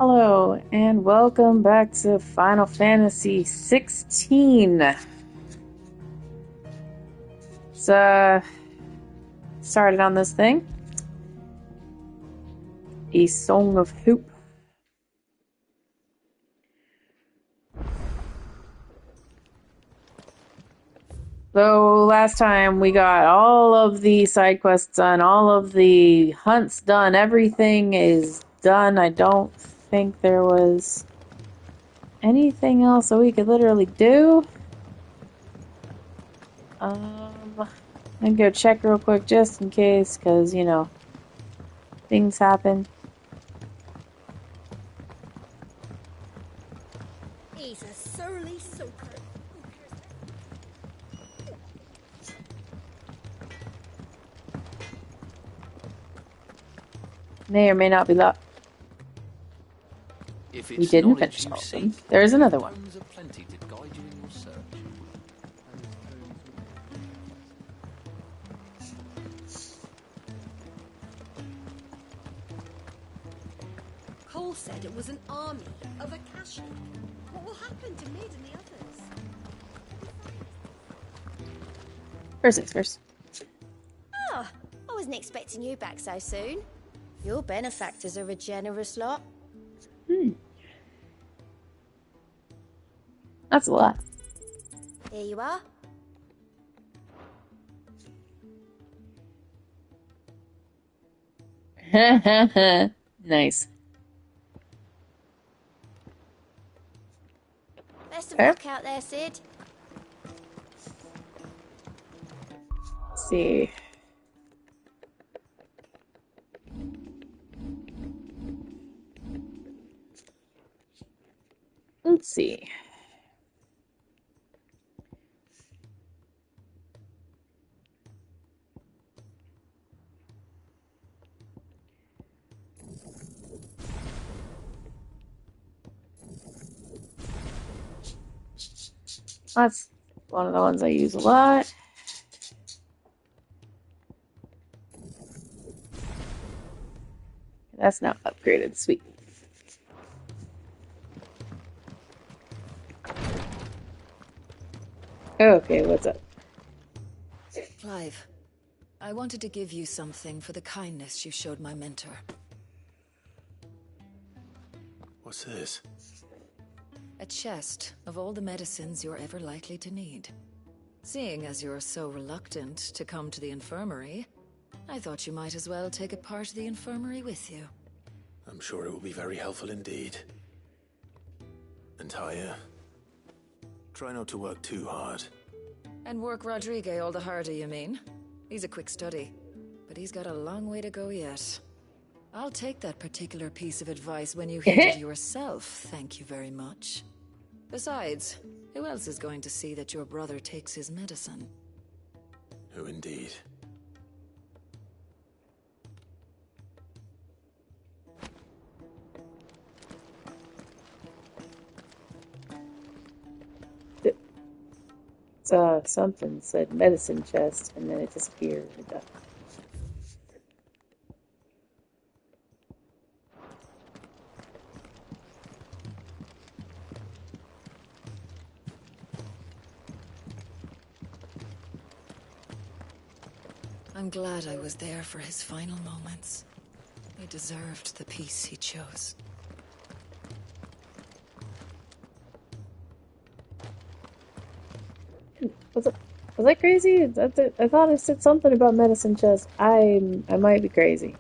Hello, and welcome back to Final Fantasy 16. So, started on this thing. A Song of Hope. So, last time we got all of the side quests done, all of the hunts done, everything is done. I don't think there was anything else that we could literally do. I'm gonna go check real quick just in case, because, you know, things happen. He's a surly soaker. May or may not be locked. If We it's didn't knowledge finish you all of them. seek, There is another one. tomes are plenty to guide you in your search. Cole said it was an army of Akashi. What will happen to Mid and the others? First things first. Oh, I wasn't expecting you back so soon. Your benefactors are a generous lot. That's a lot. Here you are. Nice. Best of Okay. luck out there, Sid. Let's see. Let's see. That's one of the ones I use a lot. That's now upgraded. Sweet. Okay, what's up? Clive, I wanted to give you something for the kindness you showed my mentor. What's this? A chest of all the medicines you're ever likely to need. Seeing as you're so reluctant to come to the infirmary, I thought you might as well take a part of the infirmary with you. I'm sure it will be very helpful indeed. And Taya, try not to work too hard. And work Rodrigue all the harder, you mean? He's a quick study, but he's got a long way to go yet. I'll take that particular piece of advice when you heed it yourself, thank you very much. Besides, who else is going to see that your brother takes his medicine? Who indeed? Something said medicine chest, and then it disappeared. I'm glad I was there for his final moments. He deserved the peace he chose. Was I crazy? I thought I said something about medicine chest. I might be crazy.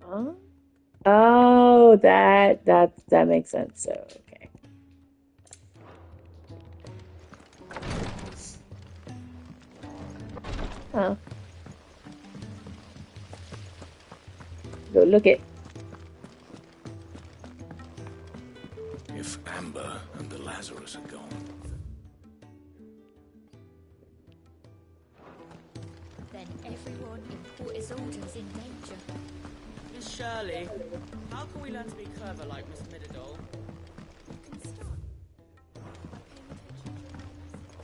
Huh? Oh, that makes sense. So okay. Huh. Go look it. If Amber and the Lazarus are gone. Then everyone in Port Isolde's in danger. Is early. How can we learn to be clever like Miss Midadol?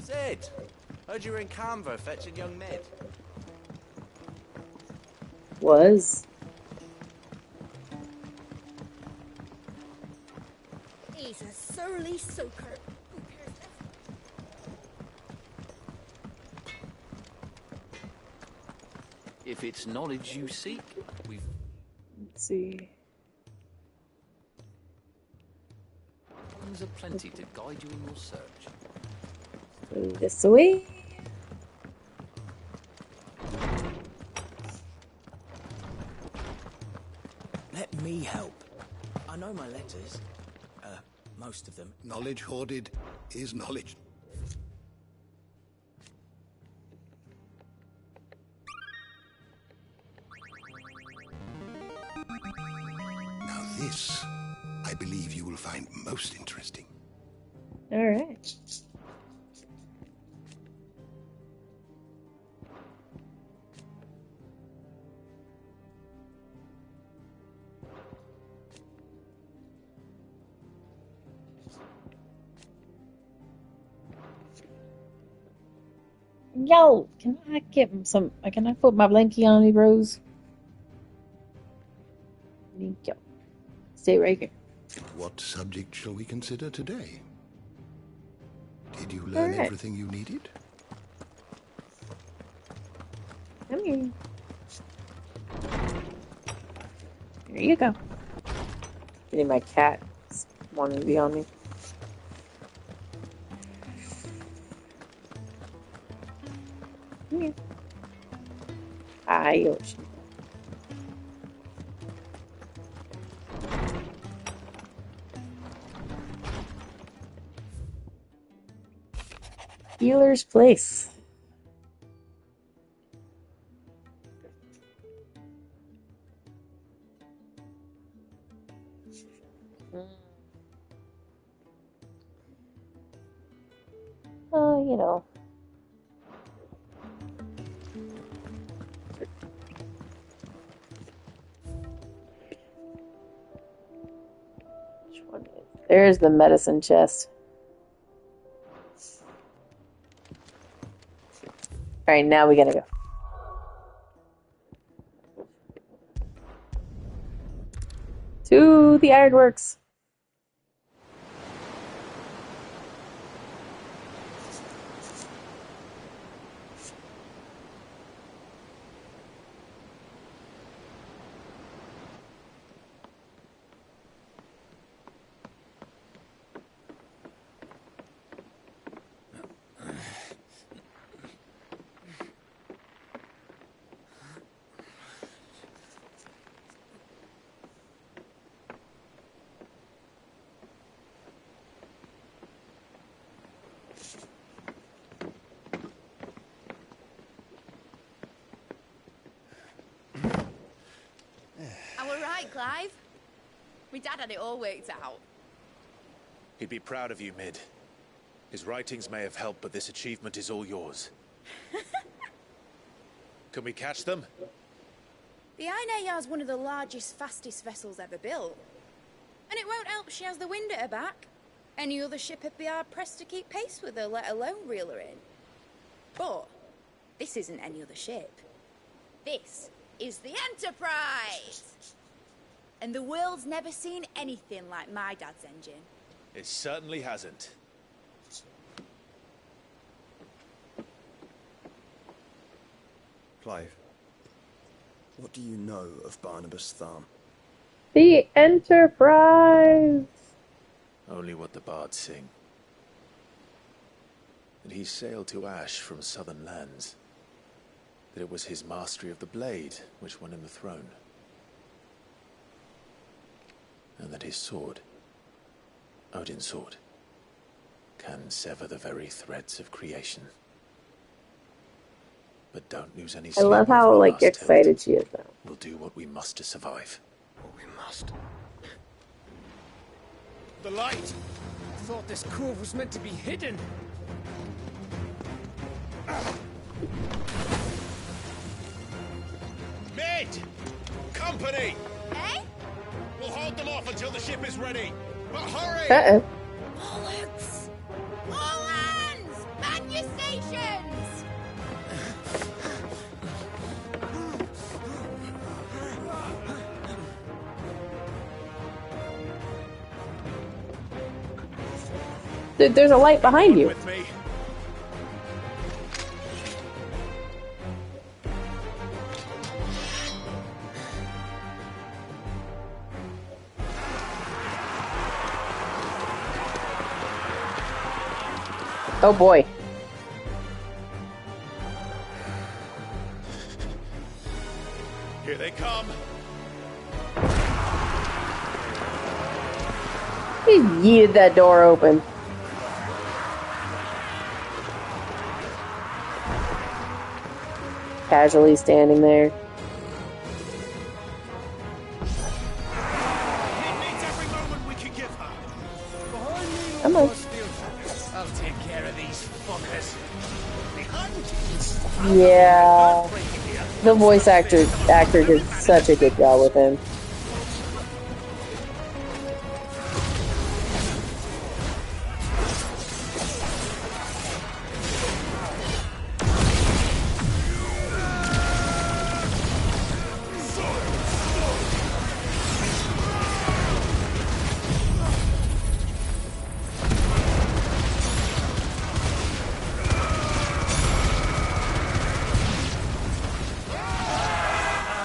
Sid! Heard you were in Canva fetching young Mid. Was. He's a surly soaker. Who cares? If it's knowledge you seek, we've... Let's see. There's aplenty to guide you in your search. Move this away. Let me help. I know my letters. Most of them. Knowledge hoarded is knowledge. Now this, I believe you will find most interesting. All right. Yo, can I get some? Can I put my blankie on me, bros? Thank you. Stay right here. What subject shall we consider today? Did you learn Alright. everything you needed? Come here. There you go. Getting my cat wanting to be on me. Come here. Hi, Yoshi. Healer's Place. Oh, you know. Which one is? There's the medicine chest. All right, now we gotta go. To the ironworks. I were right, Clive. My dad had it all worked out. He'd be proud of you, Mid. His writings may have helped, but this achievement is all yours. Can we catch them? The Aina is one of the largest, fastest vessels ever built. And it won't help she has the wind at her back. Any other ship would be hard-pressed to keep pace with her, let alone reel her in. But this isn't any other ship. This is the Enterprise! And the world's never seen anything like my dad's engine. It certainly hasn't. Clive, what do you know of Barnabas Tharm? The Enterprise! Only what the bards sing. That he sailed to Ash from southern lands. That it was his mastery of the blade which won him the throne. And that his sword, Odin's sword, can sever the very threads of creation. But don't lose any I sleep love over how, the like, last excited hilt. she is now. We'll do what we must to survive. What we must. The light! I thought this cove was meant to be hidden. Mid! Company! Eh? them off until the ship is ready. But hurry! Uh-oh. Bollocks! All hands! Man your stations! Dude, there's a light behind you. With me. Oh boy. Here they come. He yeeted that door open. Casually standing there. It needs every moment we can give her. Behind me, Come on. I'll take care of these fuckers. Yeah. The voice actor did such a good job with him.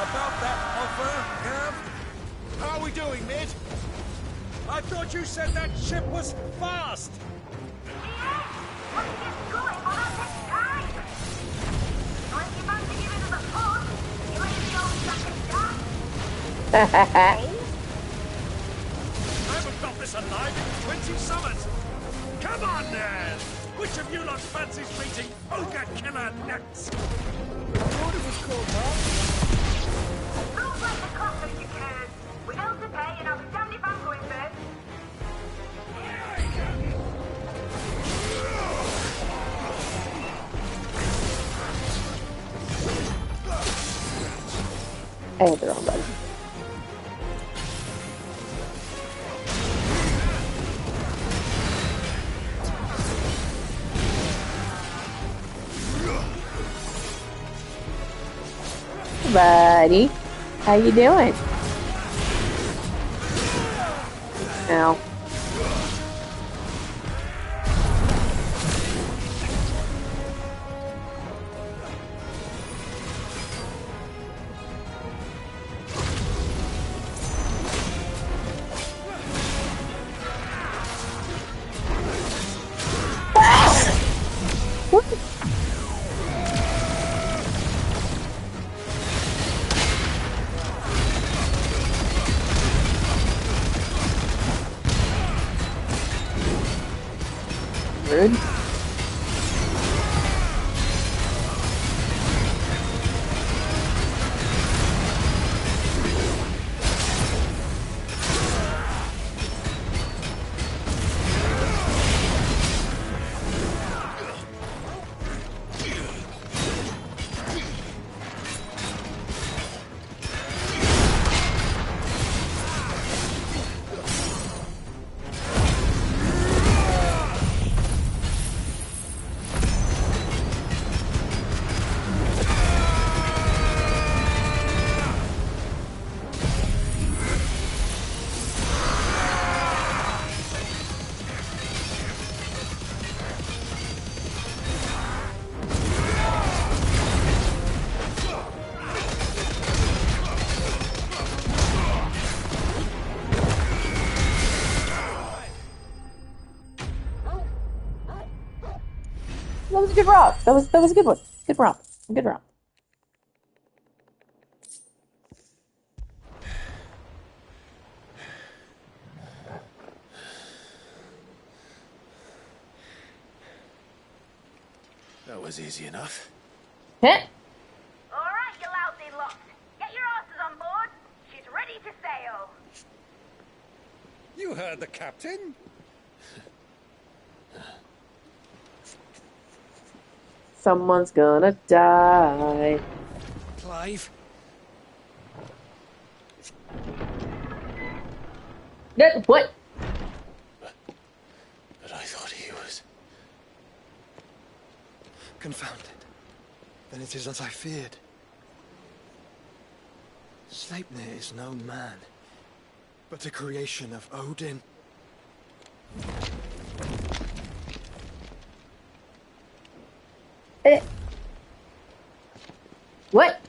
About that offer, Gav? How are we doing, Mid? I thought you said that ship was fast. I haven't felt this alive in 20 summers. Come on, then. Which of you lot fancies meeting Ogre Killer next? I thought it was called that. Rules like the cost you can. We don't to pay, and I'll be damned if I'm going first. I hit the wrong button. Buddy, how you doing? Ow. What? Rude. That was a good rock. That was a good one. Good rock. Good rock. That was easy enough. Heh. All right, you lousy lot. Get your asses on board. She's ready to sail. You heard the captain. Someone's gonna die. Clive. What? But I thought he was... Confounded. Then it is as I feared. Sleipnir is no man, but a creation of Odin. What?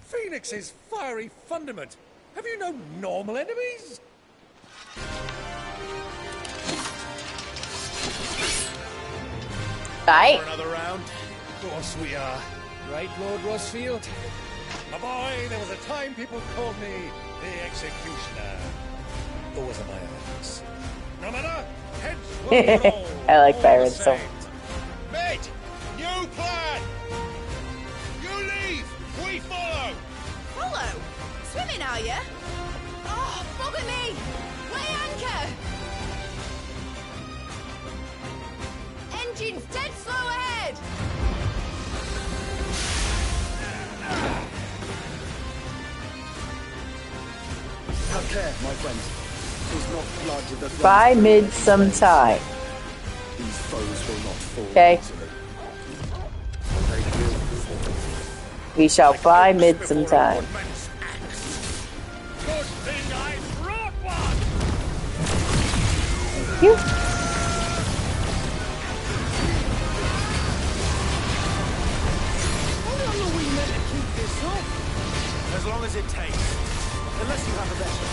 Phoenix's fiery fundament. Have you no normal enemies? Aye. For another round? Of course we are. Right, Lord Rossfield? My boy, there was a time people called me the Executioner. Or was it my eyes? No matter, heads will roll. I like all Byron the so. same. Mate, new plan! You leave, we follow! Follow? Swimming, are you? Oh, bugger me! Weigh anchor! Engine's dead slow ahead! Have care, my friends. 'Tis not blood that By runs mid through some veins. time. These foes will not fall Okay. easily. They will fall. We shall buy mid some time. Good thing I brought one! You. How long are we meant to keep this up? As long as it takes. Unless you have a better.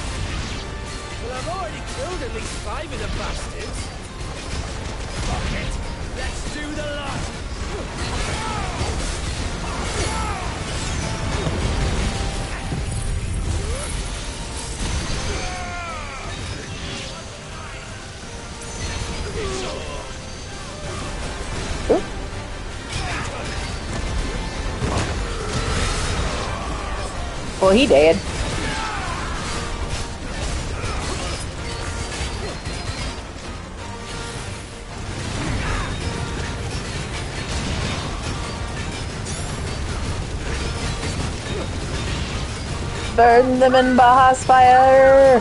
Well, I've already killed at least 5 of the bastards. Fuck it! Let's do the lot! Well, he did. Burn them in Baja's fire!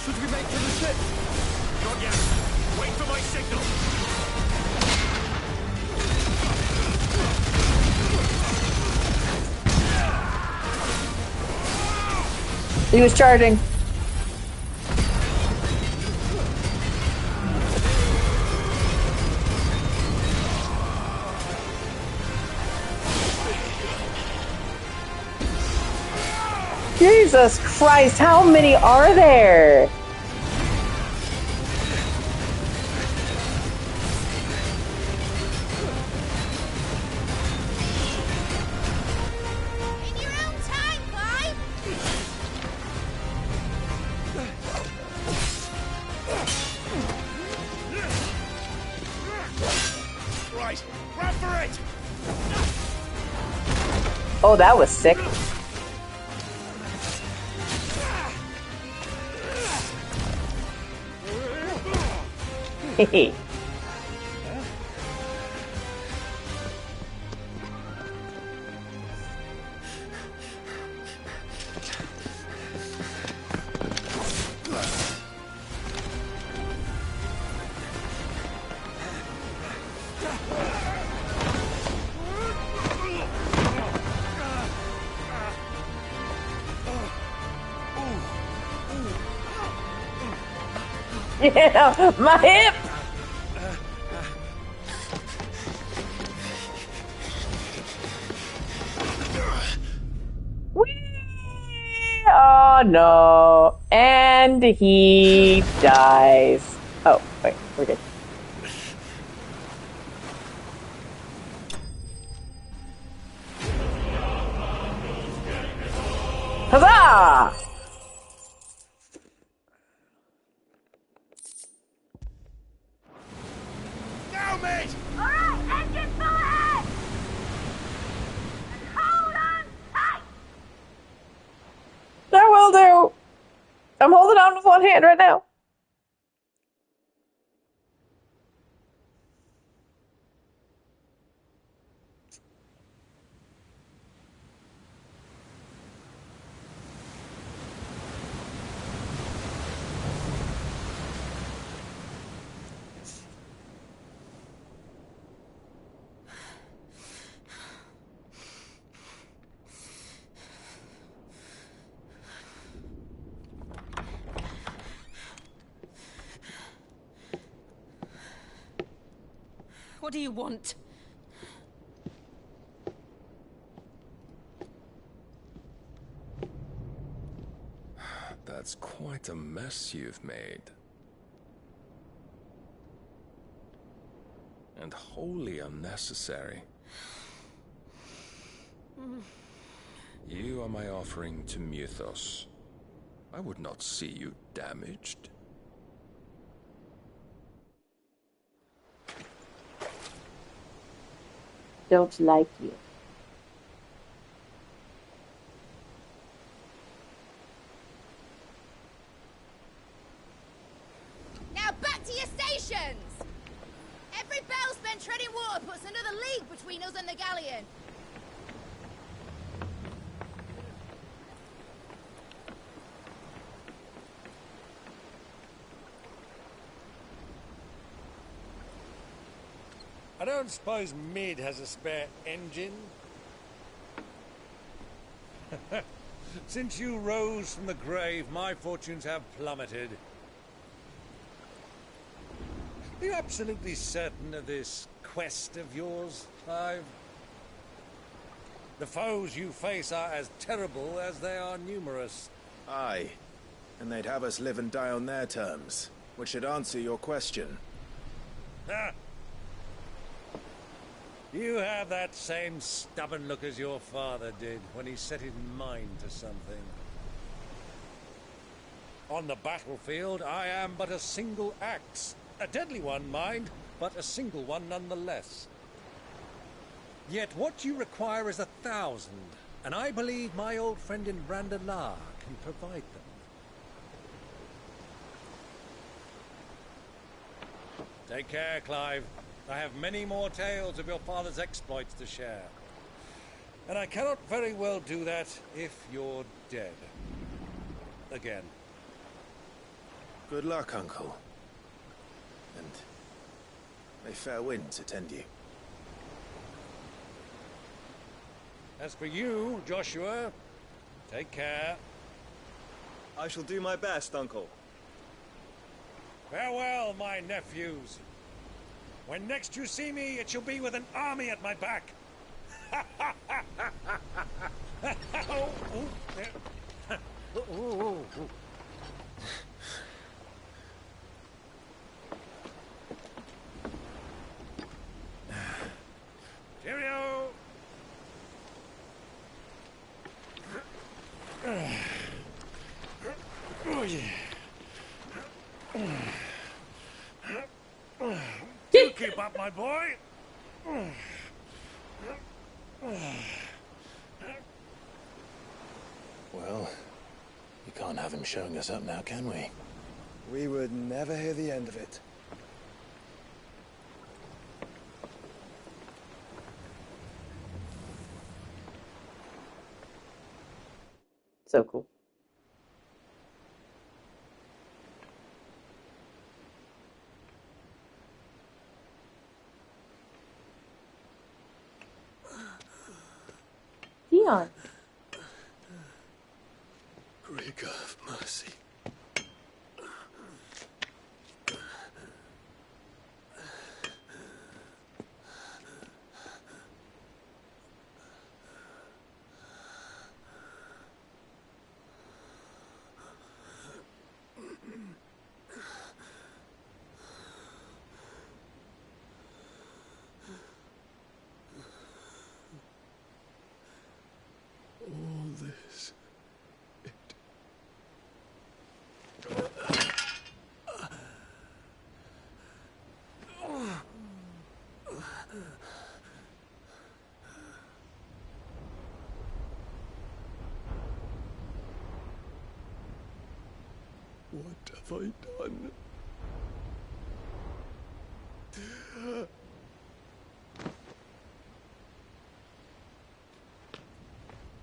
Should we make for the ship? Not yet. Wait for my signal. He was charging. Jesus Christ, how many are there? In your own time, Clive! Right, grab for it! Oh, that was sick. Hehe. Yeah, my hip! Whee! Oh no. And he dies. Oh, wait, we're good. Huzzah! Now, mate! Alright, engine full ahead! And hold on tight! That will do. I'm holding on with one hand right now. What do you want? That's quite a mess you've made. And wholly unnecessary. You are my offering to Mythos. I would not see you damaged. Don't like you. Now back to your stations! Every bell spent treading water puts another league between us and the galleon. I don't suppose Mid has a spare engine? Since you rose from the grave, my fortunes have plummeted. Are you absolutely certain of this quest of yours, Clive? The foes you face are as terrible as they are numerous. Aye. And they'd have us live and die on their terms, which should answer your question. Ha! You have that same stubborn look as your father did when he set his mind to something. On the battlefield, I am but a single axe. A deadly one, mind, but a single one nonetheless. Yet what you require is 1,000, and I believe my old friend in Randalar can provide them. Take care, Clive. I have many more tales of your father's exploits to share. And I cannot very well do that if you're dead. Again. Good luck, Uncle. And may fair winds attend you. As for you, Joshua, take care. I shall do my best, Uncle. Farewell, my nephews. When next you see me, it shall be with an army at my back. Cheerio! Oh, yeah. You keep up, my boy. Well, we can't have him showing us up now, can we? We would never hear the end of it. So cool. Dion. Greek of mercy. All this. What have I done?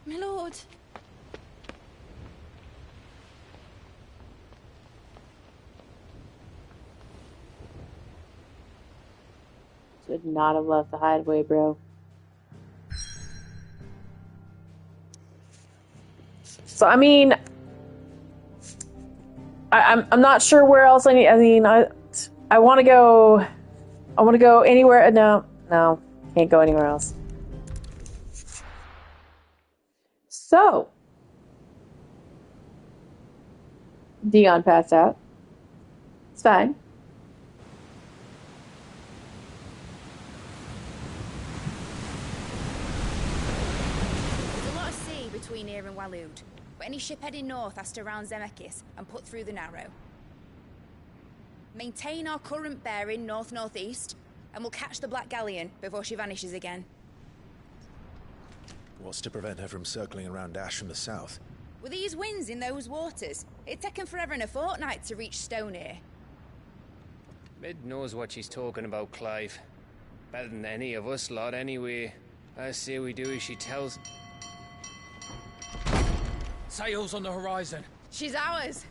My lord. Should not have left the hideaway, bro. So I mean, I'm not sure where else I need. I mean, I want to go I want to go anywhere. No, no, can't go anywhere else. So, Dion passed out. It's fine. There's a lot of sea between here and Waloed, but any ship heading north has to round Zemeckis and put through the Narrow. Maintain our current bearing north-northeast, and we'll catch the Black Galleon before she vanishes again. What's to prevent her from circling around Ash from the south? With these winds in those waters, it'd taken forever and a fortnight to reach Stonehir. Mid knows what she's talking about, Clive. Better than any of us lot, anyway. I say we do as she tells. Sails on the horizon. She's ours.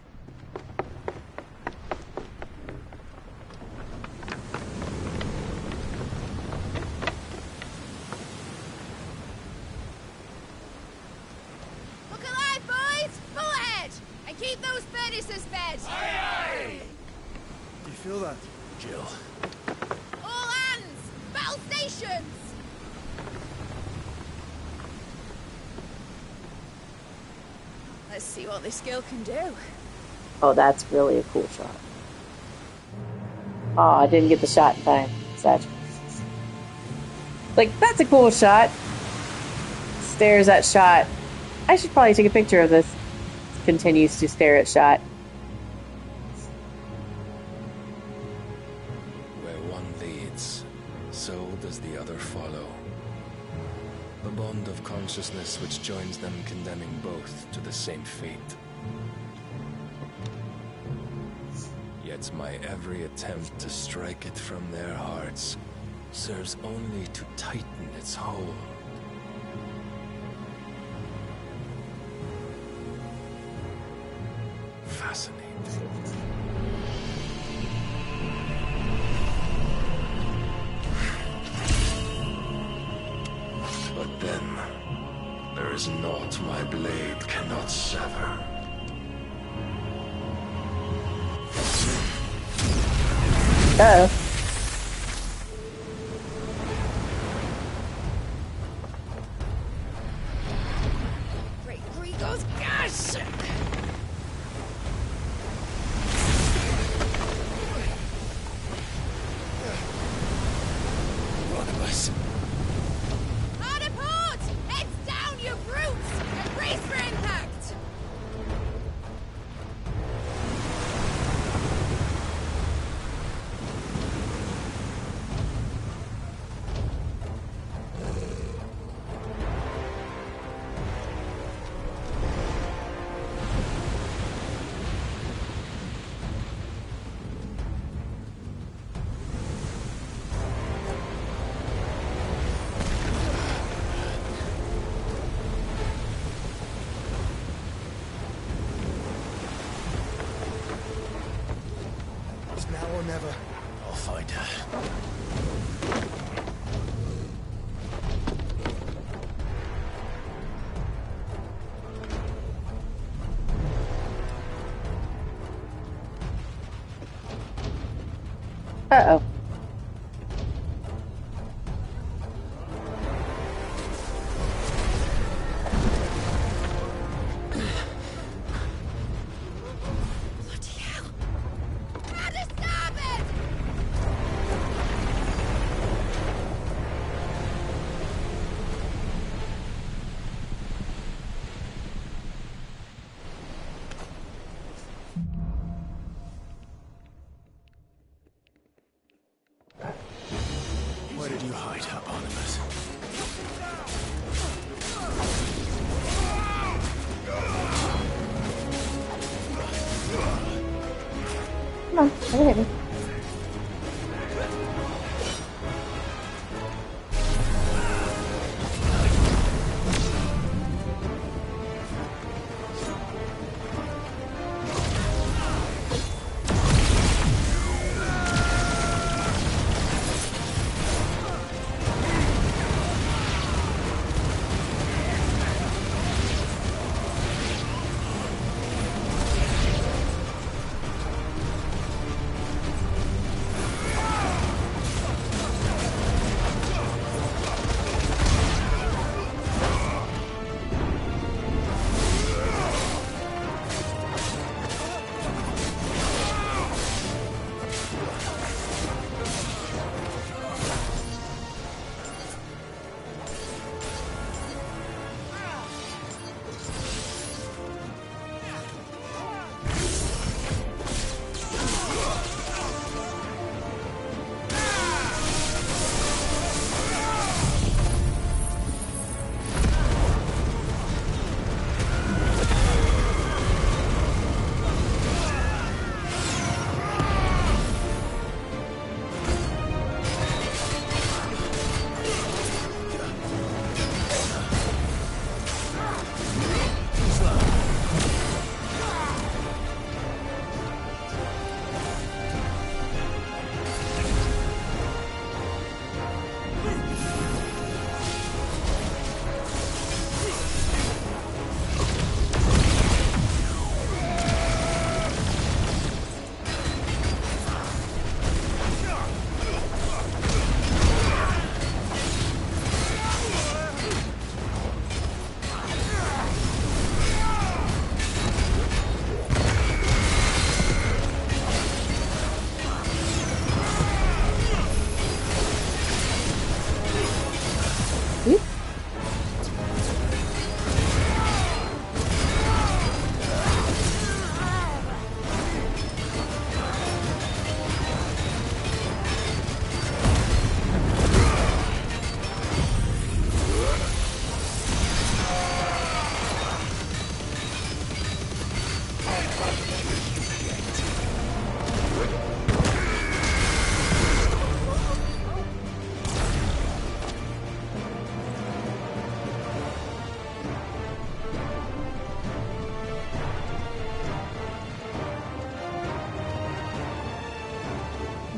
Look alive, boys! Full ahead! And keep those furnaces fed! Aye, aye! You feel that, Jill? All hands! Battle stations! Let's see what this girl can do. Oh, that's really a cool shot. Oh, I didn't get the shot in time. Sad. Like, that's a cool shot. Stares at shot. I should probably take a picture of this. Continues to stare at shot. Where one leads, so does the other follow. A bond of consciousness which joins them, condemning both to the same fate. Yet my every attempt to strike it from their hearts serves only to tighten its hold. Fascinating. But then, there is naught my blade cannot sever. Uh-oh. Great Gregor's gosh! One of us. Hard a port! Heads down, you brutes! And brace for impact! It's now or never. I'll find her. Uh-oh. Bloody hell! At the starboard! Where did you hide, Hieronymus? Come on, don't hit me.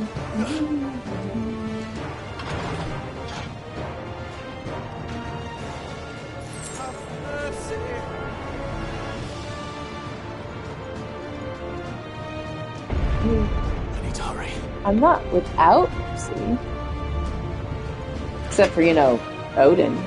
I need to hurry. I'm not without mercy. Except for, Odin.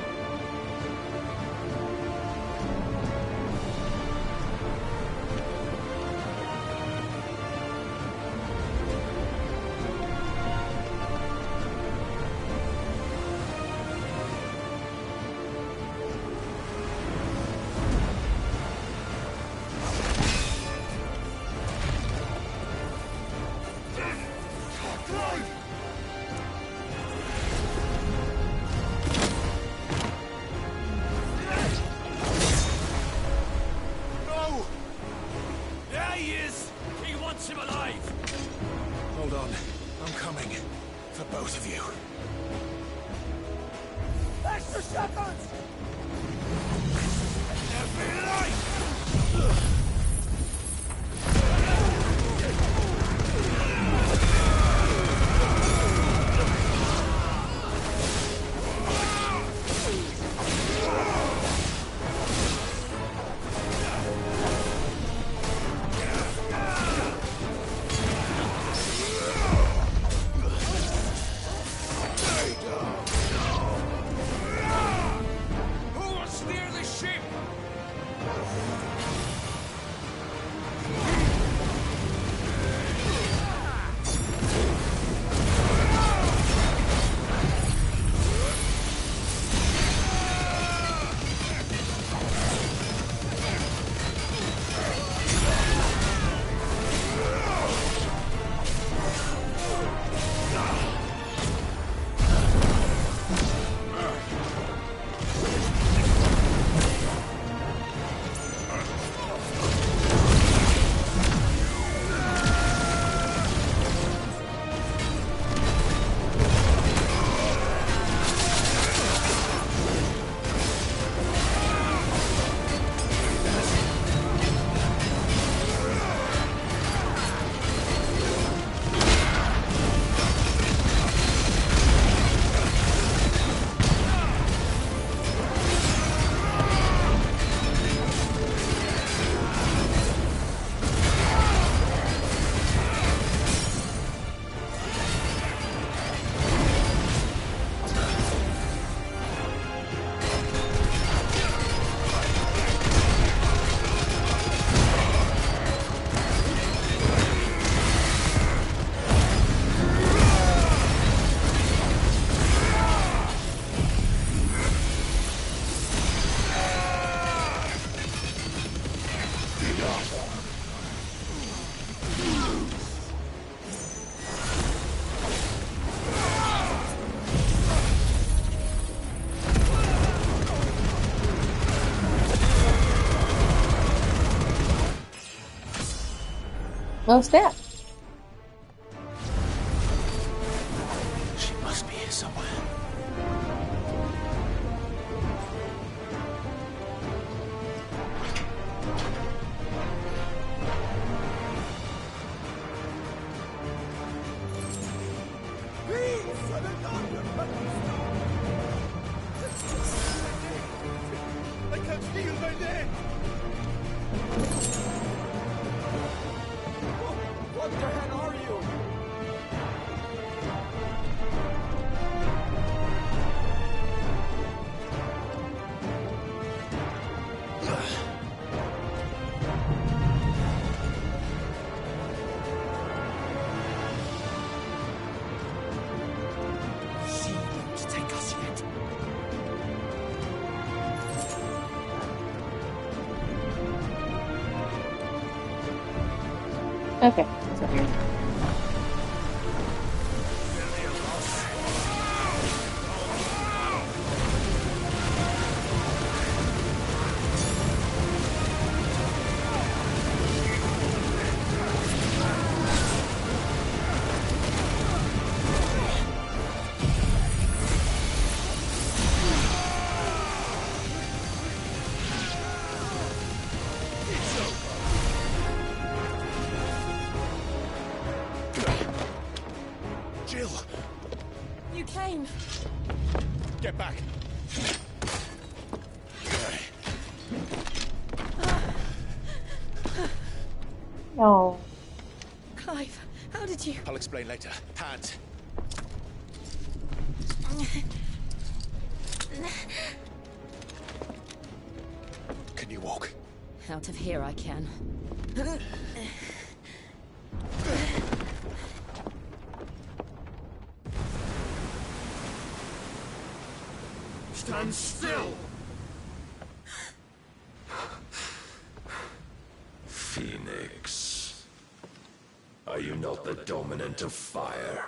No! There he is! He wants him alive! Hold on. I'm coming. For both of you. Extra seconds! Every life! Who will steer the ship? Well, snap. She must be here somewhere. I can't feel my neck! What the hell are you? She won't take us yet. Okay, so here. still! You came. Get back! No. Clive, how did you... I'll explain later. Hands. Can you walk? Out of here I can. Stand still! Phoenix, are you not the dominant of fire?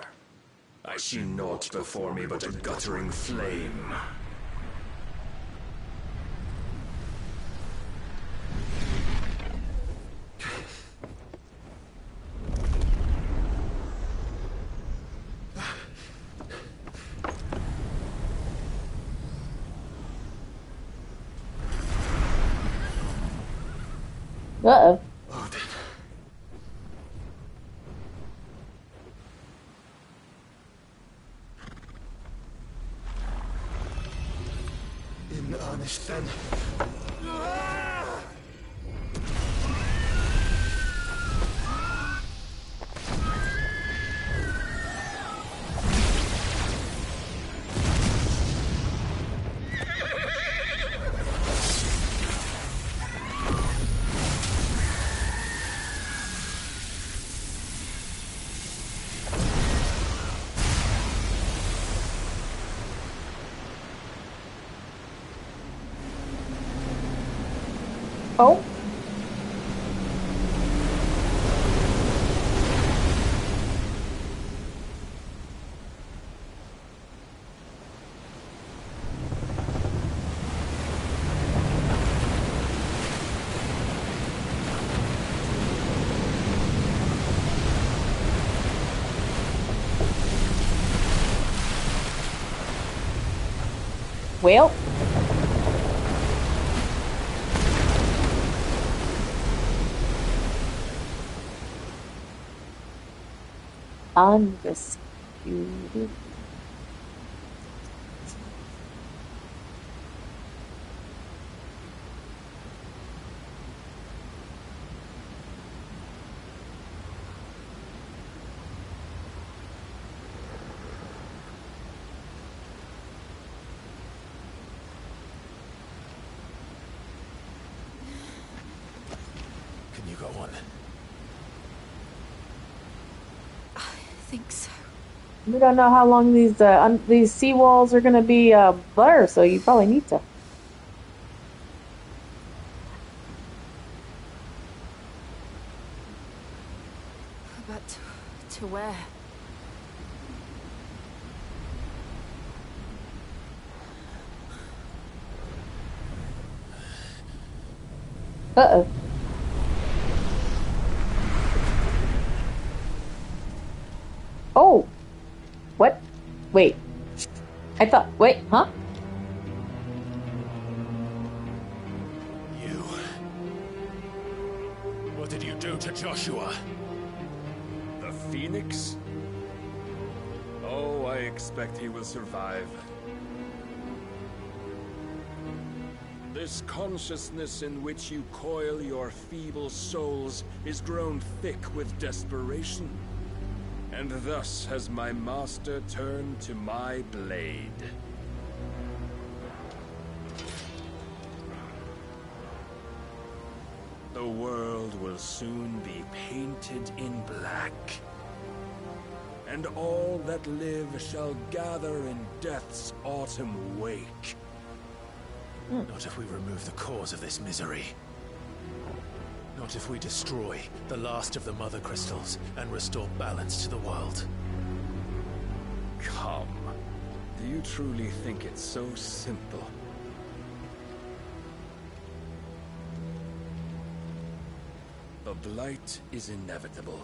I see naught before me but a guttering flame. Uh-oh. Odin. In earnest then. Oh. Well. Undisputed. Can you go on? I think so. We don't know how long these seawalls are going to be there, so you probably need to. But to where? Uh-oh. Oh! What? Wait. I thought... Wait, huh? You... What did you do to Joshua? The Phoenix? Oh, I expect he will survive. This consciousness in which you coil your feeble souls is grown thick with desperation. And thus has my master turned to my blade. The world will soon be painted in black. And all that live shall gather in death's autumn wake. Not if we remove the cause of this misery. Not if we destroy the last of the Mother Crystals and restore balance to the world. Come. Do you truly think it's so simple? The blight is inevitable.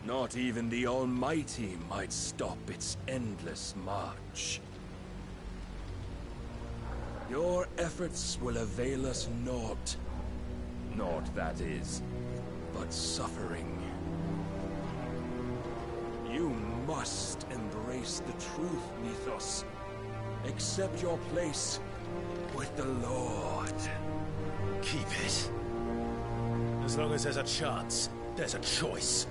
Not even the Almighty might stop its endless march. Your efforts will avail us naught. Naught, that is, but suffering. You must embrace the truth, Mythos. Accept your place with the Lord. Keep it. As long as there's a chance, there's a choice.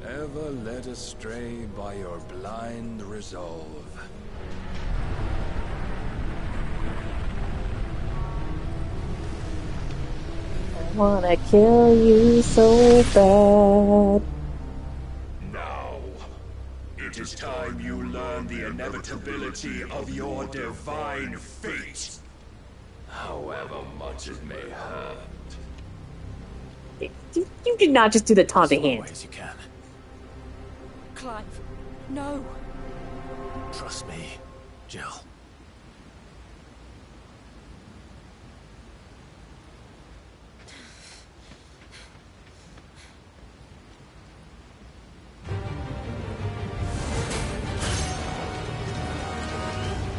Ever led astray by your blind resolve. I wanna kill you so bad. Now, it is time you learn the inevitability of your divine fate. However much it may hurt. You did not just do the taunting hand. As you can. Clive, no. Trust me, Jill.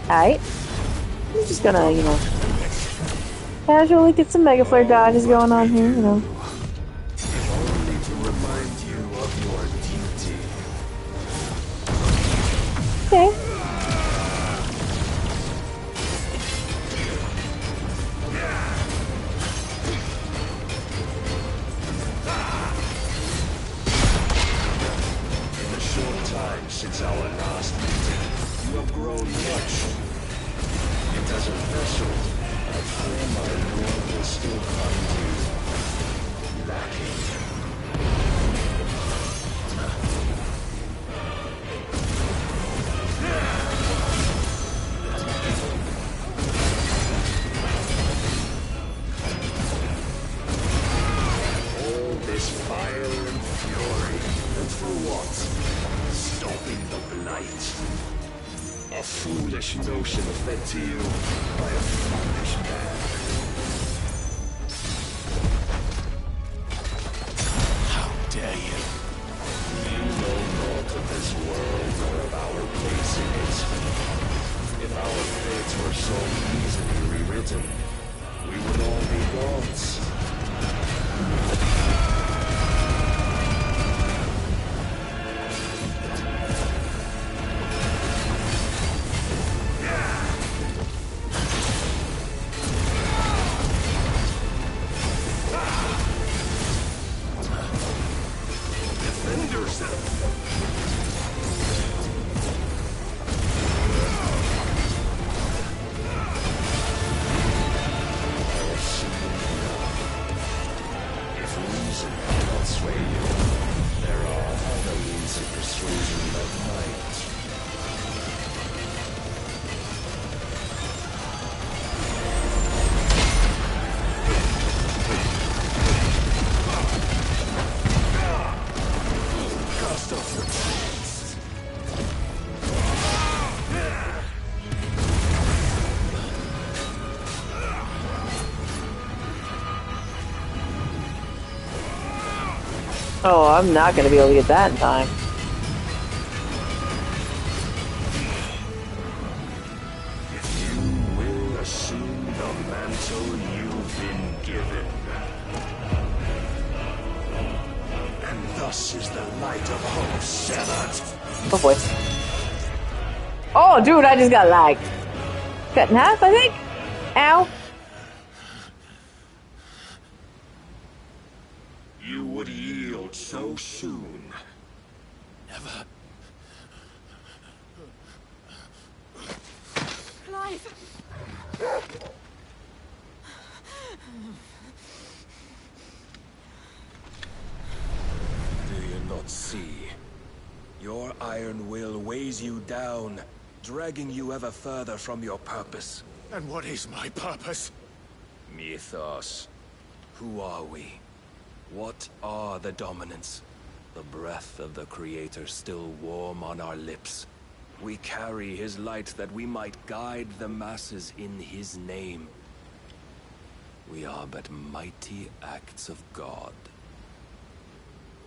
Alright. I'm just gonna, you know, casually get some Mega Flare dodges going on here, you know. Only to remind you of your duty. Okay. In the short time since our last meeting, you have grown much. Yet as a vessel, I fear my Lord will still find you lacking. All this fire and fury, and for what? Stopping the blight. A foolish notion fed to you by a foolish man. How dare you? You know naught of this world or of our place in it. If our fates were so easily rewritten, we would all be gods. Defend yourself! If reason cannot sway you, there are other means of persuasion that might. Cast off your chains. Oh, I'm not gonna be able to get that in time. If you will assume the mantle you've been given. And thus is the light of hope severed. Oh boy. Oh, dude, I just got lagged. Cut in half, I think. Ow. You would yield so soon. Never. Clive! Do you not see? Your iron will weighs you down, dragging you ever further from your purpose. And what is my purpose? Mythos. Who are we? What are the dominants? The breath of the Creator still warm on our lips. We carry his light that we might guide the masses in his name. We are but mighty acts of God.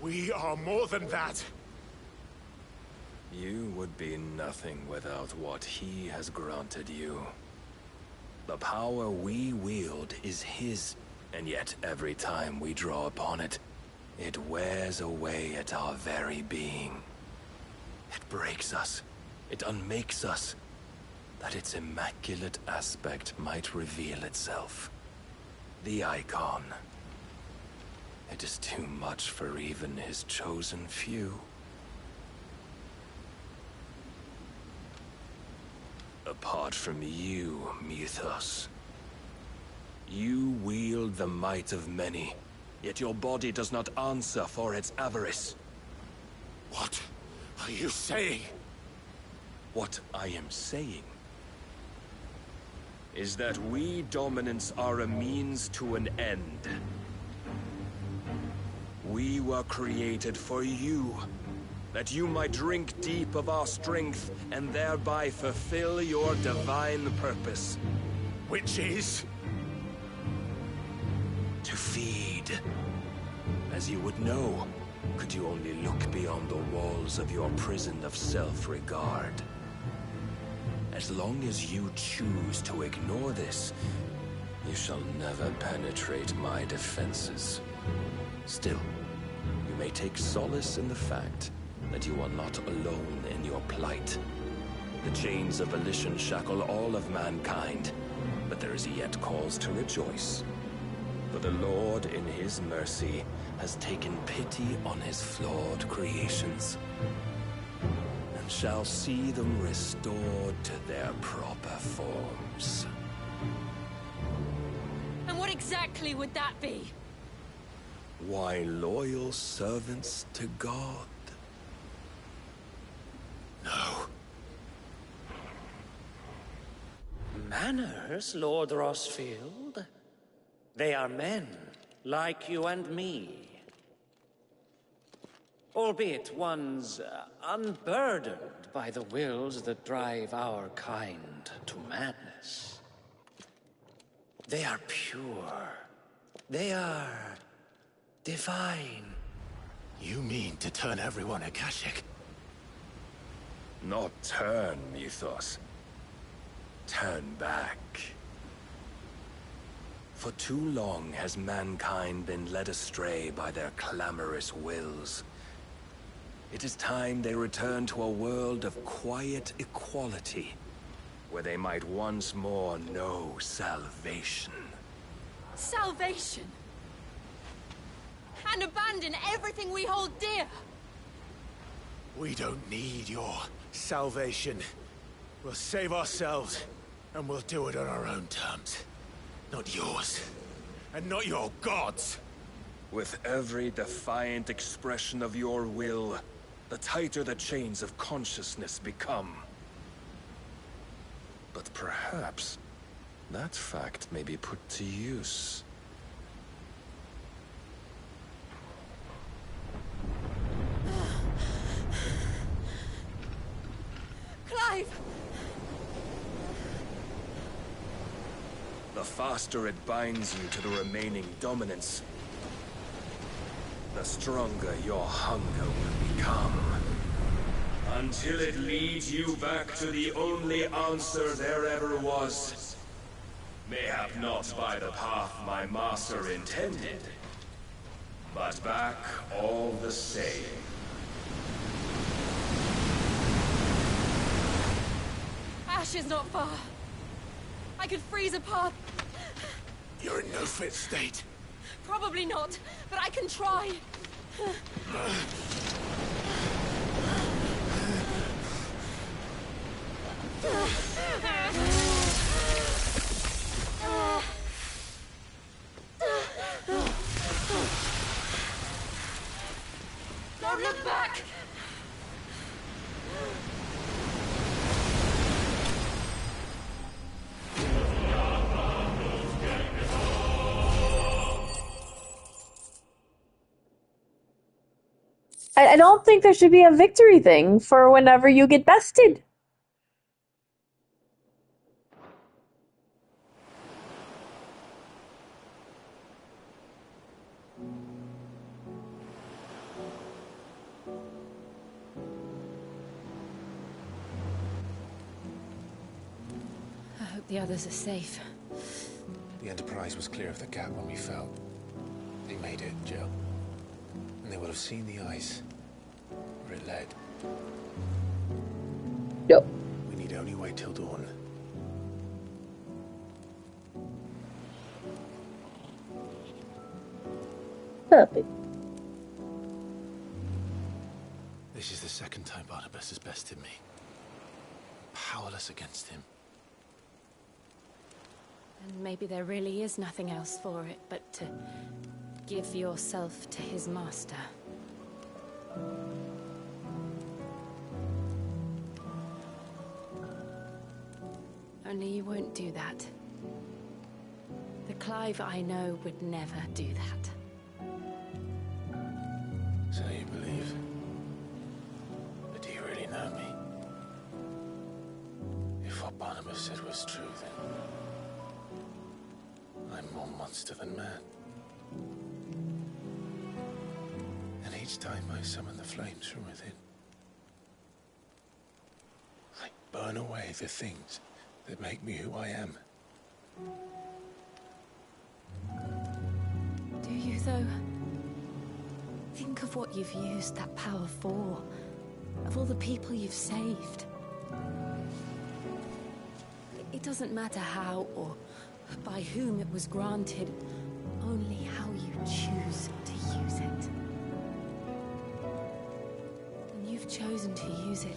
We are more than that. You would be nothing without what he has granted you. The power we wield is his, and yet every time we draw upon it, It wears away at our very being. It breaks us. It unmakes us. That its immaculate aspect might reveal itself. The icon. It is too much for even his chosen few. Apart from you, Mythos. You wield the might of many, yet your body does not answer for its avarice. What are you saying? What I am saying is that we dominants are a means to an end. We were created for you, that you might drink deep of our strength and thereby fulfill your divine purpose. Which is? To feed. As you would know, could you only look beyond the walls of your prison of self-regard. As long as you choose to ignore this, you shall never penetrate my defenses. Still, you may take solace in the fact that you are not alone in your plight. The chains of volition shackle all of mankind, but there is yet cause to rejoice. For the Lord, in his mercy, has taken pity on his flawed creations, and shall see them restored to their proper forms. And what exactly would that be? Why, loyal servants to God. No. Manners, Lord Rosfield? They are men, like you and me. Albeit ones unburdened by the wills that drive our kind to madness. They are pure. They are divine. You mean to turn everyone Akashic? Not turn, Mythos. Turn back. For too long has mankind been led astray by their clamorous wills. It is time they return to a world of quiet equality, where they might once more know salvation. Salvation? And abandon everything we hold dear? We don't need your salvation. We'll save ourselves, and we'll do it on our own terms. Not yours, and not your gods. With every defiant expression of your will, the tighter the chains of consciousness become. But perhaps that fact may be put to use. Clive! The faster it binds you to the remaining dominance, the stronger your hunger will become. Until it leads you back to the only answer there ever was. Mayhap not by the path my master intended, but back all the same. Ash is not far. I could freeze a path. You're in no fit state. Probably not, but I can try. Don't look back! I don't think there should be a victory thing for whenever you get bested. I hope the others are safe. The Enterprise was clear of the gap when we fell. They made it, Jill. And they will have seen the ice where it led. Yep. We need only wait till dawn. Perfect. This is the second time Barnabas has bested me. Powerless against him. And maybe there really is nothing else for it but to give yourself to his master. Only you won't do that. The Clive I know would never do that. So you believe? But do you really know me? If what Barnabas said was true, then I'm more monster than man. And each time I summon the flames from within, I burn away the things that make me who I am. Do you, though? Think of what you've used that power for. Of all the people you've saved. It doesn't matter how or by whom it was granted, only how you choose to use it. And you've chosen to use it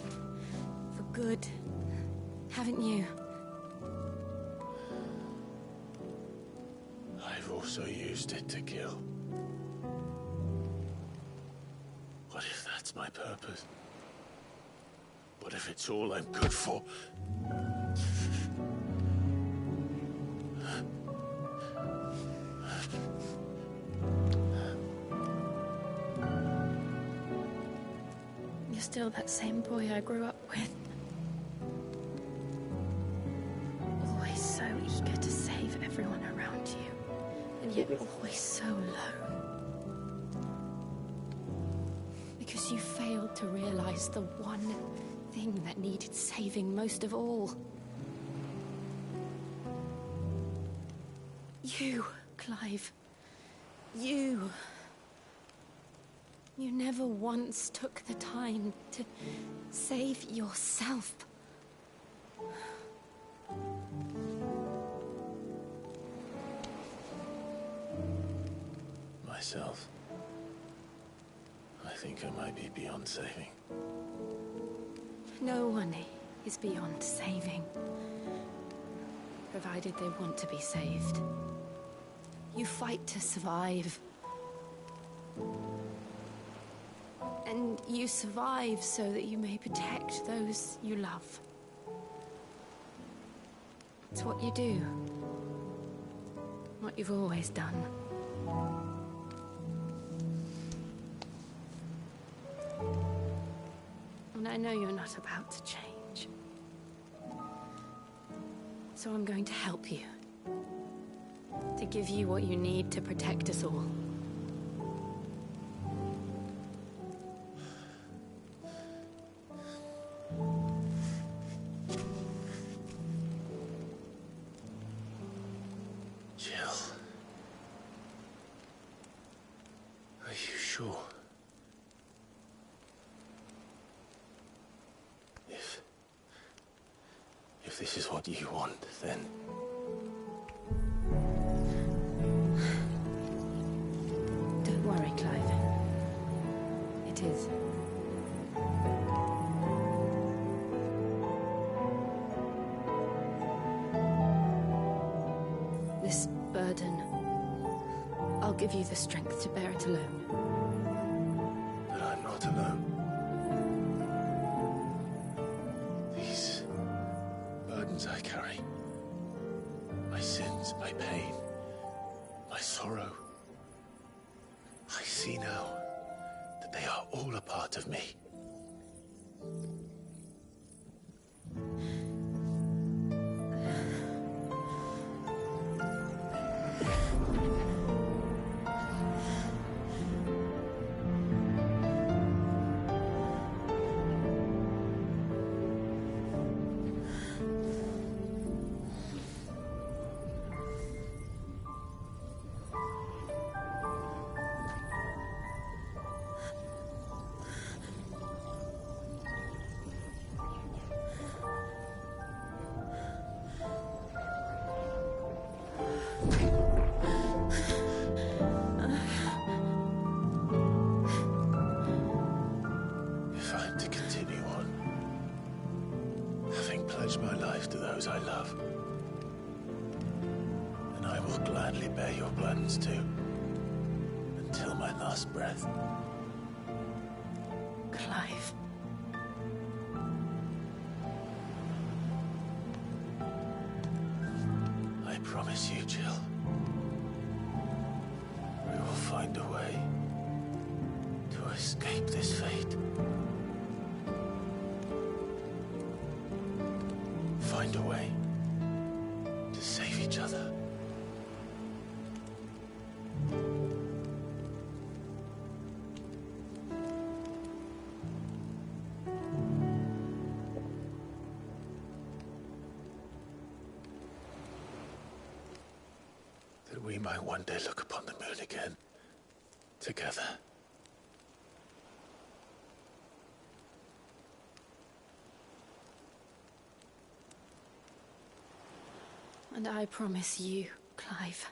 for good, haven't you? I've also used it to kill. What if that's my purpose? What if it's all I'm good for? You're still that same boy I grew up with. Always so eager to save everyone around you, and yet always so low. Because you failed to realize the one thing that needed saving most of all. You, Clive. You. You never once took the time to save yourself. Myself. I think I might be beyond saving. No one is beyond saving, provided they want to be saved. You fight to survive. And you survive so that you may protect those you love. It's what you do. What you've always done. And I know you're not about to change. So I'm going to help you. To give you what you need to protect us all. Jill. Are you sure? If this is what you want, then... Don't worry, Clive. It is. This burden, I'll give you the strength to bear it alone. But I'm not alone. These burdens I carry, my sins, my pain, my sorrow, I see now that they are all a part of me. after those I love. And I will gladly bear your burdens too, until my last breath. Clive. I promise you, Jill. We will find a way to escape this fate. Find a way to save each other. That we might one day look upon the moon again, together. And I promise you, Clive,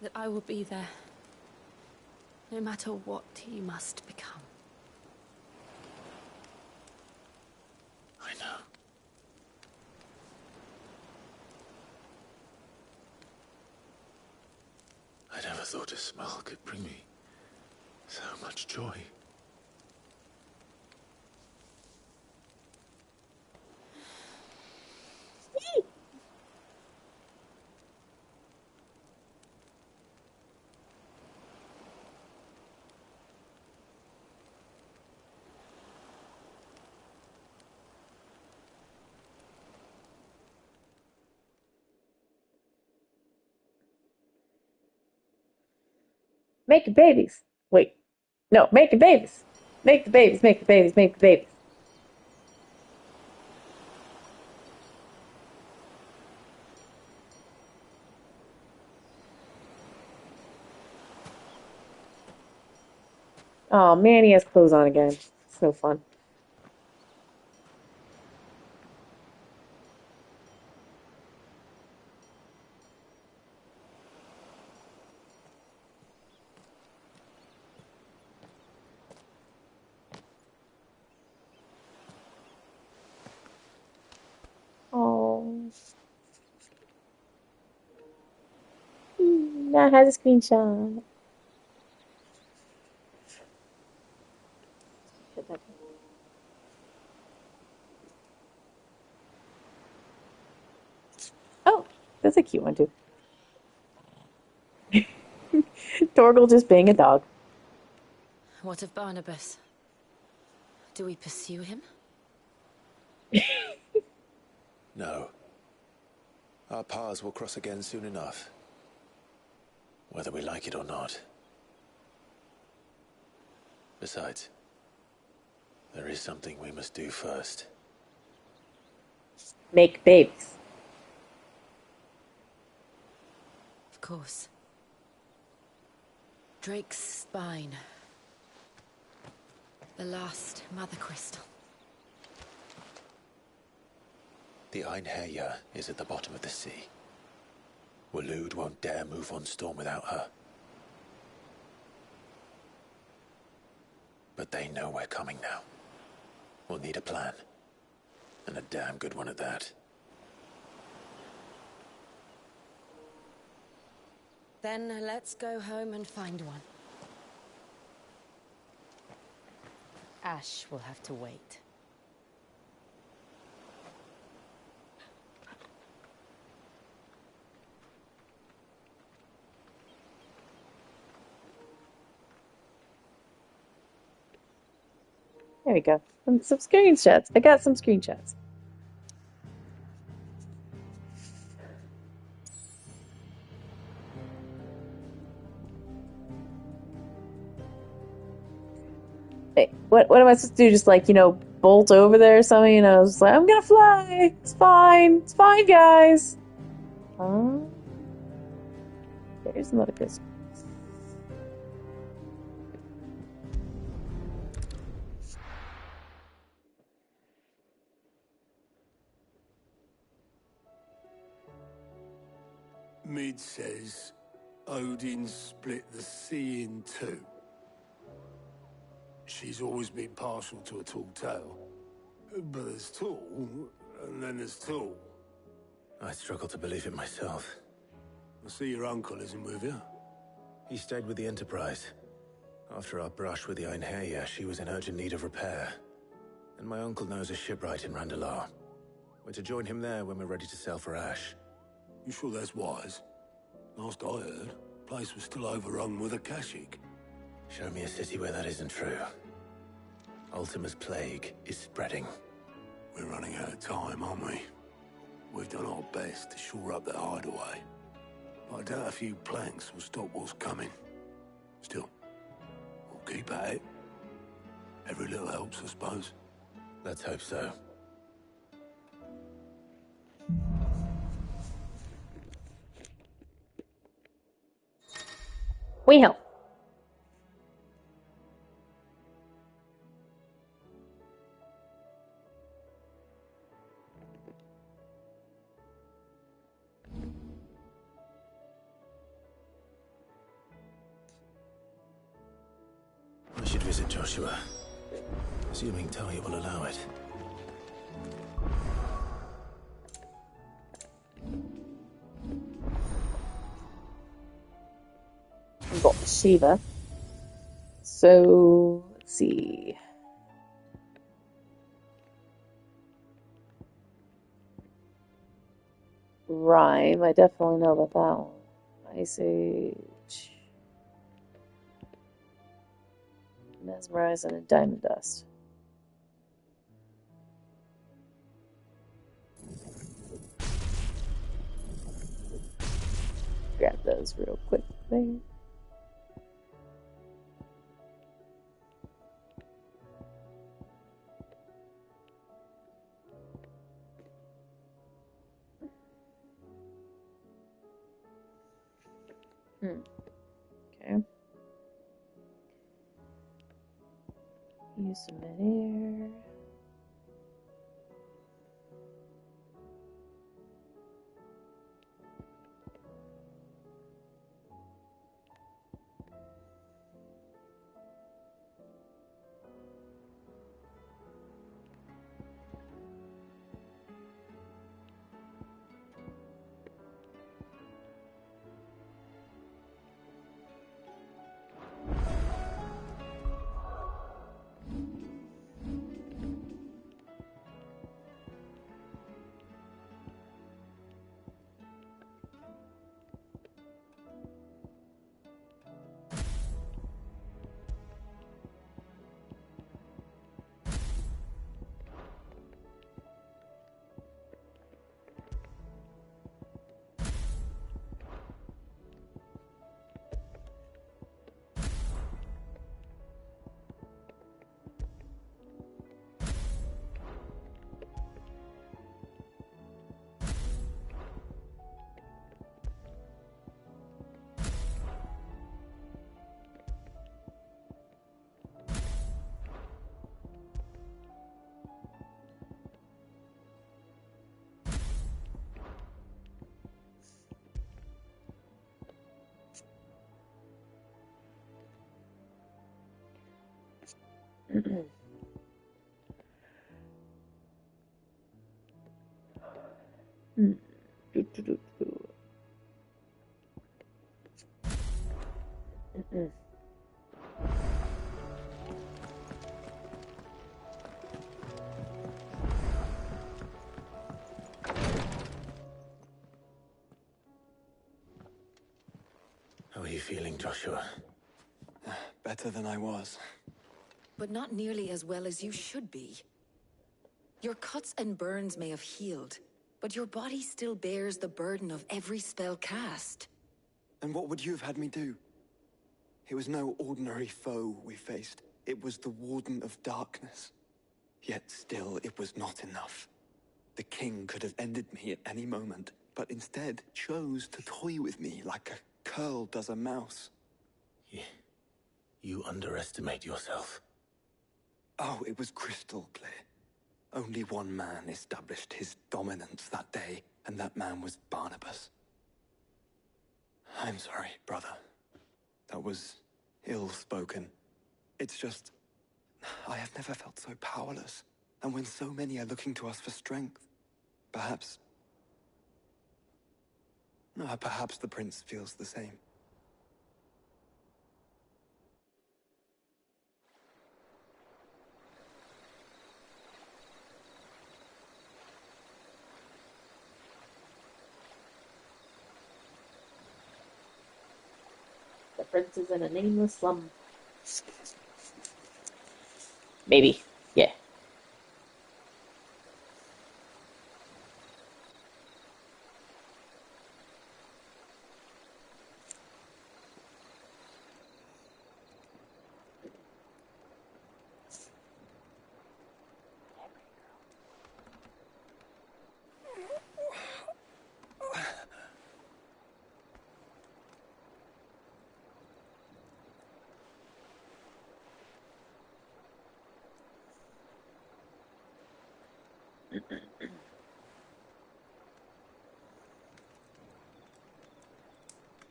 that I will be there, no matter what you must become. I know. I never thought a smile could bring me so much joy. Making babies. Wait. No, making babies. Make the babies, make the babies, make the babies. Oh man, he has clothes on again. So fun. Oh. That has a screenshot. Oh, that's a cute one too. Torgal just being a dog. What of Barnabas? Do we pursue him? No. Our paths will cross again soon enough. Whether we like it or not. Besides, there is something we must do first. Make babies. Of course. Drake's spine. The last mother crystal. The Einherja is at the bottom of the sea. Waloed won't dare move on Storm without her. But they know we're coming now. We'll need a plan. And a damn good one at that. Then let's go home and find one. Ash will have to wait. There we go. Some screenshots. I got some screenshots. Hey, what am I supposed to do? Just like, bolt over there or something? And I was like, I'm gonna fly. It's fine. It's fine, guys. There's another crystal. Mid says Odin split the sea in two. She's always been partial to a tall tale. But there's Tool, and then there's Tool. I struggle to believe it myself. I see your uncle isn't with you. He stayed with the Enterprise. After our brush with the Einherja, she was in urgent need of repair. And my uncle knows a shipwright in Randalar. We're to join him there when we're ready to sail for Ash. You sure that's wise? Last I heard, the place was still overrun with Akashic. Show me a city where that isn't true. Ultima's plague is spreading. We're running out of time, aren't we? We've done our best to shore up the hideaway. But I doubt a few planks will stop what's coming. Still, we'll keep at it. Every little helps, I suppose. Let's hope so. We help. I should visit Joshua. Assuming Talia will allow it. We've got Shiva. So, let's see. Rhyme, I definitely know about that one. Ice Age. Mesmerize and a Diamond Dust. Grab those real quick there. Okay. Use some mid-air. How are you feeling, Joshua? Better than I was. But not nearly as well as you should be. Your cuts and burns may have healed, but your body still bears the burden of every spell cast. And what would you have had me do? It was no ordinary foe we faced. It was the Warden of Darkness. Yet still, it was not enough. The king could have ended me at any moment, but instead chose to toy with me like a curl does a mouse. You underestimate yourself. Oh, it was crystal clear. Only one man established his dominance that day, and that man was Barnabas. I'm sorry, brother. That was ill-spoken. It's just, I have never felt so powerless. And when so many are looking to us for strength, perhaps... No, perhaps the prince feels the same. The prince is in a nameless slum. Maybe. Yeah.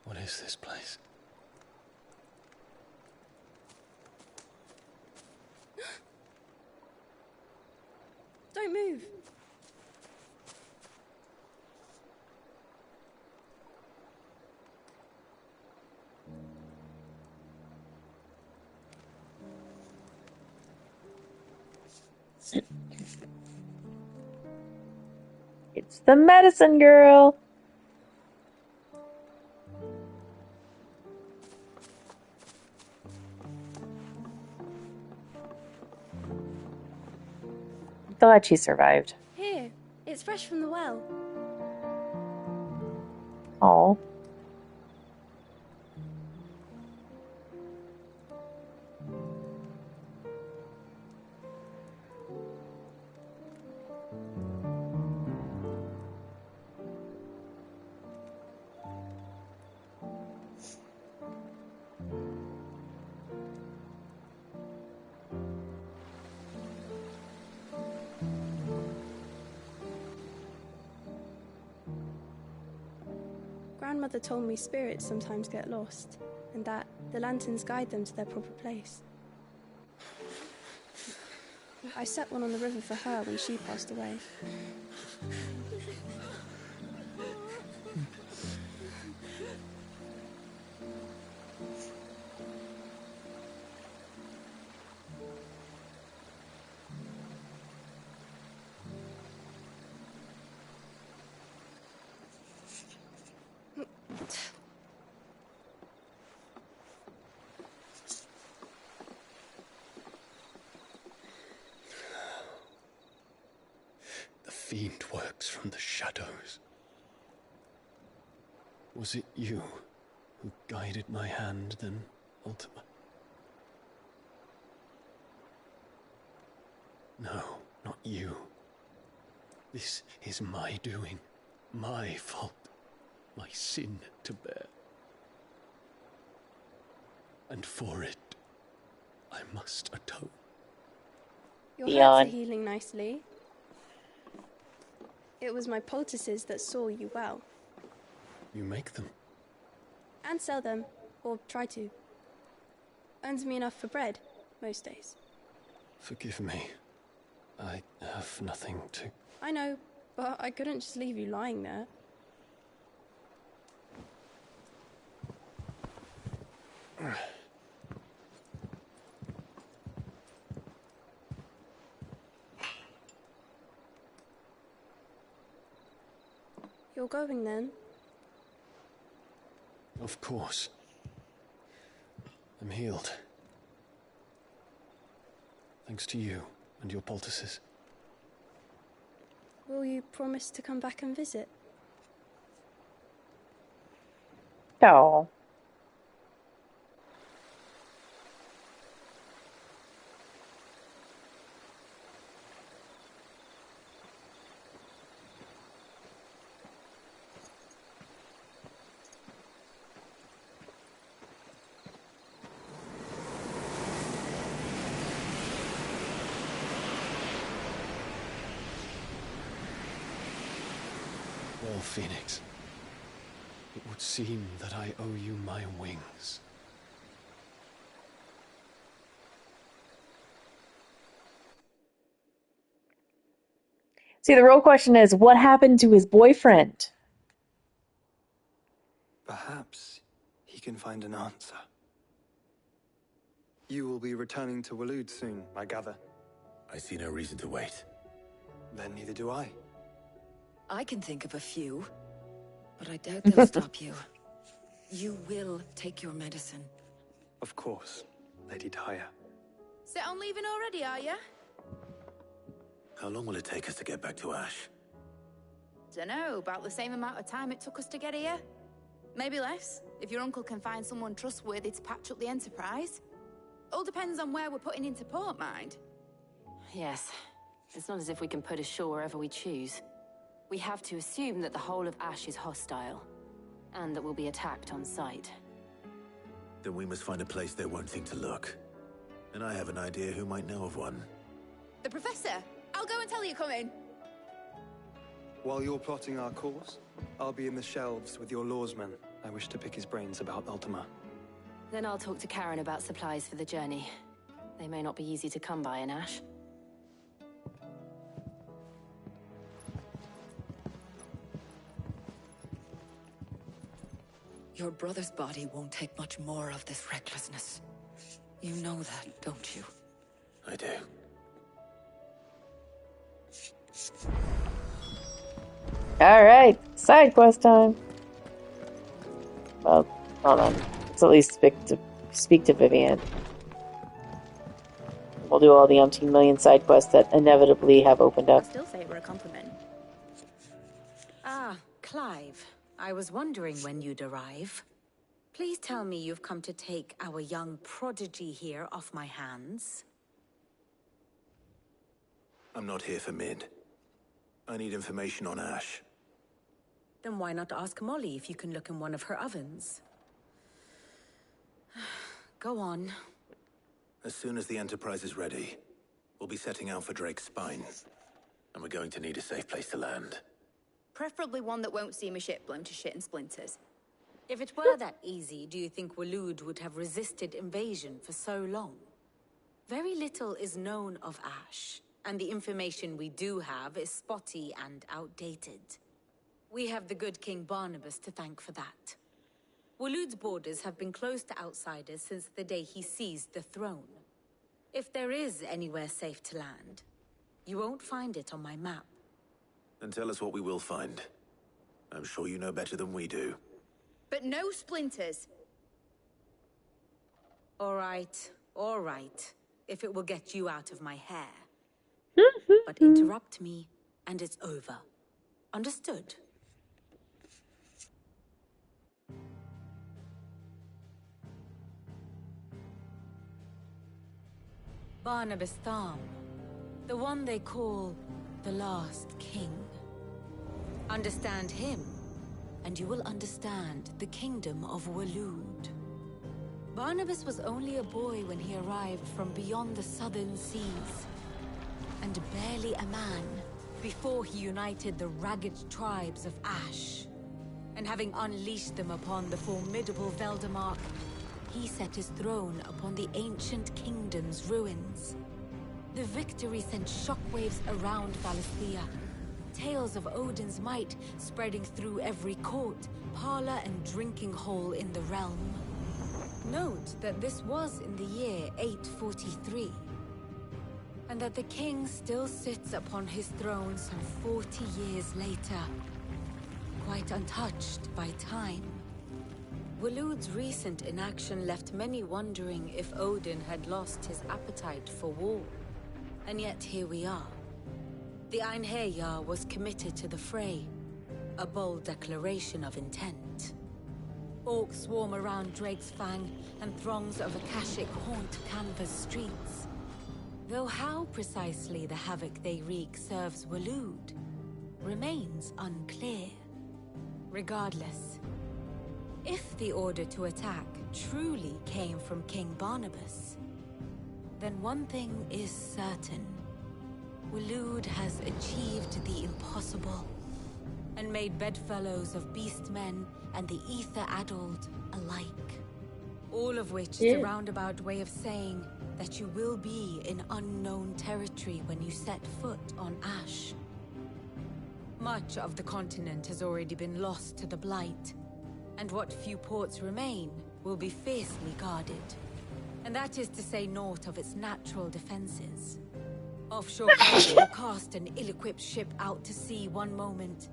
What is this place? Don't move. It's the medicine girl. Glad she survived. Here, it's fresh from the well. Oh. Grandmother told me spirits sometimes get lost, and that the lanterns guide them to their proper place. I set one on the river for her when she passed away. The fiend works from the shadows. Was it you who guided my hand then, Ultima? No, not you. This is my doing, my fault, my sin to bear. And for it, I must atone. Your hurts are healing nicely. It was my poultices that saw you well. You make them? And sell them, or try to. Earns me enough for bread, most days. Forgive me. I have nothing to... I know, but I couldn't just leave you lying there. You're going then? Of course. I'm healed. Thanks to you and your poultices. Will you promise to come back and visit? No. Well, Phoenix, it would seem that I owe you my wings. See, the real question is, what happened to his boyfriend? Perhaps he can find an answer. You will be returning to Waloed soon, I gather. I see no reason to wait. Then neither do I. I can think of a few, but I doubt they'll stop you. You will take your medicine. Of course, Lady Daya. Set on leaving already, are ya? How long will it take us to get back to Ash? Dunno, about the same amount of time it took us to get here. Maybe less, if your uncle can find someone trustworthy to patch up the Enterprise. All depends on where we're putting into port, mind. Yes. It's not as if we can put ashore wherever we choose. We have to assume that the whole of Ash is hostile, and that we'll be attacked on sight. Then we must find a place they won't think to look. And I have an idea who might know of one. The Professor! I'll go and tell you come in. While you're plotting our course, I'll be in the shelves with your lawsman. I wish to pick his brains about Ultima. Then I'll talk to Karen about supplies for the journey. They may not be easy to come by in Ash. Your brother's body won't take much more of this recklessness. You know that, don't you? I do. Alright, side quest time. Well, hold on. Let's at least speak to Vivian. We'll do all the umpteen million side quests that inevitably have opened up. I'll still say it were a compliment. Ah, Clive. I was wondering when you'd arrive. Please tell me you've come to take our young prodigy here off my hands. I'm not here for Mid. I need information on Ash. Then why not ask Molly if you can look in one of her ovens? Go on. As soon as the Enterprise is ready, we'll be setting out for Drake's Spine. And we're going to need a safe place to land. Preferably one that won't see my ship blown to shit and splinters. If it were that easy, do you think Waloed would have resisted invasion for so long? Very little is known of Ash, and the information we do have is spotty and outdated. We have the good King Barnabas to thank for that. Waloed's borders have been closed to outsiders since the day he seized the throne. If there is anywhere safe to land, you won't find it on my map. Then tell us what we will find. I'm sure you know better than we do. But no splinters. All right. If it will get you out of my hair. But interrupt me, and it's over. Understood? Barnabas Tham. The one they call the Last King. Understand him, and you will understand the kingdom of Waloed. Barnabas was only a boy when he arrived from beyond the southern seas, and barely a man before he united the ragged tribes of Ash. And having unleashed them upon the formidable Veldamark, he set his throne upon the ancient kingdom's ruins. The victory sent shockwaves around Valisthea. Tales of Odin's might spreading through every court, parlor, and drinking hole in the realm. Note that this was in the year 843, and that the king still sits upon his throne some 40 years later, quite untouched by time. Waloed's recent inaction left many wondering if Odin had lost his appetite for war. And yet here we are. The Einherjar was committed to the fray, a bold declaration of intent. Orcs swarm around Drake's Fang, and throngs of Akashic haunt Canva's streets. Though how precisely the havoc they wreak serves Waloed remains unclear. Regardless, if the order to attack truly came from King Barnabas, then one thing is certain. Waloed has achieved the impossible, and made bedfellows of beastmen and the ether-addled alike. All of which is a roundabout way of saying that you will be in unknown territory when you set foot on Ash. Much of the continent has already been lost to the Blight, and what few ports remain will be fiercely guarded. And that is to say naught of its natural defenses. Offshore pirates will cast an ill-equipped ship out to sea one moment,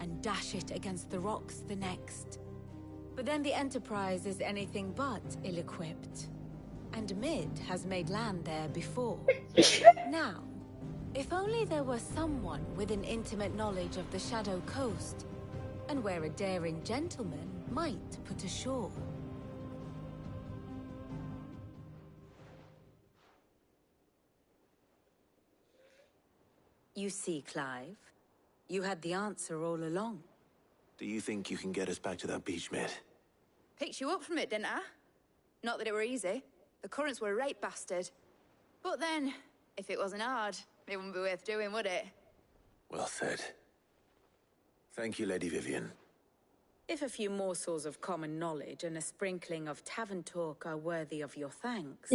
and dash it against the rocks the next. But then the Enterprise is anything but ill-equipped. And Mid has made land there before. Now, if only there were someone with an intimate knowledge of the Shadow Coast, and where a daring gentleman might put ashore. You see, Clive, you had the answer all along. Do you think you can get us back to that beach, Mid? Picked you up from it, didn't I? Not that it were easy. The currents were a right bastard. But then, if it wasn't hard, it wouldn't be worth doing, would it? Well said. Thank you, Lady Vivian. If a few morsels of common knowledge and a sprinkling of tavern talk are worthy of your thanks,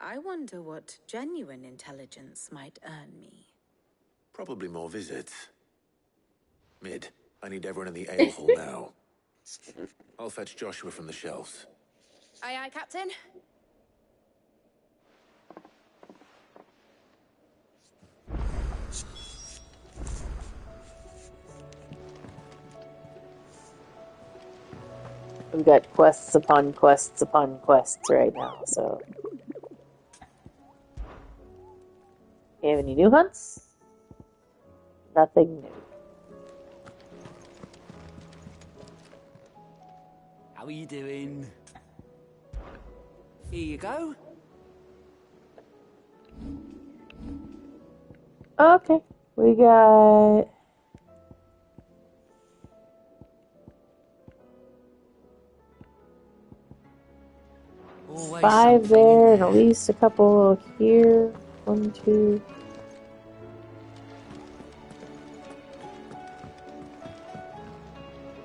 I wonder what genuine intelligence might earn me. Probably more visits. Mid, I need everyone in the ale hall now. I'll fetch Joshua from the shelves. Aye, aye, Captain. We've got quests upon quests upon quests right now, so... You have any new hunts? Nothing new. How are you doing? Here you go. Okay, we got... Always 5 something, there, isn't and at least a couple here. 1, 2...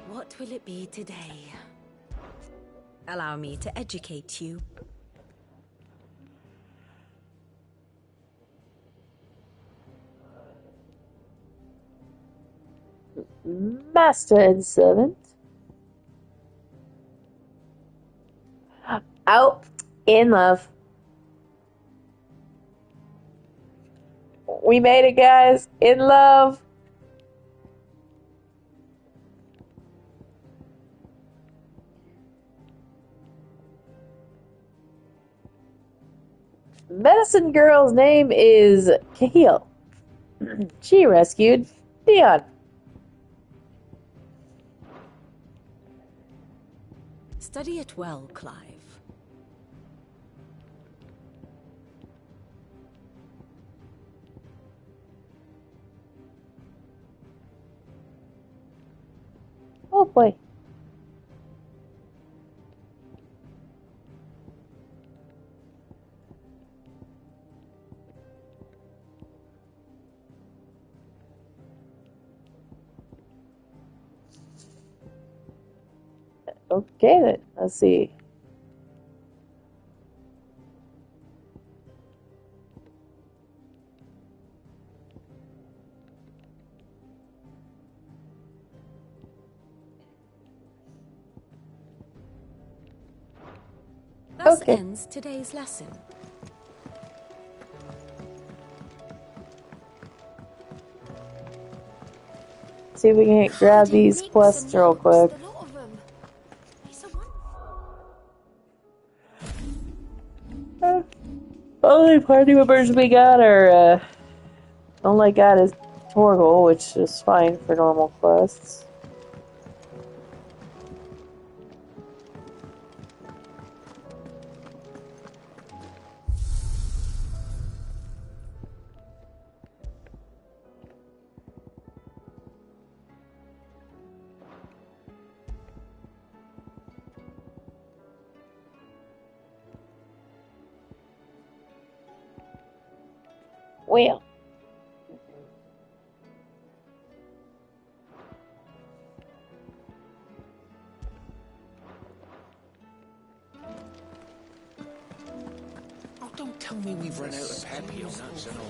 What will it be today? Allow me to educate you. Master and servant. Out in love. We made it, guys. In love. Medicine girl's name is Kahil. She rescued Dion. Study it well, Clive. Oh boy. Okay then, let's see. Thus ends today's lesson. See if we can grab these quests real quick. Only party members we got are, all I got is Torgal, which is fine for normal quests. Well. Oh, don't tell me we've run out of happy nuts and all.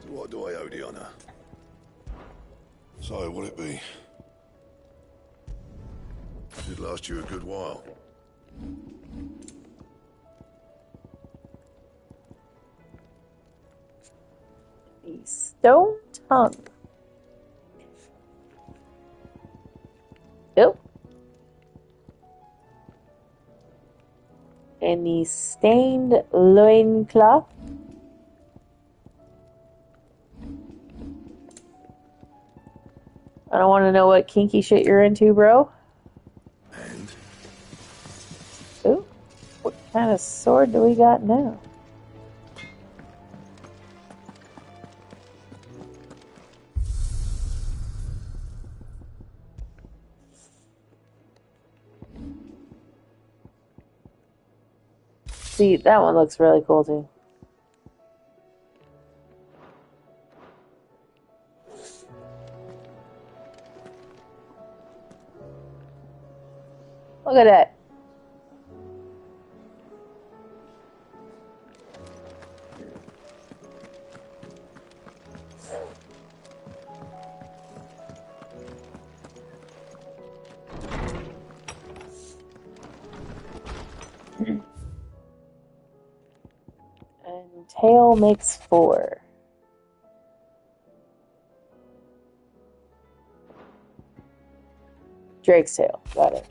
What do I owe the honor? So, will it be? Should last you a good while. The stone tongue. Oh. And the stained loincloth. I don't want to know what kinky shit you're into, bro. And? Ooh. What kind of sword do we got now? See, that one looks really cool too. Look at that. And tail makes 4. Drake's tail. Got it.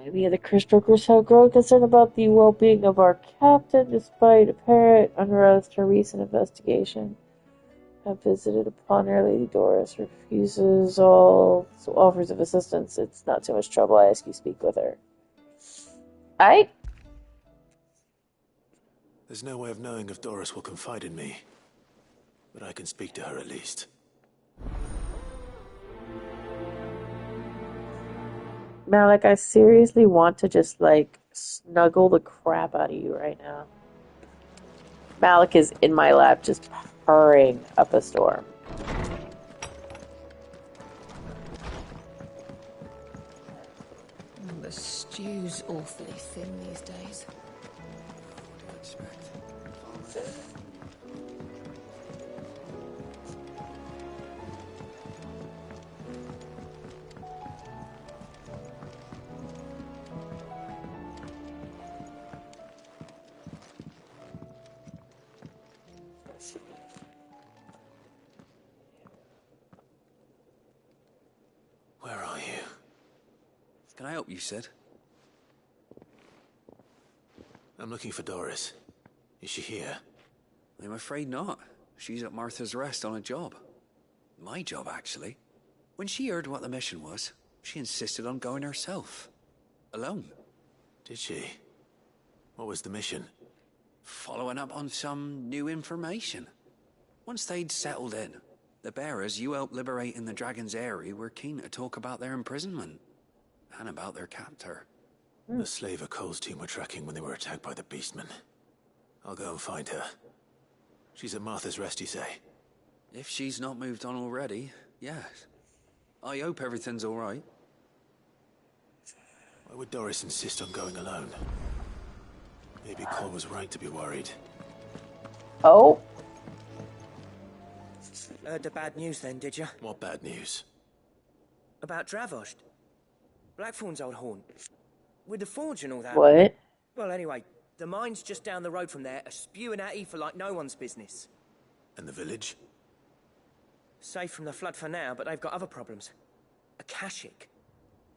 Any of the Crystokers have grown concerned about the well-being of our captain, despite apparent unrest or recent investigation. Have visited upon her. Lady Doris refuses all offers of assistance. It's not too much trouble. I ask you speak with her. Aight? There's no way of knowing if Doris will confide in me, but I can speak to her at least. Malik, I seriously want to just, like, snuggle the crap out of you right now. Malik is in my lap just purring up a storm. The stew's awfully thin these days. Where are you? Can I help you, Sid? I'm looking for Doris. Is she here? I'm afraid not. She's at Martha's Rest on a job. My job, actually. When she heard what the mission was, she insisted on going herself. Alone. Did she? What was the mission? Following up on some new information. Once they'd settled in, the bearers you helped liberate in the Dragon's Eyrie were keen to talk about their imprisonment. And about their captor. The slaver Cole's team were tracking when they were attacked by the Beastmen. I'll go and find her. She's at Martha's Rest, you say? If she's not moved on already, yes. I hope everything's all right. Why would Doris insist on going alone? Maybe Cole was right to be worried. Oh? Heard the bad news then, did you? What bad news? About Dravost. Blackthorn's old haunt. With the forge and all that. What? Well, anyway, the mine's just down the road from there, are spewing at ether like no one's business. And the village? Safe from the flood for now, but they've got other problems. Akashic.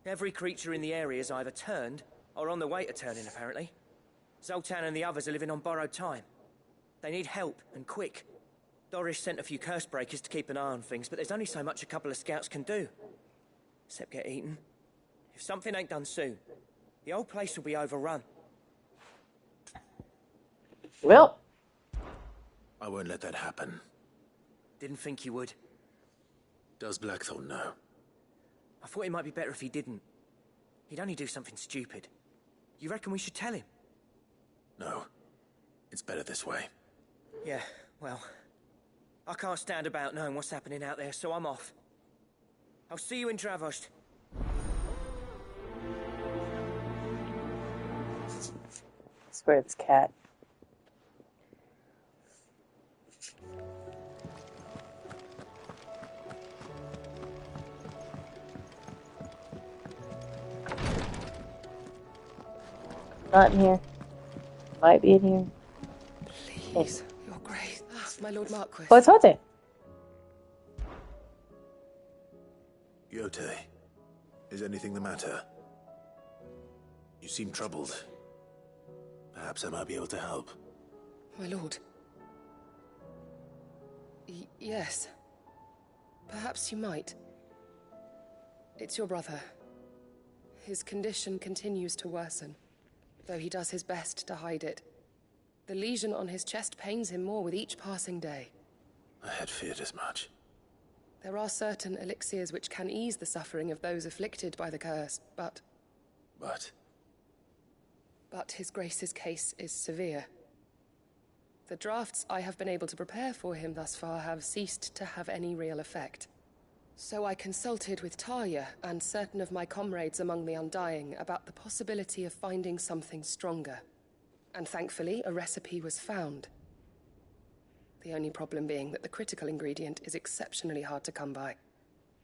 Every creature in the area is either turned, or on the way to turning, apparently. Zoltan and the others are living on borrowed time. They need help, and quick. Doris sent a few curse breakers to keep an eye on things, but there's only so much a couple of scouts can do. Except get eaten. If something ain't done soon, the old place will be overrun. Well. I won't let that happen. Didn't think you would. Does Blackthorn know? I thought it might be better if he didn't. He'd only do something stupid. You reckon we should tell him? No. It's better this way. Yeah, well, I can't stand about knowing what's happening out there, so I'm off. I'll see you in Dravost. I swear it's cat. Not in here. Might be in here. Please, Your Grace. Ah, my Lord Marquis. What's it? Yote, is anything the matter? You seem troubled. Perhaps I might be able to help. My lord. Yes. Perhaps you might. It's your brother. His condition continues to worsen, though he does his best to hide it. The lesion on his chest pains him more with each passing day. I had feared as much. There are certain elixirs which can ease the suffering of those afflicted by the curse, but... But His Grace's case is severe. The drafts I have been able to prepare for him thus far have ceased to have any real effect. So I consulted with Talia and certain of my comrades among the Undying about the possibility of finding something stronger. And thankfully, a recipe was found. The only problem being that the critical ingredient is exceptionally hard to come by,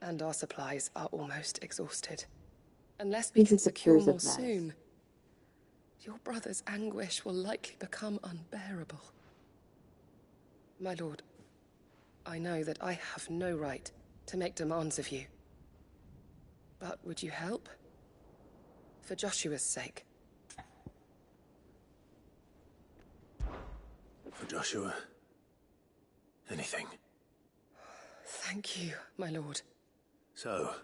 and our supplies are almost exhausted. Unless we can secure more soon, your brother's anguish will likely become unbearable. My lord, I know that I have no right to make demands of you. But would you help? For Joshua's sake. For Joshua? Anything. Thank you, my lord. So,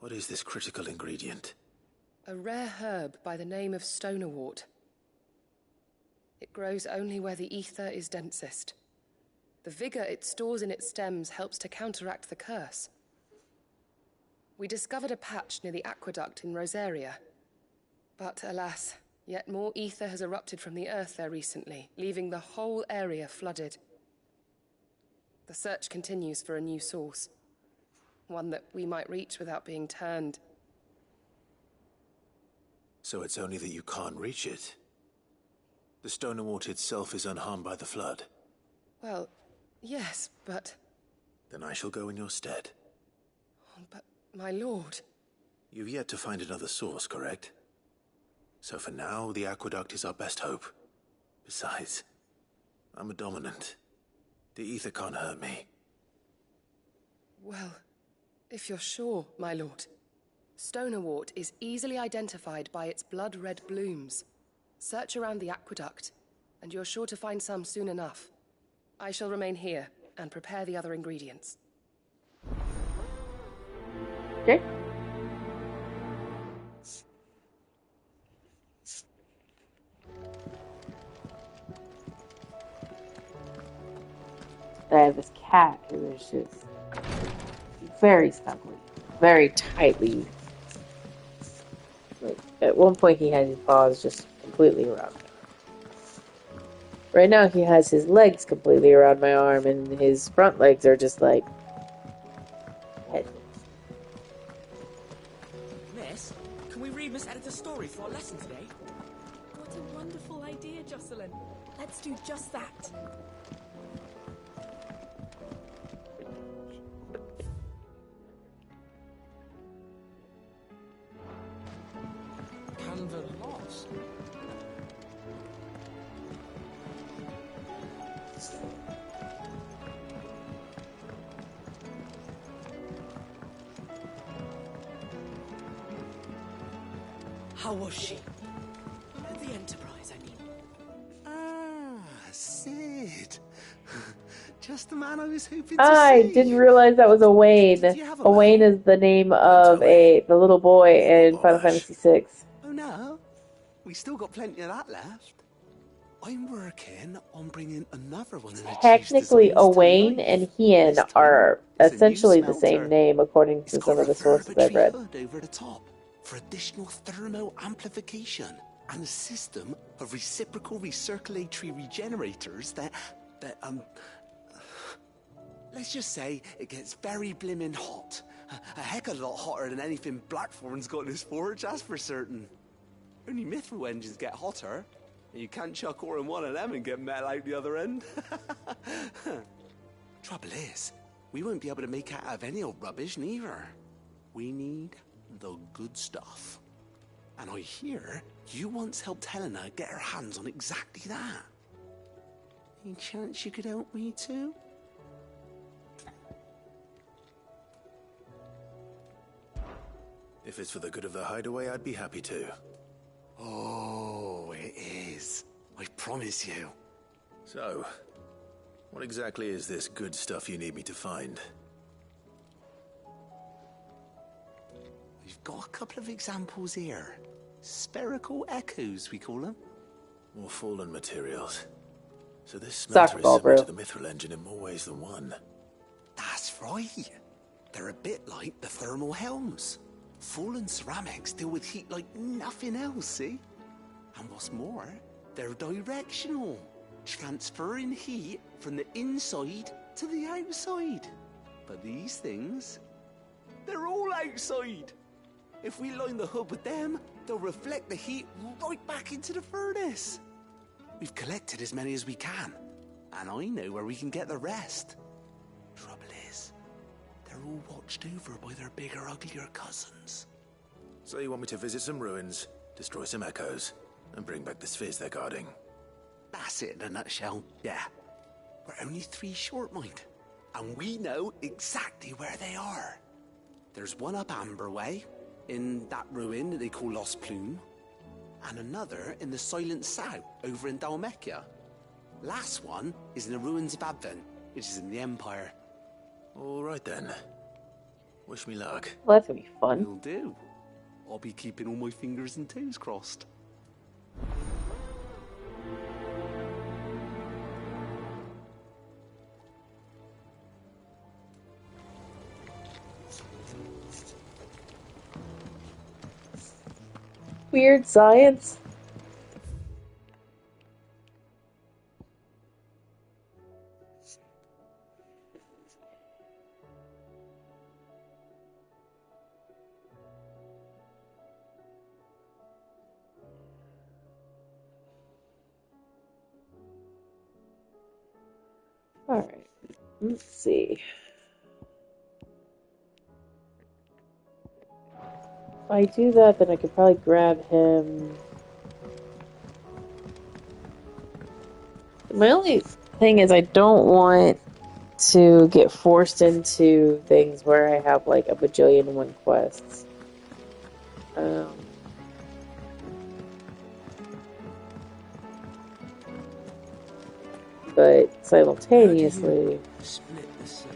what is this critical ingredient? A rare herb by the name of stonerwort. It grows only where the ether is densest. The vigor it stores in its stems helps to counteract the curse. We discovered a patch near the aqueduct in Rosaria. But alas, yet more ether has erupted from the earth there recently, leaving the whole area flooded. The search continues for a new source. One that we might reach without being turned. So it's only that you can't reach it. The stonerwort itself is unharmed by the flood. Well, yes, but... Then I shall go in your stead. But, my lord... You've yet to find another source, correct? So for now, the aqueduct is our best hope. Besides, I'm a dominant. The ether can't hurt me. Well, if you're sure, my lord. Stonerwort is easily identified by its blood-red blooms. Search around the aqueduct, and you're sure to find some soon enough. I shall remain here and prepare the other ingredients. Okay. I have this cat who is just very snuggly, very tightly. Like, at one point he had his paws just completely around me. Right now he has his legs completely around my arm, and his front legs are just like head. Miss, can we read Miss Editor's story for our lesson today? What a wonderful idea, Jocelyn. Let's do just that. Canva lost. How was she? The Enterprise, I mean. Ah, Sid. Just the man I was hoping to see. I didn't realize that was Owain. Owain is the name of the little boy in Final Fantasy VI. Oh no, we still got plenty of that left. I'm working on bringing another one of the Technically, Owain and Hien are essentially the same name, according to some of the sources I've read. Over the top for additional thermo amplification and a system of reciprocal recirculatory regenerators that let's just say it gets very blimmin' hot. A heck of a lot hotter than anything Blackthorn's got in his forge, that's for certain. Only mithril engines get hotter. You can't chuck ore in one of them and get metal out the other end. Trouble is, we won't be able to make it out of any old rubbish neither. We need the good stuff. And I hear you once helped Helena get her hands on exactly that. Any chance you could help me too? If it's for the good of the hideaway, I'd be happy to. Oh, it is. I promise you. So, what exactly is this good stuff you need me to find? We've got a couple of examples here. Spherical echoes, we call them. More fallen materials. So this Soccer smelter is ball, similar bro. to the mithril engine in more ways than one. That's right. They're a bit like the thermal helms. Fallen ceramics deal with heat like nothing else, see? And what's more, they're directional, transferring heat from the inside to the outside. But these things, they're all outside. If we line the hub with them, they'll reflect the heat right back into the furnace. We've collected as many as we can, and I know where we can get the rest. Trouble is, they're all watched over by their bigger, uglier cousins. So you want me to visit some ruins, destroy some echoes, and bring back the spheres they're guarding? That's it in a nutshell, yeah. We're only 3 short, mind. And we know exactly where they are. There's one up Amber Way, in that ruin that they call Lost Plume, and another in the Silent South, over in Dalmekia. Last one is in the ruins of Advent, which is in the Empire. All right then. Wish me luck. Well, that's gonna be fun. Will do. I'll be keeping all my fingers and toes crossed. Weird science. Alright, let's see. If I do that, then I could probably grab him. My only thing is I don't want to get forced into things where I have like a bajillion and one quests. But simultaneously, Split the sea.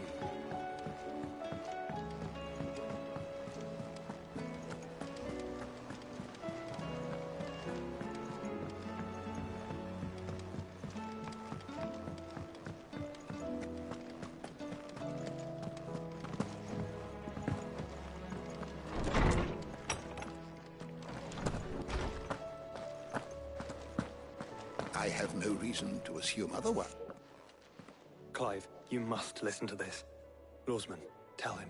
I have no reason to assume otherwise. Clive, you must listen to this. Lawsman, tell him.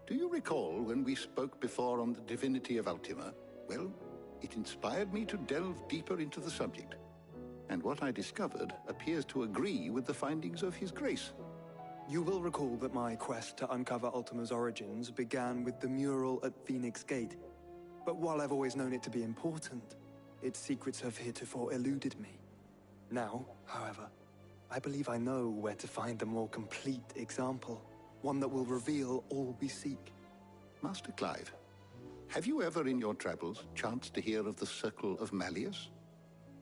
Do you recall when we spoke before on the divinity of Ultima? Well, it inspired me to delve deeper into the subject. And what I discovered appears to agree with the findings of His Grace. You will recall that my quest to uncover Ultima's origins began with the mural at Phoenix Gate. But while I've always known it to be important, its secrets have heretofore eluded me. Now, however, I believe I know where to find the more complete example, one that will reveal all we seek. Master Clive, have you ever in your travels chanced to hear of the Circle of Malleus?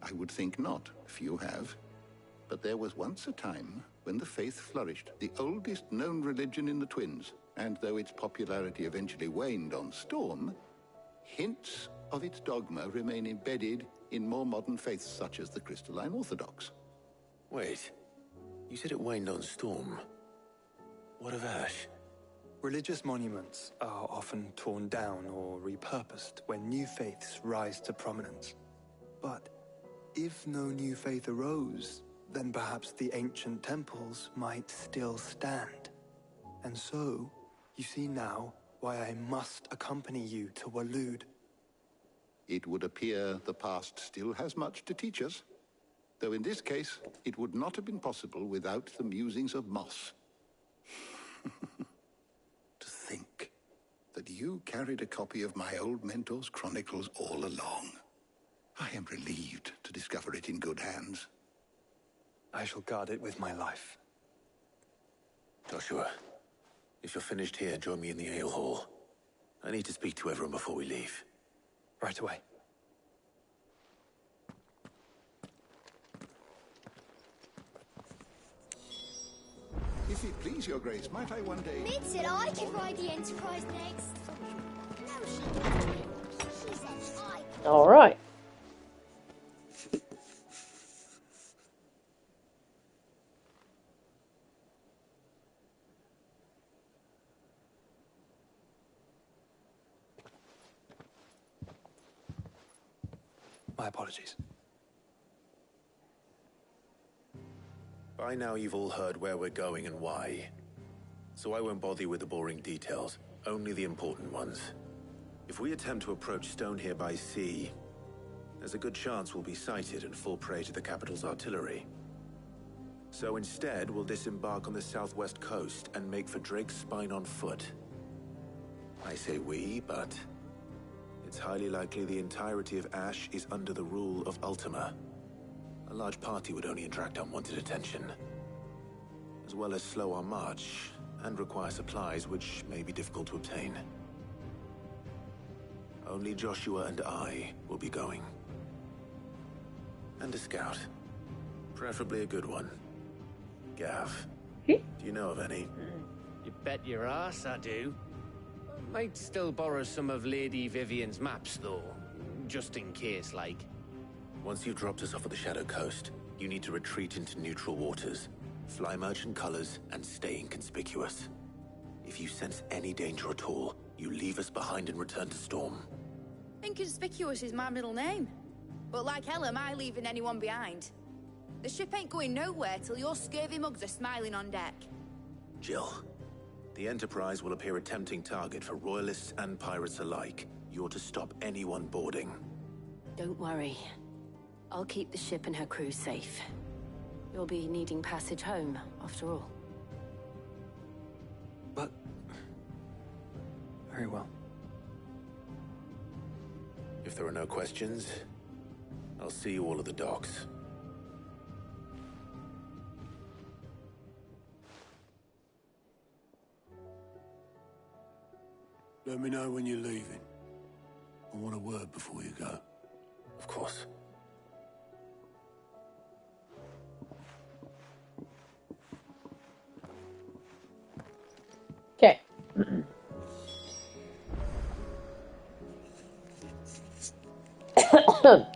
I would think not, few have. But there was once a time when the faith flourished, the oldest known religion in the Twins, and though its popularity eventually waned on Storm, hints of its dogma remain embedded in more modern faiths such as the Crystalline Orthodox. Wait, you said it waned on Storm. What of Ash? Religious monuments are often torn down or repurposed when new faiths rise to prominence. But if no new faith arose, then perhaps the ancient temples might still stand. And so, you see now why I must accompany you to Waloed. It would appear the past still has much to teach us, though in this case, it would not have been possible without the musings of Moss. To think, the that you carried a copy of my old mentor's chronicles all along. I am relieved to discover it in good hands. I shall guard it with my life. Joshua, if you're finished here, join me in the ale hall. I need to speak to everyone before we leave. Right away. If it please your grace, might I one day... Mid said I could ride the Enterprise next. No, she didn't. She said I could. All right. My apologies. By now you've all heard where we're going and why. So I won't bother you with the boring details, only the important ones. If we attempt to approach Stone here by sea, there's a good chance we'll be sighted and fall prey to the capital's artillery. So instead, we'll disembark on the southwest coast and make for Drake's Spine on foot. I say we, but it's highly likely the entirety of Ash is under the rule of Ultima. A large party would only attract unwanted attention, as well as slow our march and require supplies which may be difficult to obtain. Only Joshua and I will be going. And a scout. Preferably a good one. Gav. Do you know of any? You bet your ass I do. Might still borrow some of Lady Vivian's maps, though. Just in case, like. Once you've dropped us off at the Shadow Coast, you need to retreat into neutral waters, fly merchant colors, and stay inconspicuous. If you sense any danger at all, you leave us behind and return to Storm. Inconspicuous is my middle name. But like hell am I leaving anyone behind. The ship ain't going nowhere till your scurvy mugs are smiling on deck. Jill, the Enterprise will appear a tempting target for royalists and pirates alike. You're to stop anyone boarding. Don't worry. I'll keep the ship and her crew safe. You'll be needing passage home, after all. But... very well. If there are no questions, I'll see you all at the docks. Let me know when you're leaving. I want a word before you go. Of course. Okay.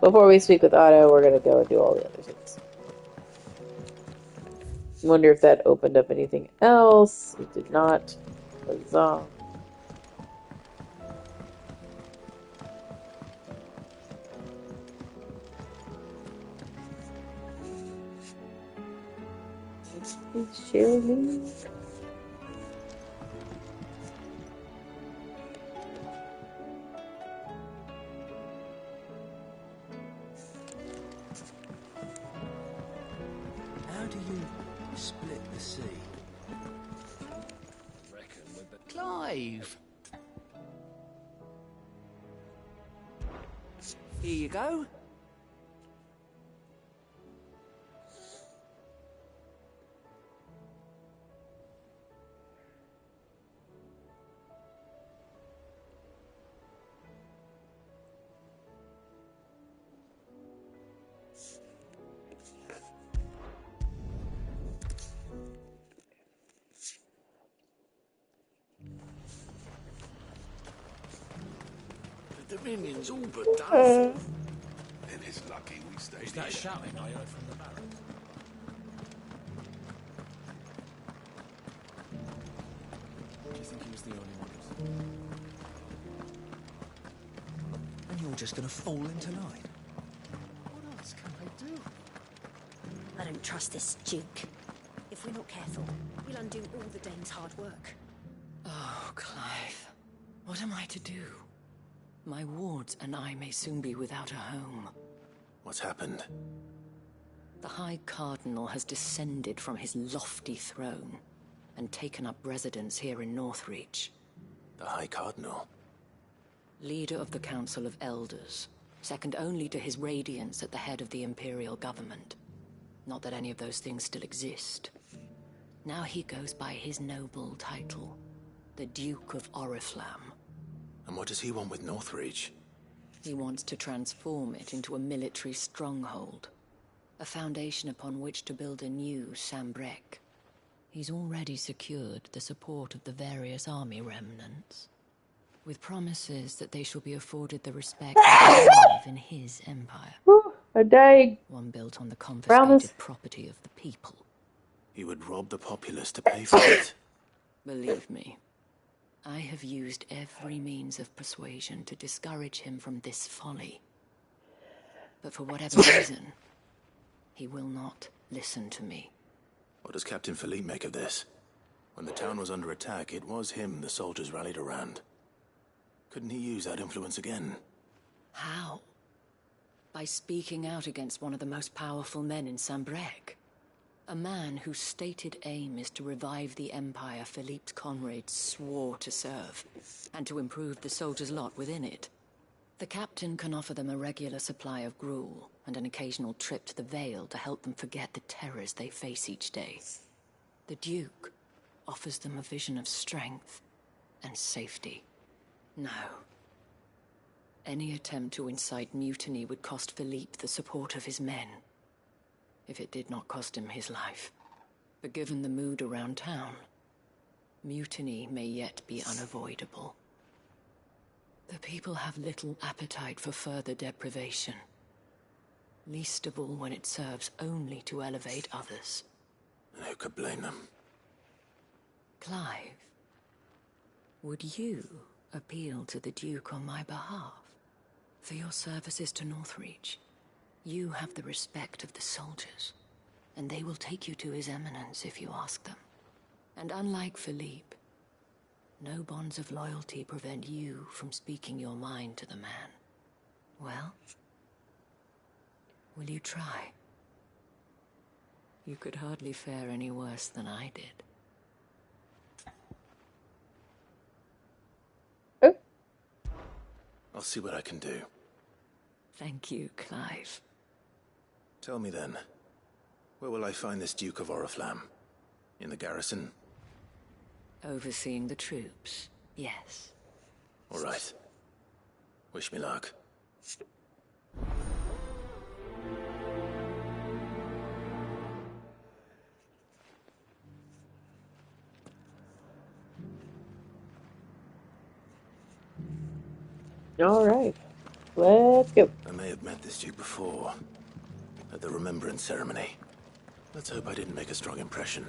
Before we speak with Otto, we're gonna go and do all the other things. Wonder if that opened up anything else. It did not. Huzzah. It's chilly. How do you split the sea? Reckon with the Clive! Here you go. The Dominion's all but done for. Then it's lucky we stayed Is that here. shouting I heard from the barracks? Do you think he was the only one? And you're just gonna fall into line? What else can I do? I don't trust this Duke. If we're not careful, we'll undo all the Dane's hard work. Oh, Clive. What am I to do? My wards and I may soon be without a home. What's happened? The High Cardinal has descended from his lofty throne and taken up residence here in Northreach. The High Cardinal? Leader of the Council of Elders, second only to his Radiance at the head of the Imperial government. Not that any of those things still exist. Now he goes by his noble title, the Duke of Oriflamme. And what does he want with Northreach? He wants to transform it into a military stronghold, a foundation upon which to build a new Sambrek. He's already secured the support of the various army remnants, with promises that they shall be afforded the respect they deserve in his empire. I died. One built on the confiscated property of the people. He would rob the populace to pay for it. Believe me, I have used every means of persuasion to discourage him from this folly. But for whatever reason, he will not listen to me. What does Captain Philippe make of this? When the town was under attack, it was him the soldiers rallied around. Couldn't he use that influence again? How? By speaking out against one of the most powerful men in Sambrek. A man whose stated aim is to revive the empire Philippe's comrades swore to serve, and to improve the soldiers' lot within it. The captain can offer them a regular supply of gruel, and an occasional trip to the Vale to help them forget the terrors they face each day. The Duke offers them a vision of strength and safety. No. Any attempt to incite mutiny would cost Philippe the support of his men, if it did not cost him his life. But given the mood around town, mutiny may yet be unavoidable. The people have little appetite for further deprivation, least of all when it serves only to elevate others. And who could blame them? Clive, would you appeal to the Duke on my behalf? For your services to Northreach, you have the respect of the soldiers, and they will take you to His Eminence if you ask them. And unlike Philippe, no bonds of loyalty prevent you from speaking your mind to the man. Well, will you try? You could hardly fare any worse than I did. I'll see what I can do. Thank you, Clive. Tell me then, where will I find this Duke of Oriflamme? In the garrison? Overseeing the troops, yes. All right. Wish me luck. All right, let's go. I may have met this Duke before, at the Remembrance Ceremony. Let's hope I didn't make a strong impression.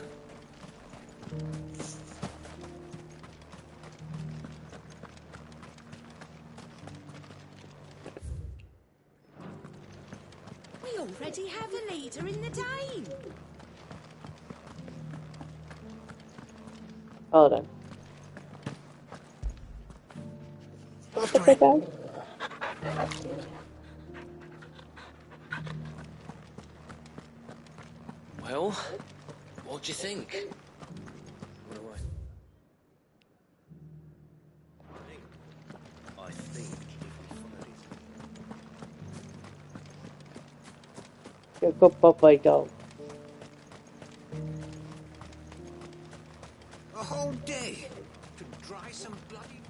We already have a leader in the Dane. Hold on. Okay, guys. Well, what do you think? I think Go, Bye, go. A whole day to dry some bloody...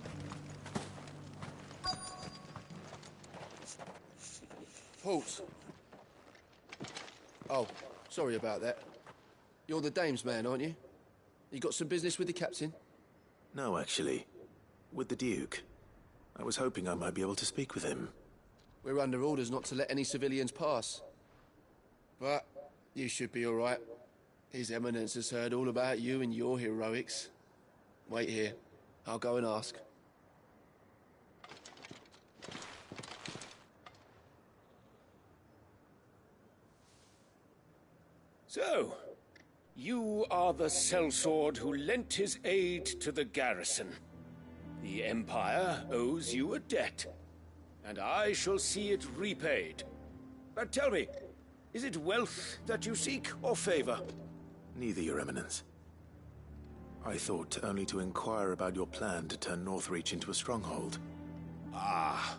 Halt. Oh, sorry about that. You're the dame's man, aren't you? You got some business with the captain? No, actually. With the Duke. I was hoping I might be able to speak with him. We're under orders not to let any civilians pass. But you should be all right. His Eminence has heard all about you and your heroics. Wait here. I'll go and ask. So, you are the sellsword who lent his aid to the garrison. The Empire owes you a debt, and I shall see it repaid. But tell me, is it wealth that you seek, or favor? Neither, Your Eminence. I thought only to inquire about your plan to turn Northreach into a stronghold. Ah,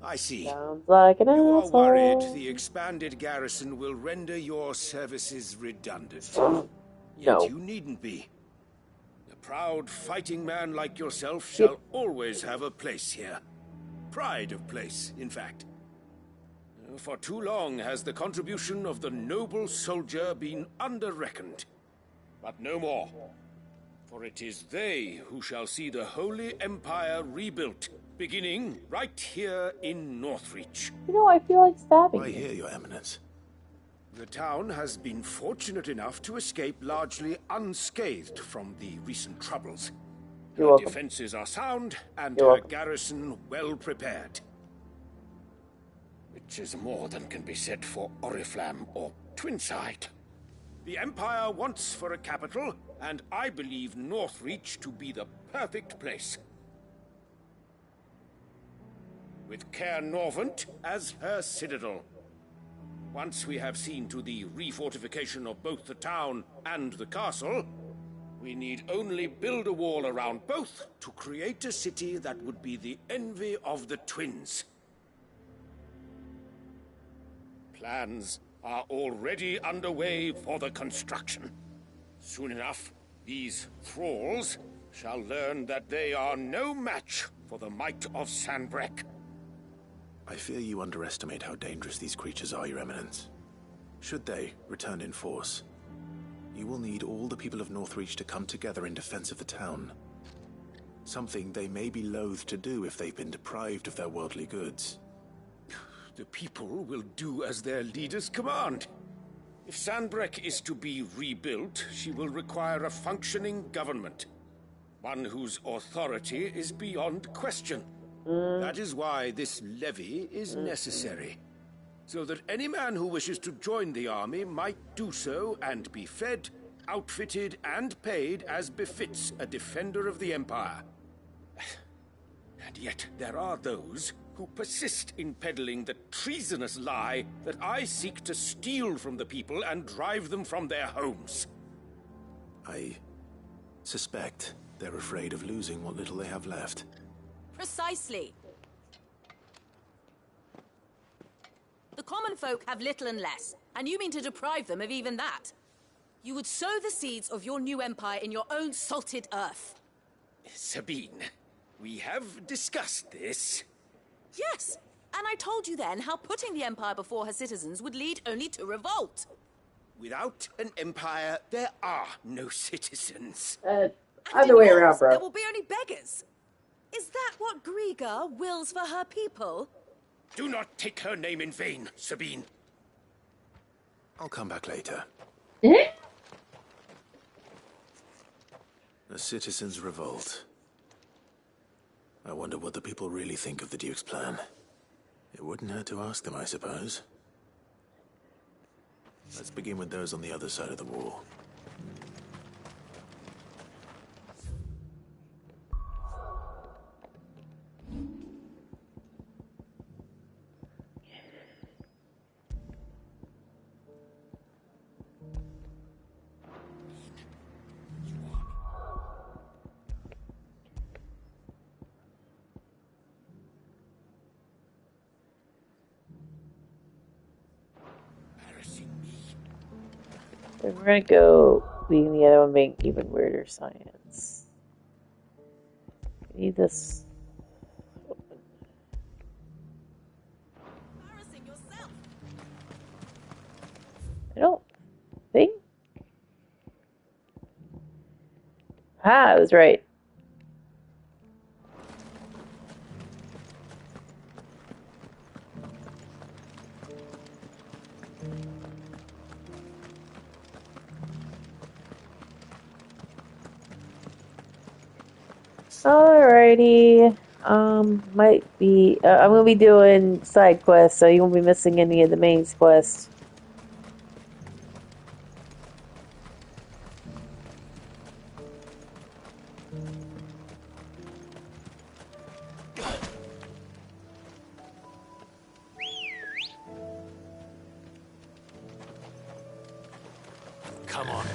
I see. Sounds like an You are worried asshole. the expanded garrison will render your services redundant. No. Yet you needn't be. A proud fighting man like yourself shall always have a place here. Pride of place, in fact. For too long has the contribution of the noble soldier been under-reckoned. But no more. For it is they who shall see the Holy Empire rebuilt, beginning right here in Northreach. You know, I feel like stabbing Why you. here, Your Eminence? The town has been fortunate enough to escape largely unscathed from the recent troubles. You're Her welcome. defenses are sound, and You're her welcome. garrison well prepared. Which is more than can be said for Oriflamme or Twinside. The Empire wants for a capital, and I believe Northreach to be the perfect place. With Caer Norvent as her citadel. Once we have seen to the refortification of both the town and the castle, we need only build a wall around both to create a city that would be the envy of the twins. Plans are already underway for the construction. Soon enough, these thralls shall learn that they are no match for the might of Sanbreque. I fear you underestimate how dangerous these creatures are, Your Eminence. Should they return in force, you will need all the people of Northreach to come together in defense of the town. Something they may be loath to do if they've been deprived of their worldly goods. The people will do as their leaders command. If Sanbreque is to be rebuilt, she will require a functioning government. One whose authority is beyond question. That is why this levy is necessary. So that any man who wishes to join the army might do so and be fed, outfitted, and paid as befits a defender of the Empire. And yet there are those who persist in peddling the treasonous lie that I seek to steal from the people and drive them from their homes. I suspect they're afraid of losing what little they have left. Precisely. The common folk have little and less, and you mean to deprive them of even that. You would sow the seeds of your new empire in your own salted earth. Sabine, we have discussed this. Yes, and I told you then how putting the empire before her citizens would lead only to revolt. Without an empire, there are no citizens. Either way around, There bro. will be only beggars. Is that what Griga wills for her people? Do not take her name in vain, Sabine. I'll come back later. The citizens revolt. I wonder what the people really think of the Duke's plan. It wouldn't hurt to ask them, I suppose. Let's begin with those on the other side of the wall. Then we're gonna go being the other one being even weirder science. We need this. I don't think. I was right. Alrighty. Might be. I'm gonna be doing side quests, so you won't be missing any of the main quests. Come on.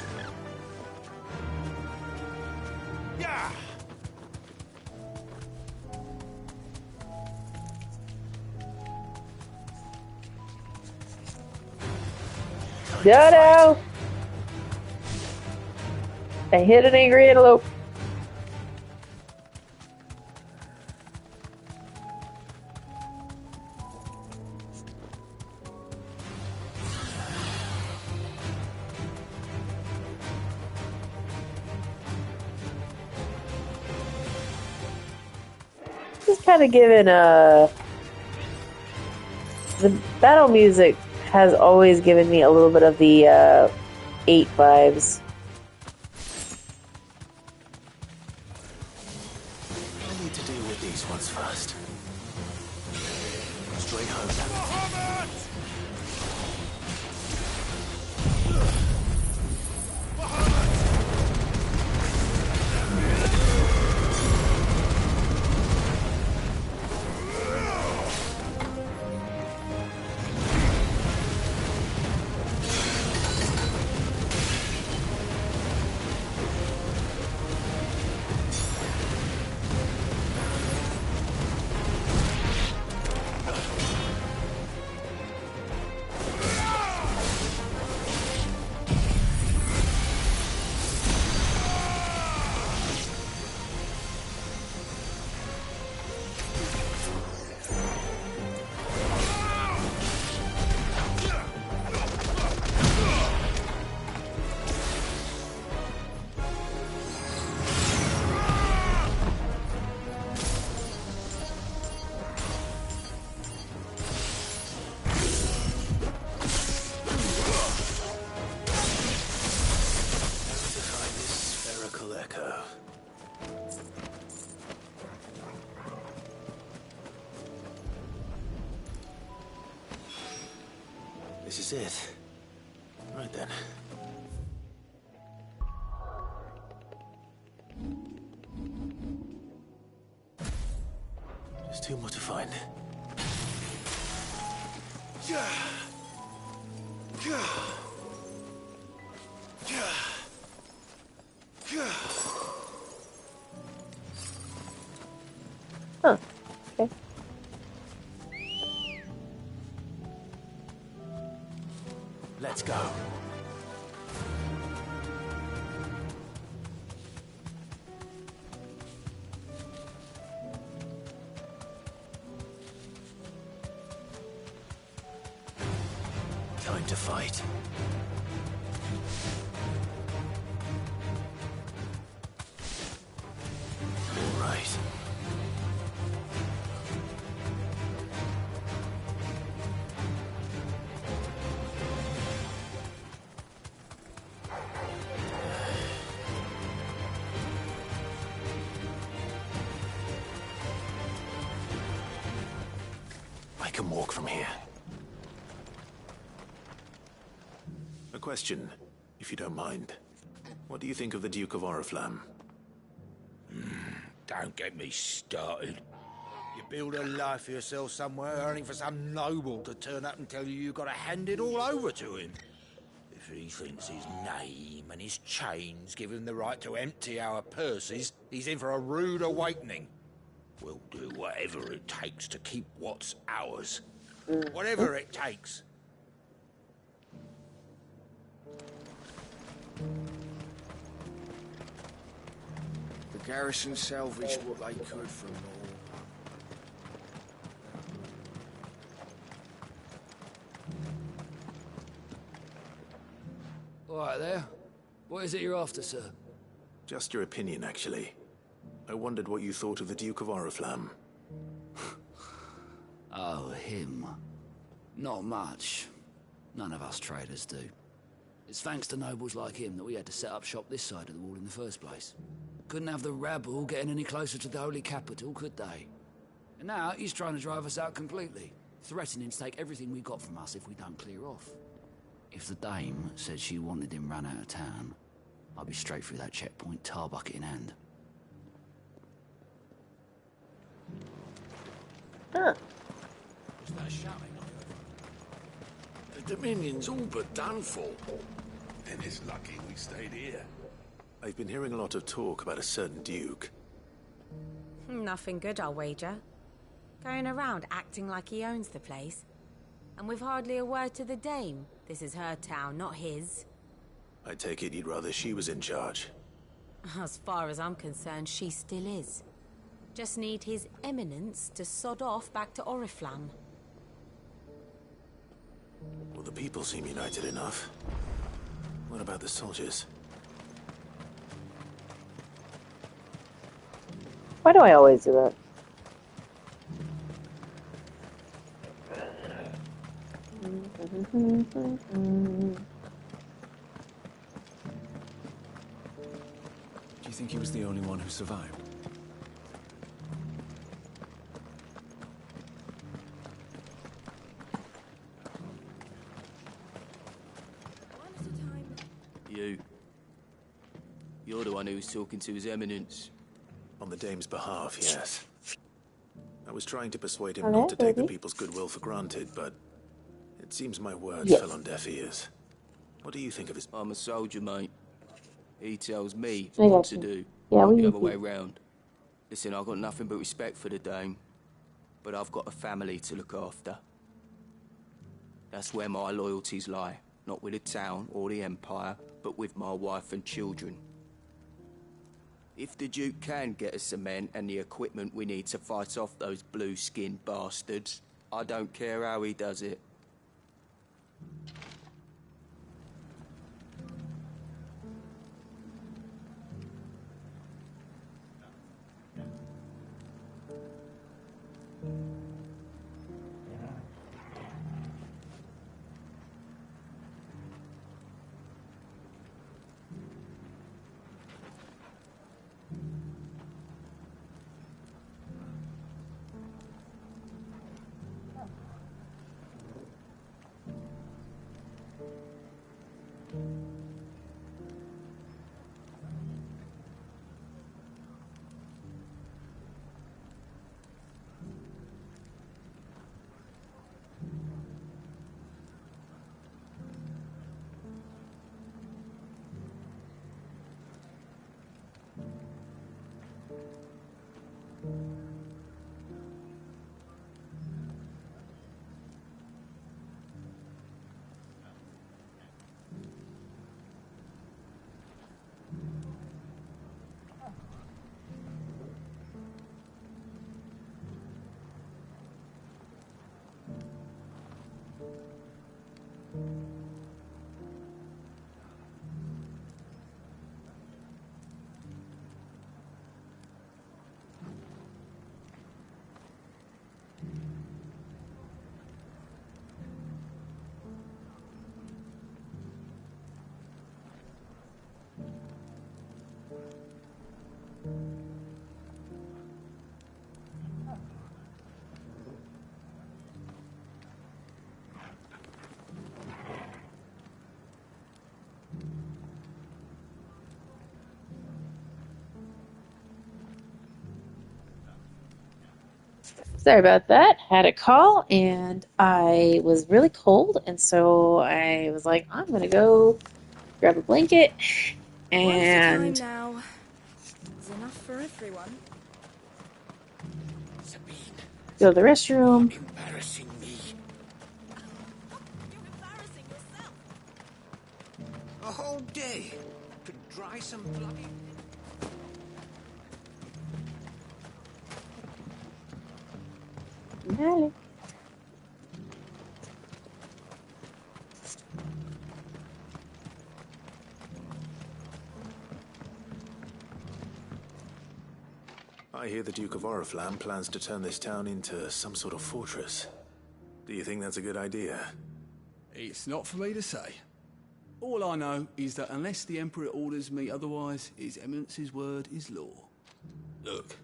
Dodo! I hit an angry antelope. Just kind of given the battle music has always given me a little bit of the 8 vibes. I need to deal with these ones first. Straight home. This is it. Right then. There's 2 more to find. Huh. Okay. Let's go. Time to fight. All right. I can walk from here. A question, if you don't mind. What do you think of the Duke of Oriflamme? Don't get me started. You build a life for yourself somewhere, earning for some noble to turn up and tell you you've got to hand it all over to him. If he thinks his name and his chains give him the right to empty our purses, he's in for a rude awakening. We'll do whatever it takes to keep what's ours. Whatever it takes. The garrison salvaged what they could from All right there. What is it you're after, sir? Just your opinion, actually. I wondered what you thought of the Duke of Oriflamme. Oh, him. Not much. None of us traders do. It's thanks to nobles like him that we had to set up shop this side of the wall in the first place. Couldn't have the rabble getting any closer to the holy capital, could they? And now he's trying to drive us out completely, threatening to take everything we got from us if we don't clear off. If the dame said she wanted him run out of town, I'd be straight through that checkpoint, tar bucket in hand. Huh. Is that shouting? The Dominion's all but done for. Then it's lucky we stayed here. I've been hearing a lot of talk about a certain Duke. Nothing good, I'll wager. Going around acting like he owns the place. And with hardly a word to the dame. This is her town, not his. I take it you'd rather she was in charge. As far as I'm concerned, she still is. Just need his eminence to sod off back to Oriflamme. Well, the people seem united enough. What about the soldiers? Why do I always do that? Do you think he was the only one who survived? You're the one who was talking to His Eminence. On the dame's behalf, yes. I was trying to persuade him Hello, not to take the baby. people's goodwill for granted, but it seems my words Yes. fell on deaf ears. What do you think of his... I'm a soldier, mate. He tells me I what got to you. do, Yeah, not we the other need way you. round. Listen, I've got nothing but respect for the dame, but I've got a family to look after. That's where my loyalties lie, not with the town or the Empire, but with my wife and children. If the Duke can get us the men and the equipment we need to fight off those blue-skinned bastards, I don't care how he does it. Sorry about that. Had a call and I was really cold, and so I was like, I'm gonna go grab a blanket One at a time and now. There's enough for everyone. go to the restroom. Embarrassing me. You're embarrassing yourself. A whole day to dry some bloody... Vale. I hear the Duke of Oriflamme plans to turn this town into some sort of fortress. Do you think that's a good idea? It's not for me to say. All I know is that unless the Emperor orders me otherwise, His Eminence's word is law. Look,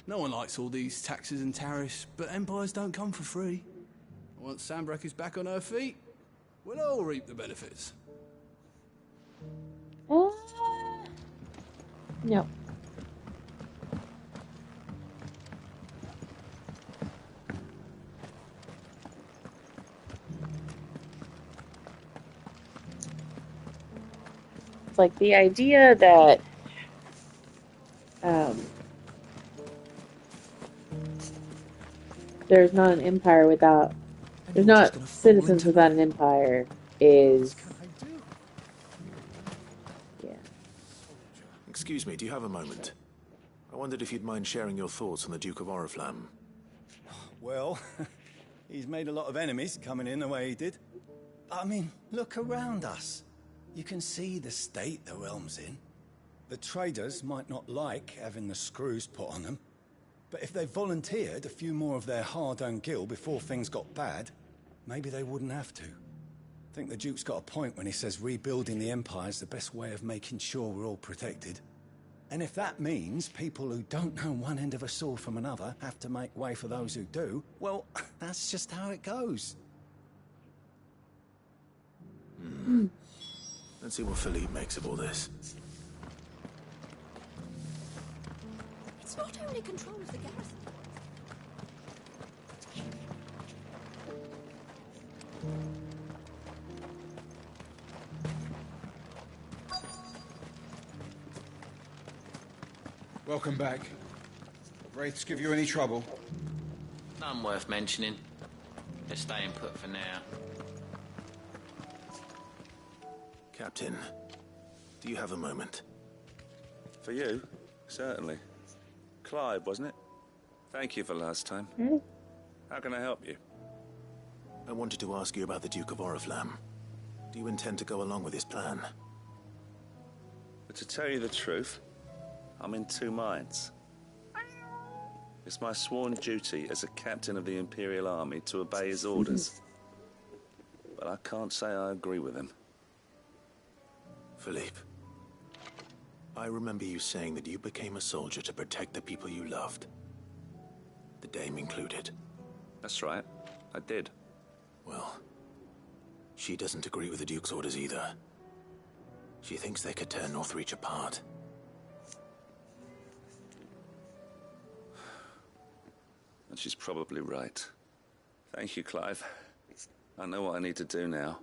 no one likes all these taxes and tariffs, but empires don't come for free. Once Sanbreque is back on her feet, we'll all reap the benefits. No. It's like the idea that there's not an empire without And There's you're just not gonna fall citizens into without line. an empire. Is yeah. Excuse me, do you have a moment? I wondered if you'd mind sharing your thoughts on the Duke of Oriflamme. Well, he's made a lot of enemies coming in the way he did. I mean, look around us. You can see the state the realm's in. The traders might not like having the screws put on them, but if they volunteered a few more of their hard-earned gil before things got bad, maybe they wouldn't have to. I think the Duke's got a point when he says rebuilding the Empire's the best way of making sure we're all protected. And if that means people who don't know one end of a sword from another have to make way for those who do, well, that's just how it goes. Let's see what Philippe makes of all this. It's not only control of the garrison. Welcome back. Wraiths give you any trouble? None worth mentioning. They're staying put for now. Captain, do you have a moment? For you? Certainly. Clive, wasn't it? Thank you for last time. How can I help you? I wanted to ask you about the Duke of Oriflamme. Do you intend to go along with his plan? But to tell you the truth, I'm in two minds. It's my sworn duty as a captain of the Imperial Army to obey his orders. But I can't say I agree with him. Philippe, I remember you saying that you became a soldier to protect the people you loved. The Dame included. That's right, I did. Well, she doesn't agree with the Duke's orders either. She thinks they could tear Northreach apart. And she's probably right. Thank you, Clive. I know what I need to do now.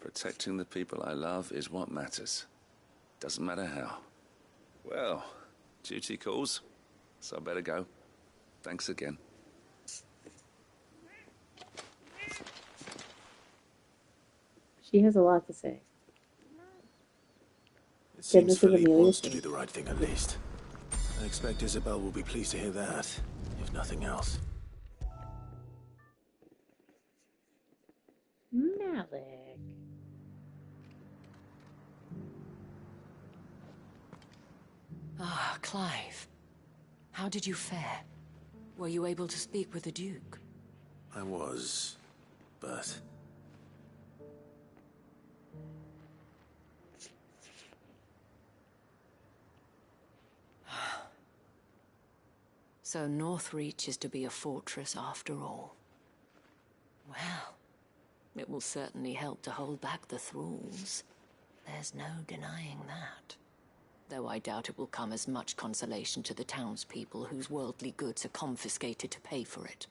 Protecting the people I love is what matters. Doesn't matter how. Well, duty calls, so I better go. Thanks again. She has a lot to say. It seems Goodness of Philippe Amelia wants to King. do the right thing at least. I expect Isabel will be pleased to hear that, if nothing else. Malik. Ah, Clive. How did you fare? Were you able to speak with the Duke? I was, but... So Northreach is to be a fortress after all. Well, it will certainly help to hold back the thralls. There's no denying that. Though I doubt it will come as much consolation to the townspeople whose worldly goods are confiscated to pay for it.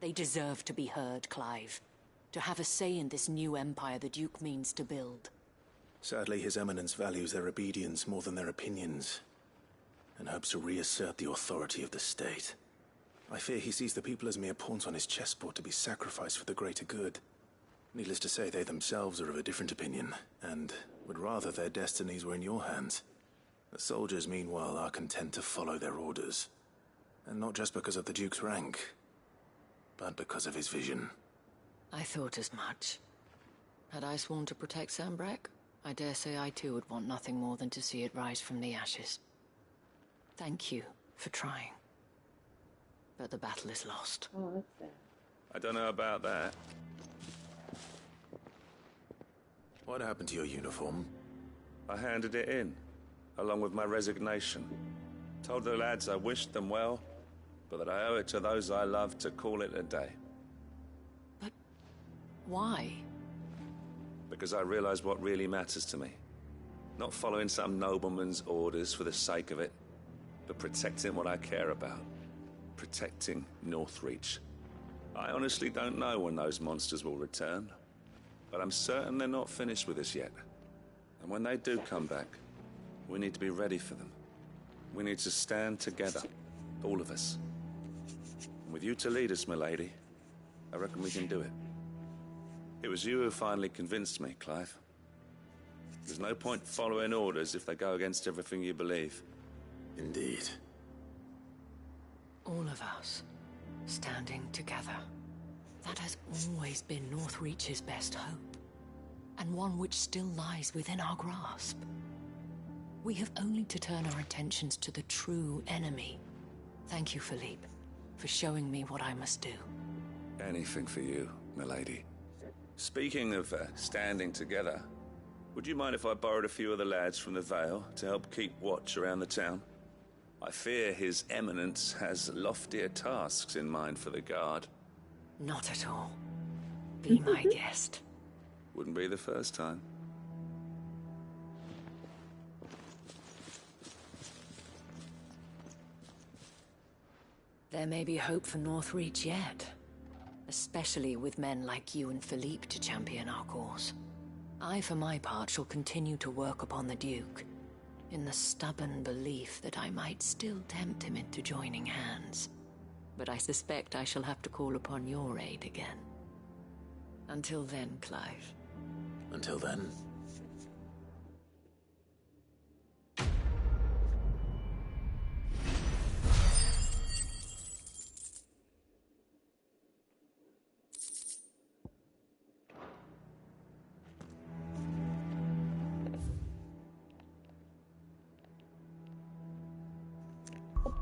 They deserve to be heard, Clive. To have a say in this new empire the Duke means to build. Sadly, His Eminence values their obedience more than their opinions, and hopes to reassert the authority of the state. I fear he sees the people as mere pawns on his chessboard to be sacrificed for the greater good. Needless to say, they themselves are of a different opinion, and would rather their destinies were in your hands. The soldiers, meanwhile, are content to follow their orders. And not just because of the Duke's rank, but because of his vision. I thought as much. Had I sworn to protect Sanbreque, I dare say I too would want nothing more than to see it rise from the ashes. Thank you for trying. But the battle is lost. Oh, that's sad. I don't know about that. What happened to your uniform? I handed it in, along with my resignation. Told the lads I wished them well, but that I owe it to those I love to call it a day. Why? Because I realize what really matters to me. Not following some nobleman's orders for the sake of it, but protecting what I care about. Protecting Northreach. I honestly don't know when those monsters will return, but I'm certain they're not finished with us yet. And when they do come back, we need to be ready for them. We need to stand together, all of us. And with you to lead us, milady, I reckon we can do it. It was you who finally convinced me, Clive. There's no point following orders if they go against everything you believe. Indeed. All of us, standing together. That has always been Northreach's best hope, and one which still lies within our grasp. We have only to turn our attentions to the true enemy. Thank you, Philippe, for showing me what I must do. Anything for you, milady. Speaking of standing together, would you mind if I borrowed a few of the lads from the Vale to help keep watch around the town? I fear His Eminence has loftier tasks in mind for the guard. Not at all. Be my guest. Wouldn't be the first time. There may be hope for Northreach yet. Especially with men like you and Philippe to champion our cause. I, for my part, shall continue to work upon the Duke, in the stubborn belief that I might still tempt him into joining hands. But I suspect I shall have to call upon your aid again. Until then, Clive. Until then.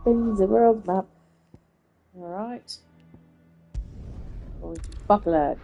Opens the world map. Alright. Going to Buckland.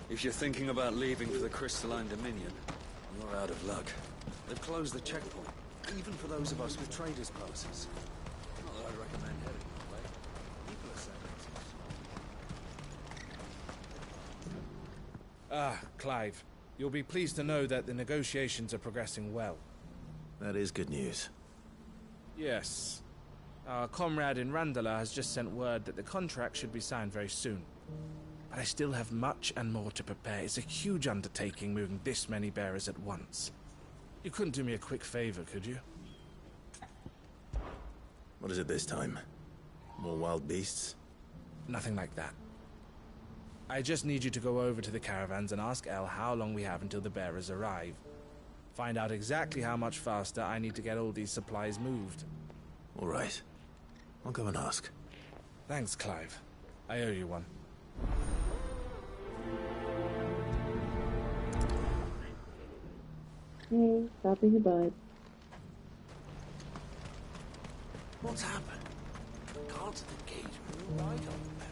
If you're thinking about leaving for the Crystalline Dominion, you're out of luck. They've closed the checkpoint, even for those of us with traders' passes. Not that I'd recommend heading that way. People are saying it's... Clive. You'll be pleased to know that the negotiations are progressing well. That is good news. Yes. Our comrade in Randala has just sent word that the contract should be signed very soon. But I still have much and more to prepare. It's a huge undertaking moving this many bearers at once. You couldn't do me a quick favor, could you? What is it this time? More wild beasts? Nothing like that. I just need you to go over to the caravans and ask El how long we have until the bearers arrive. Find out exactly how much faster I need to get all these supplies moved. All right. I'll go and ask. Thanks, Clive. I owe you one. Hey, copy the bud. What's happened? Guards at the gate were right on the map.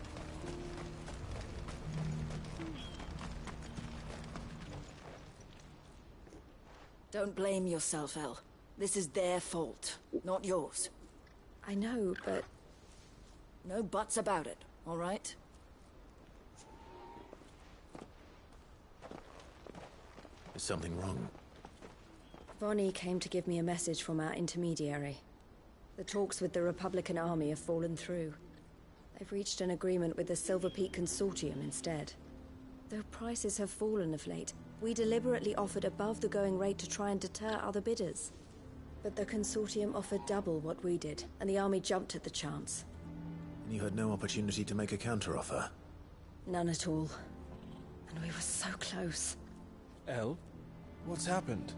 Don't blame yourself, El. This is their fault, not yours. I know, but... no buts about it, all right? Is something wrong? Vonnie came to give me a message from our intermediary. The talks with the Republican army have fallen through. They've reached an agreement with the Silver Peak Consortium instead. Though prices have fallen of late, we deliberately offered above the going rate to try and deter other bidders. But the Consortium offered double what we did, and the army jumped at the chance. And you had no opportunity to make a counteroffer? None at all. And we were so close. El? What's happened?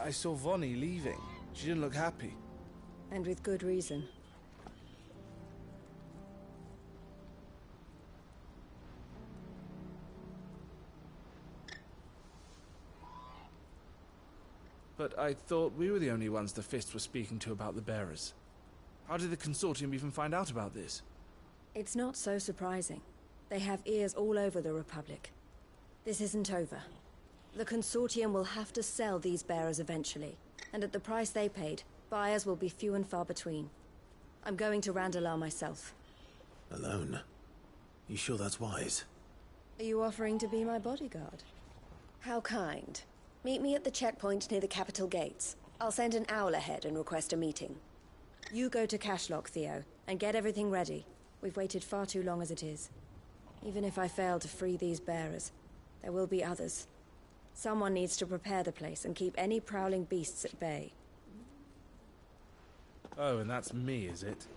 I saw Vonnie leaving. She didn't look happy. And with good reason. But I thought we were the only ones the Fist were speaking to about the bearers. How did the Consortium even find out about this? It's not so surprising. They have ears all over the Republic. This isn't over. The Consortium will have to sell these bearers eventually, and at the price they paid, Buyers will be few and far between. I'm going to Randalar myself. Alone? You sure that's wise? Are you offering to be my bodyguard? How kind. Meet me at the checkpoint near the capital gates. I'll send an owl ahead and request a meeting. You go to Cashlock, Theo, and get everything ready. We've waited far too long as it is. Even if I fail to free these bearers, there will be others. Someone needs to prepare the place and keep any prowling beasts at bay. Oh, and that's me, is it?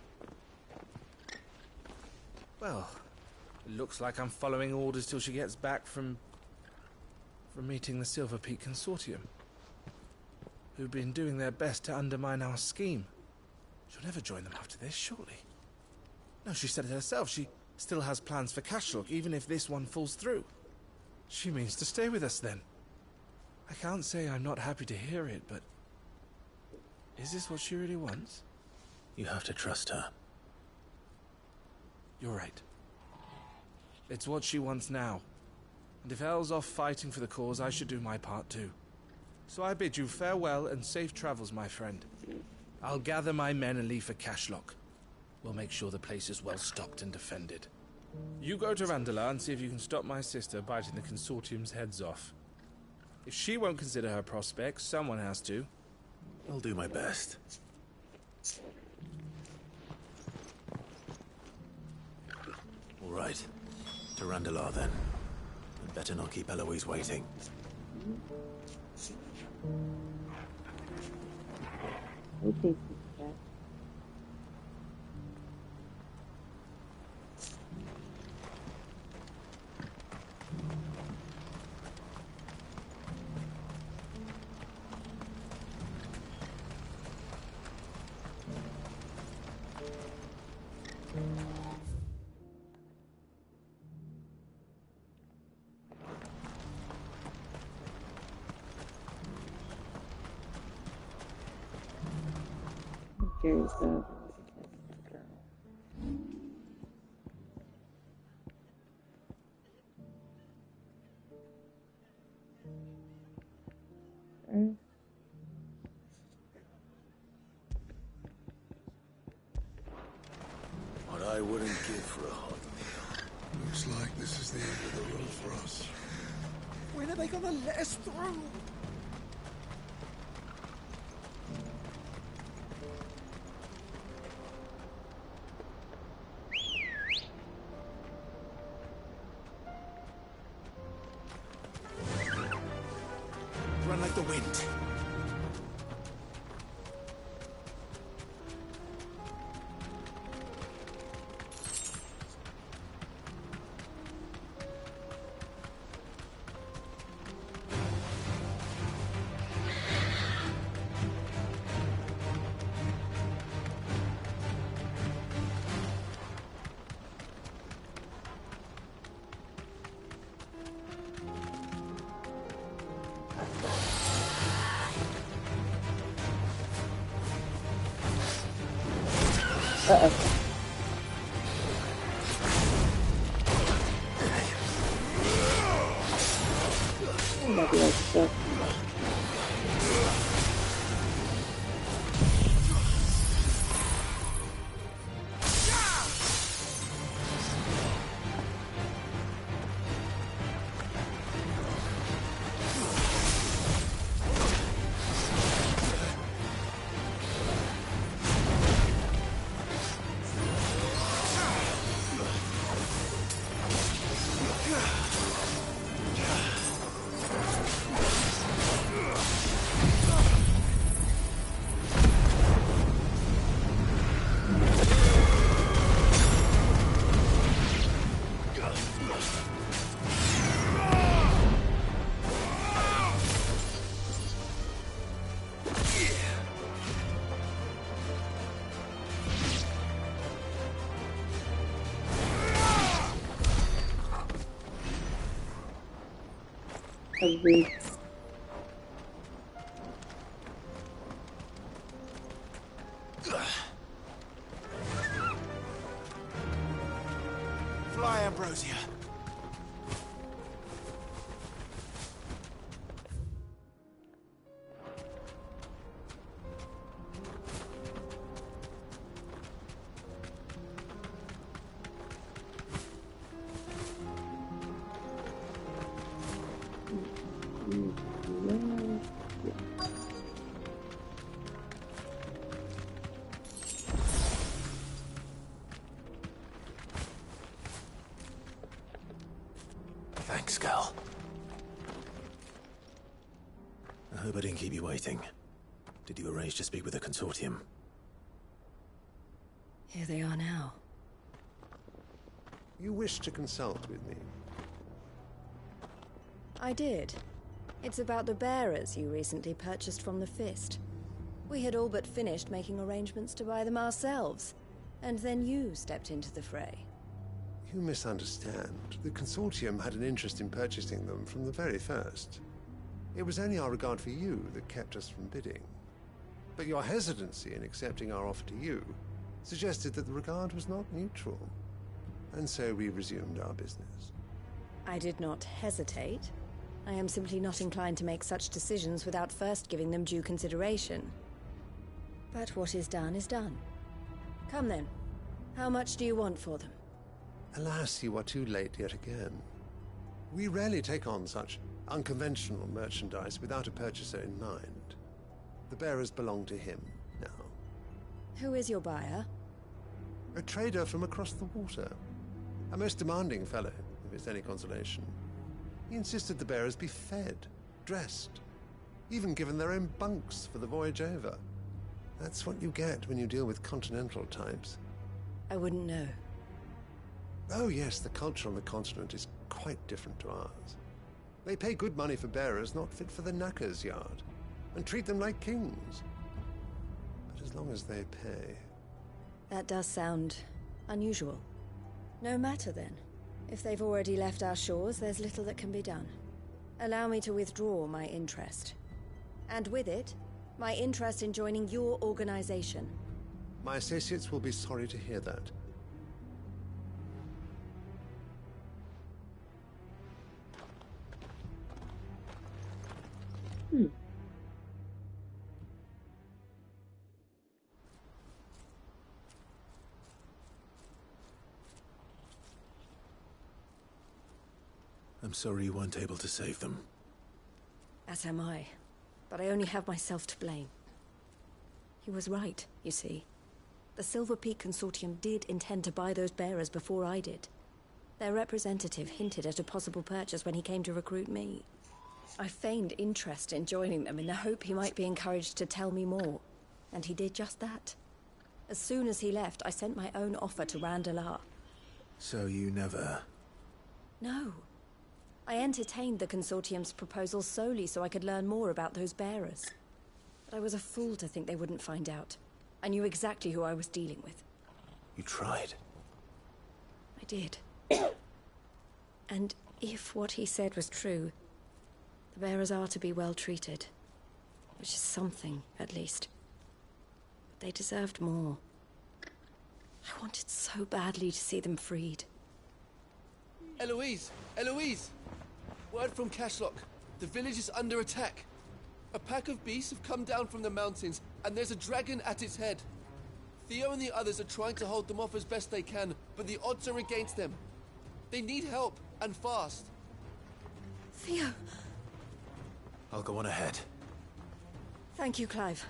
Well, it looks like I'm following orders till she gets back from meeting the Silver Peak Consortium, who've been doing their best to undermine our scheme. She'll never join them after this, surely. No, she said it herself. She still has plans for Cashlock, even if this one falls through. She means to stay with us, then. I can't say I'm not happy to hear it, but... is this what she really wants? You have to trust her. You're right. It's what she wants now. And if Elle's off fighting for the cause, I should do my part too. So I bid you farewell and safe travels, my friend. I'll gather my men and leave for Cashlock. We'll make sure the place is well stocked and defended. You go to Randalar and see if you can stop my sister biting the Consortium's heads off. If she won't consider her prospects, someone has to. I'll do my best. All right. To Randalar, then. I'd better not keep Eloise waiting. Here's the... What I wouldn't give for a hot meal. Looks like this is the end of the road for us. When are they gonna let us through? Run like the wind. Uh-oh. Might be like stuff. Agreed. Fly, Ambrosia. Thanks, girl. I hope I didn't keep you waiting. Did you arrange to speak with the consortium? Here they are now. You wish to consult with me? I did. It's about the bearers you recently purchased from the Fist. We had all but finished making arrangements to buy them ourselves, and then you stepped into the fray. You misunderstand. The consortium had an interest in purchasing them from the very first. It was only our regard for you that kept us from bidding. But your hesitancy in accepting our offer to you suggested that the regard was not mutual. And so we resumed our business. I did not hesitate. I am simply not inclined to make such decisions without first giving them due consideration. But what is done is done. Come then. How much do you want for them? Alas, you are too late yet again. We rarely take on such unconventional merchandise without a purchaser in mind. The bearers belong to him now. Who is your buyer? A trader from across the water. A most demanding fellow, if it's any consolation. He insisted the bearers be fed, dressed, even given their own bunks for the voyage over. That's what you get when you deal with continental types. I wouldn't know. Oh yes, the culture on the continent is quite different to ours. They pay good money for bearers not fit for the knacker's yard, and treat them like kings. But as long as they pay... That does sound unusual. No matter then. If they've already left our shores, there's little that can be done. Allow me to withdraw my interest. And with it, my interest in joining your organization. My associates will be sorry to hear that. I'm sorry you weren't able to save them. As am I. But I only have myself to blame. He was right, you see. The Silver Peak Consortium did intend to buy those bearers before I did. Their representative hinted at a possible purchase when he came to recruit me. I feigned interest in joining them in the hope he might be encouraged to tell me more. And he did just that. As soon as he left, I sent my own offer to Randalar. So you never... No. I entertained the Consortium's proposal solely so I could learn more about those bearers. But I was a fool to think they wouldn't find out. I knew exactly who I was dealing with. You tried. I did. And if what he said was true, the bearers are to be well treated. Which is something, at least. But they deserved more. I wanted so badly to see them freed. Eloise! Eloise! Word from Cashlock. The village is under attack. A pack of beasts have come down from the mountains, and there's a dragon at its head. Theo and the others are trying to hold them off as best they can, but the odds are against them. They need help, and fast. Theo! I'll go on ahead. Thank you, Clive.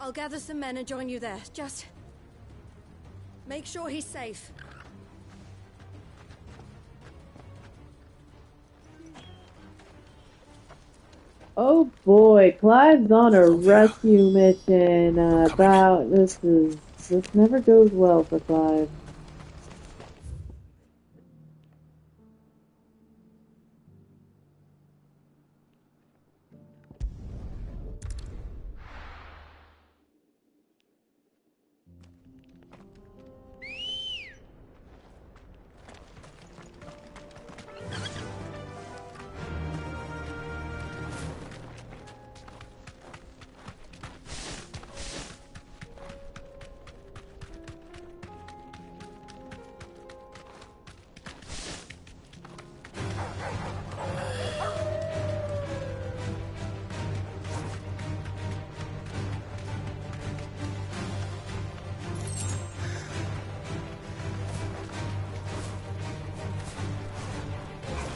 I'll gather some men and join you there. Just... make sure he's safe. Oh boy, Clive's on a rescue mission about this never goes well for Clive.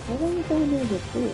Why don't you go near the pool?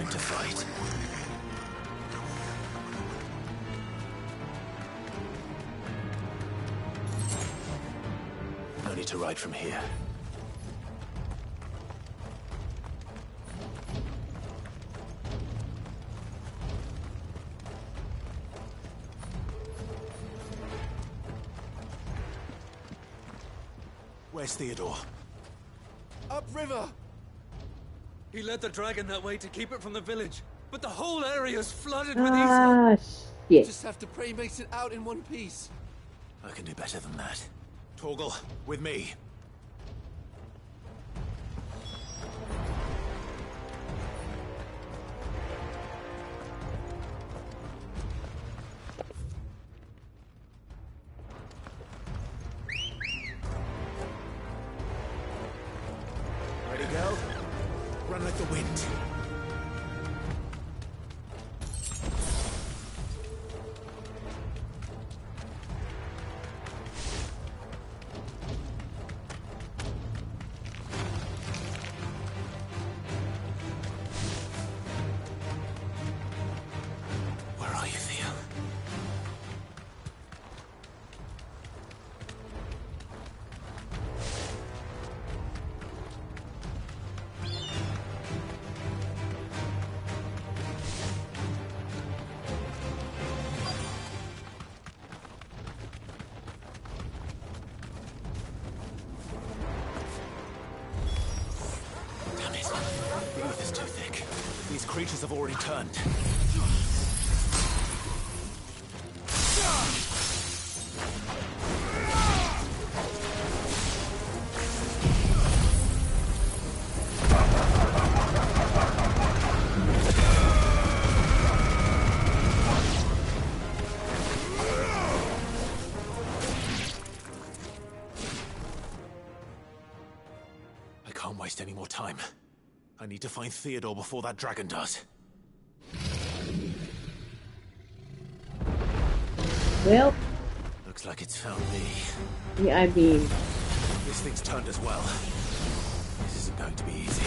time to fight. No need to ride from here. Where's Theodore? Upriver! He led the dragon that way to keep it from the village, but the whole area's flooded with Ah, shit. Just have to pray he makes it out in one piece. I can do better than that. Torgal, with me. Ready, girl? Run like the wind. Where are you, Theo? Damn it. The earth is too thick. These creatures have already turned. I can't waste any more time. I need to find Theodore before that dragon does. Well, Looks like it's found me. yeah, I mean, This thing's turned as well. This isn't going to be easy.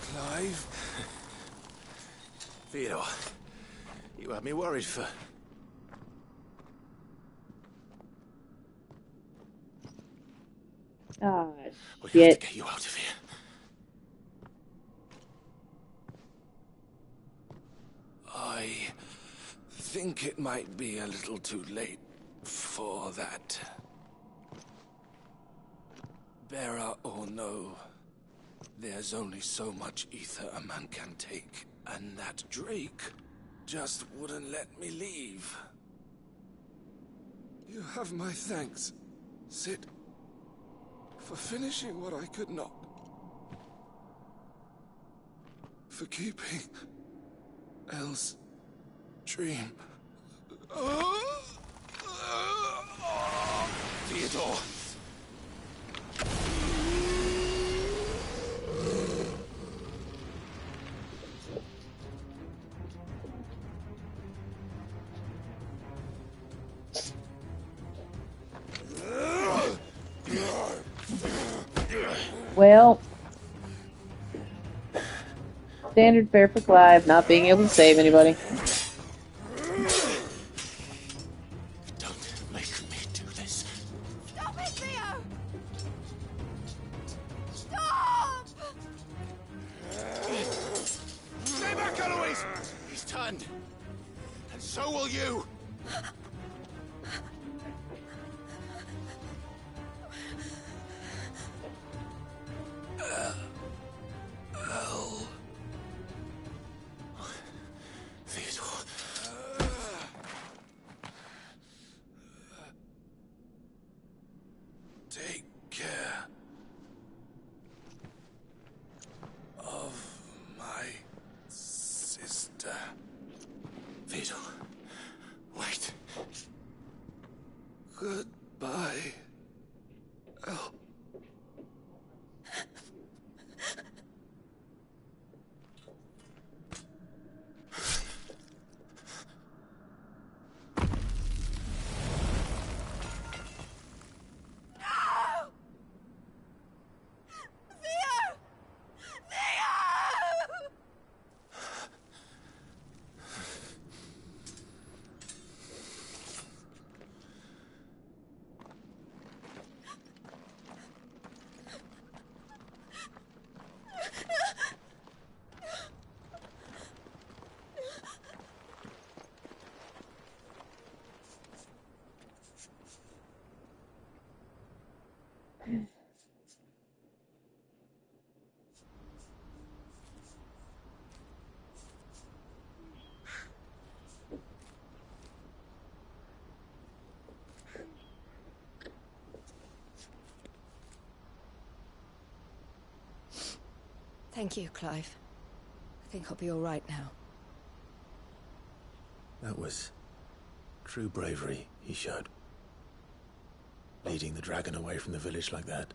Clive? Theodore, you had me worried for... Ah, We have shit. to get you out of here. I think it might be a little too late for that. Bearer or no, there's only so much ether a man can take, and that Drake just wouldn't let me leave. You have my thanks, Sid, for finishing what I could not. For keeping Elle's dream. Theodore! Well, standard fare for Clive, not being able to save anybody. Don't make me do this. Stop it, Theo! Stop! Stay back, Eloise! He's turned. And so will you. Theodore. Take care of my sister. Theodore, wait. Goodbye. Oh. Thank you, Clive. I think I'll be all right now. That was true bravery he showed. Leading the dragon away from the village like that.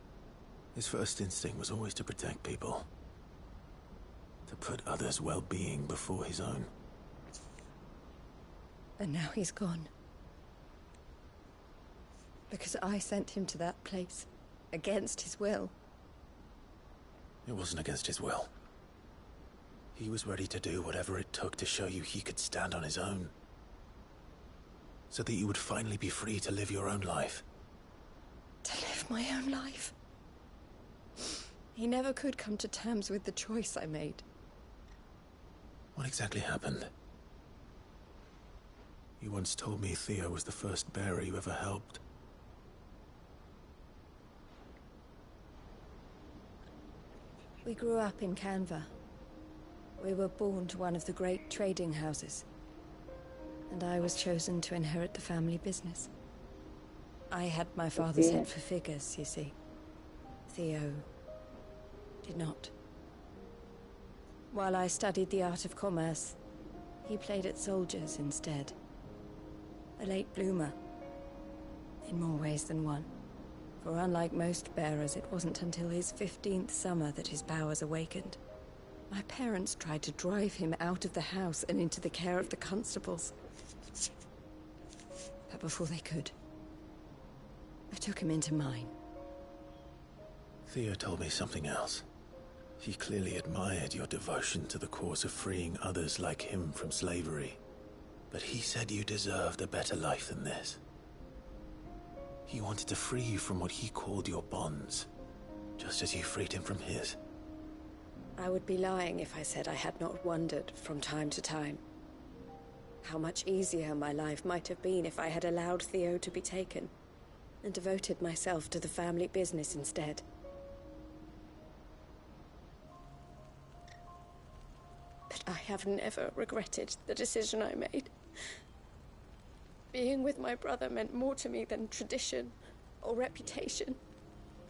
His first instinct was always to protect people. To put others' well-being before his own. And now he's gone. Because I sent him to that place, against his will. It wasn't against his will. He was ready to do whatever it took to show you he could stand on his own. So that you would finally be free to live your own life. To live my own life. He never could come to terms with the choice I made. What exactly happened? You once told me Theo was the first bearer you ever helped. We grew up in Canva. We were born to one of the great trading houses. And I was chosen to inherit the family business. I had my father's head for figures, you see. Theo did not. While I studied the art of commerce, he played at soldiers instead. A late bloomer, in more ways than one. For unlike most bearers, it wasn't until his 15th summer that his powers awakened. My parents tried to drive him out of the house and into the care of the constables. But before they could, I took him into mine. Theo told me something else. He clearly admired your devotion to the cause of freeing others like him from slavery. But he said you deserved a better life than this. He wanted to free you from what he called your bonds, just as you freed him from his. I would be lying if I said I had not wondered from time to time how much easier my life might have been if I had allowed Theo to be taken and devoted myself to the family business instead. But I have never regretted the decision I made. Being with my brother meant more to me than tradition or reputation.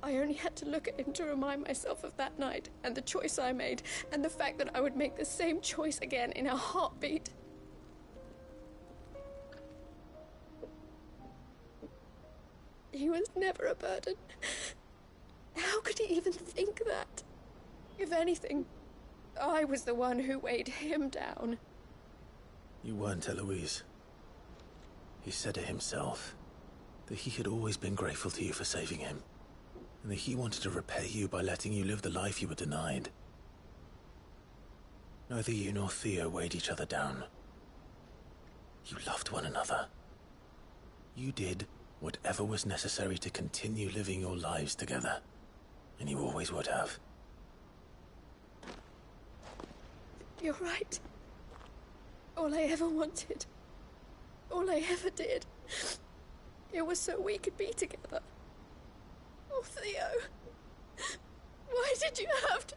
I only had to look at him to remind myself of that night and the choice I made and the fact that I would make the same choice again in a heartbeat. He was never a burden. How could he even think that? If anything, I was the one who weighed him down. You weren't, Eloise. He said it himself, that he had always been grateful to you for saving him, and that he wanted to repay you by letting you live the life you were denied. Neither you nor Theo weighed each other down. You loved one another. You did whatever was necessary to continue living your lives together, and you always would have. You're right. All I ever wanted, all I ever did, it was so we could be together. Oh, Theo, why did you have to...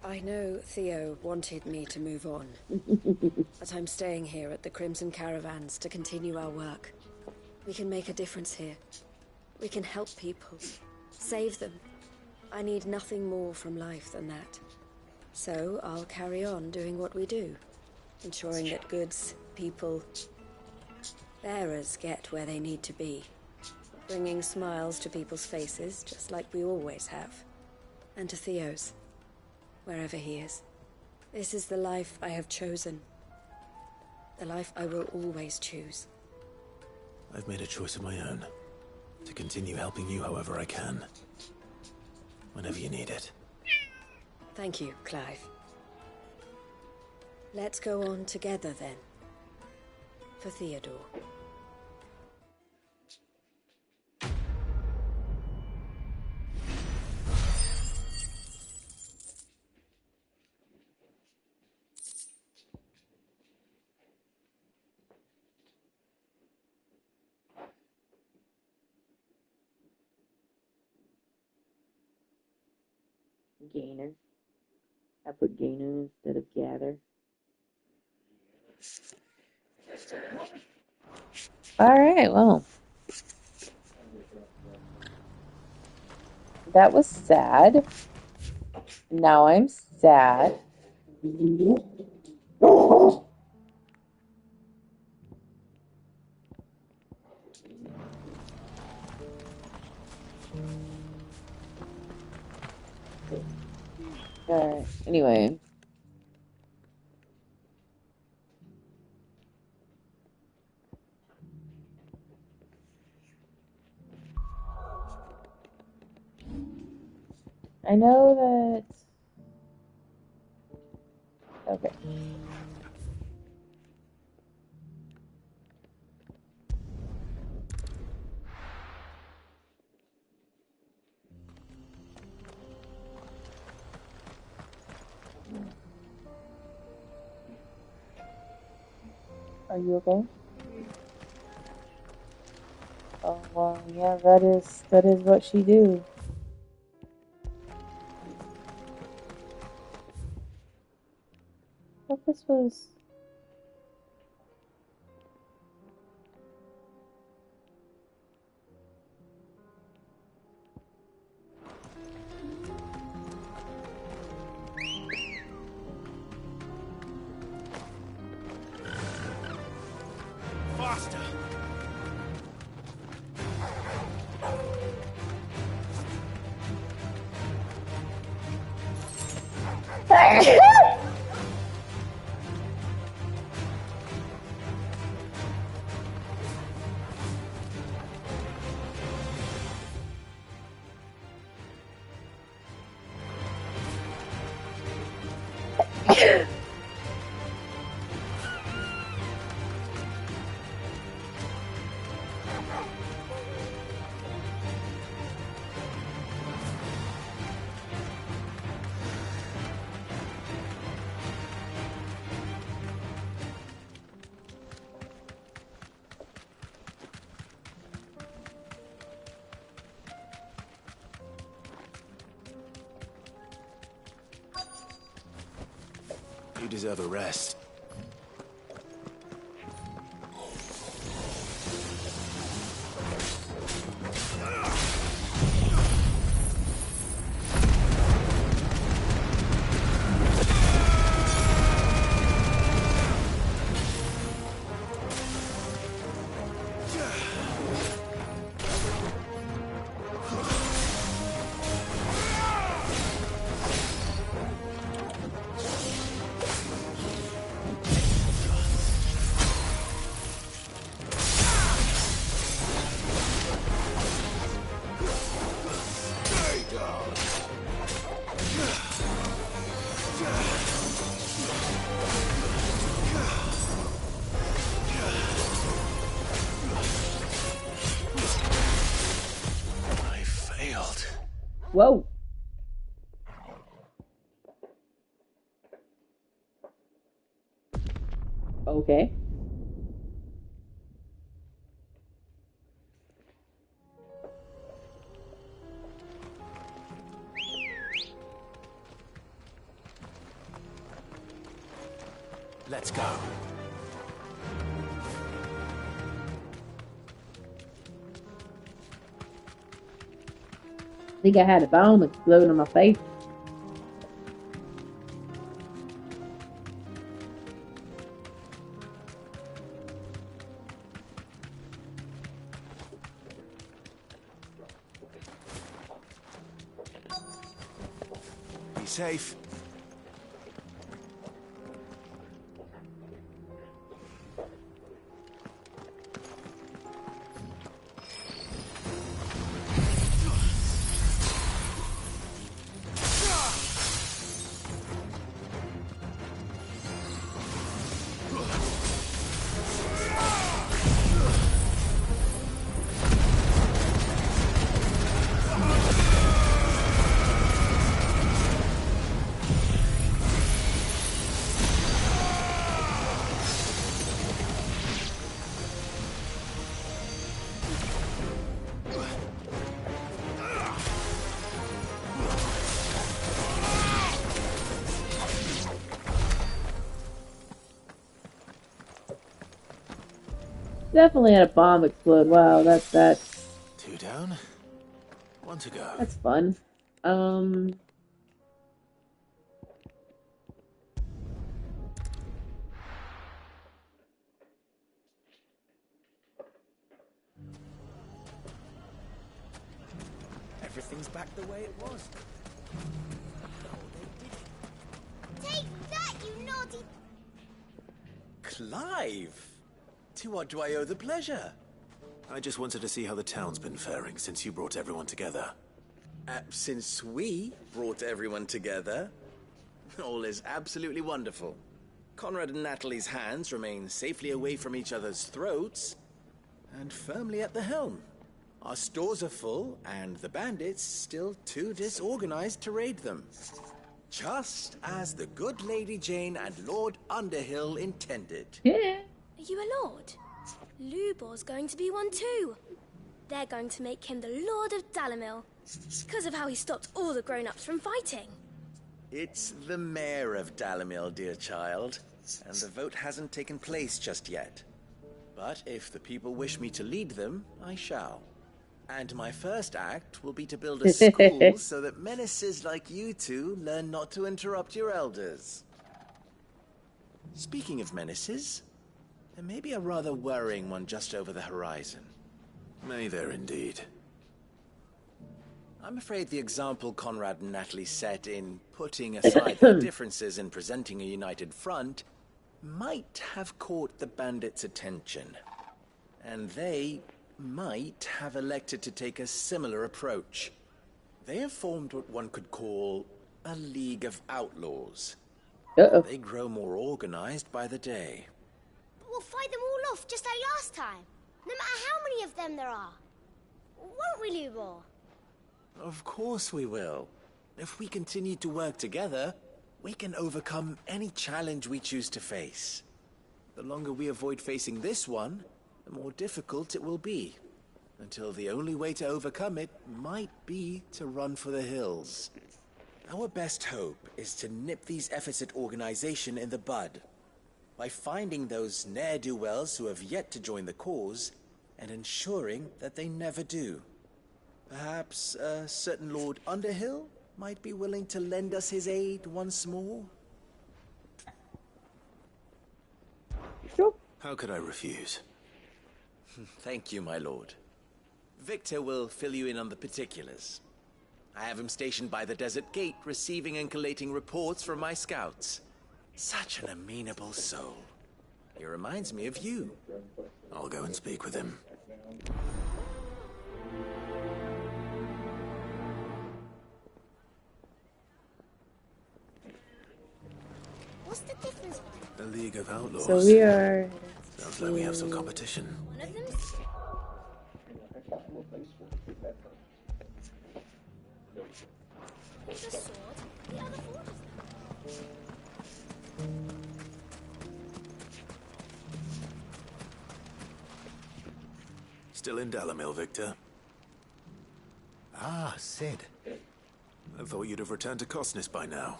I know Theo wanted me to move on, but I'm staying here at the Crimson Caravans to continue our work. We can make a difference here. We can help people, save them. I need nothing more from life than that. So I'll carry on doing what we do, ensuring that goods, people, bearers get where they need to be, bringing smiles to people's faces, just like we always have, and to Theo's. Wherever he is. This is the life I have chosen. The life I will always choose. I've made a choice of my own, to continue helping you however I can. Whenever you need it. Thank you, Clive. Let's go on together then. For Theodore. Gainer. I put Gainer instead of Gather. Alright, well. That was sad. Now I'm sad. Alright, anyway. I know that... Okay. Are you okay? Oh, well, yeah, that is what she do. I thought this was... You deserve a rest. Whoa. Okay. Let's go. I think I had a bomb explode in my face. Be safe. Definitely had a bomb explode. Wow, that's that. 2 down, 1 to go. That's fun. Everything's back the way it was. Take that, you naughty... Clive! To what do I owe the pleasure? I just wanted to see how the town's been faring since you brought everyone together. Since we brought everyone together, all is absolutely wonderful. Conrad and Natalie's hands remain safely away from each other's throats, and firmly at the helm. Our stores are full, and the bandits still too disorganized to raid them. Just as the good Lady Jane and Lord Underhill intended. Yeah. Are you a lord? Lubor's going to be one too. They're going to make him the Lord of Dalimil, because of how he stopped all the grown-ups from fighting. It's the mayor of Dalimil, dear child, and the vote hasn't taken place just yet. But if the people wish me to lead them, I shall. And my first act will be to build a school so that menaces like you two learn not to interrupt your elders. Speaking of menaces, there may be a rather worrying one just over the horizon. May there indeed. I'm afraid the example Conrad and Natalie set in putting aside their differences and presenting a united front might have caught the bandits' attention. And they might have elected to take a similar approach. They have formed what one could call a League of Outlaws. They grow more organized by the day. But we'll fight them all off just like last time, no matter how many of them there are. Won't we, Lubor? Of course we will. If we continue to work together, we can overcome any challenge we choose to face. The longer we avoid facing this one, the more difficult it will be. Until the only way to overcome it might be to run for the hills. Our best hope is to nip these efforts at organization in the bud. By finding those ne'er-do-wells who have yet to join the cause, and ensuring that they never do. Perhaps a certain Lord Underhill might be willing to lend us his aid once more? Sure. How could I refuse? Thank you, my lord. Victor will fill you in on the particulars. I have him stationed by the desert gate, receiving and collating reports from my scouts. Such an amenable soul. He reminds me of you. I'll go and speak with him. What's the difference? A League of Outlaws. So we are... Sounds like we have some competition. One of them's... Who's a sword? The other forges them. Still in Dalamil, Victor? Ah, Sid. I thought you'd have returned to Cosnis by now.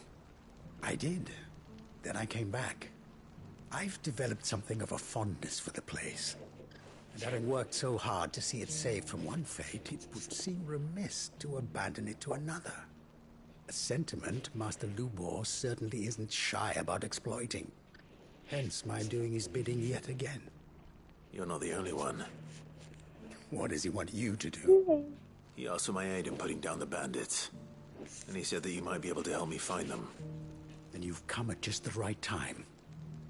I did. Then I came back. I've developed something of a fondness for the place. And having worked so hard to see it saved from one fate, it would seem remiss to abandon it to another. A sentiment Master Lubor certainly isn't shy about exploiting. Hence my doing his bidding yet again. You're not the only one. What does he want you to do? He asked for my aid in putting down the bandits. And he said that you might be able to help me find them. Then you've come at just the right time.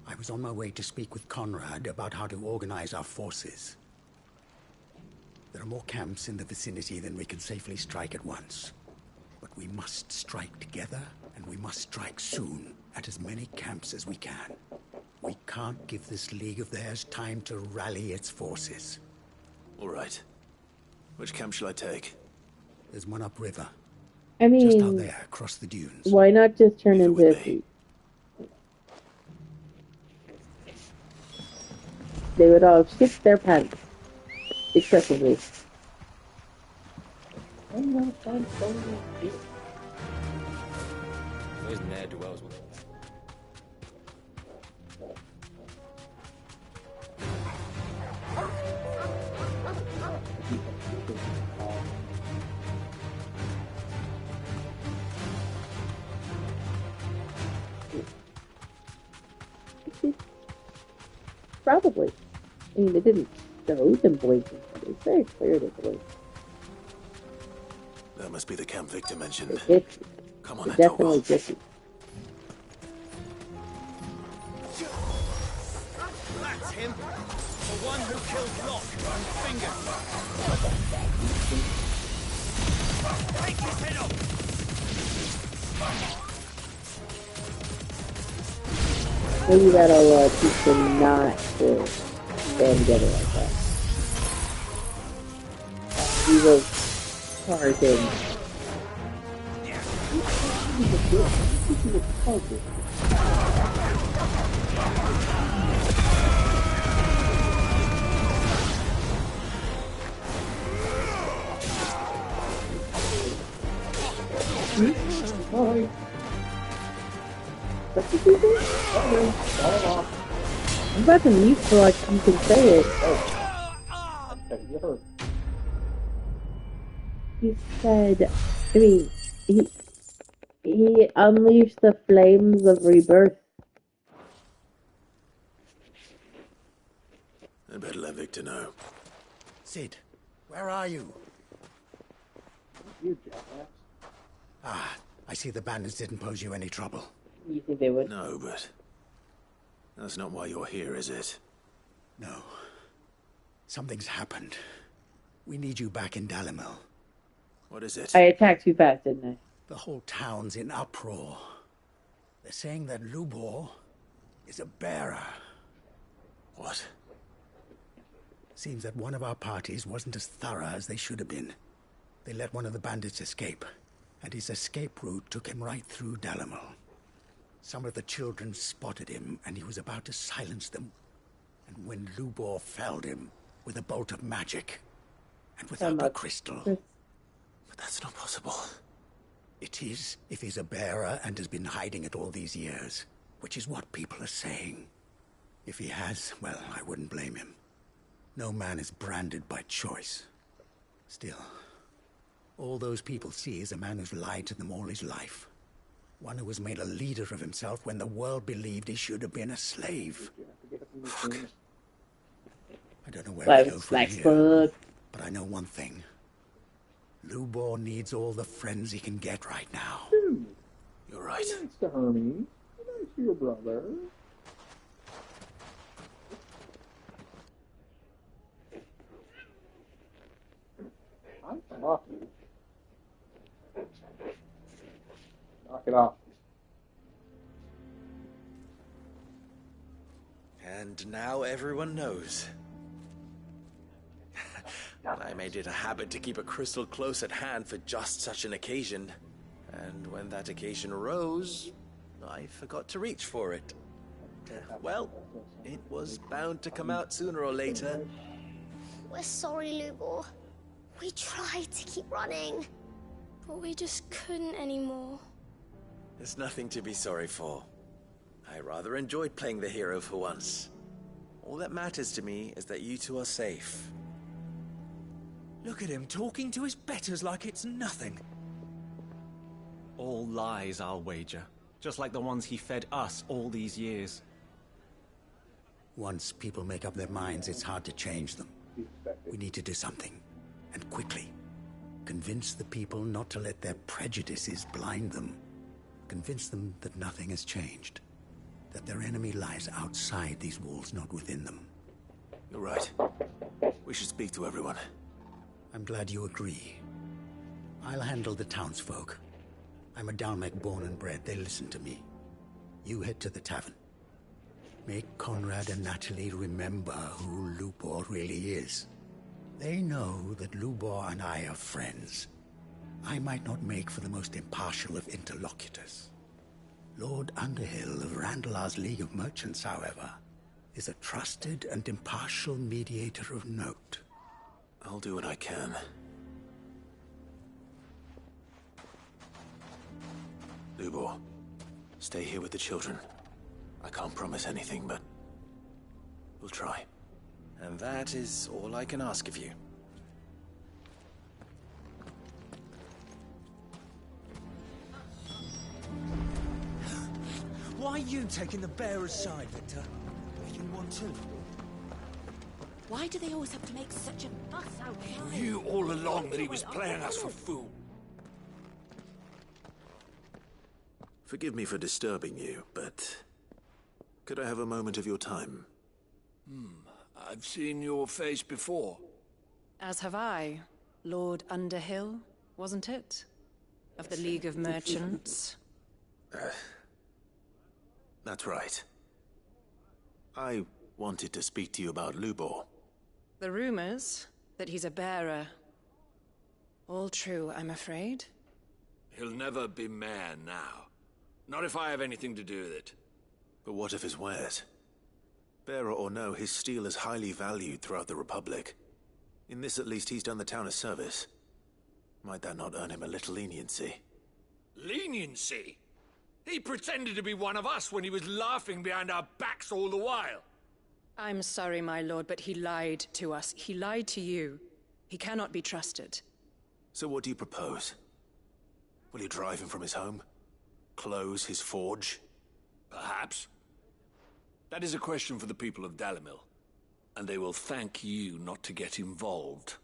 I was on my way to speak with Conrad about how to organize our forces. There are more camps in the vicinity than we can safely strike at once. But we must strike together, and we must strike soon at as many camps as we can. We can't give this league of theirs time to rally its forces. All right. Which camp shall I take? There's one upriver. I mean... Just out there, across the dunes. Why not just turn into a thief? They would all shit their pants. Excessively. Those ne'er-do-wells will... Probably. I mean, it didn't show them blinking, but it's very clear they blinked. That must be the camp Victor mentioned. Come on, then, definitely Torvald. That's him! The one who killed Locke and Finger! Take his head off! Maybe that'll teach them not to stand together like that. Evil Tarzan. Sorry. What did you do? I'm about to mute so like you can say it. He said, I mean, he unleashed the flames of rebirth. I better let Victor know. Sid, where are you? You jackass. Ah, I see the bandits didn't pose you any trouble. You think they would? No, but that's not why you're here, is it? No. Something's happened. We need you back in Dalimil. What is it? I attacked too fast, didn't I? The whole town's in uproar. They're saying that Lubor is a bearer. What? Seems that one of our parties wasn't as thorough as they should have been. They let one of the bandits escape, and his escape route took him right through Dalimil. Some of the children spotted him, and he was about to silence them. And when Lubor felled him with a bolt of magic, and without a crystal. But that's not possible. It is, if he's a bearer and has been hiding it all these years, which is what people are saying. If he has, well, I wouldn't blame him. No man is branded by choice. Still, all those people see is a man who's lied to them all his life. One who has made a leader of himself when the world believed he should have been a slave. Fuck. I don't know where to go from here, Fuck. but I know one thing. Lubor needs all the friends he can get right now. You're right. Be nice to Hermes. Be nice to your brother. I'm talking. Knock it off. And now everyone knows. I made it a habit to keep a crystal close at hand for just such an occasion. And when that occasion arose, I forgot to reach for it. Well, it was bound to come out sooner or later. We're sorry, Lubor. We tried to keep running. But we just couldn't anymore. There's nothing to be sorry for. I rather enjoyed playing the hero for once. All that matters to me is that you two are safe. Look at him talking to his betters like it's nothing. All lies, I'll wager. Just like the ones he fed us all these years. Once people make up their minds, it's hard to change them. We need to do something, and quickly. Convince the people not to let their prejudices blind them. Convince them that nothing has changed. That their enemy lies outside these walls, not within them. You're right. We should speak to everyone. I'm glad you agree. I'll handle the townsfolk. I'm a Dalmec born and bred. They listen to me. You head to the tavern. Make Conrad and Natalie remember who Lubor really is. They know that Lubor and I are friends. I might not make for the most impartial of interlocutors. Lord Underhill of Randalar's League of Merchants, however, is a trusted and impartial mediator of note. I'll do what I can. Lubor, stay here with the children. I can't promise anything, but we'll try. And that is all I can ask of you. Why are you taking the bearer's side, Victor? Are you one too? Why do they always have to make such a fuss out here? You all along that he was playing us for fool. Forgive me for disturbing you, but could I have a moment of your time? I've seen your face before. As have I. Lord Underhill, wasn't it? Of the League of Merchants. That's right. I wanted to speak to you about Lubor. The rumors that he's a bearer. All true, I'm afraid. He'll never be mayor now. Not if I have anything to do with it. But what of his wares? Bearer or no, his steel is highly valued throughout the Republic. In this, at least, he's done the town a service. Might that not earn him a little leniency? Leniency? He pretended to be one of us when he was laughing behind our backs all the while. I'm sorry, my lord, but he lied to us. He lied to you. He cannot be trusted. So what do you propose? Will you drive him from his home? Close his forge? Perhaps. That is a question for the people of Dalimil. And they will thank you not to get involved.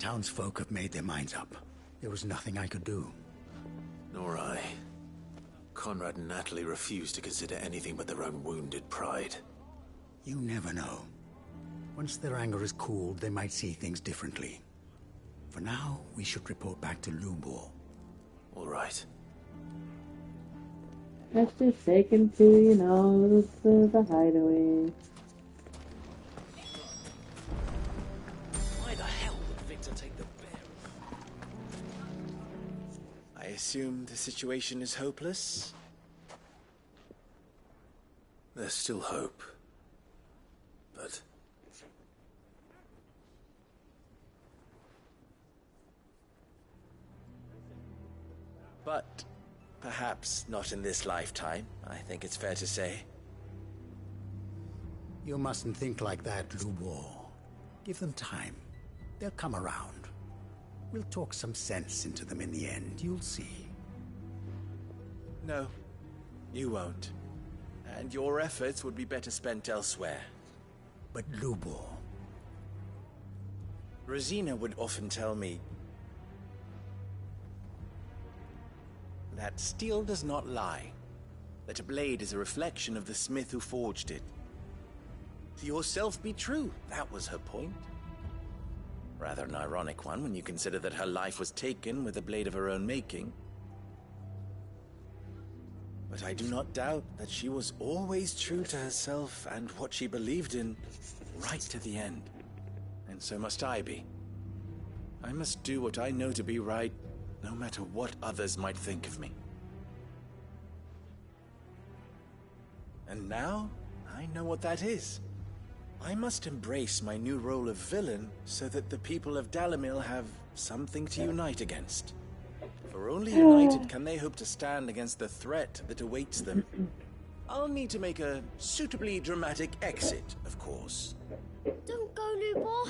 townsfolk have made their minds up. There was nothing I could do. Nor I. Conrad and Natalie refused to consider anything but their own wounded pride. You never know. Once their anger is cooled, they might see things differently. For now, we should report back to Lubor. All right. Let's just take him to, you know, the hideaway. Why the hell would Victor take the bear? I assume the situation is hopeless? There's still hope. But... But perhaps not in this lifetime, I think it's fair to say. You mustn't think like that, Lubor. Give them time. They'll come around. We'll talk some sense into them in the end, you'll see. No, you won't. And your efforts would be better spent elsewhere. But Lubor... Rosina would often tell me that steel does not lie, that a blade is a reflection of the smith who forged it. To yourself be true, that was her point. Rather an ironic one when you consider that her life was taken with a blade of her own making. But I do not doubt that she was always true to herself and what she believed in, right to the end. And so must I be. I must do what I know to be right, no matter what others might think of me. And now, I know what that is. I must embrace my new role of villain so that the people of Dalimil have something to unite against. For only united can they hope to stand against the threat that awaits them. I'll need to make a suitably dramatic exit, of course. Don't go, Lubor.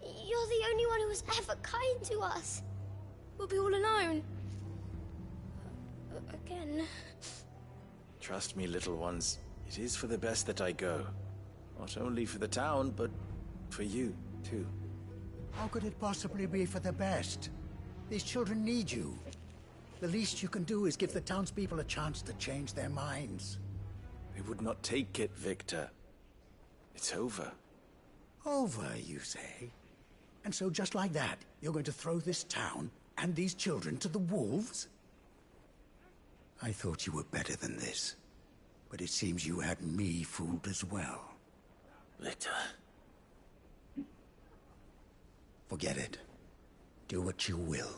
You're the only one who was ever kind to us. We'll be all alone. Again. Trust me, little ones. It is for the best that I go. Not only for the town, but for you, too. How could it possibly be for the best? These children need you. The least you can do is give the townspeople a chance to change their minds. They would not take it, Victor. It's over. Over, you say? And so just like that, you're going to throw this town and these children to the wolves? I thought you were better than this. But it seems you had me fooled as well. Victor. Forget it. Do what you will.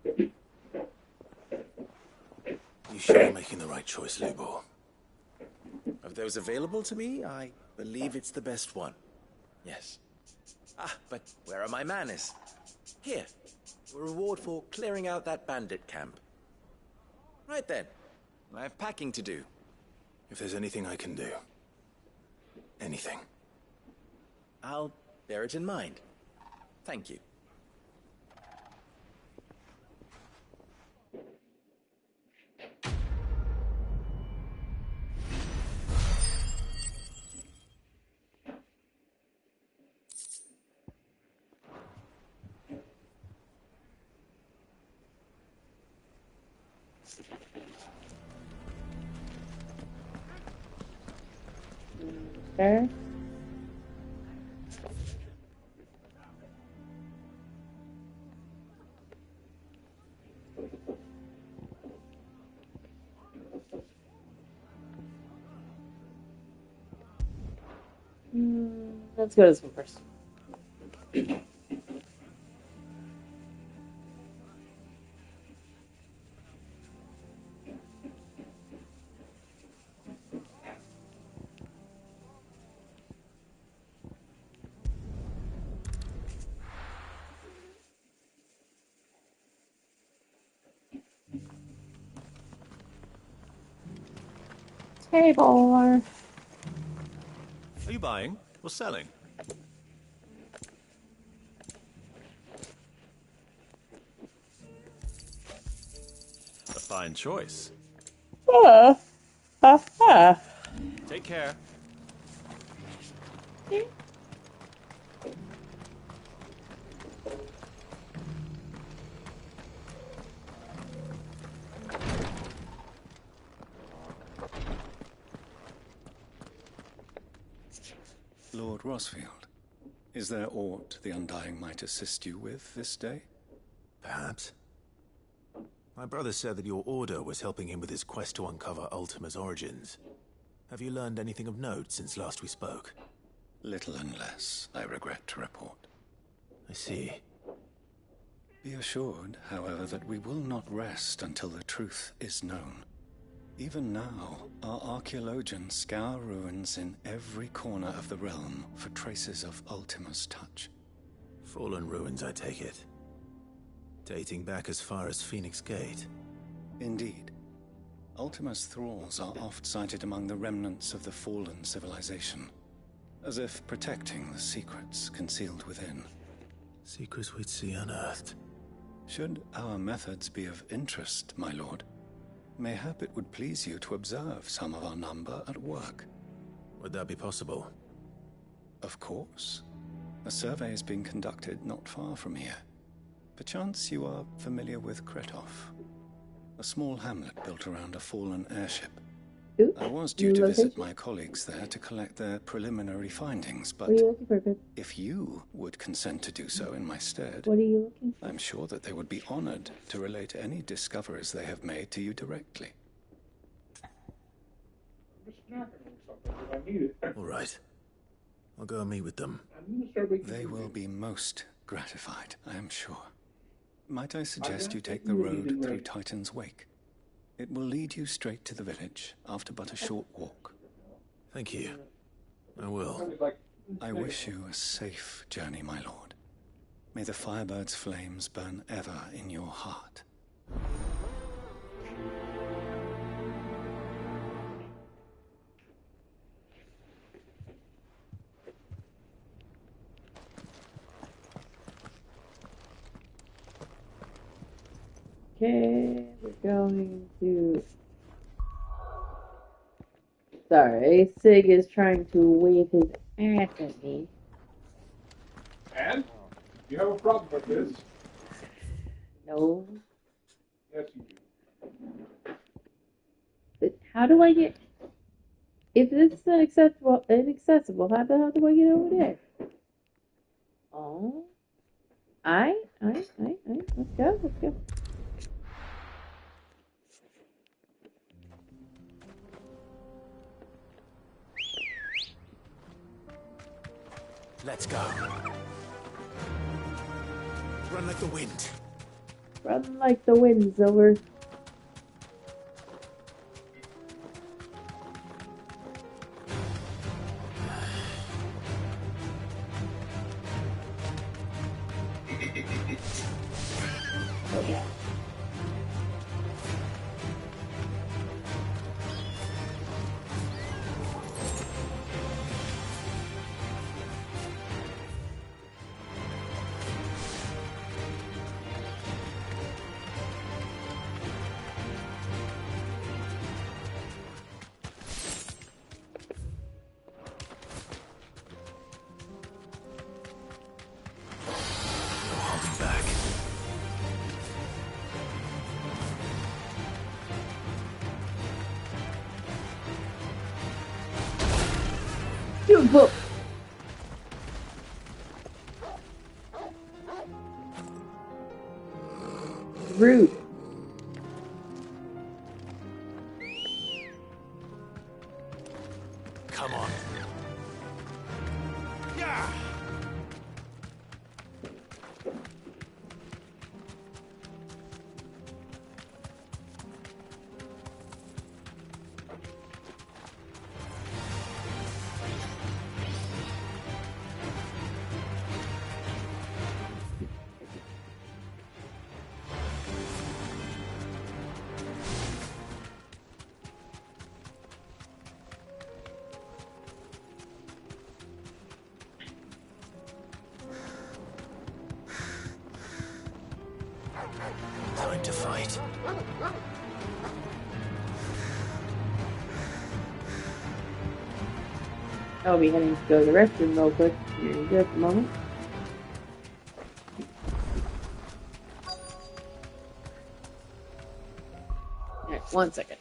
You sure you're making the right choice, Lubor? Of those available to me, I believe it's the best one. Yes. Ah, but where are my manners? Here. A reward for clearing out that bandit camp. Right then. I have packing to do. If there's anything I can do. Anything. I'll bear it in mind. Thank you. Okay. Let's go to this one first. Table. Are you buying or selling? A fine choice. Take care. Lord Rosfield, is there aught the Undying might assist you with this day? Perhaps. My brother said that your order was helping him with his quest to uncover Ultima's origins. Have you learned anything of note since last we spoke? Little and less, I regret to report. I see. Be assured, however, that we will not rest until the truth is known. Even now, our archaeologians scour ruins in every corner of the realm for traces of Ultima's touch. Fallen ruins, I take it. Dating back as far as Phoenix Gate. Indeed. Ultima's thralls are oft sighted among the remnants of the fallen civilization, as if protecting the secrets concealed within. Secrets we'd see unearthed. Should our methods be of interest, my lord, mayhap it would please you to observe some of our number at work. Would that be possible? Of course. A survey is being conducted not far from here. Perchance you are familiar with Kretov, a small hamlet built around a fallen airship. I was due to visit my colleagues there to collect their preliminary findings, but if you would consent to do so in my stead, What are you looking for? I'm sure that they would be honored to relate any discoveries they have made to you directly. All right. I'll go and meet with them. They will be most gratified, I am sure. Might I suggest you take the road through Titan's Wake? It will lead you straight to the village after but a short walk. Thank you. I will. I wish you a safe journey, my lord. May the Firebird's flames burn ever in your heart. Okay, we're going to... Sorry, Sig is trying to wave his ass at me. And? You have a problem with this? No. Yes, you do. But how do I get... If this is inaccessible, how the hell do I get over there? Oh. Let's go. Let's go. Run like the wind. Run like the wind, Silver. Okay. Dude, look. Rude. Come on. Yeah. Time to fight. I'll be heading to go to the restroom real quick here in just a moment. Alright, 1 second.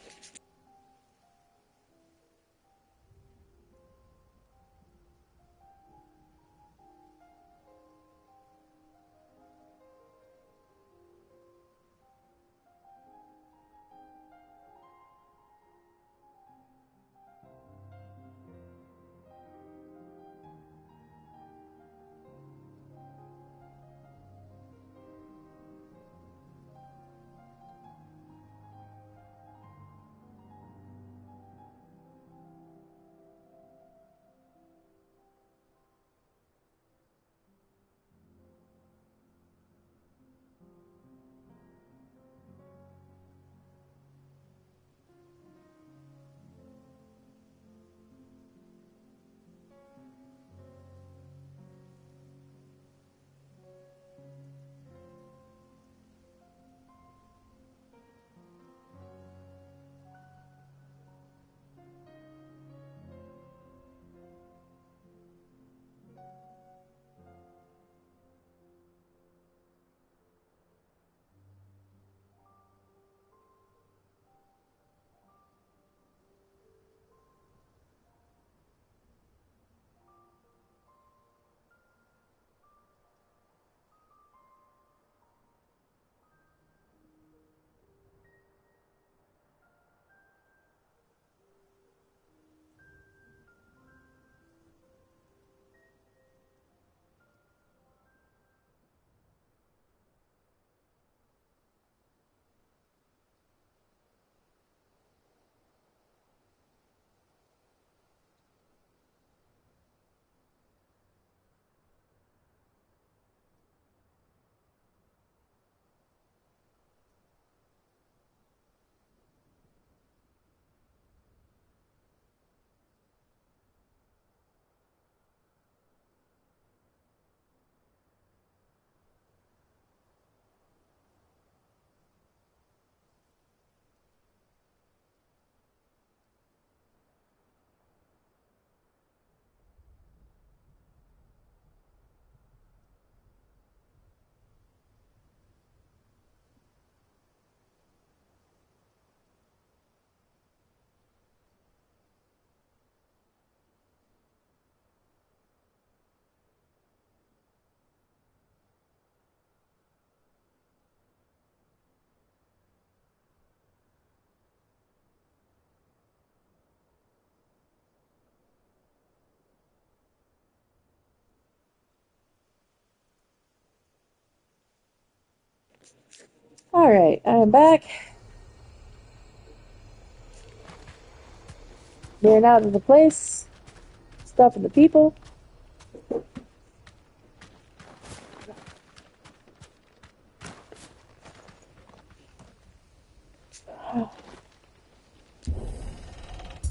Alright, I'm back. Getting out of the place. Stopping the people.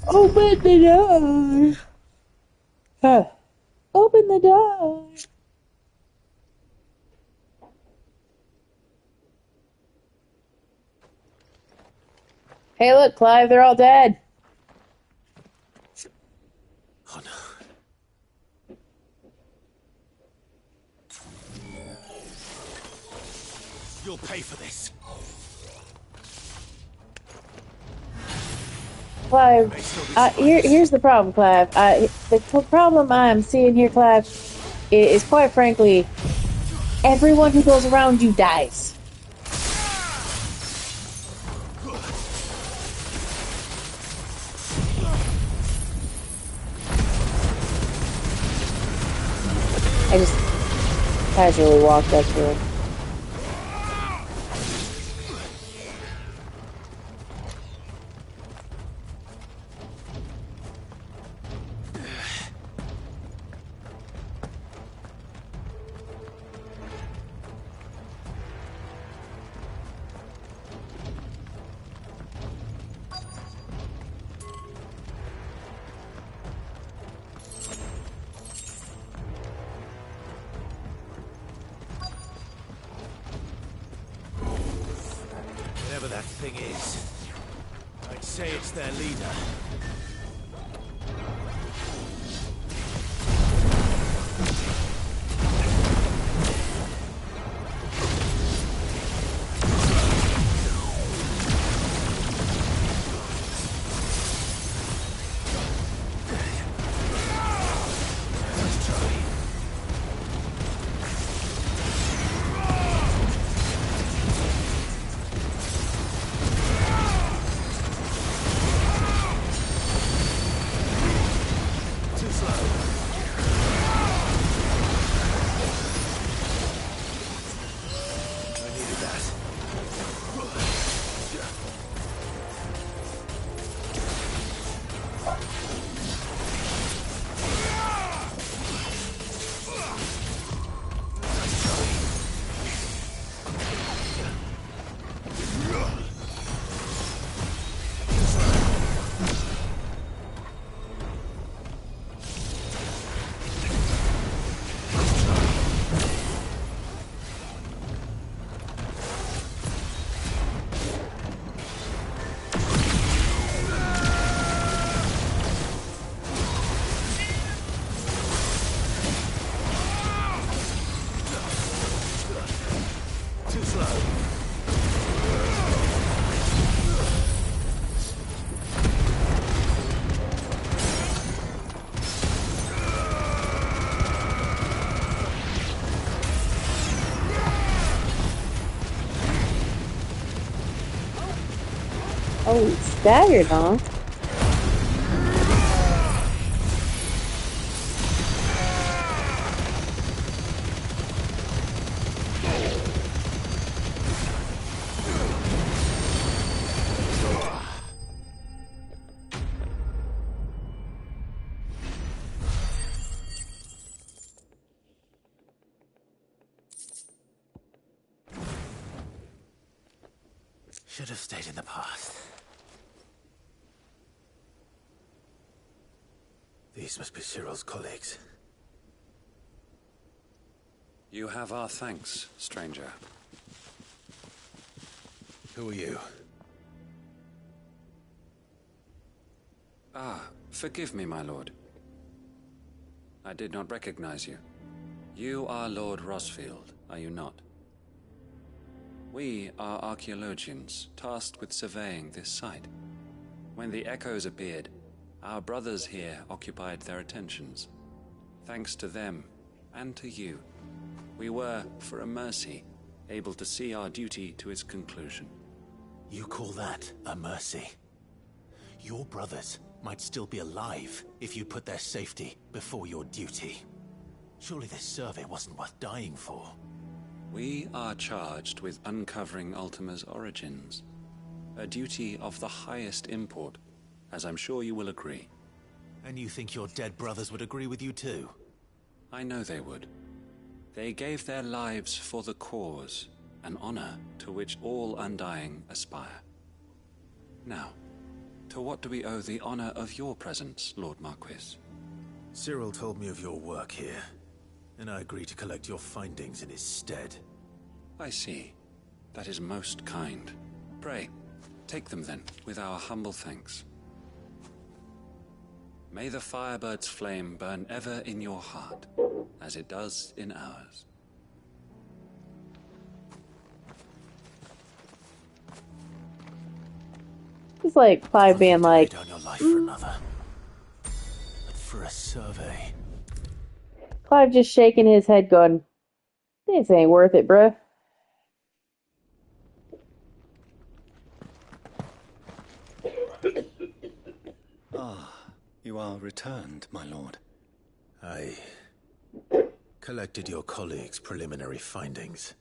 Open the door! Huh. Open the door! Hey, look, Clive, they're all dead. Oh no. You'll pay for this. Clive, here's the problem, Clive. The problem I'm seeing here, Clive, is quite frankly, everyone who goes around you dies. I just casually walked up to him. Whatever that thing is, I'd say it's their leader. Oh, he's staggered, huh? Should have stayed in the past. These must be Cyril's colleagues. You have our thanks, stranger. Who are you? Ah, forgive me, my lord. I did not recognize you. You are Lord Rosfield, are you not? We are archaeologians, tasked with surveying this site. When the echoes appeared, our brothers here occupied their attentions. Thanks to them, and to you, we were, for a mercy, able to see our duty to its conclusion. You call that a mercy? Your brothers might still be alive if you put their safety before your duty. Surely this survey wasn't worth dying for. We are charged with uncovering Ultima's origins. A duty of the highest import, as I'm sure you will agree. And you think your dead brothers would agree with you too? I know they would. They gave their lives for the cause, an honor to which all Undying aspire. Now, to what do we owe the honor of your presence, Lord Marquis? Cyril told me of your work here, and I agree to collect your findings in his stead. I see. That is most kind. Pray, take them then, with our humble thanks. May the Firebird's flame burn ever in your heart, as it does in ours. It's like Clive being like, down your life for another. But for a survey. Clive just shaking his head going, this ain't worth it, bruh. Ah, you are returned, my lord. I collected your colleagues' preliminary findings.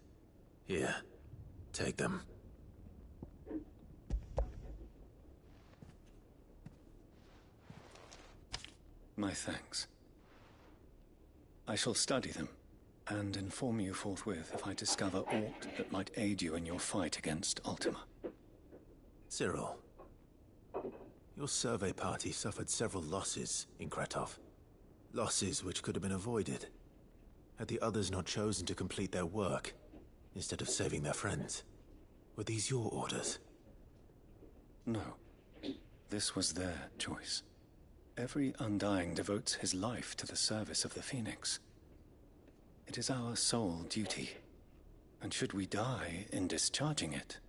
Here, take them. My thanks. I shall study them, and inform you forthwith if I discover aught that might aid you in your fight against Ultima. Cyril, your survey party suffered several losses in Kretov. Losses which could have been avoided, had the others not chosen to complete their work, instead of saving their friends. Were these your orders? No. This was their choice. Every Undying devotes his life to the service of the Phoenix. It is our sole duty, and should we die in discharging it,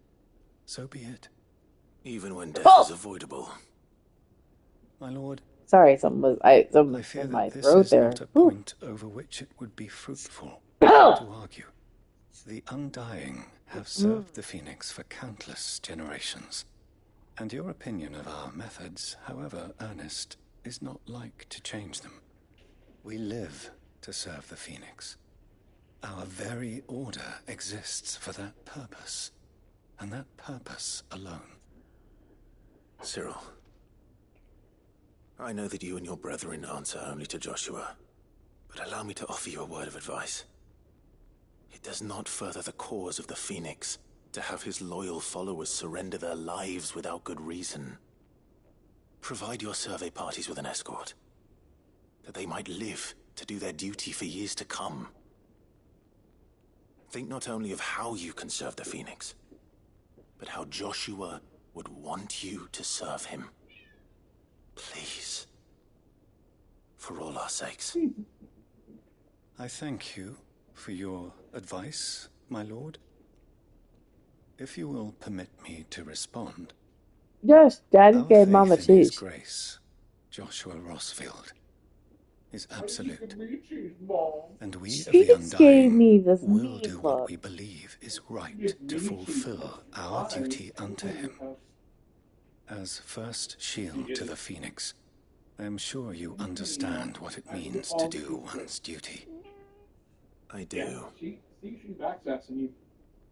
so be it. Even when death is avoidable. My lord, sorry, something was fear in that my this throat is there. not a point over which it would be fruitful to argue. The Undying have served the Phoenix for countless generations, and your opinion of our methods, however earnest, is not like to change them. We live to serve the Phoenix. Our very order exists for that purpose, and that purpose alone. Cyril, I know that you and your brethren answer only to Joshua, but allow me to offer you a word of advice. It does not further the cause of the Phoenix to have his loyal followers surrender their lives without good reason. Provide your survey parties with an escort, that they might live to do their duty for years to come. Think not only of how you can serve the Phoenix, but how Joshua would want you to serve him. Please. For all our sakes. I thank you for your advice, my lord. If you will permit me to respond. Yes, Daddy Our gave Mama faith in His cheese. grace, Joshua Rossfield, is absolute. And we of the Cheese gave Undying me this will do meatloaf. what we believe is right to fulfill our duty unto him. As first shield to the Phoenix, I am sure you understand what it means to do one's duty. I do.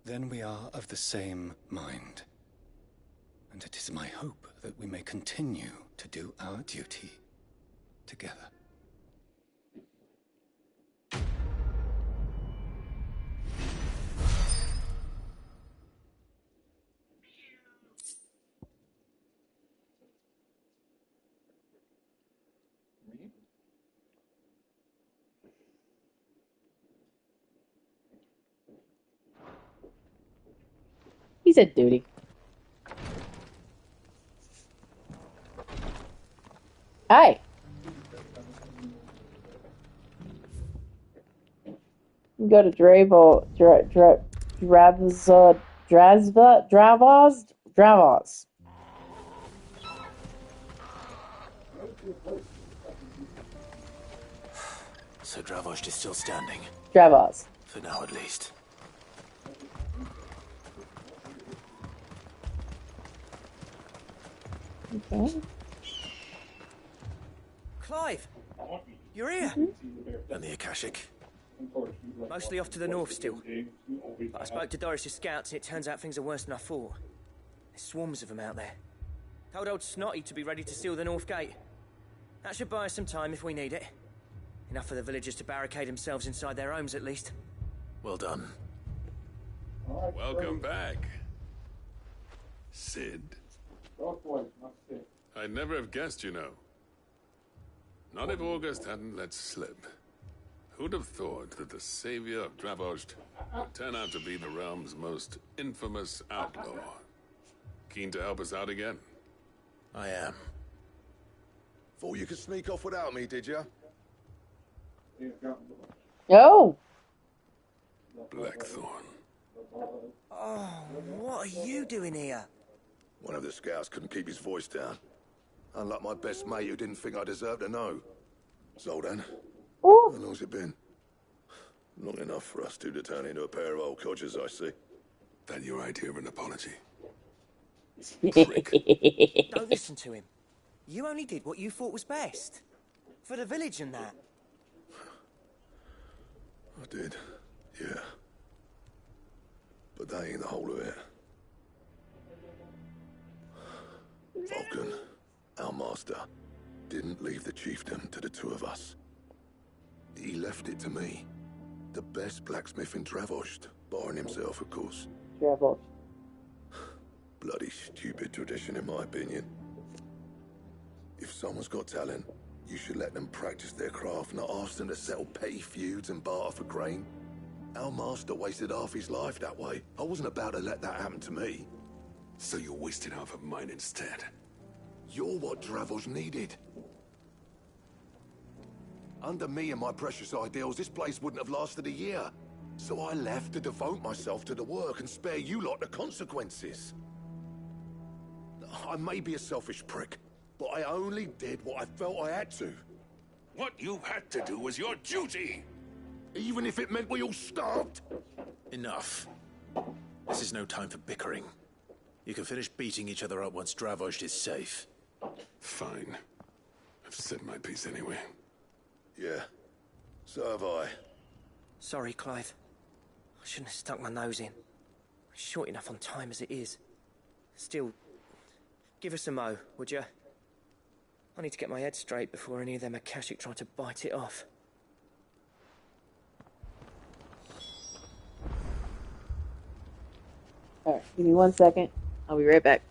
Then we are of the same mind. And it is my hope that we may continue to do our duty together. He said duty. Hi. Go to Dravos. So Dravost is still standing. Dravos. For now, at least. Okay. Clive! You're here! And the Akashic? Mostly off to the north still. But I spoke to Doris's scouts and it turns out things are worse than I thought. There's swarms of them out there. Told old Snotty to be ready to seal the north gate. That should buy us some time if we need it. Enough for the villagers to barricade themselves inside their homes at least. Well done. Welcome back, Sid. I'd never have guessed, you know. Not if August hadn't let slip. Who'd have thought that the savior of Dravost would turn out to be the realm's most infamous outlaw? Keen to help us out again? I am. Thought you could sneak off without me, did you? Oh. Blackthorn. Oh, what are you doing here? One of the scouts couldn't keep his voice down. Unlike my best mate who didn't think I deserved to know. So then, how long's it been? Long enough for us two to turn into a pair of old codgers, I see. That your idea of an apology? Don't listen to him. You only did what you thought was best. For the village and that. I did, yeah. But that ain't the whole of it. Vulcan, our master, didn't leave the chiefdom to the two of us. He left it to me. The best blacksmith in Dravost, barring himself, of course. Dravost. Bloody stupid tradition, in my opinion. If someone's got talent, you should let them practice their craft, not ask them to settle petty feuds and barter for grain. Our master wasted half his life that way. I wasn't about to let that happen to me. So you wasted half of mine instead. You're what Dravost needed. Under me and my precious ideals, this place wouldn't have lasted a year. So I left to devote myself to the work and spare you lot the consequences. I may be a selfish prick, but I only did what I felt I had to. What you had to do was your duty! Even if it meant we all starved? Enough. This is no time for bickering. You can finish beating each other up once Dravost is safe. Fine. I've said my piece anyway. Yeah. So have I. Sorry, Clive. I shouldn't have stuck my nose in. Short enough on time as it is. Still, give us a mo, would you? I need to get my head straight before any of them Akashic try to bite it off. Alright, give me 1 second. I'll be right back.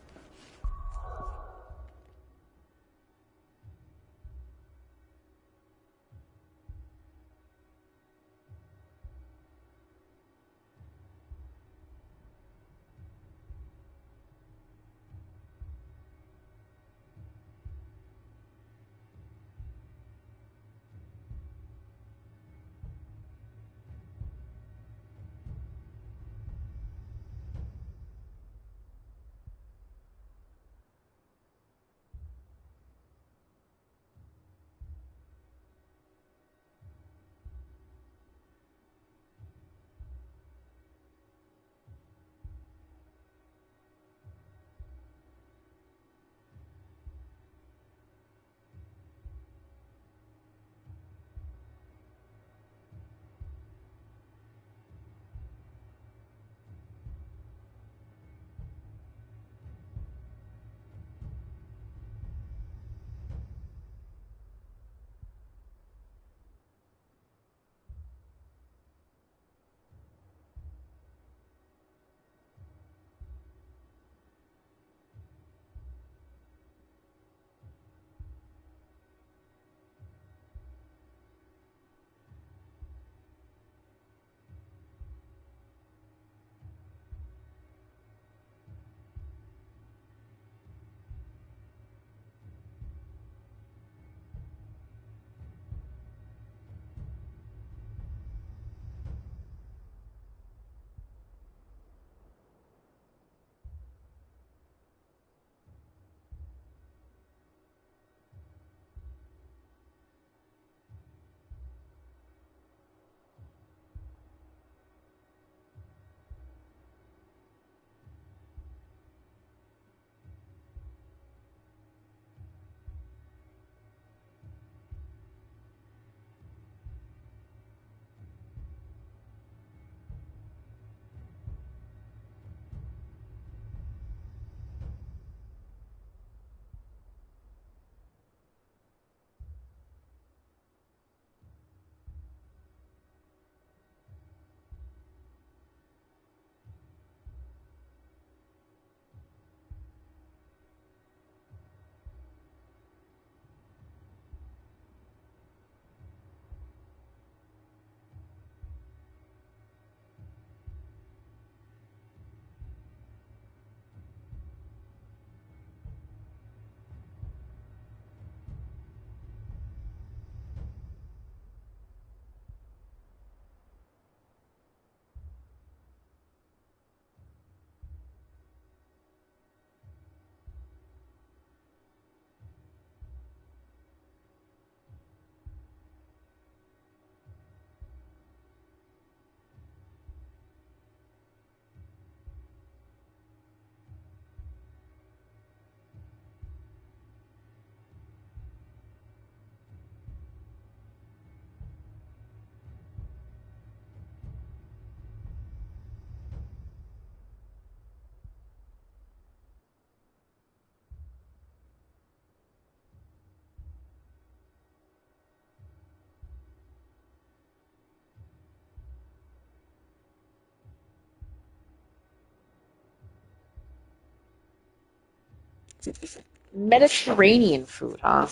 Mediterranean food, huh?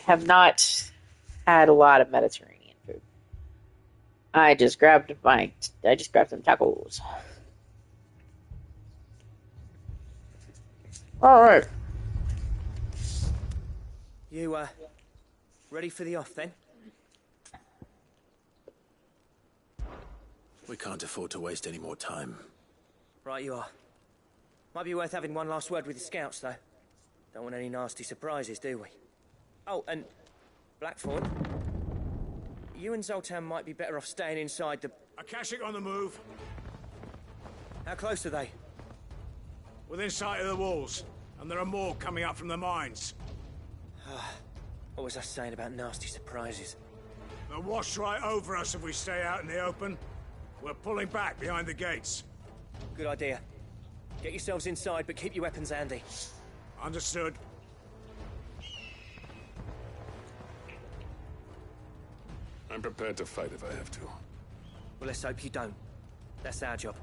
Have not had a lot of Mediterranean food. I just grabbed some tacos. All right. You, ready for the off then? We can't afford to waste any more time. Right you are. Might be worth having one last word with the scouts, though. Don't want any nasty surprises, do we? Oh, and Blackthorn, you and Zoltan might be better off staying inside the... Akashic on the move. How close are they? Within sight of the walls. And there are more coming up from the mines. What was I saying about nasty surprises? They'll wash right over us if we stay out in the open. We're pulling back behind the gates. Good idea. Get yourselves inside, but keep your weapons handy. Understood. I'm prepared to fight if I have to. Well, let's hope you don't. That's our job.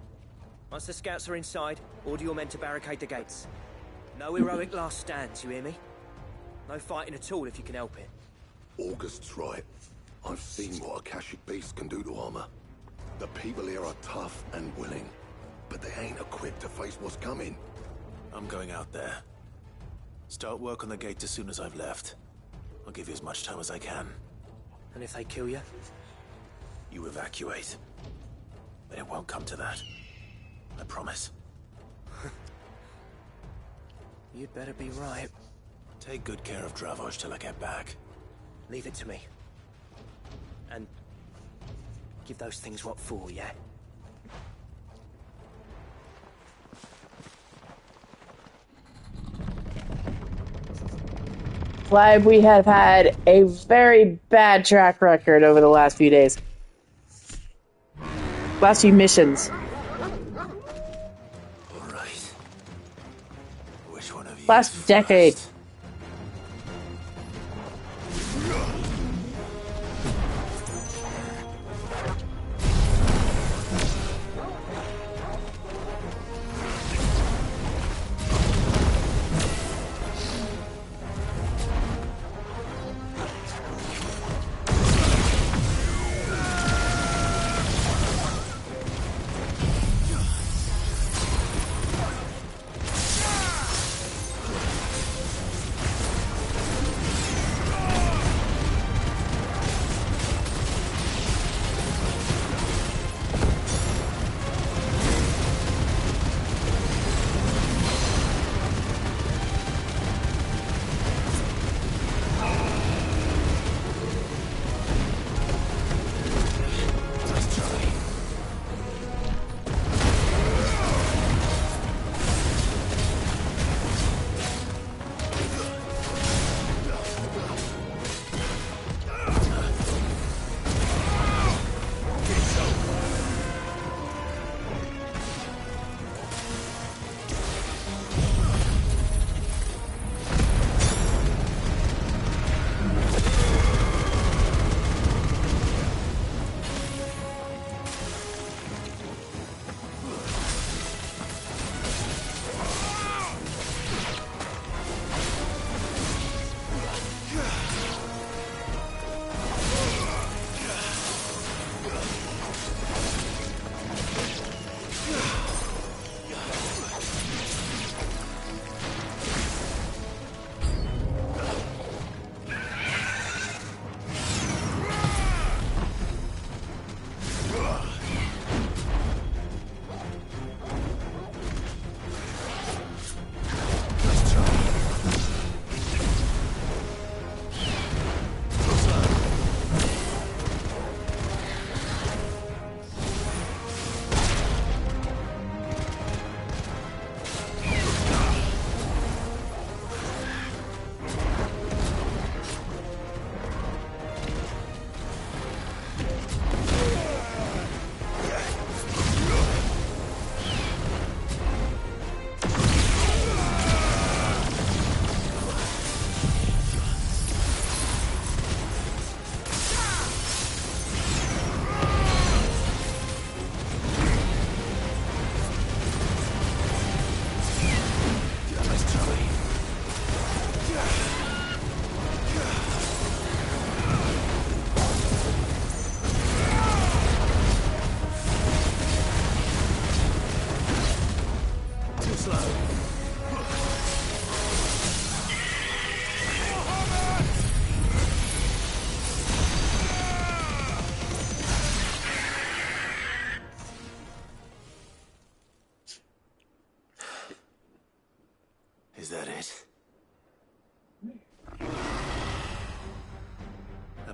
Once the scouts are inside, order your men to barricade the gates. No heroic last stands, you hear me? No fighting at all if you can help it. August's right. I've seen what Akashic beasts can do to armor. The people here are tough and willing, but they ain't equipped to face what's coming. I'm going out there. Start work on the gate as soon as I've left. I'll give you as much time as I can. And if they kill you? You evacuate. But it won't come to that. I promise. You'd better be right. Take good care of Dravoj till I get back. Leave it to me. And give those things what for, yeah? Glad we have had a very bad track record over the last few days. Last few missions. All right. Which one of you? Last decade.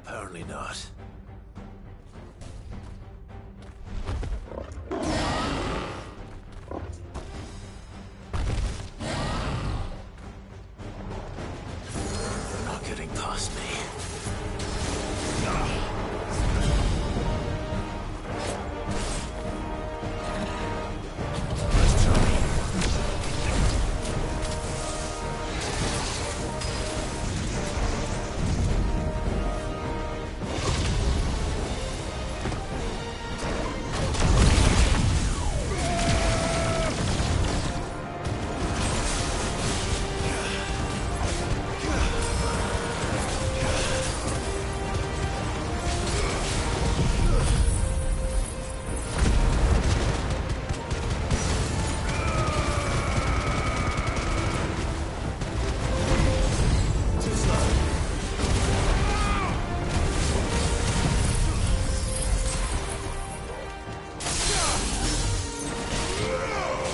Apparently not. They're not getting past me.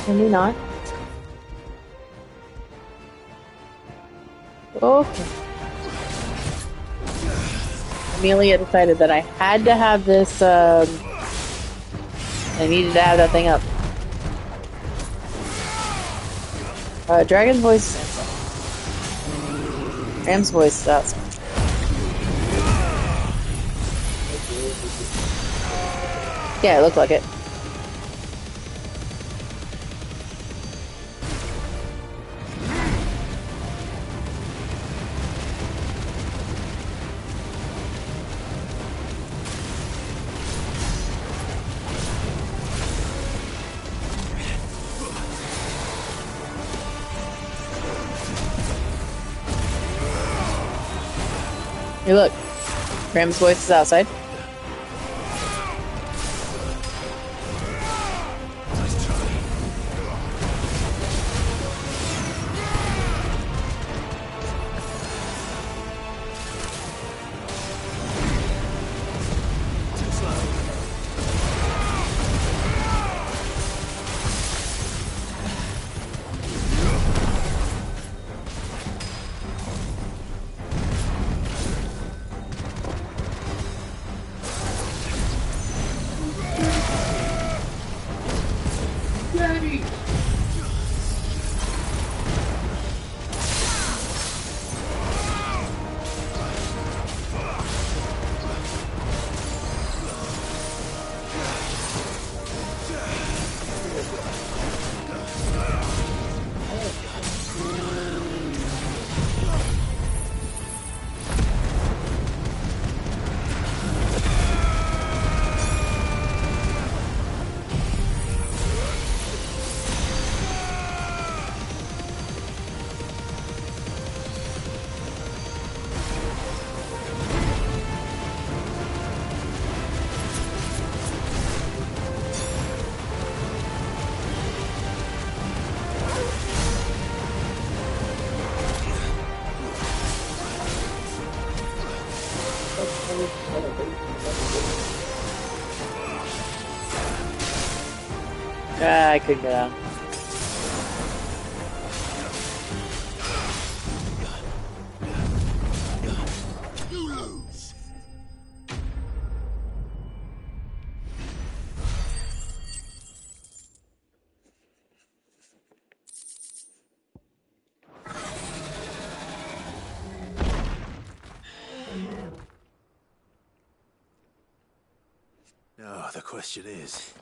Can we not? Okay. Amelia decided that I had to have this, I needed to have that thing up. Dragon's voice. Ram's voice is awesome. Yeah, it looked like it. Hey, look. Ram's voice is outside. I could get out. You lose. Now, the question is,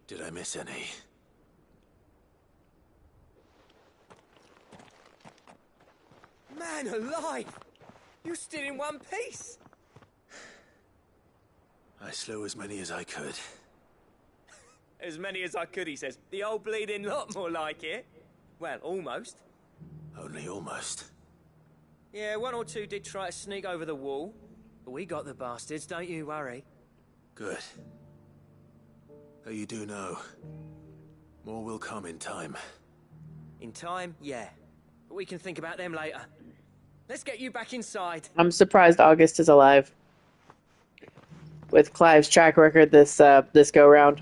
did I miss any? Man alive! You're still in one piece! I slew as many as I could. As many as I could, he says. The old bleeding lot, more like it. Well, almost. Only almost. Yeah, one or two did try to sneak over the wall. But we got the bastards, don't you worry. Good. Though you do know, more will come in time. In time, yeah. But we can think about them later. Let's get you back inside. I'm surprised August is alive. With Clive's track record this go round.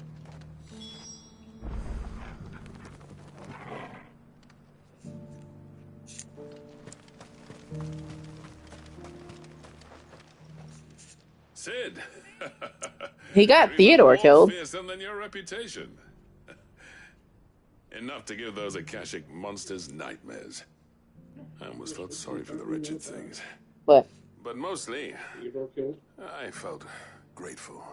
Sid! He got You're even Theodore more killed. fearsome than your reputation. Enough to give those Akashic monsters nightmares. I almost felt sorry for the wretched things. What? But mostly, I felt grateful.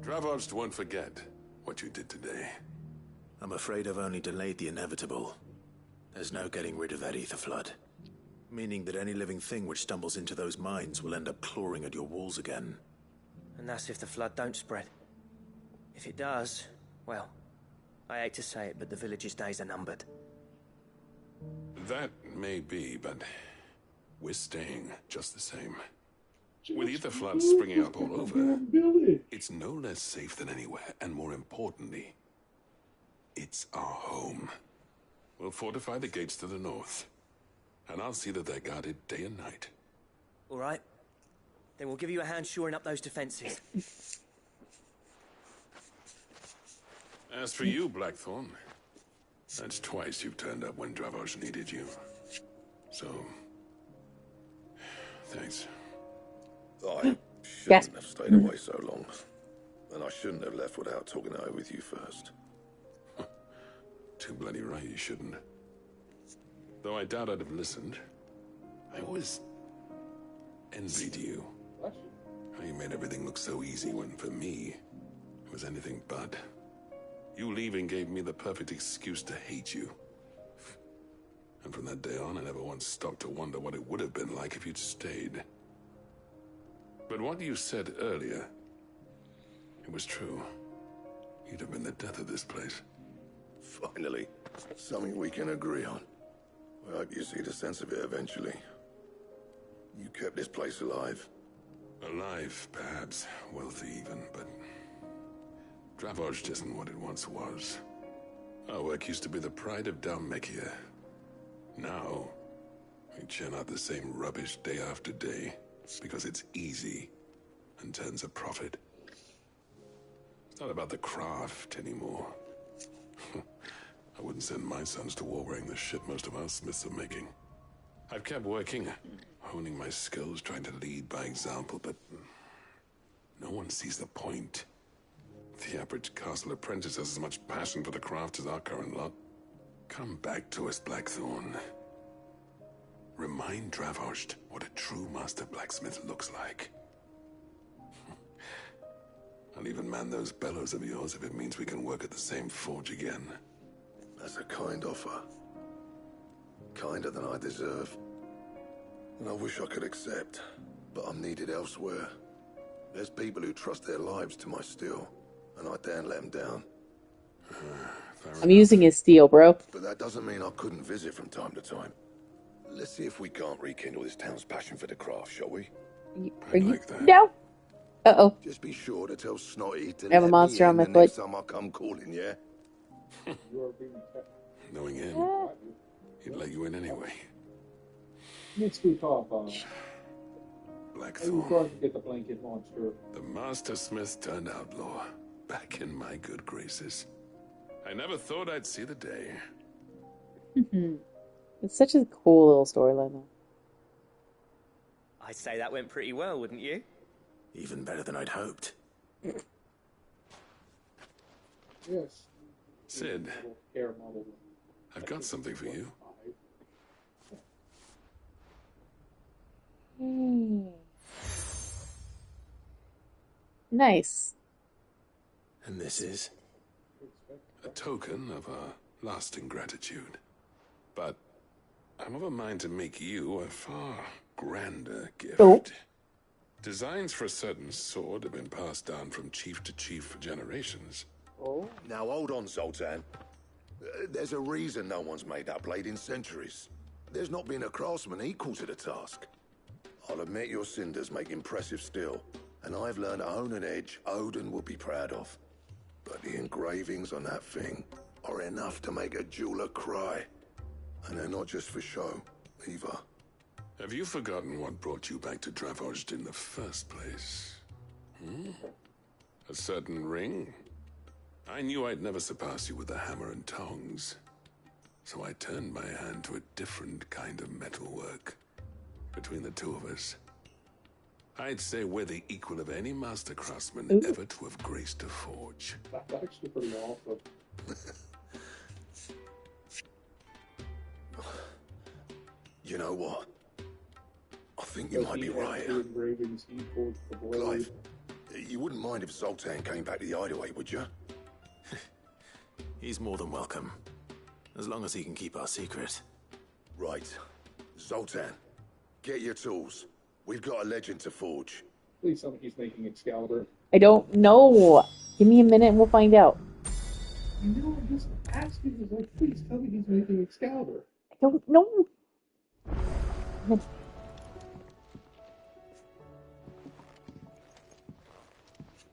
Dravoged won't forget what you did today. I'm afraid I've only delayed the inevitable. There's no getting rid of that ether flood. Meaning that any living thing which stumbles into those mines will end up clawing at your walls again. And that's if the flood don't spread. If it does, well, I hate to say it, but the village's days are numbered. That may be, but we're staying just the same. With ether floods springing up all over, it's no less safe than anywhere, and more importantly, it's our home. We'll fortify the gates to the north, and I'll see that they're guarded day and night. All right. Then we'll give you a hand shoring up those defenses. As for you, Blackthorn, that's twice you've turned up when Dravos needed you. So, thanks. I shouldn't have stayed away so long. And I shouldn't have left without talking it over with you first. Too bloody right you shouldn't. Though I doubt I'd have listened. I always envied you. How you made everything look so easy when, for me, it was anything but. You leaving gave me the perfect excuse to hate you. And from that day on, I never once stopped to wonder what it would have been like if you'd stayed. But what you said earlier, it was true. You'd have been the death of this place. Finally, something we can agree on. I hope you see the sense of it eventually. You kept this place alive. Alive, perhaps. Wealthy even, but Dravoged isn't what it once was. Our work used to be the pride of Dalmekia. Now, we churn out the same rubbish day after day because it's easy and turns a profit. It's not about the craft anymore. I wouldn't send my sons to war wearing the shit most of our smiths are making. I've kept working, honing my skills, trying to lead by example, but no one sees the point. The average castle apprentice has as much passion for the craft as our current lot. Come back to us, Blackthorn. Remind Dravoged what a true master blacksmith looks like. I'll even man those bellows of yours if it means we can work at the same forge again. That's a kind offer. Kinder than I deserve. And I wish I could accept, but I'm needed elsewhere. There's people who trust their lives to my steel, and I daren't let them down. I'm using his steel, bro. But that doesn't mean I couldn't visit from time to time. Let's see if we can't rekindle this town's passion for the craft, shall we? Are you? No. Uh-oh. Just be sure to tell Snotty to I have a let monster me on in my the foot. next time I come calling, yeah? Knowing him, he'd let you in anyway. Next week off, Blackthorn. we're going to get the blanket monster. The master smith turned outlaw, back in my good graces. I never thought I'd see the day. It's such a cool little storyline, though. I'd say that went pretty well, wouldn't you? Even better than I'd hoped. Yes. Sid, I've got something for you. Nice. And this is? A token of our lasting gratitude. But I'm of a mind to make you a far grander gift. Oh. Designs for a certain sword have been passed down from chief to chief for generations. Oh. Now hold on, Zoltan. There's a reason no one's made that blade in centuries. There's not been a craftsman equal to the task. I'll admit your cinders make impressive steel, and I've learned to own an edge Odin will be proud of. But the engravings on that thing are enough to make a jeweler cry. And they're not just for show, either. Have you forgotten what brought you back to Dravoged in the first place? A certain ring? I knew I'd never surpass you with a hammer and tongs. So I turned my hand to a different kind of metalwork. Between the two of us, I'd say we're the equal of any master craftsman ever to have graced a forge. That's actually pretty awesome. You know what? I think you might be right. Clive, you wouldn't mind if Zoltan came back to the hideaway, would you? He's more than welcome. As long as he can keep our secret. Right. Zoltan, get your tools. We've got a legend to forge. Please tell me he's making Excalibur. I don't know. Give me a minute and we'll find out. You know, I'm just asking. Like, please tell me he's making Excalibur. I don't know.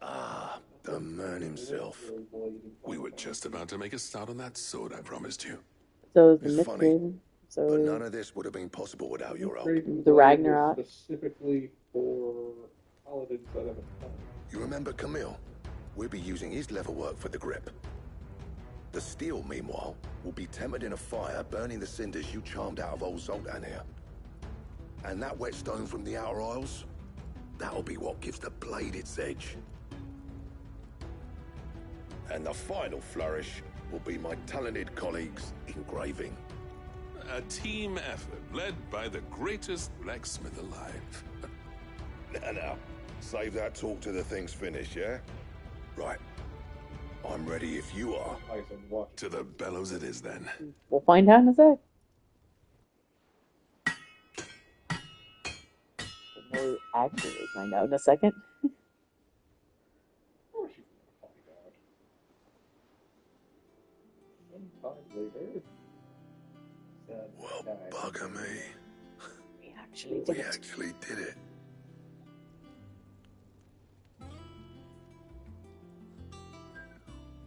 Ah, the man himself. We were just about to make a start on that sword I promised you. So the It's funny, Mithril, so but none of this would have been possible without your help. the Ragnarok. Specifically for paladins that have a You remember Camille? We'll be using his leather work for the grip. The steel, meanwhile, will be tempered in a fire, burning the cinders you charmed out of old Zoltan here. And that whetstone from the Outer Isles, that'll be what gives the blade its edge. And the final flourish will be my talented colleagues' engraving. A team effort led by the greatest blacksmith alive. Now, save that talk till the thing's finished, yeah? Right. I'm ready if you are. To the bellows it is then. We'll find out in a sec. We'll actually find out in a second. Well, bugger me. We actually did it.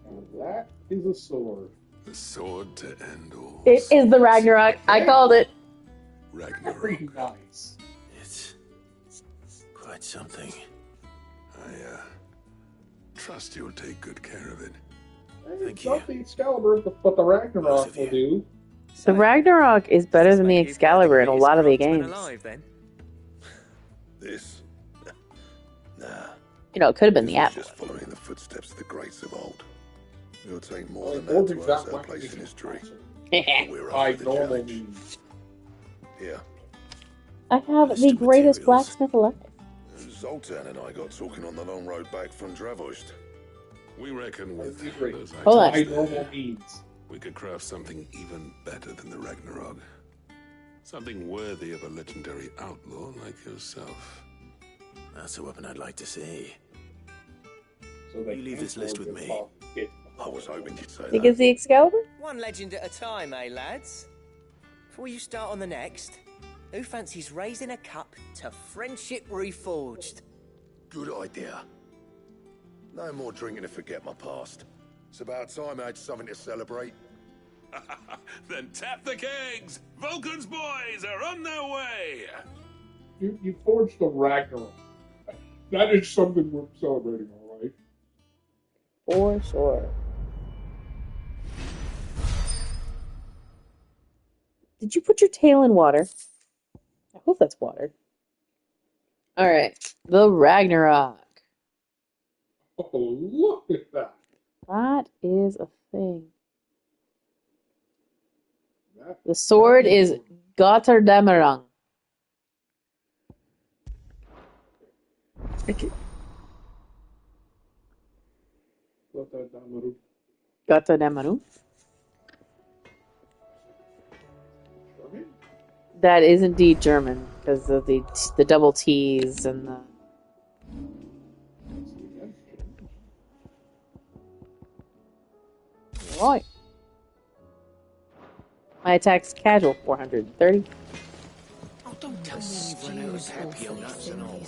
And that is a sword. The sword to end all. It is the Ragnarok. I called it. Ragnarok. Pretty nice. It's quite something. I trust you'll take good care of it. Thank you. Not the Excalibur, but the Ragnarok will do. The Ragnarok is better than the Excalibur in a lot of the games. This? Nah. You know, it could have been the Atlas. Just following the footsteps of the greats of old. It'll take more than that to earn our place in history. We're up for the challenge. Here. I have the greatest blacksmith alive. Zoltan and I got talking on the long road back from Dravost. We reckon with those Hold on. items we could craft something even better than the Ragnarok. Something worthy of a legendary outlaw like yourself. That's a weapon I'd like to see. So you leave this list with me. I was hoping you'd say Think that. it's the Excalibur? One legend at a time, eh, lads? Before you start on the next, who fancies raising a cup to friendship reforged? Good idea. No more drinking to forget my past. It's about time I had something to celebrate. Then tap the kegs! Vulcan's boys are on their way! You forged the Ragnarok. That is something we're celebrating, all right? For sure. Did you put your tail in water? I hope that's water. Alright. The Ragnarok. Oh, look at that. That is a thing. The sword is Götterdämmerung. Götterdämmerung. That is indeed German because of the double T's and the. Right. My attack's casual, 430. Oh, don't tell me you've run out of happy nuts and all.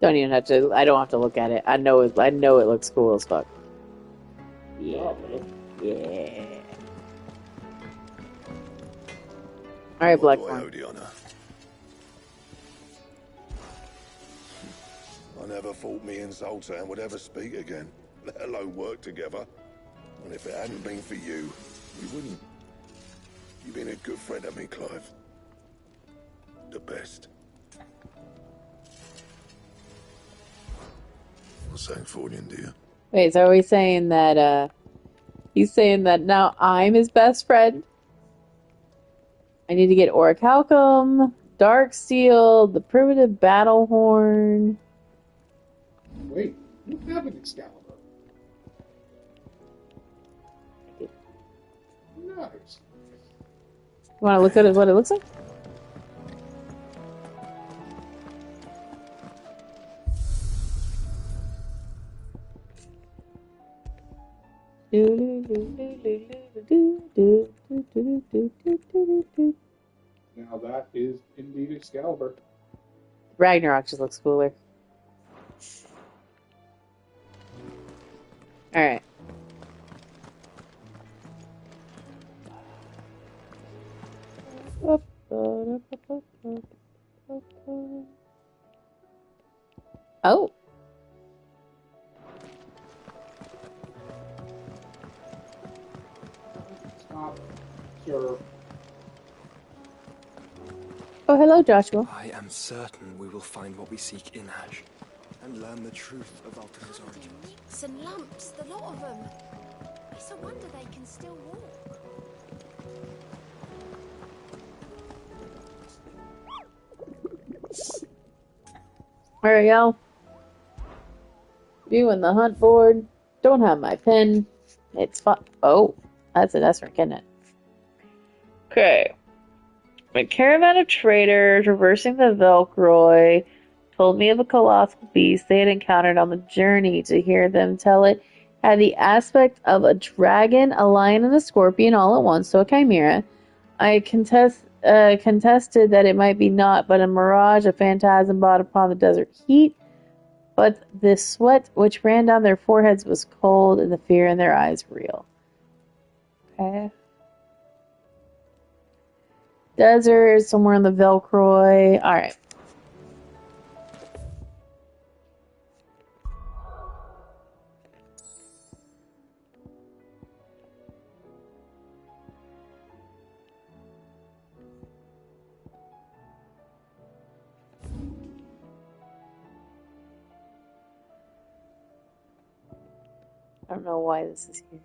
Don't even have to. I don't have to look at it. I know it. I know it looks cool as fuck. Yeah. Yeah. All right, Blackthorn. I never thought me and Zoltan would ever speak again, let alone work together. And if it hadn't been for you, we wouldn't. You've been a good friend to me, Clive. The best. What's that for you, dear? Wait, so are we saying that he's saying that now I'm his best friend? I need to get Orichalcum, Dark Steel, the primitive battle horn. Wait, you have an Excalibur. Nice. You want to look at what it looks like? Now that is indeed Excalibur. Ragnarok just looks cooler. Alright. Oh. Stop, sir. Oh, hello, Joshua. I am certain we will find what we seek in Ash and learn the truth of Ultima's origins. Nicks and lumps, the lot of them. It's a wonder they can still walk. Alright, y'all. Viewing the hunt board. Don't have my pen. It's fun. Oh, that's an S rank, isn't it? Okay. A caravan of traders traversing the Velcroy told me of a colossal beast they had encountered on the journey. To hear them tell it had the aspect of a dragon, a lion, and a scorpion all at once, so a chimera. I contested that it might be naught but a mirage, a phantasm brought upon the desert heat. But the sweat which ran down their foreheads was cold, and the fear in their eyes real. Okay. Desert, somewhere in the Velcroy. Alright. I don't know why this is here.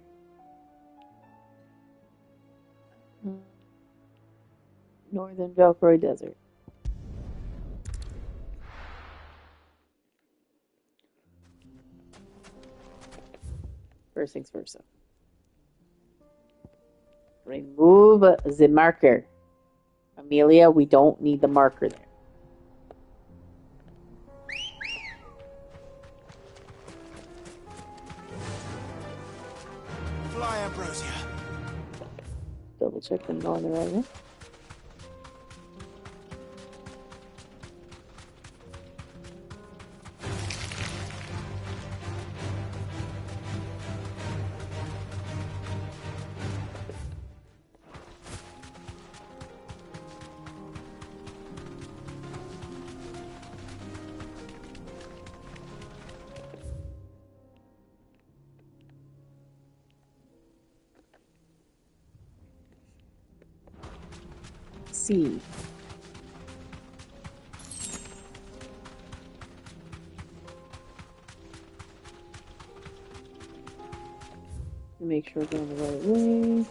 Northern Velcroy Desert. First things first, though. Remove the marker. Amelia, we don't need the marker there. Fly, Ambrosia. Double check them on the right way. See. Make sure we're going the right way.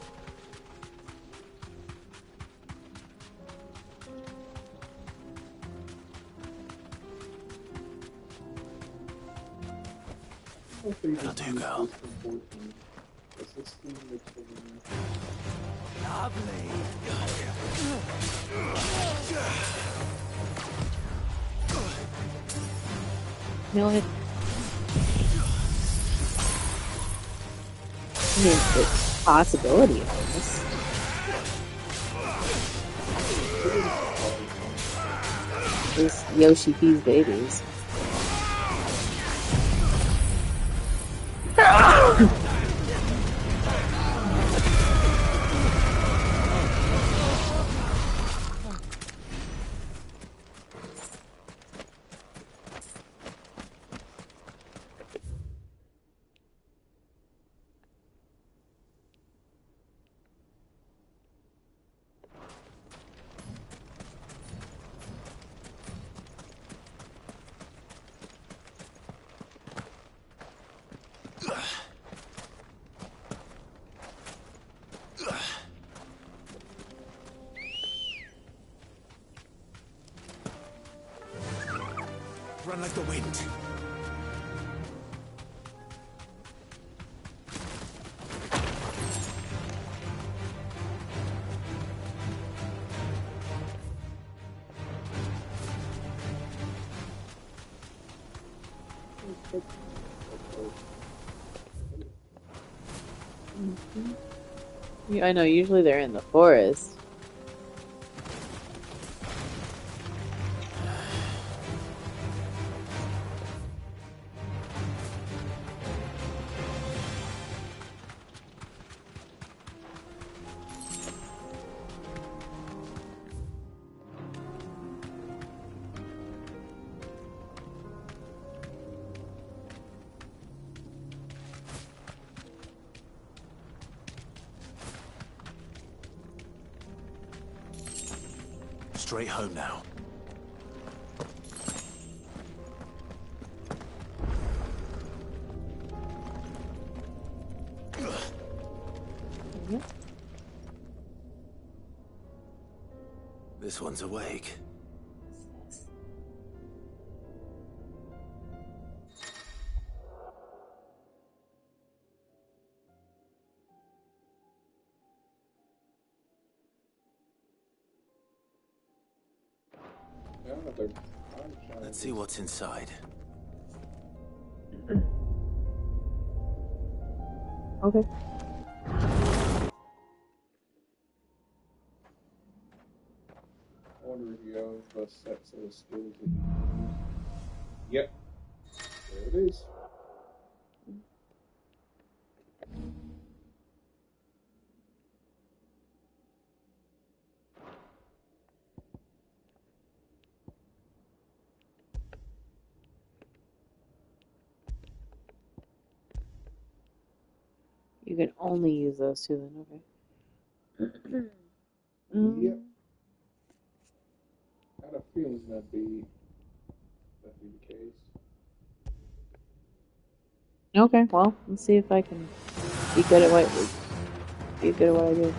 That'll do, girl. Lovely. You know what? I mean, the possibility of this. This Yoshi P's babies. run like the wind. Yeah, I know, usually they're in the forest. Straight home now. This one's awake. Let's see what's inside. Okay. I wonder if you have a set of skills that you can use. Yep. There it is. You can only use those two then, okay. Yep. I had a feeling that'd be the case. Okay, well, let's see if I can be good at what I do.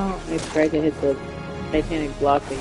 Oh, I tried to hit the Titanic block thing.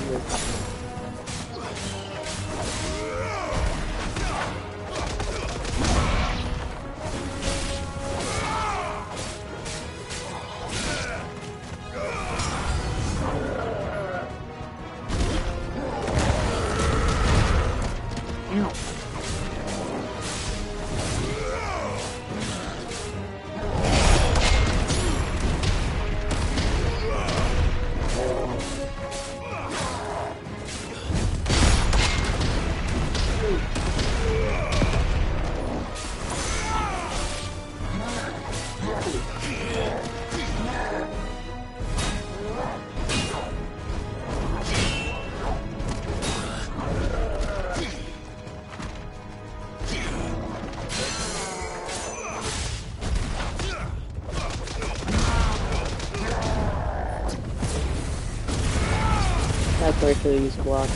That's where I should have used block.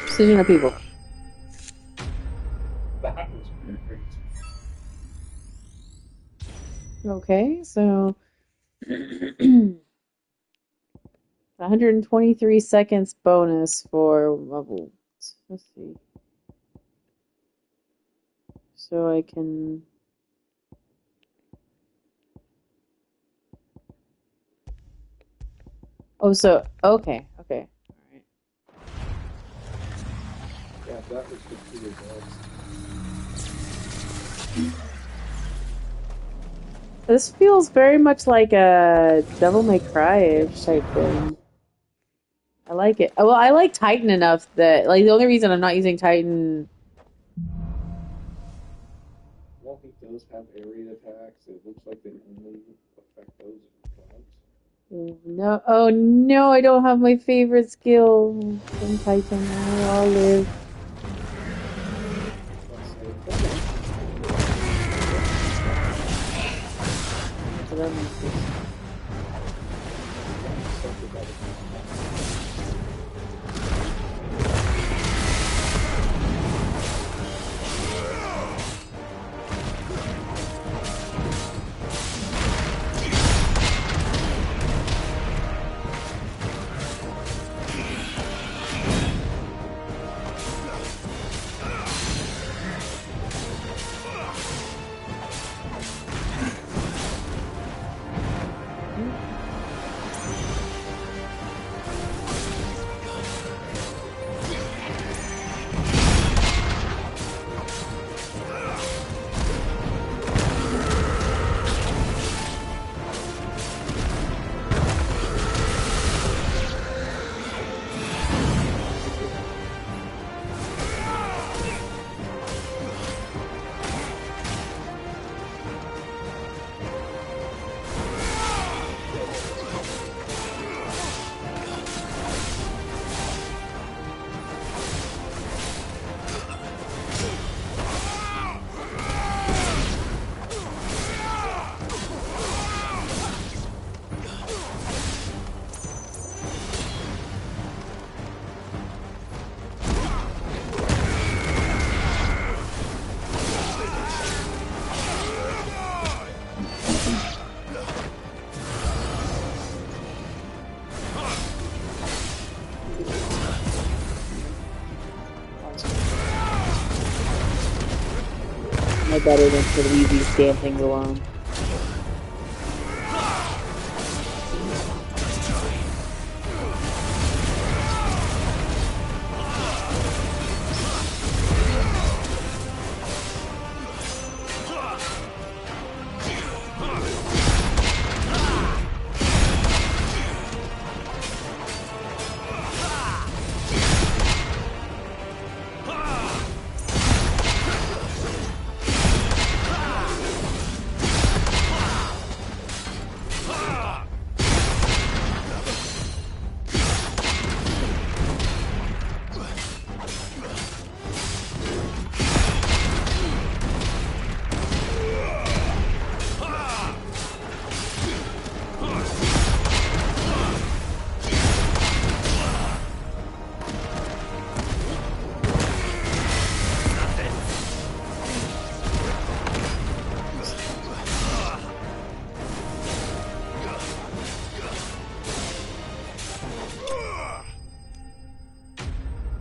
Precision of people. That was great. Okay, so 123 seconds bonus for level. Let's see. So I can. Oh, so okay, okay. Yeah, that was the two results. This feels very much like a Devil May Cry-ish type thing. I like it. Well, I like Titan enough that, like, the only reason I'm not using Titan... While he does have area attacks, it looks like they only affect those in front. No, oh no, I don't have my favorite skill from Titan. I'll live. I better than to leave these damn things alone.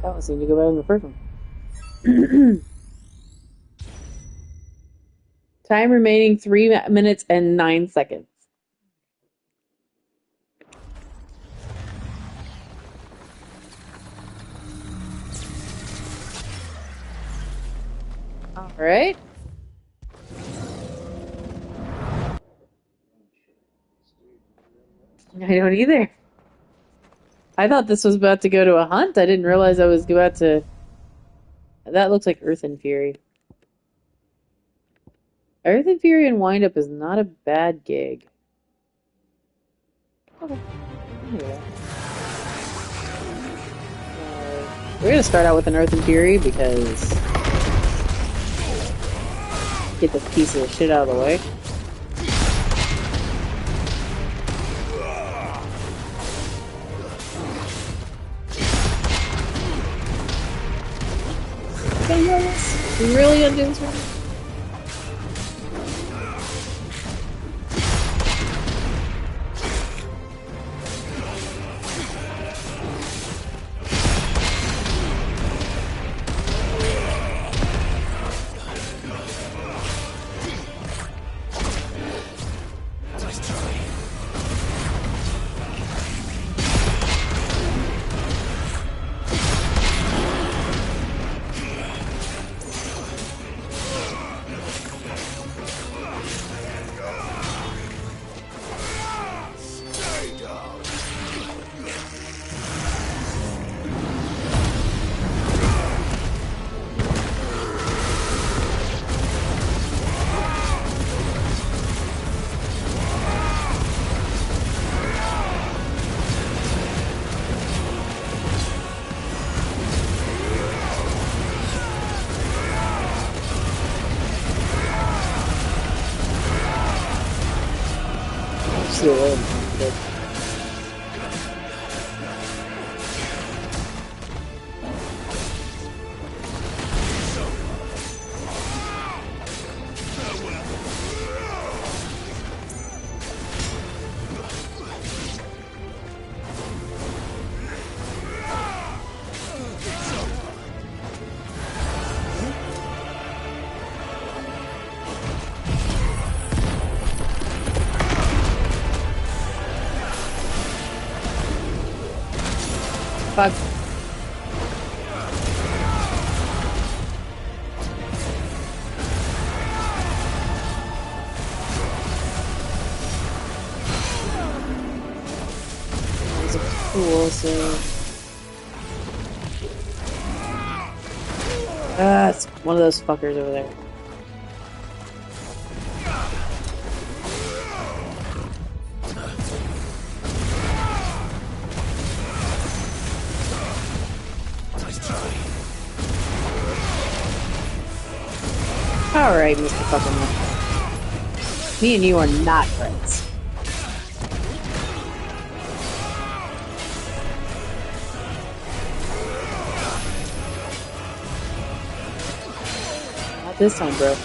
That one seemed to go better than the first one. Time remaining 3 minutes and 9 seconds. All right. I don't either. I thought this was about to go to a hunt. I didn't realize I was about to... That looks like Earth and Fury. Earth and Fury and Windup is not a bad gig. Okay. Anyway. We're gonna start out with an Earth and Fury because... Get this piece of shit out of the way. We really gonna do this right now? actually really good. Fuck. There's a pool, so... Ah, it's one of those fuckers over there. Alright, Mr. Fucking Man. Me and you are not friends. Not this time, bro.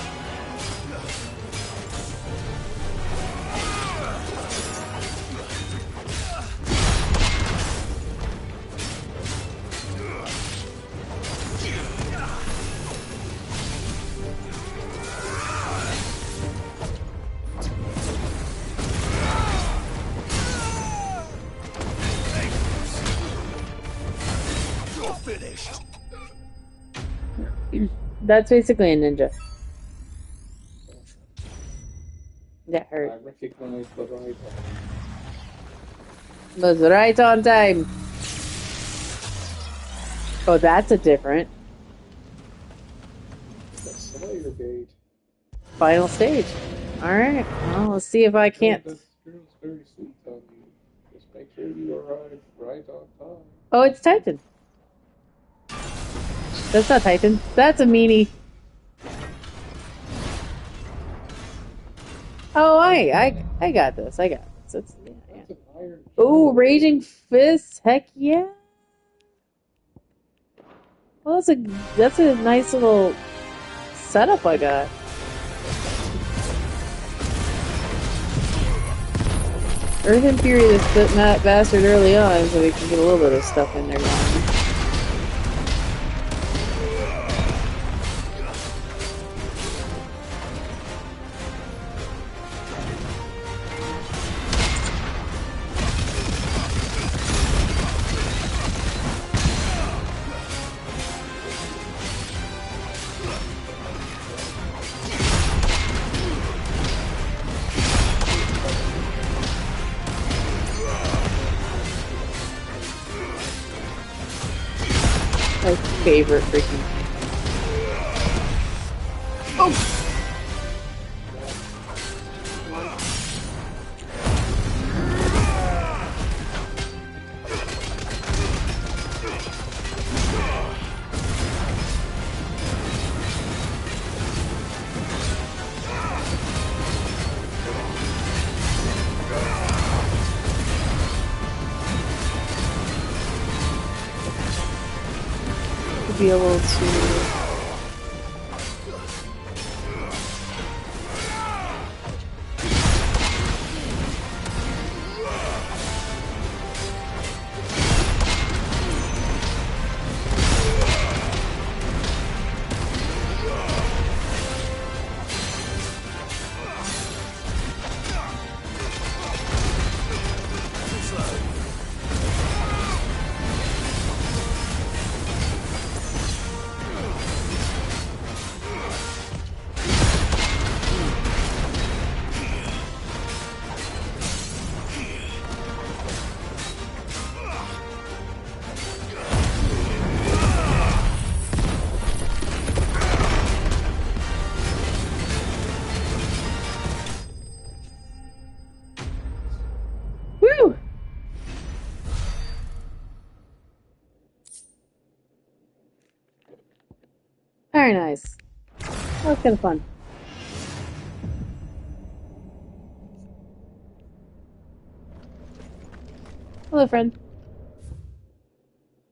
That's basically a ninja. That hurt. I recognize the right Was right on time. Oh, that's a different. The Slayer Gate. Final stage. Alright. Well, let's see if I can't. This girl's very sweet on you. Just make sure you arrive right on time. Oh, it's Titan. That's not Titan. That's a meanie. Oh, I got this. I got this. It's, yeah. Oh, Raging Fist. Heck yeah. Well, that's a nice little setup I got. Earth and Fury this bastard early on so we can get a little bit of stuff in there now. My favorite freaking. Oh! To be able to. Woo! Very nice. That was kind of fun. Hello, friend.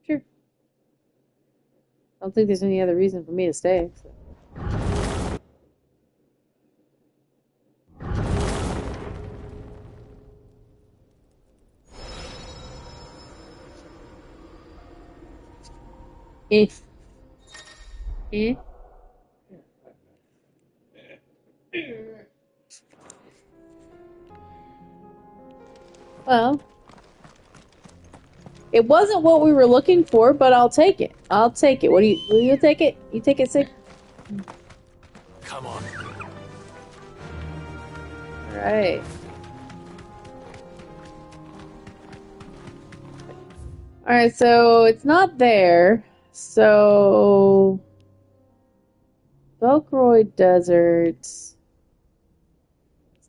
Sure. I don't think there's any other reason for me to stay. So. Eh? Well, it wasn't what we were looking for, but I'll take it. I'll take it. Will you take it? You take it, Sig? Come on. Alright. Alright, so it's not there. So Velcroy Desert. It's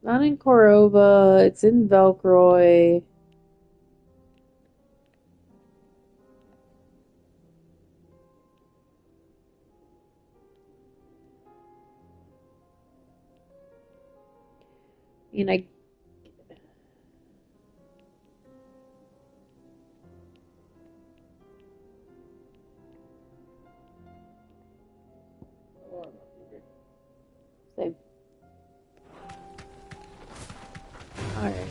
not in Korova, it's in Velcroy. And I same. Alright.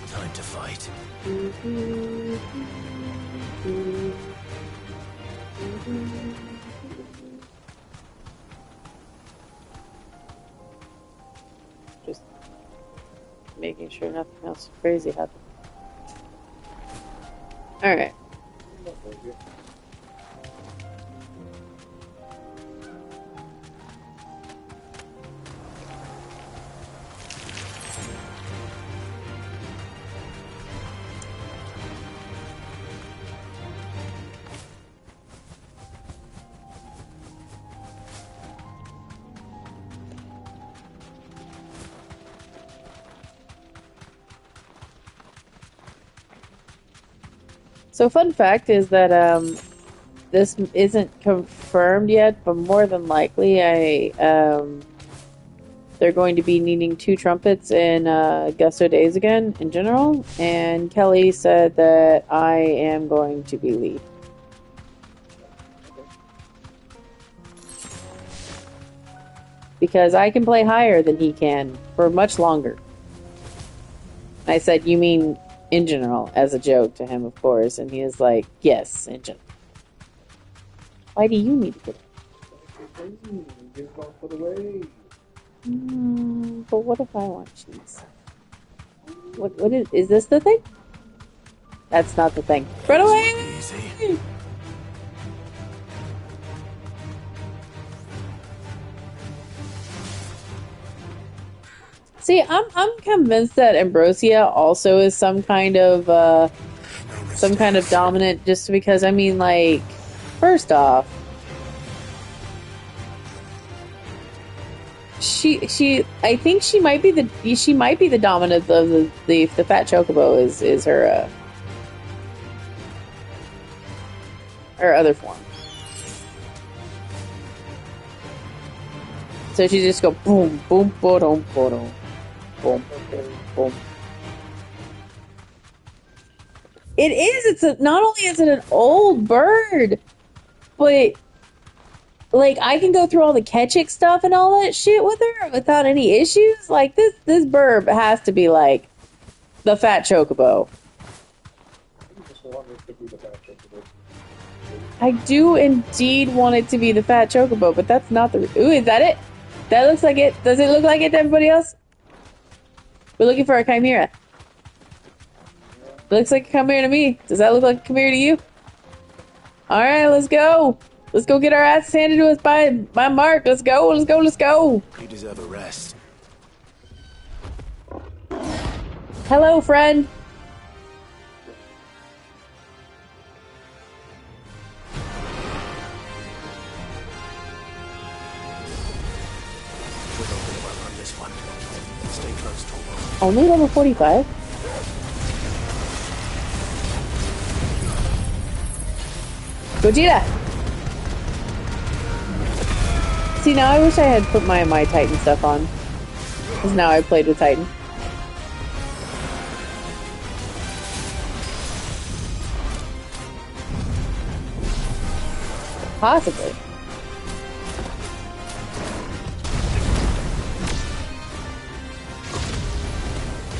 Time to fight. Just making sure nothing else crazy happens. Alright. So fun fact is that this isn't confirmed yet, but more than likely they're going to be needing 2 trumpets in Gusto Days again in general, and Kelly said that I am going to be lead. Because I can play higher than he can for much longer. I said, you mean in general, as a joke to him, of course, and he is like, yes, in general. Why do you need to get it? But what if I want cheese? What is this the thing? That's not the thing. Run away! Easy. See, I'm convinced that Ambrosia also is some kind of dominant, just because, I mean, like, first off, I think she might be the dominant of the fat chocobo is her other form. So she just go boom, boom, boom, boom, boom, boom. It is. Not only is it an old bird, but like I can go through all the Ketchic stuff and all that shit with her without any issues. Like this burb has to be like the fat chocobo. I do indeed want it to be the fat chocobo, but that's not the. Ooh, is that it? That looks like it. Does it look like it to everybody else? We're looking for a chimera. Looks like a chimera to me. Does that look like a chimera to you? Alright, let's go. Let's go get our asses handed to us by Mark. Let's go, let's go, let's go. You deserve a rest. Hello, friend. Only level 45? Gogeta! See, now I wish I had put my Titan stuff on. Because now I played with Titan. Possibly.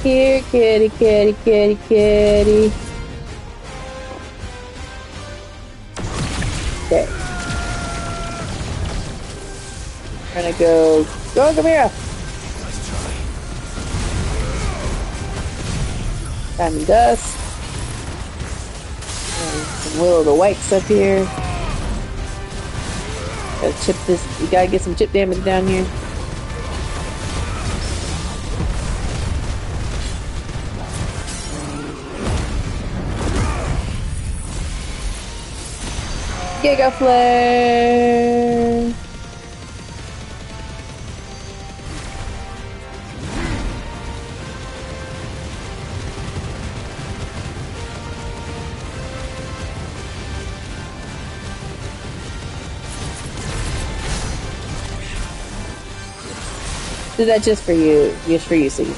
Here, kitty, kitty, kitty, kitty. Okay. We're gonna go Gamera! Diamond Dust. And some Will of the Whites up here. Gotta chip this, you gotta get some chip damage down here. Giga Flare! Did that just for you, C.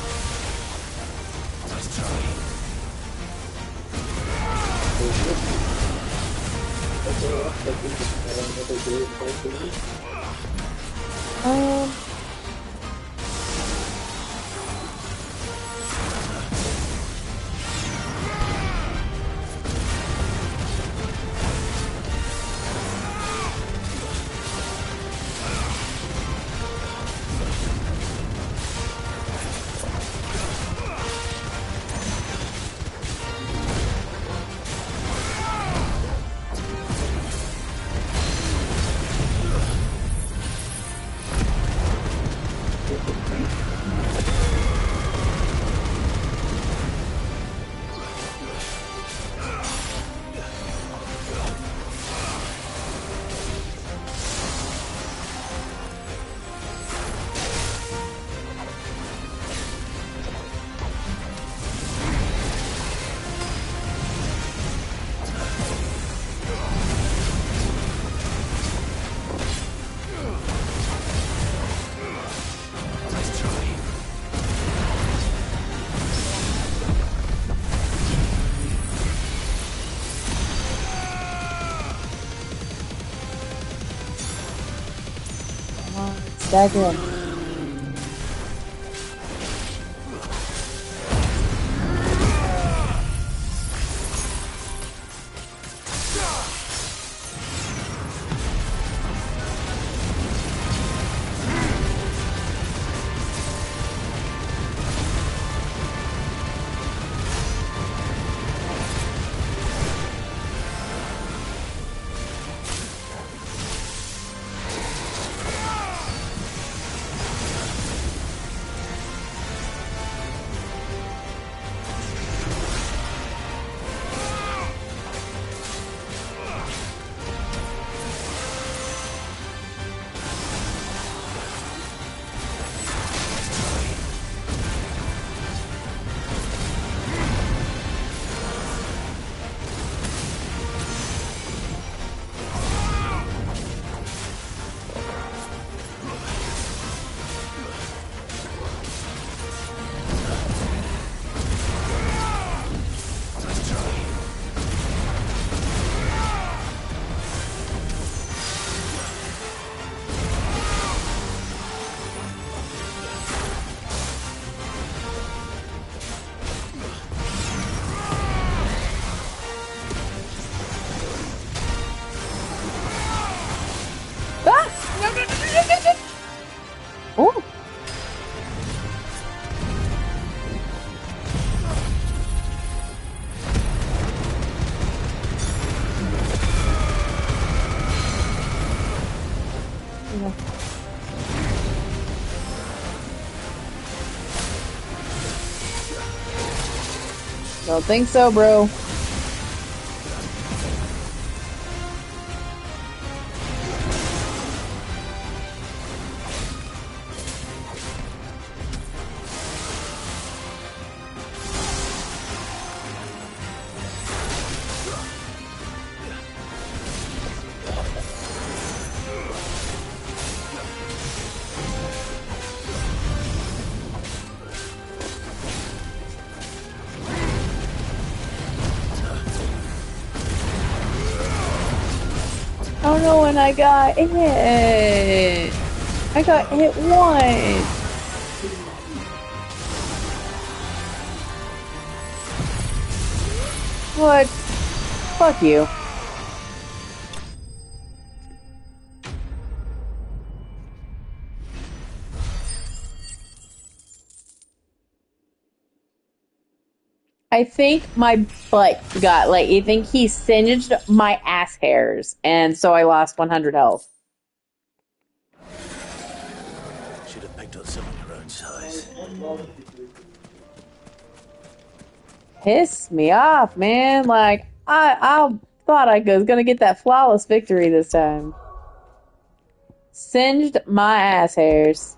Stagger him. Oh. Don't think so, bro. I don't know when I got hit. I got hit once. What? Fuck you. I think my butt got, like, I think he singed my ass hairs, and so I lost 100 health. Should have picked on someone your own size. Pissed me off, man. Like, I thought I was gonna get that flawless victory this time. Singed my ass hairs.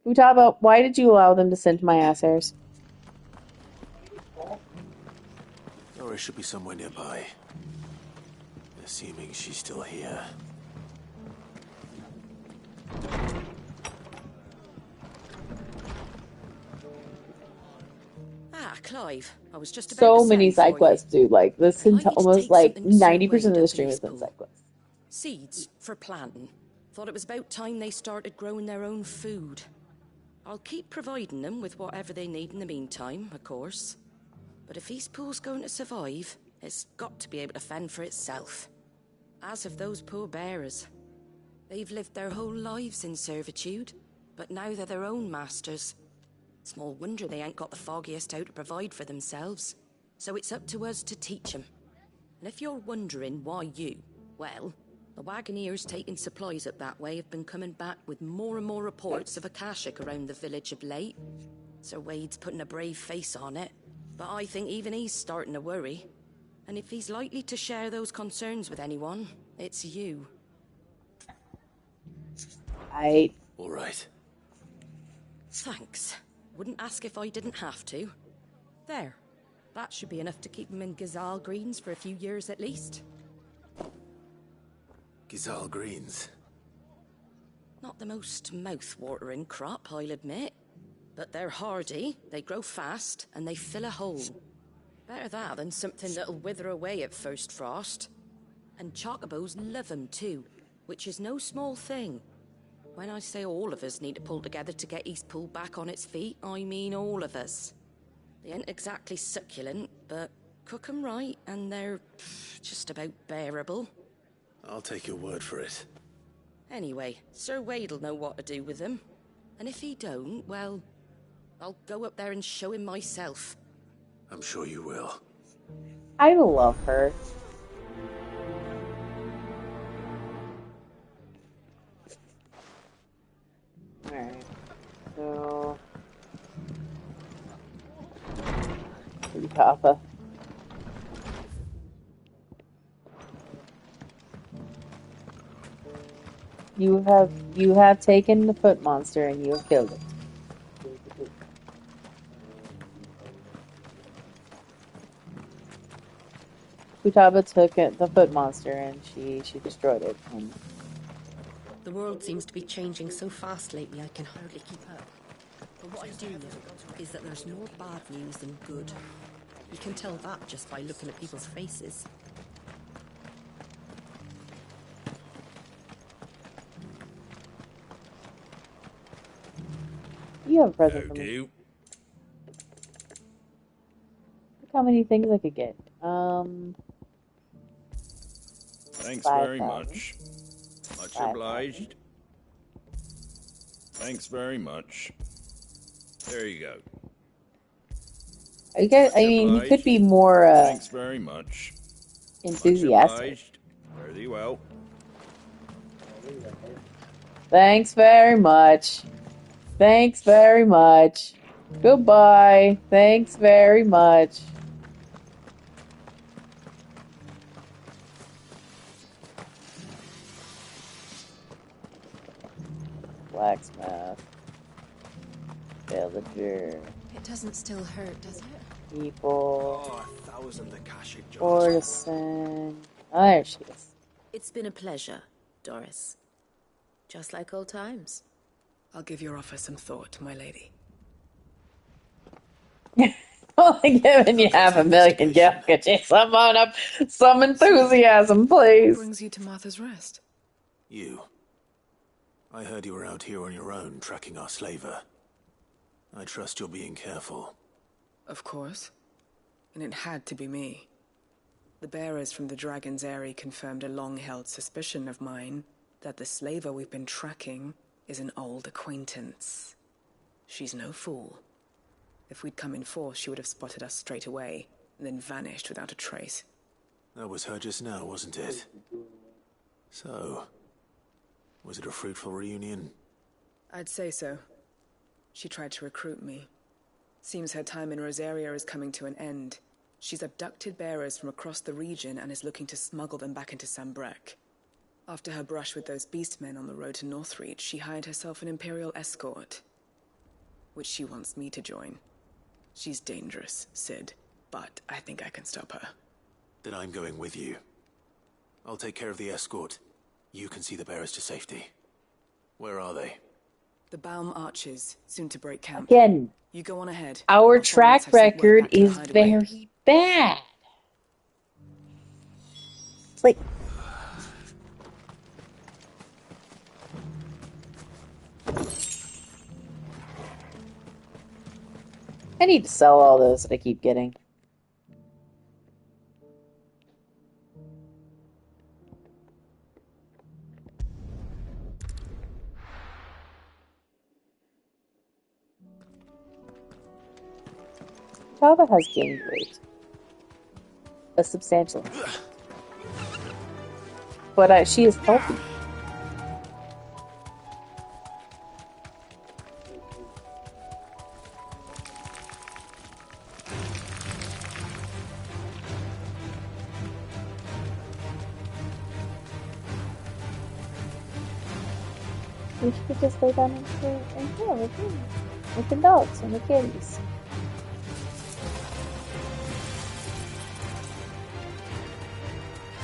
Futaba, why did you allow them to singe my ass hairs? Or it should be somewhere nearby. Assuming she's still here. Ah, Clive. I was just about So to many send side for you. quests, dude. Like, this I'd is like you to almost take like something to Sir 90% Wade of the up in stream has been Eastpool. side quests. Seeds for planting. Thought it was about time they started growing their own food. I'll keep providing them with whatever they need in the meantime, of course. But if Eastpool's going to survive, it's got to be able to fend for itself. As have those poor bearers. They've lived their whole lives in servitude, but now they're their own masters. Small wonder they ain't got the foggiest how to provide for themselves. So it's up to us to teach them. And if you're wondering why you, well, the Wagoneers taking supplies up that way have been coming back with more and more reports of Akashic around the village of late. Sir Wade's putting a brave face on it, but I think even he's starting to worry. And if he's likely to share those concerns with anyone, it's you. All right. Thanks. Wouldn't ask if I didn't have to. There. That should be enough to keep him in Gazal Greens for a few years at least. Gazal Greens. Not the most mouth-watering crop, I'll admit. But they're hardy, they grow fast, and they fill a hole. Better that than something that'll wither away at first frost. And chocobos love 'em too, which is no small thing. When I say all of us need to pull together to get Eastpool back on its feet, I mean all of us. They ain't exactly succulent, but cook 'em right, and they're just about bearable. I'll take your word for it. Anyway, Sir Wade'll know what to do with them. And if he don't, well, I'll go up there and show him myself. I'm sure you will. I love her. Alright, so... Papa. You have taken the foot monster and you have killed it. Futaba took the foot monster and she destroyed it. And The world seems to be changing so fast lately I can hardly keep up. But what I do know is that there's more bad news than good. You can tell that just by looking at people's faces. you have a present for me. Do. Look how many things I could get. Thanks 5,000. very much. Much 5,000. obliged. Thanks very much. There you go. I guess, I mean, he could be more Thanks very much. enthusiastic. Much obliged. Fare thee well. Thanks very much. Thanks very much. Goodbye. Thanks very much. Blacksmith. Villager. It doesn't still hurt, does it? People. Oh, 1,000 Akashic jars. Ortisan. Oh, there she is. It's been a pleasure, Doris. Just like old times. I'll give your offer some thought, my lady. only giving you half a million, Gil. Could you sum on up some enthusiasm, please? What brings you to Martha's Rest? You. I heard you were out here on your own, tracking our slaver. I trust you're being careful. Of course. And it had to be me. The bearers from the Dragon's Eyrie confirmed a long-held suspicion of mine that the slaver we've been tracking is an old acquaintance. She's no fool. If we'd come in force, she would have spotted us straight away, and then vanished without a trace. That was her just now, wasn't it? So, was it a fruitful reunion? I'd say so. She tried to recruit me. Seems her time in Rosaria is coming to an end. She's abducted bearers from across the region and is looking to smuggle them back into Sambrek. After her brush with those beastmen on the road to Northreach, she hired herself an Imperial escort, which she wants me to join. She's dangerous, Sid, but I think I can stop her. Then I'm going with you. I'll take care of the escort. You can see the bearers to safety. Where are they? The Baum Archers, soon to break camp. Again, you go on ahead. our I'll follow track once I've sent word record back to the is hideaway. very bad. It's like... I need to sell all those that I keep getting. Java has gained weight. A substantial. But she is healthy. We should just lay down and here with the dogs and the kitties.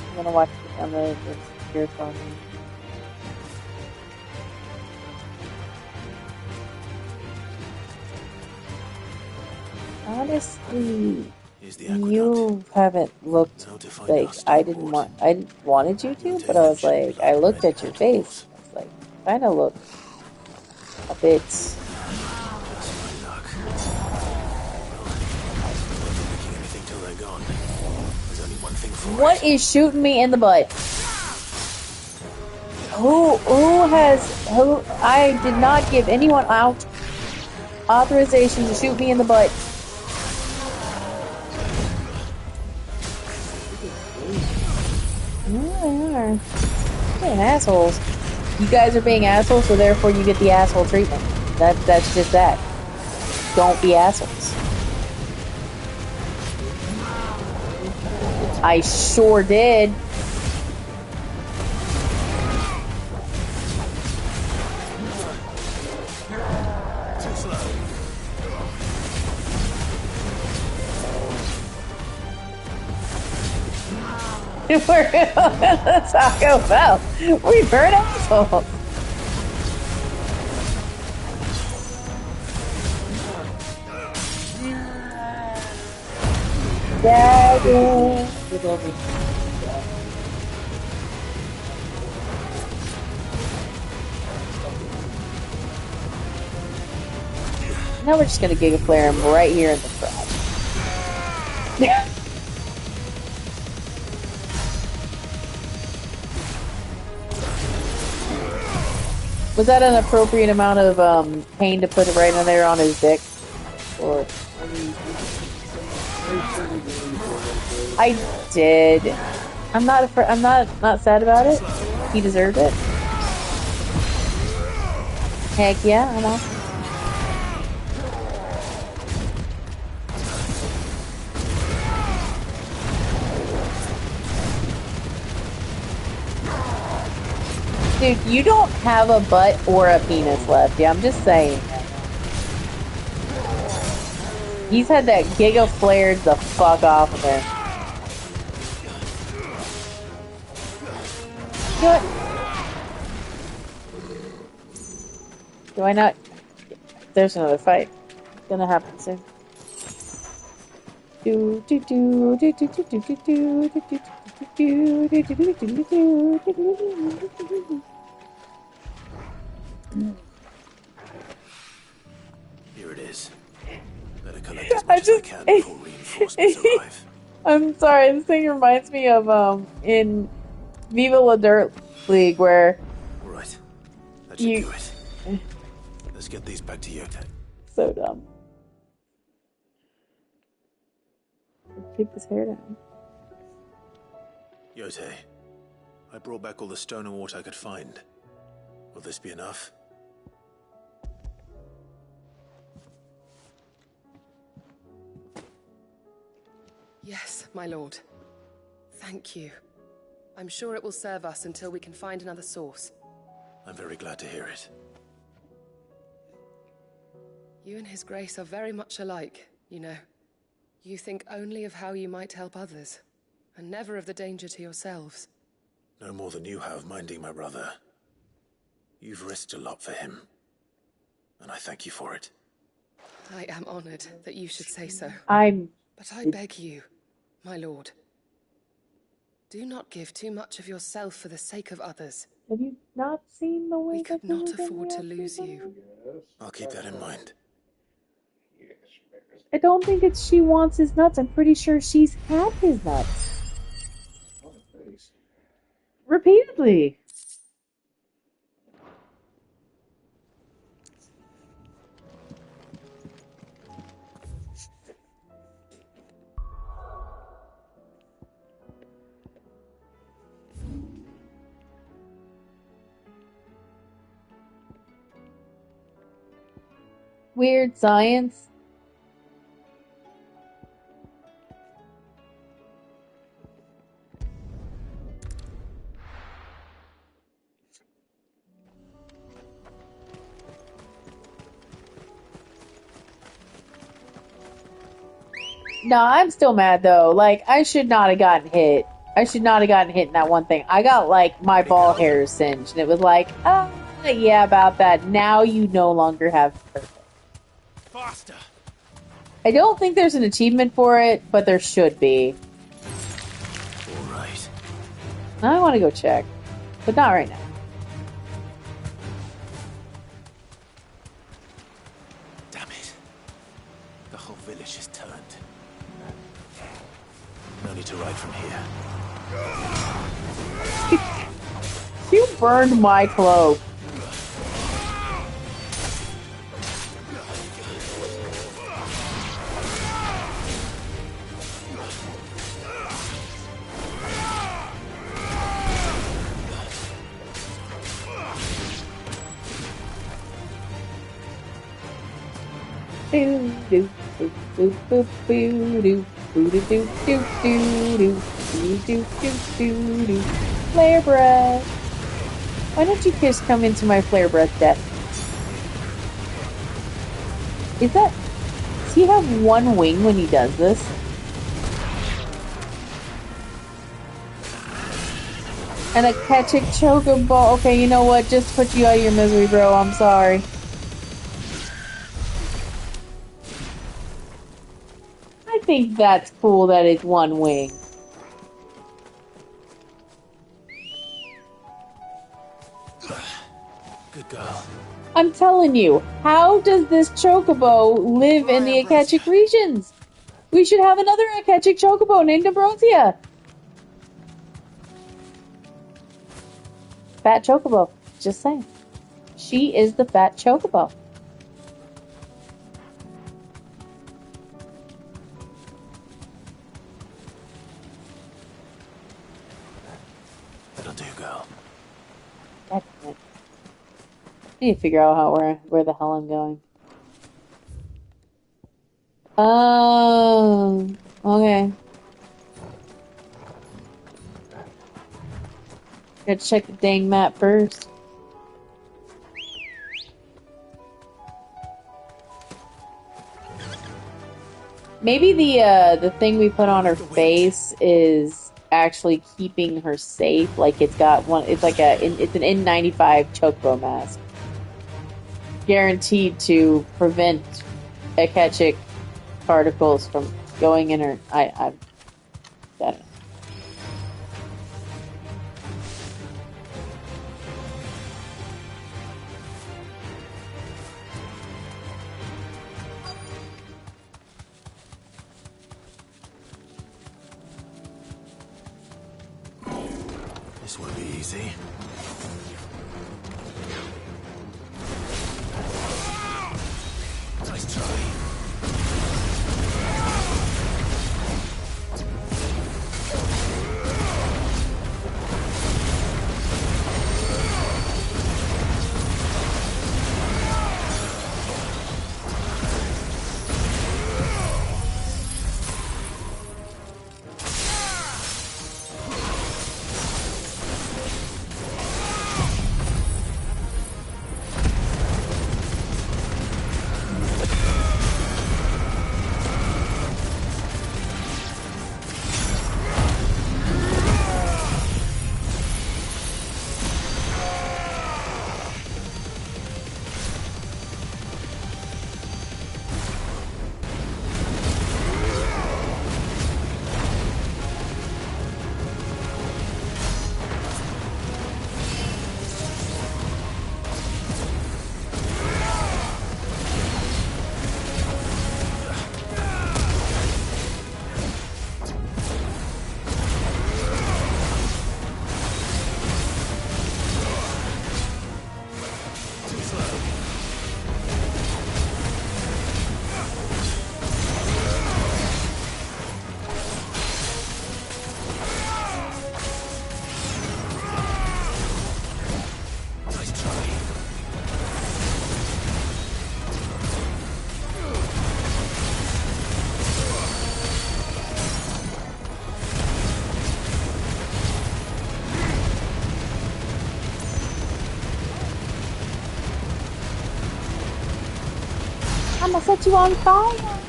I'm gonna watch it on the secure phone. Honestly, you haven't looked like I wanted you to, but I was like, I looked at your face. I was like, kind of look a bit. What is shooting me in the butt? Who I did not give anyone out authorization to shoot me in the butt. They are being assholes. You guys are being assholes, so therefore you get the asshole treatment. That's just that. Don't be assholes. I sure did. We're gonna Taco Bell. We burn assholes. Daddy. Now we're just gonna Giga Flare him right here in the crotch. Was that an appropriate amount of pain to put it right in there on his dick? Or I did. I'm not sad about it. He deserved it. Heck yeah, I'm awesome. Dude, you don't have a butt or a penis left. Yeah, I'm just saying. He's had that Giga flared the fuck off of him. You know what? Do I not? There's another fight. It's gonna happen soon. Do do do do do do do do do do do do do do do. Here it is. Better collect as much as I can before reinforcements arrive. I'm sorry, this thing reminds me of in Viva La Dirt League where All right, that should do it. Let's get these back to Yote. So dumb. Keep his hair down. Yote, I brought back all the stone and water I could find. Will this be enough? Yes, my lord. Thank you. I'm sure it will serve us until we can find another source. I'm very glad to hear it. You and His Grace are very much alike, you know. You think only of how you might help others, and never of the danger to yourselves. No more than you have minding my brother. You've risked a lot for him, and I thank you for it. I am honored that you should say so. But I beg you, my lord, do not give too much of yourself for the sake of others. Have you not seen the way we could not afford to lose you? I'll keep that in mind. I don't think it's she wants his nuts. I'm pretty sure she's had his nuts. Repeatedly. Weird science. No, I'm still mad though. Like, I should not have gotten hit. I should not have gotten hit in that one thing. I got, like, my ball hairs singed, and it was like, oh, yeah, about that. Now you no longer have perfect. Faster. I don't think there's an achievement for it, but there should be. All right. I want to go check, but not right now. Damn it. The whole village is turned. No need to ride from here. You burned my cloak. Flare breath. Why don't you just come into my flare breath death? Is that... Does he have one wing when he does this? And a Ketchic Chocobo. Okay, you know what? Just to put you out of your misery, bro. I'm sorry. I think that's cool that it's one wing. Good girl. I'm telling you, how does this Chocobo live in the Akatchic regions? We should have another Akatchic Chocobo named Ambrosia. Fat Chocobo. Just saying. She is the fat Chocobo. That'll do, girl. Excellent. I need to figure out where the hell I'm going. Oh, okay. Gotta check the dang map first. Maybe the thing we put on her face is actually keeping her safe. Like it's got one. It's like it's an N95 Chocobo mask, guaranteed to prevent Akatchic particles from going in her. I don't know. This won't be easy. Nice try. I'ma set you on fire.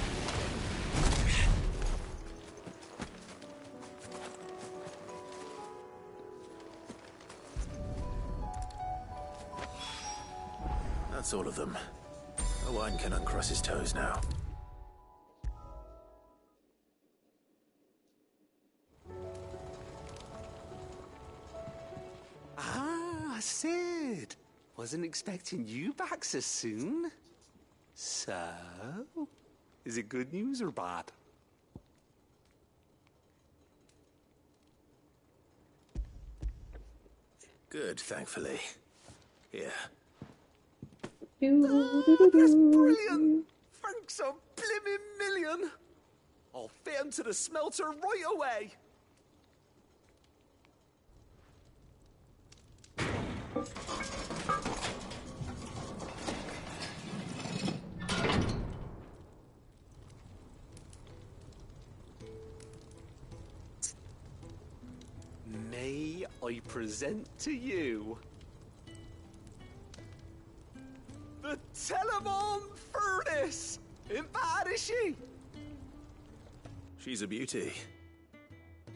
That's all of them. Odin can uncross his toes now. Ah, Sid. Wasn't expecting you back so soon. So, is it good news or bad? Good, thankfully. Here. That's brilliant! Thanks a blimmin' million! I'll fit 'em to the smelter right away! May I present to you the Telemon Furnace! Ain't bad, is she? She's a beauty.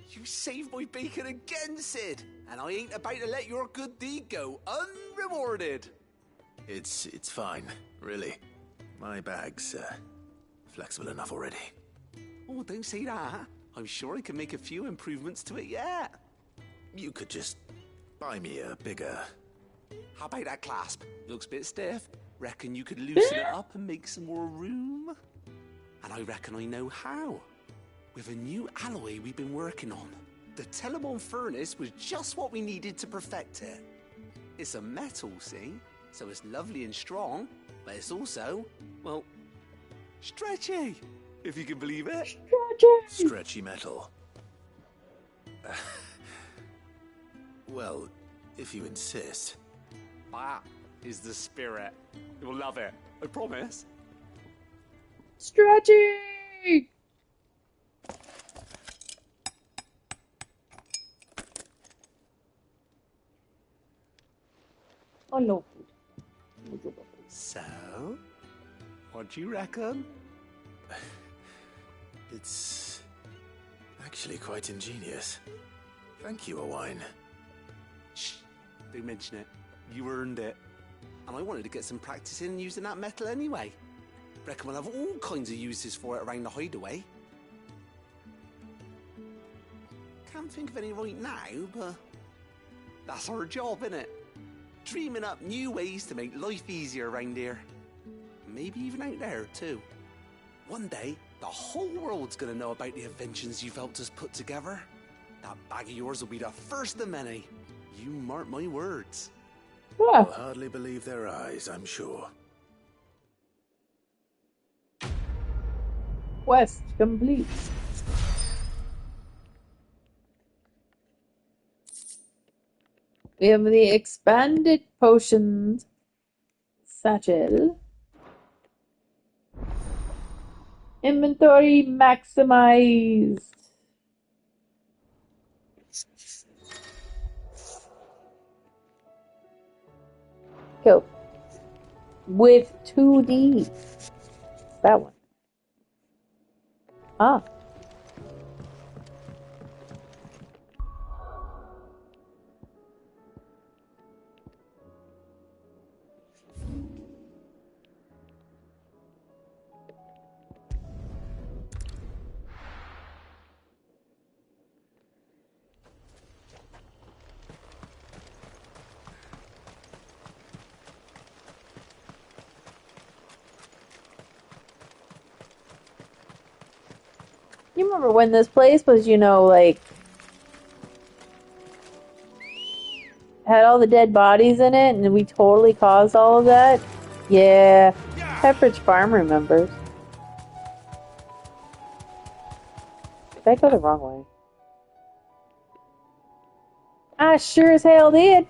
You saved my bacon again, Sid, and I ain't about to let your good deed go unrewarded. It's fine, really. My bag's flexible enough already. Oh, don't say that. I'm sure I can make a few improvements to it yet. You could just buy me a bigger... How about that clasp? Looks a bit stiff. Reckon you could loosen it up and make some more room? And I reckon I know how. With a new alloy we've been working on. The Telemon Furnace was just what we needed to perfect it. It's a metal, see? So it's lovely and strong, but it's also, well, stretchy, if you can believe it. Stretchy! Stretchy metal. Well, if you insist. That is the spirit. You'll love it, I promise. Stretchy! I love food. So, what do you reckon? It's actually quite ingenious. Thank you, Odin. Shh, don't mention it. You earned it. And I wanted to get some practice in using that metal anyway. Reckon we'll have all kinds of uses for it around the hideaway. can't think of any right now, but that's our job, innit? Dreaming up new ways to make life easier around here. Maybe even out there, too. One day, the whole world's gonna know about the inventions you've helped us put together. That bag of yours will be the first of many. You mark my words. They'll hardly believe their eyes, I'm sure. Quest complete. We have the expanded potions satchel. Inventory maximized. Go. With 2D. That one. Ah. You remember when this place was, you know, like, had all the dead bodies in it and we totally caused all of that? Yeah. Pepperidge Farm remembers. Did I go the wrong way? I sure as hell did.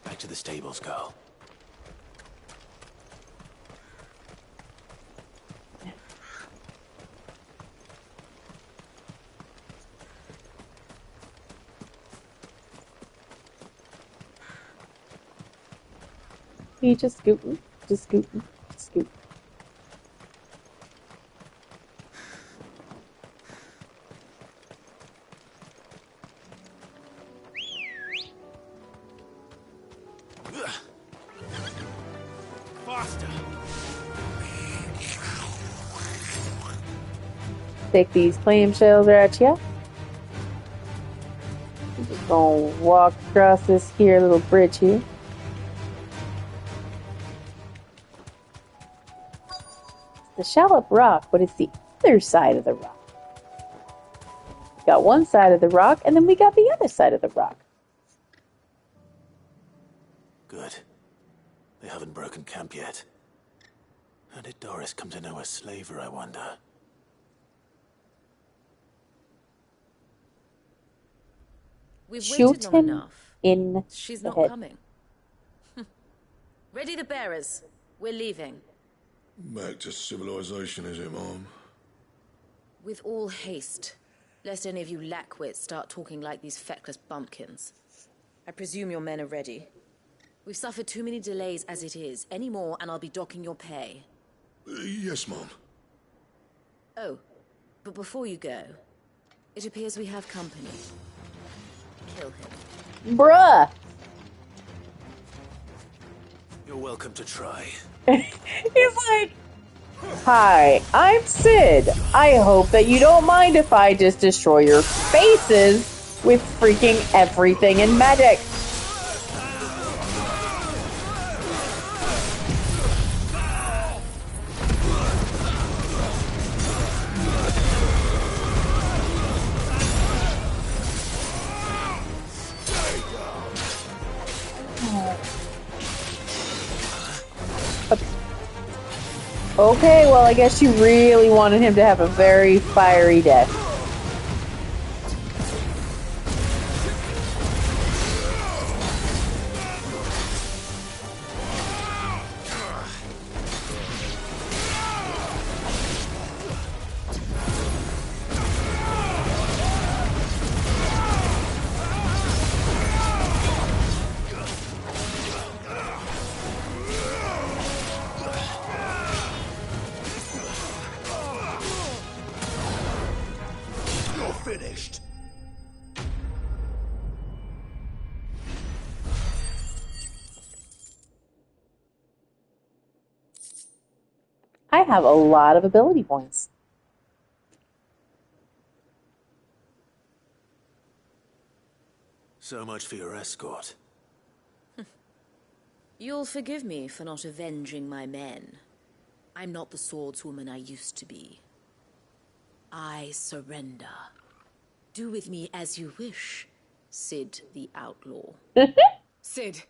Back to the stables, girl. You just scooting, just scooting, just scooting. Faster. Take these clamshells at ya. I'm just gonna walk across this here little bridge here. The Shallop Rock, but it's the other side of the rock. We got one side of the rock, and then we got the other side of the rock. Good. They haven't broken camp yet. How did Doris come to know a slaver, I wonder? We've Shoot waited long him enough. in She's the not head. coming. Ready the bearers. We're leaving. Back to civilization, is it, Mom? With all haste. Lest any of you lackwits start talking like these feckless bumpkins. I presume your men are ready. We've suffered too many delays as it is. Any more and I'll be docking your pay. Yes, Mom. Oh, but before you go, it appears we have company. Kill him. Bruh! You're welcome to try. He's like, hi, I'm Sid. I hope that you don't mind if I just destroy your faces with freaking everything in magic. Okay, well, I guess you really wanted him to have a very fiery death. I have a lot of ability points. So much for your escort. You'll forgive me for not avenging my men. I'm not the swordswoman I used to be. I surrender. Do with me as you wish, Sid the Outlaw. Sid.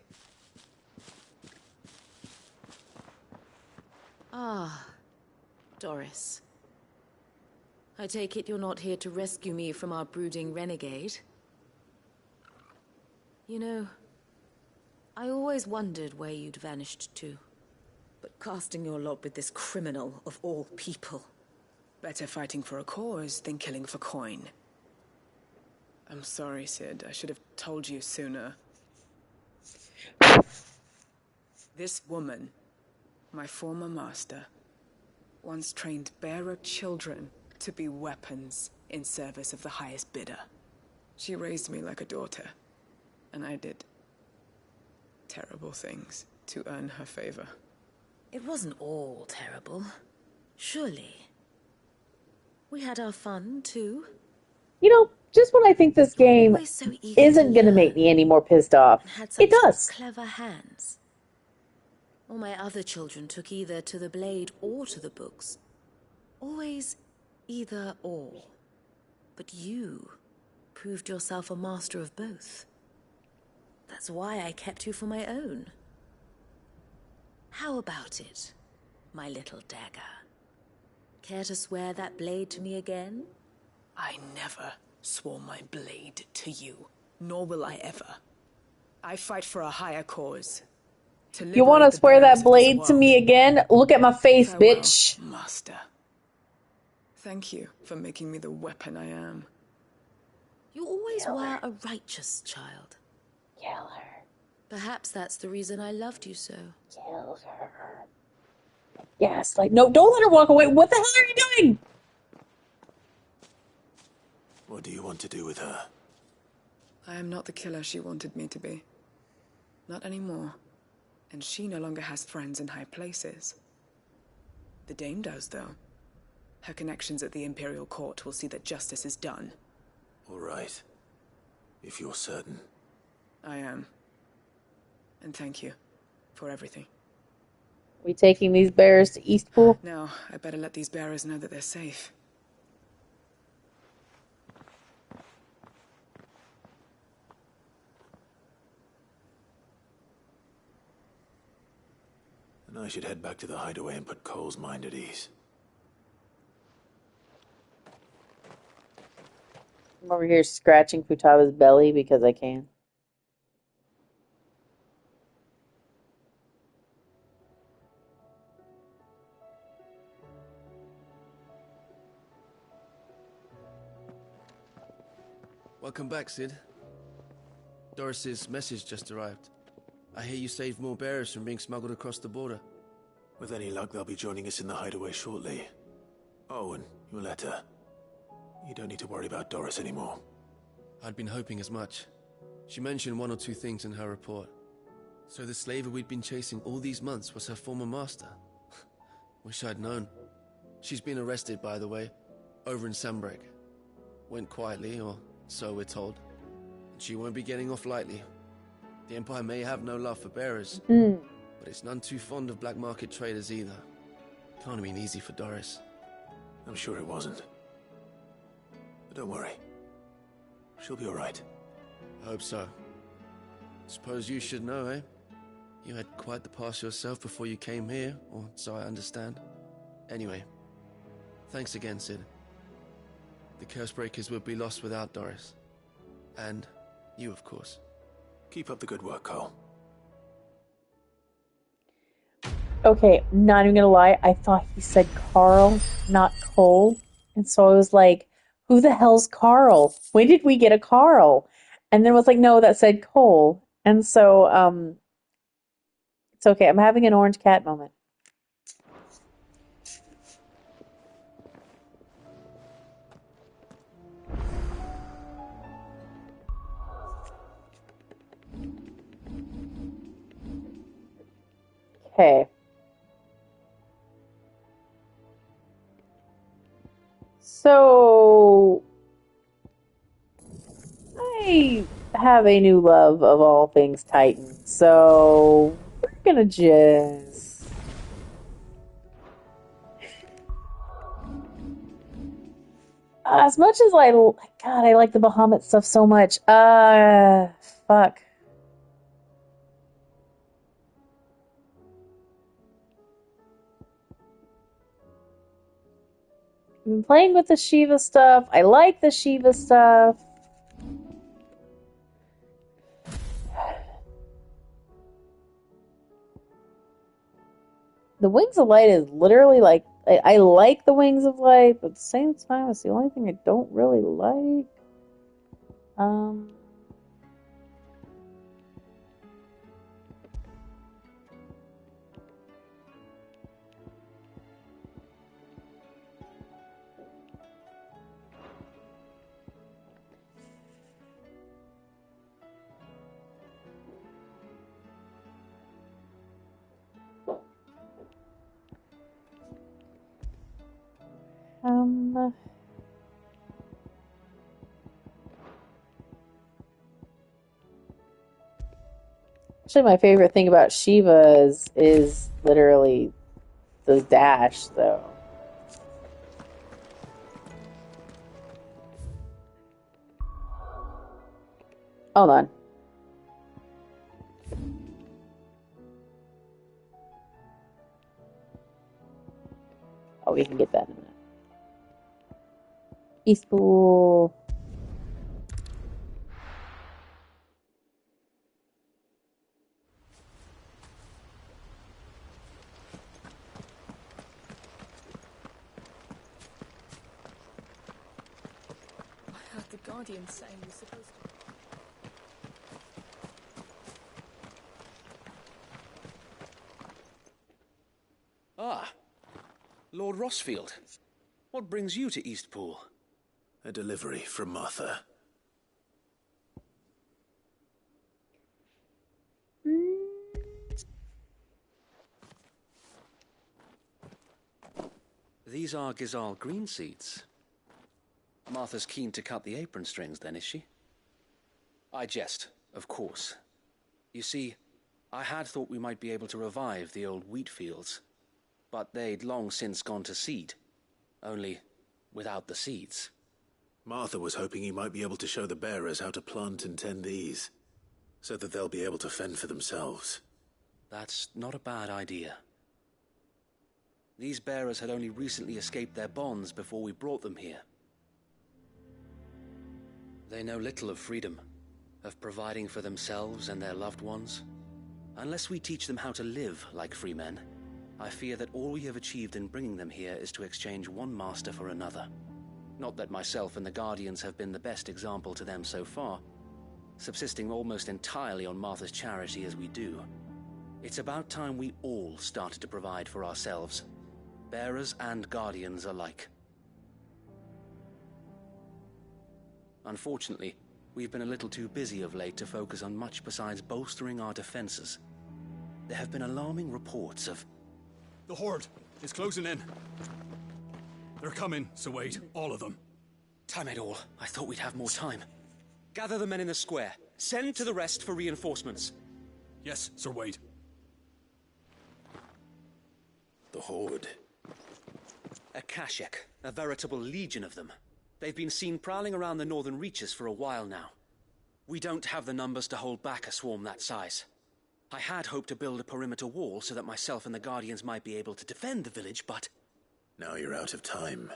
Ah, Doris. I take it you're not here to rescue me from our brooding renegade? You know, I always wondered where you'd vanished to. But casting your lot with this criminal of all people. Better fighting for a cause than killing for coin. I'm sorry, Sid. I should have told you sooner. This woman, my former master, once trained bearer children to be weapons in service of the highest bidder. She raised me like a daughter, and I did terrible things to earn her favor. It wasn't all terrible, surely. We had our fun, too. You know, just when I think this game Always so eager isn't to going to learn. make me any more pissed off, And had it such does. clever hands. All my other children took either to the blade or to the books. Always either or. But you proved yourself a master of both. That's why I kept you for my own. How about it, my little dagger? Care to swear that blade to me again? I never swore my blade to you, nor will I ever. I fight for a higher cause. You want to swear that blade to me again? Look at my face, Farewell, bitch. Master. Thank you for making me the weapon I am. You always were a righteous child. Kill her. Perhaps that's the reason I loved you so. Kill her. Yes, like, no, don't let her walk away. What the hell are you doing? What do you want to do with her? I am not the killer she wanted me to be. Not anymore. And she no longer has friends in high places. The Dame does, though. Her connections at the Imperial Court will see that justice is done. All right. If you're certain. I am. And thank you for everything. We taking these bears to Eastpool? Now, I better let these bearers know that they're safe. And I should head back to the hideaway and put Cole's mind at ease. I'm over here scratching Futaba's belly because I can. Welcome back, Sid. Doris's message just arrived. I hear you saved more bearers from being smuggled across the border. With any luck, they'll be joining us in the hideaway shortly. Oh, and your letter. You don't need to worry about Doris anymore. I'd been hoping as much. She mentioned one or two things in her report. So the slaver we'd been chasing all these months was her former master. Wish I'd known. She's been arrested, by the way, over in Sambreg. Went quietly, or so we're told. And she won't be getting off lightly. The Empire may have no love for bearers, but it's none too fond of black market traders either. Can't have been easy for Doris. I'm sure it wasn't. But don't worry. She'll be all right. I hope so. Suppose you should know, eh? You had quite the past yourself before you came here, or so I understand. Anyway, thanks again, Sid. The Cursebreakers would be lost without Doris. And you, of course. Keep up the good work, Cole. Okay, not even gonna lie, I thought he said Carl, not Cole. And so I was like, who the hell's Carl? When did we get a Carl? And then it was like, no, that said Cole. And so, it's okay. I'm having an orange cat moment. Okay. So I have a new love of all things Titan, so we're gonna just... as much as God, I like the Bahamut stuff so much. Fuck. I've been playing with the Shiva stuff. I like the Shiva stuff. The Wings of Light is literally like, I like the Wings of Light, but at the same time, it's the only thing I don't really like. Actually, my favorite thing about Shiva is literally the dash, though. Hold on. Oh, we can get that in a minute. Eastpool. I heard the Guardian saying you're supposed to... Ah, Lord Rossfield. What brings you to Eastpool? A delivery from Martha. These are Gizal green seeds. Martha's keen to cut the apron strings, then, is she? I jest, of course. You see, I had thought we might be able to revive the old wheat fields, but they'd long since gone to seed, only without the seeds. Martha was hoping he might be able to show the bearers how to plant and tend these, so that they'll be able to fend for themselves. That's not a bad idea. These bearers had only recently escaped their bonds before we brought them here. They know little of freedom, of providing for themselves and their loved ones. Unless we teach them how to live like free men, I fear that all we have achieved in bringing them here is to exchange one master for another. Not that myself and the Guardians have been the best example to them so far, subsisting almost entirely on Martha's charity as we do. It's about time we all started to provide for ourselves, bearers and Guardians alike. Unfortunately, we've been a little too busy of late to focus on much besides bolstering our defenses. There have been alarming reports of... The Horde is closing in. They're coming, so wait, all of them. Damn it all, I thought we'd have more time. Gather the men in the square. Send to the rest for reinforcements. Yes, Sir Wade. The Horde. A Kashek, a veritable legion of them. They've been seen prowling around the northern reaches for a while now. We don't have the numbers to hold back a swarm that size. I had hoped to build a perimeter wall so that myself and the Guardians might be able to defend the village, but... Now you're out of time.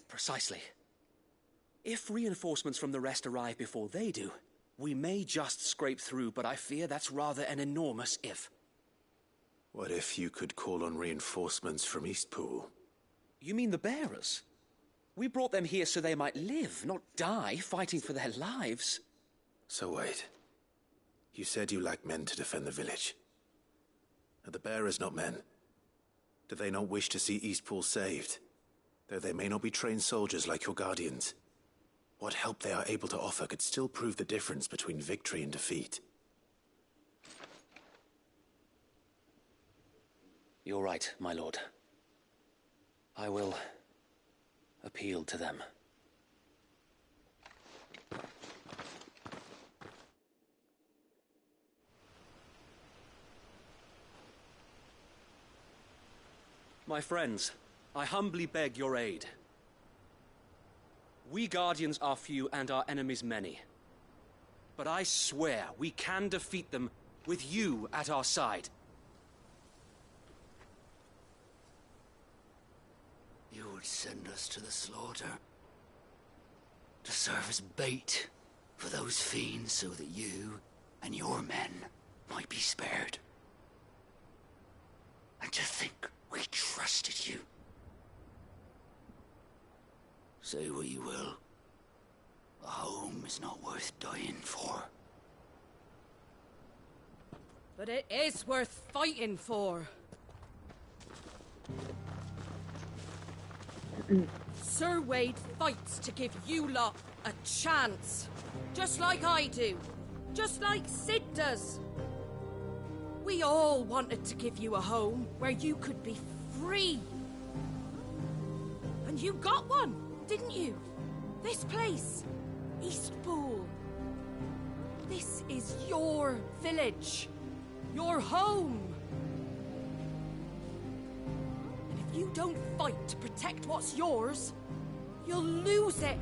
Precisely. If reinforcements from the rest arrive before they do, we may just scrape through, but I fear that's rather an enormous if. What if you could call on reinforcements from Eastpool? You mean the bearers? We brought them here so they might live, not die fighting for their lives. So wait. You said you lack men to defend the village. Are the bearers not men? Do they not wish to see Eastpool saved? Though they may not be trained soldiers like your Guardians. What help they are able to offer could still prove the difference between victory and defeat. You're right, my lord. I will appealed to them. My friends, I humbly beg your aid. We Guardians are few and our enemies many. But I swear we can defeat them with you at our side. You would send us to the slaughter, to serve as bait for those fiends so that you and your men might be spared. And to think we trusted you. Say what you will. A home is not worth dying for. But it is worth fighting for. Sir Wade fights to give you lot a chance. Just like I do. Just like Sid does. We all wanted to give you a home where you could be free. And you got one, didn't you? This place, Eastpool. This is your village. Your home. And if you don't fight to protect what's yours, you'll lose it.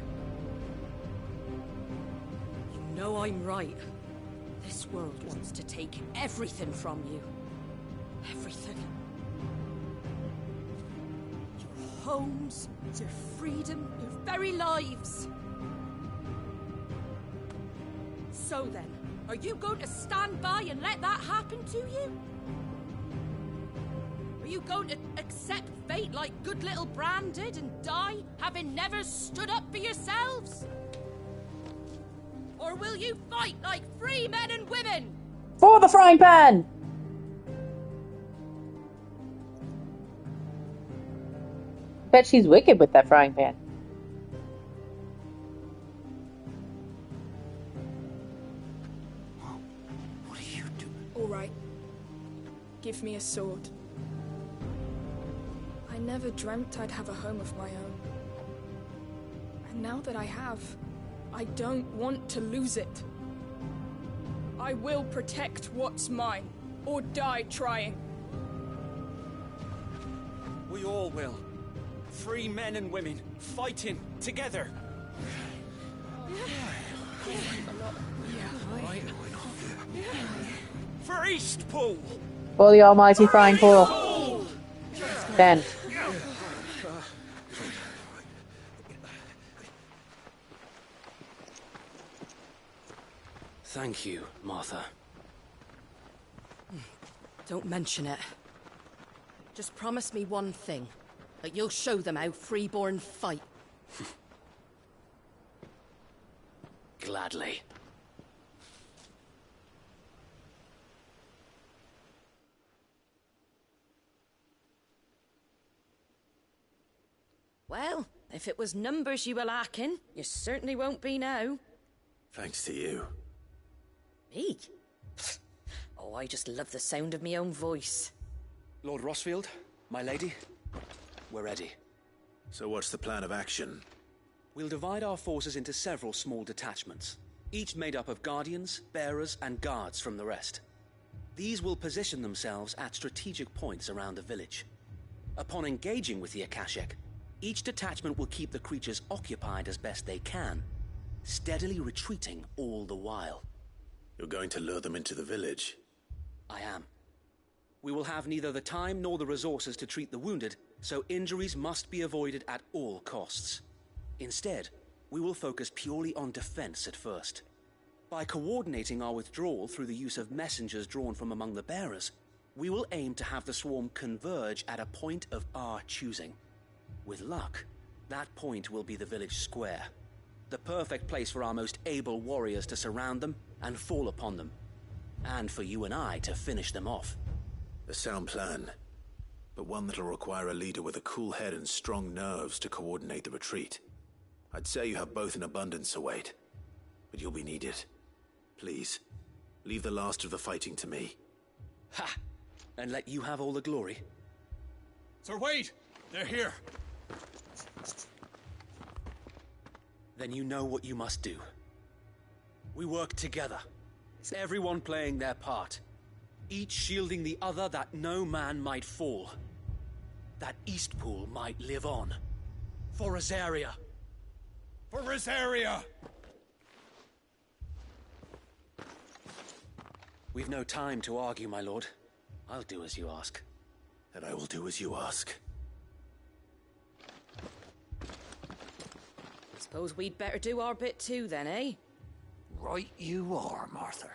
You know I'm right. This world wants to take everything from you. Everything. Your homes, your freedom, your very lives. So then, are you going to stand by and let that happen to you? Are you going to accept fate like good little Bran did and die, having never stood up for yourselves? Or will you fight like free men and women? For the frying pan! Bet she's wicked with that frying pan. What do you do? All right. Give me a sword. I never dreamt I'd have a home of my own. And now that I have, I don't want to lose it. I will protect what's mine, or die trying. We all will. Free men and women, fighting together. For Eastpool! For the almighty frying pool. Then. Thank you, Martha. Don't mention it. Just promise me one thing. That you'll show them how freeborn fight. Gladly. Well, if it was numbers you were lacking, you certainly won't be now. Thanks to you. Me? Oh, I just love the sound of my own voice. Lord Rosfield, my lady, we're ready. So what's the plan of action? We'll divide our forces into several small detachments, each made up of guardians, bearers, and guards from the rest. These will position themselves at strategic points around the village. Upon engaging with the Akashic, each detachment will keep the creatures occupied as best they can, steadily retreating all the while. You're going to lure them into the village? I am. We will have neither the time nor the resources to treat the wounded, so injuries must be avoided at all costs. Instead, we will focus purely on defense at first. By coordinating our withdrawal through the use of messengers drawn from among the bearers, we will aim to have the swarm converge at a point of our choosing. With luck, that point will be the village square, the perfect place for our most able warriors to surround them and fall upon them, and for you and I to finish them off. A sound plan, but one that'll require a leader with a cool head and strong nerves to coordinate the retreat. I'd say you have both in abundance, Sir Wade, but you'll be needed. Please, leave the last of the fighting to me. Ha! And let you have all the glory? Sir Wade! They're here! Then you know what you must do. We work together. It's everyone playing their part. Each shielding the other that no man might fall. That Eastpool might live on. For Rosaria. For Rosaria! We've no time to argue, my lord. I'll do as you ask. And I will do as you ask. Suppose we'd better do our bit too, then, eh? Right you are, Martha.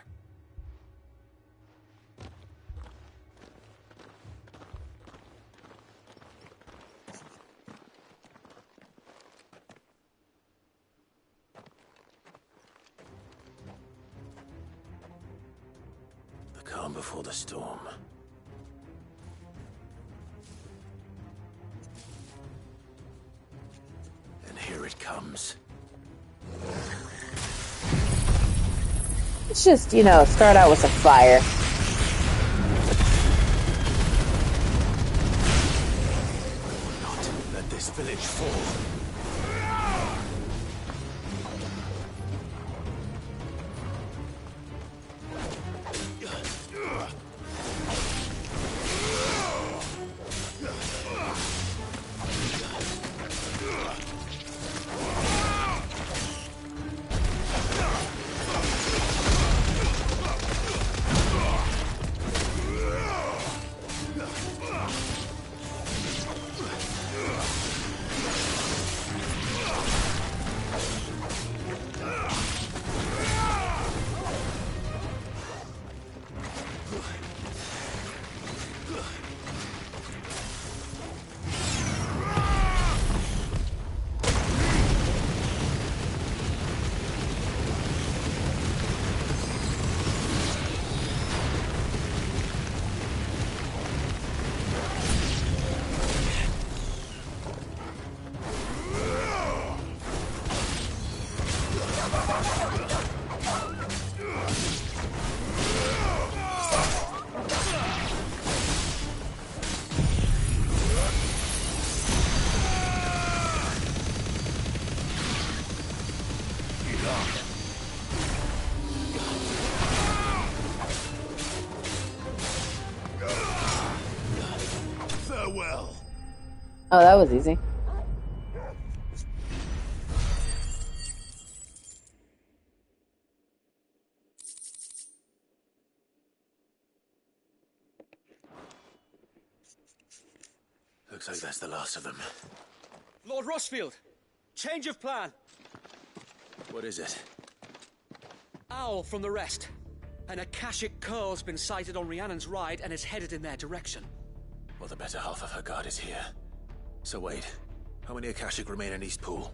The calm before the storm. And here it comes. Let's just, start out with some fire. Not let this village fall. Oh, that was easy. Looks like that's the last of them. Lord Rossfield! Change of plan! What is it? Owl from the rest. An Akashic curl's been sighted on Rhiannon's ride and is headed in their direction. Well, the better half of her guard is here. So wait, how many Akashic remain in Eastpool?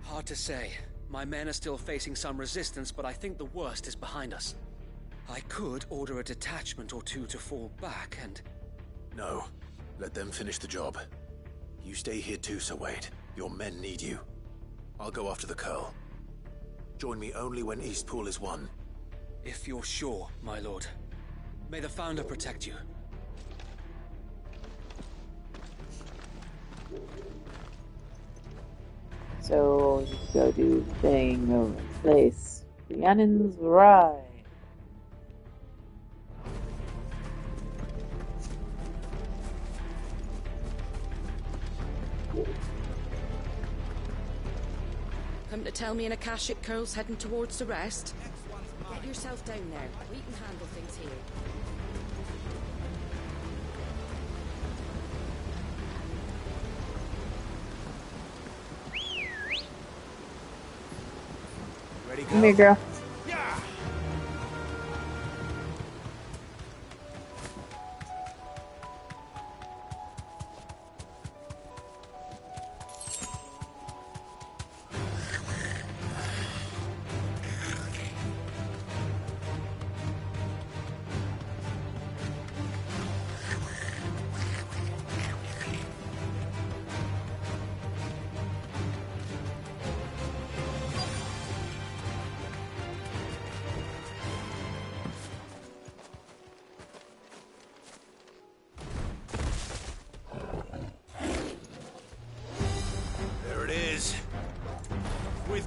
Hard to say. My men are still facing some resistance, but I think the worst is behind us. I could order a detachment or two to fall back and... No. Let them finish the job. You stay here too, Sir Wade. Your men need you. I'll go after the Curl. Join me only when Eastpool is won. If you're sure, my lord. May the Founder protect you. So, you go do the thing over place. Rhiannon's ride. Come to tell me an Akashic curl's heading towards the rest? Get yourself down there. We can handle things here. Ready, Come here, girl.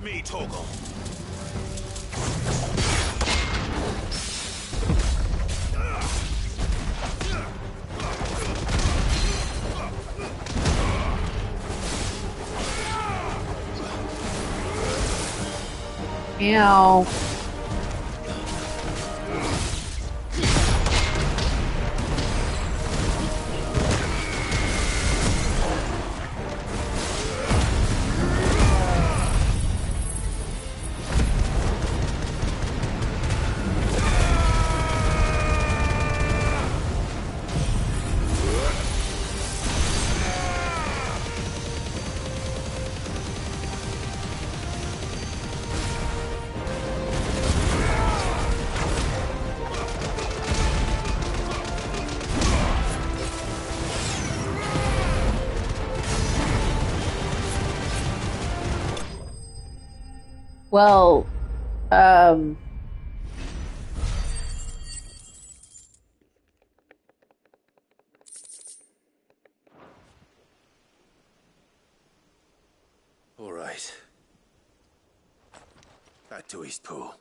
with me, Torgal. Ow. Well, All right. Back to Eastpool.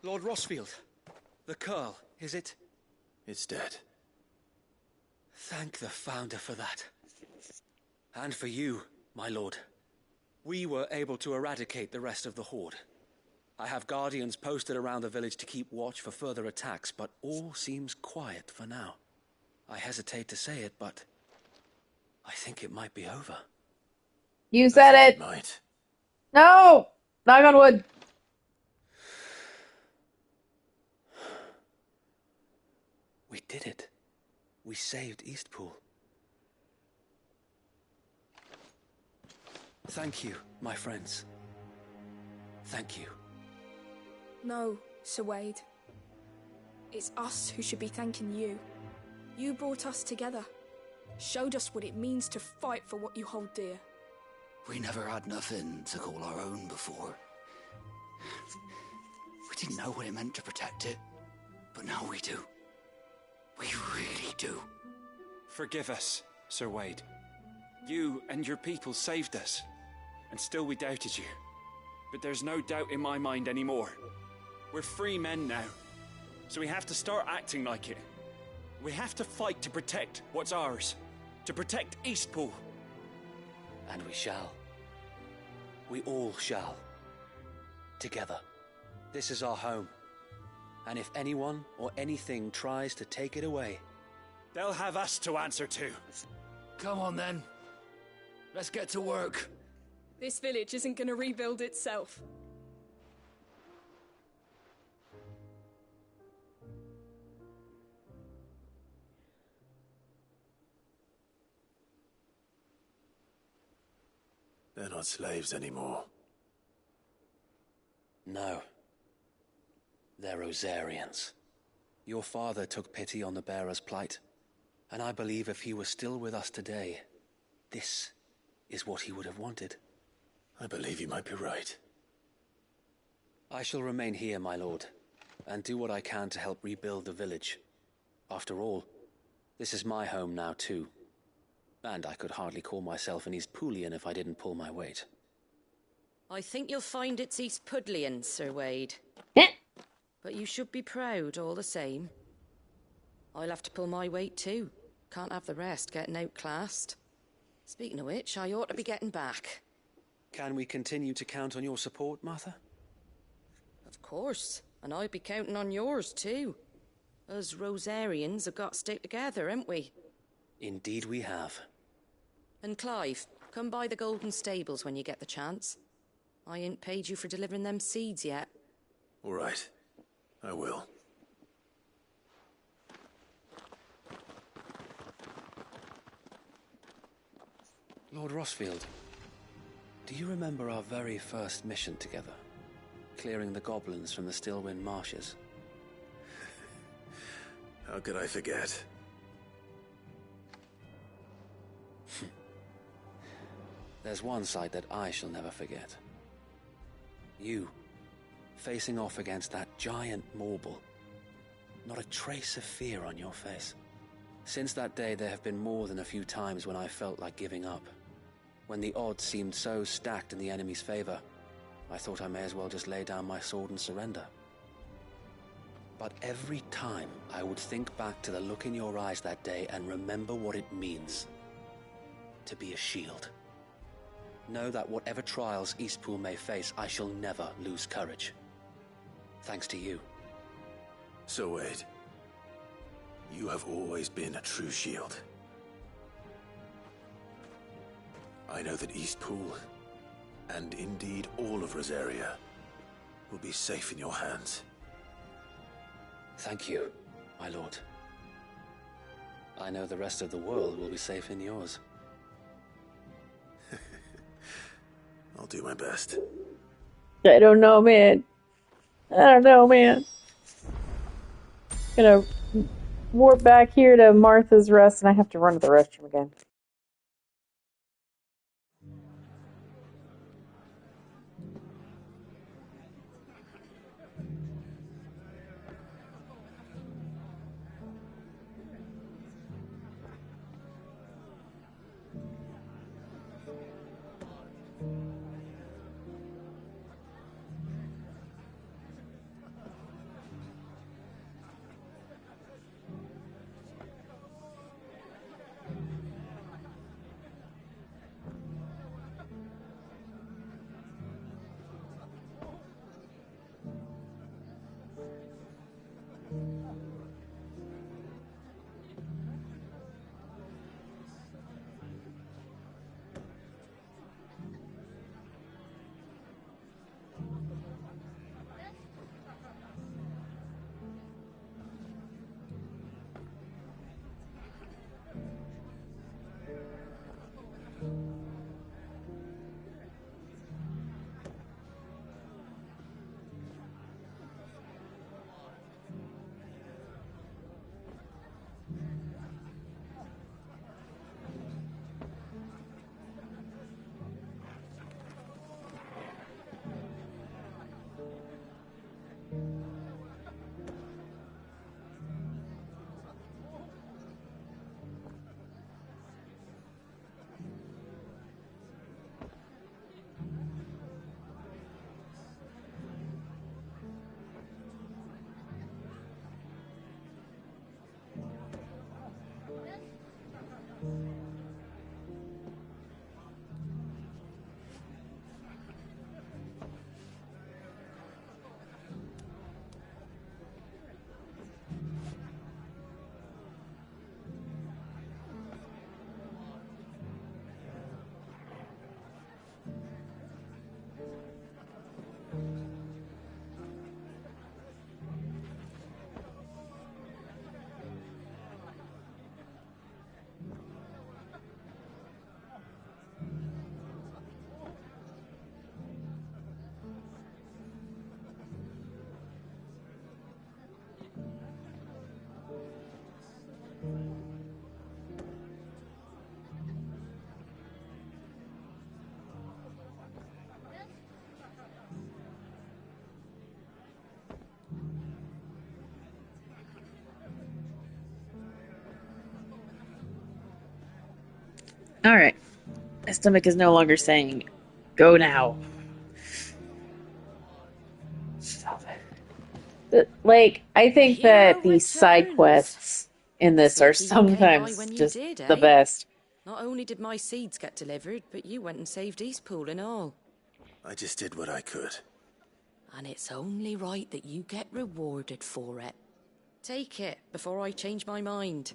Lord Rosfield, the Curl, is it? It's dead. Thank the Founder for that. And for you, my lord. We were able to eradicate the rest of the Horde. I have guardians posted around the village to keep watch for further attacks, but all seems quiet for now. I hesitate to say it, but I think it might be over. you said it. It might. No! Knock on wood. We did it. We saved Eastpool. Thank you, my friends. Thank you. No, Sir Wade. It's us who should be thanking you. You brought us together. Showed us what it means to fight for what you hold dear. We never had nothing to call our own before. We didn't know what it meant to protect it, but now we do. We really do. Forgive us, Sir Wade. You and your people saved us, and still we doubted you. But there's no doubt in my mind anymore. We're free men now, so we have to start acting like it. We have to fight to protect what's ours, to protect Eastpool. And we shall. We all shall. Together. This is our home. And if anyone or anything tries to take it away, they'll have us to answer to. Come on then. Let's get to work. This village isn't gonna rebuild itself. They're not slaves anymore. no. They're Rosarians. Your father took pity on the bearer's plight, and I believe if he was still with us today, this is what he would have wanted. I believe you might be right. I shall remain here, my lord, and do what I can to help rebuild the village. After all, this is my home now too. And I could hardly call myself an Eastpoolian if I didn't pull my weight. I think you'll find it's Eastpudlian, Sir Wade. But you should be proud all the same. I'll have to pull my weight too. Can't have the rest getting outclassed. Speaking of which, I ought to be getting back. Can we continue to count on your support, Martha? Of course. And I'll be counting on yours too. Us Rosarians have got to stick together, haven't we? Indeed we have. And Clive, come by the Golden Stables when you get the chance. I ain't paid you for delivering them seeds yet. All right. I will. Lord Rosfield, do you remember our very first mission together? Clearing the goblins from the Stillwind marshes? How could I forget? There's one sight that I shall never forget. You, facing off against that giant Morble. Not a trace of fear on your face. Since that day, there have been more than a few times when I felt like giving up. When the odds seemed so stacked in the enemy's favor, I thought I may as well just lay down my sword and surrender. But every time I would think back to the look in your eyes that day and remember what it means to be a shield. Know that whatever trials Eastpool may face, I shall never lose courage. Thanks to you. So Wade, you have always been a true shield. I know that Eastpool, and indeed all of Rosaria, will be safe in your hands. Thank you, my lord. I know the rest of the world will be safe in yours. I'll do my best. I don't know, man. I don't know, man. Gonna warp back here to Martha's Rest, and I have to run to the restroom again. Alright. My stomach is no longer saying, go now. Stop it. Like, I think that the side quests in this are sometimes just the best. Not only did my seeds get delivered, but you went and saved Eastpool and all. I just did what I could. And it's only right that you get rewarded for it. Take it before I change my mind.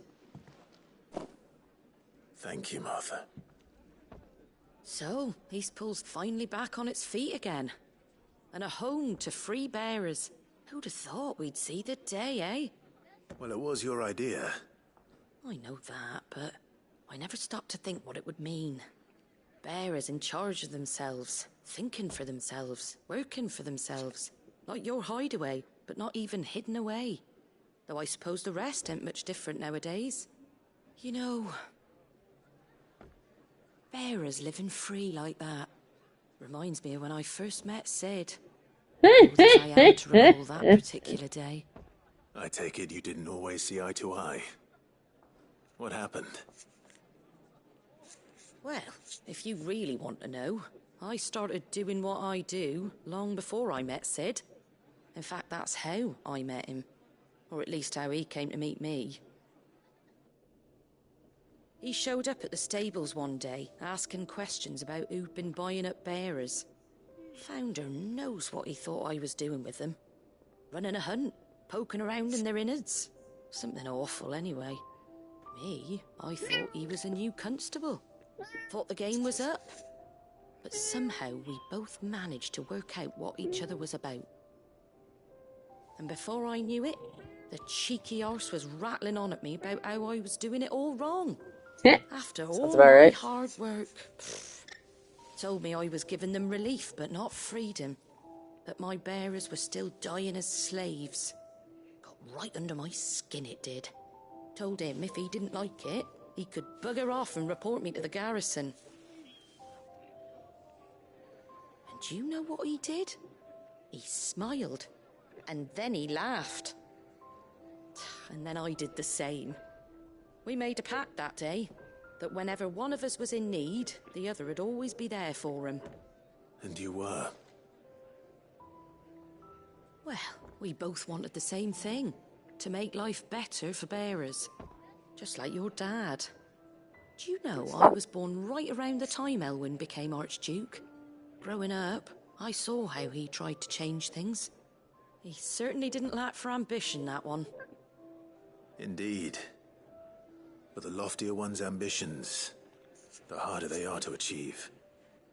Thank you, Martha. So, Eastpool's finally back on its feet again. And a home to free bearers. Who'd have thought we'd see the day, eh? Well, it was your idea. I know that, but I never stopped to think what it would mean. Bearers in charge of themselves, thinking for themselves, working for themselves. Not your hideaway, but not even hidden away. Though I suppose the rest ain't much different nowadays. You know, Bearers living free like that. Reminds me of when I first met Sid. Old as I am to recall that particular day. I take it you didn't always see eye to eye. What happened? Well, if you really want to know, I started doing what I do long before I met Sid. In fact, that's how I met him. Or at least how he came to meet me. He showed up at the stables one day, asking questions about who'd been buying up bearers. Founder knows what he thought I was doing with them. Running a hunt, poking around in their innards. Something awful anyway. Me, I thought he was a new constable. Thought the game was up. But somehow we both managed to work out what each other was about. And before I knew it, the cheeky arse was rattling on at me about how I was doing it all wrong. After all my hard work. Told me I was giving them relief, but not freedom. That my bearers were still dying as slaves. Got right under my skin, it did. Told him if he didn't like it, he could bugger off and report me to the garrison. And do you know what he did? He smiled. And then he laughed. And then I did the same. We made a pact that day, that whenever one of us was in need, the other would always be there for him. And you were? Well, we both wanted the same thing. To make life better for bearers. Just like your dad. Do you know I was born right around the time Elwyn became Archduke? Growing up, I saw how he tried to change things. He certainly didn't lack for ambition, that one. Indeed. But the loftier one's ambitions, the harder they are to achieve.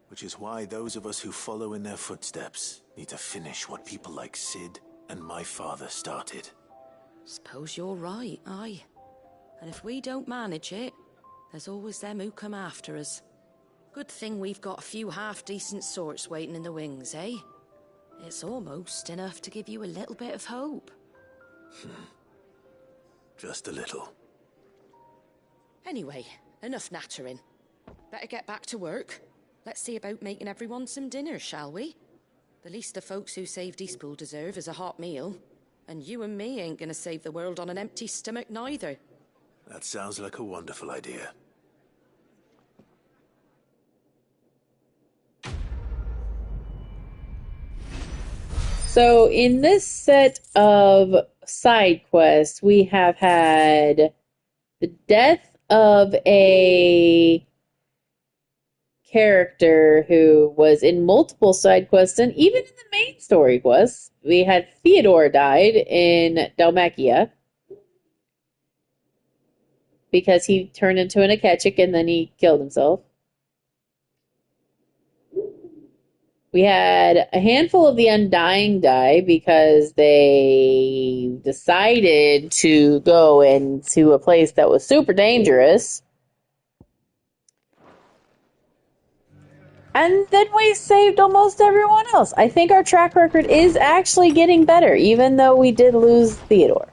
Which is why those of us who follow in their footsteps need to finish what people like Sid and my father started. Suppose you're right, aye. And if we don't manage it, there's always them who come after us. Good thing we've got a few half-decent sorts waiting in the wings, eh? It's almost enough to give you a little bit of hope. Just a little. Anyway, enough nattering. Better get back to work. Let's see about making everyone some dinner, shall we? The least the folks who saved Eastpool deserve is a hot meal. And you and me ain't gonna save the world on an empty stomach neither. That sounds like a wonderful idea. So in this set of side quests, we have had the death of a character who was in multiple side quests and even in the main story quests. We had Theodore died in Dalmacia because he turned into an Akechik and then he killed himself. We had a handful of the Undying die because they decided to go into a place that was super dangerous. And then we saved almost everyone else. I think our track record is actually getting better, even though we did lose Theodore.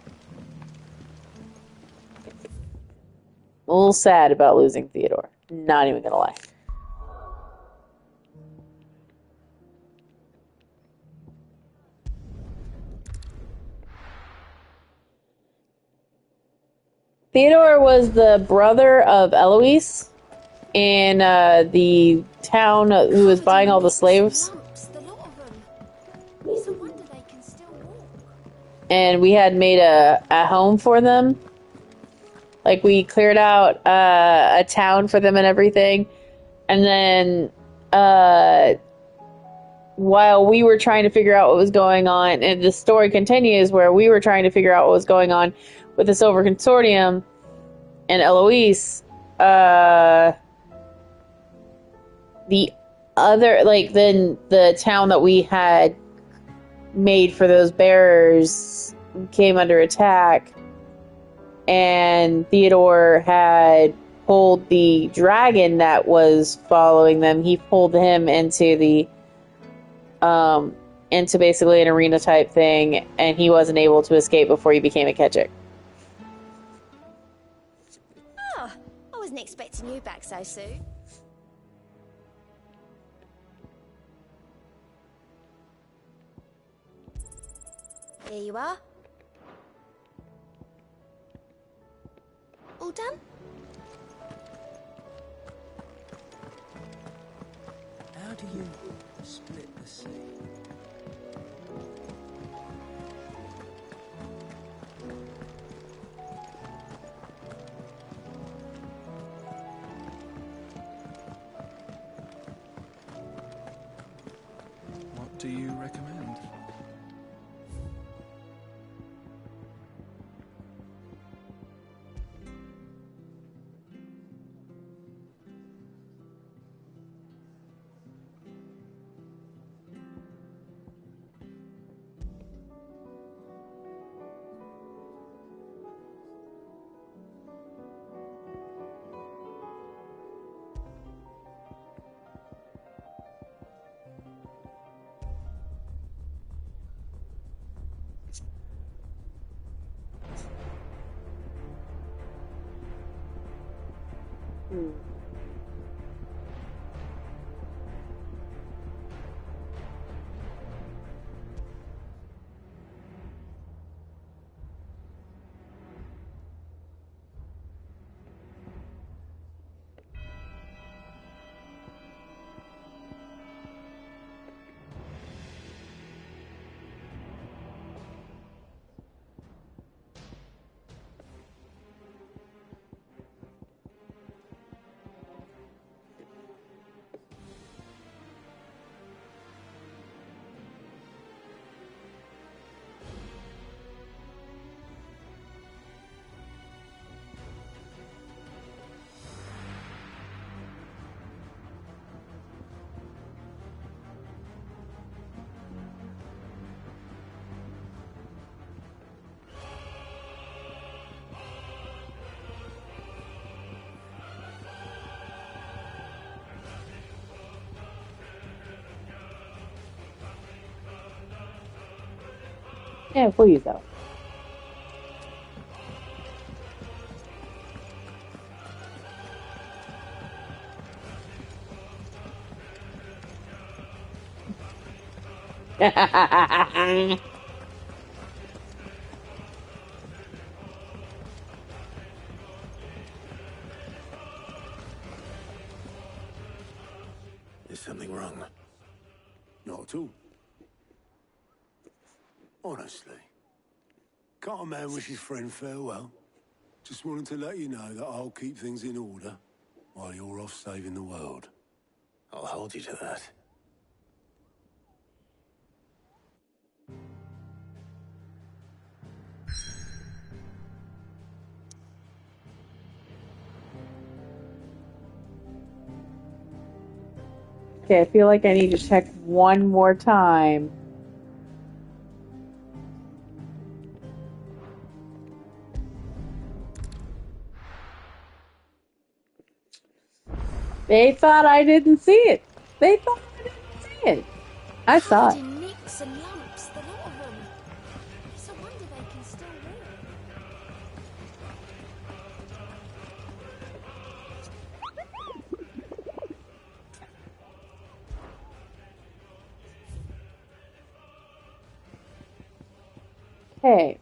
A little sad about losing Theodore. Not even gonna lie. Theodore was the brother of Eloise in the town who was buying all the slaves. And we had made a home for them. Like, we cleared out a town for them and everything. And then, while we were trying to figure out what was going on, and the story continues where we were trying to figure out what was going on with the Silver Consortium and Eloise, the other, like, then the town that we had made for those bearers came under attack, and Theodore had pulled the dragon that was following them. He pulled him into the into basically an arena type thing, and he wasn't able to escape before he became a Ketchik. Oh, I wasn't expecting you back so soon. Here you are. All done? How do you split the sea? What do you recommend? Yeah, pull yourself. Is something wrong? Not at all. Honestly. Can't a man wish his friend farewell? Just wanted to let you know that I'll keep things in order while you're off saving the world. I'll hold you to that. Okay, I feel like I need to check one more time. They thought I didn't see it. They thought I didn't see it. I saw Covered it. in nicks and lumps, the lot of them. It's a wonder they can still Okay.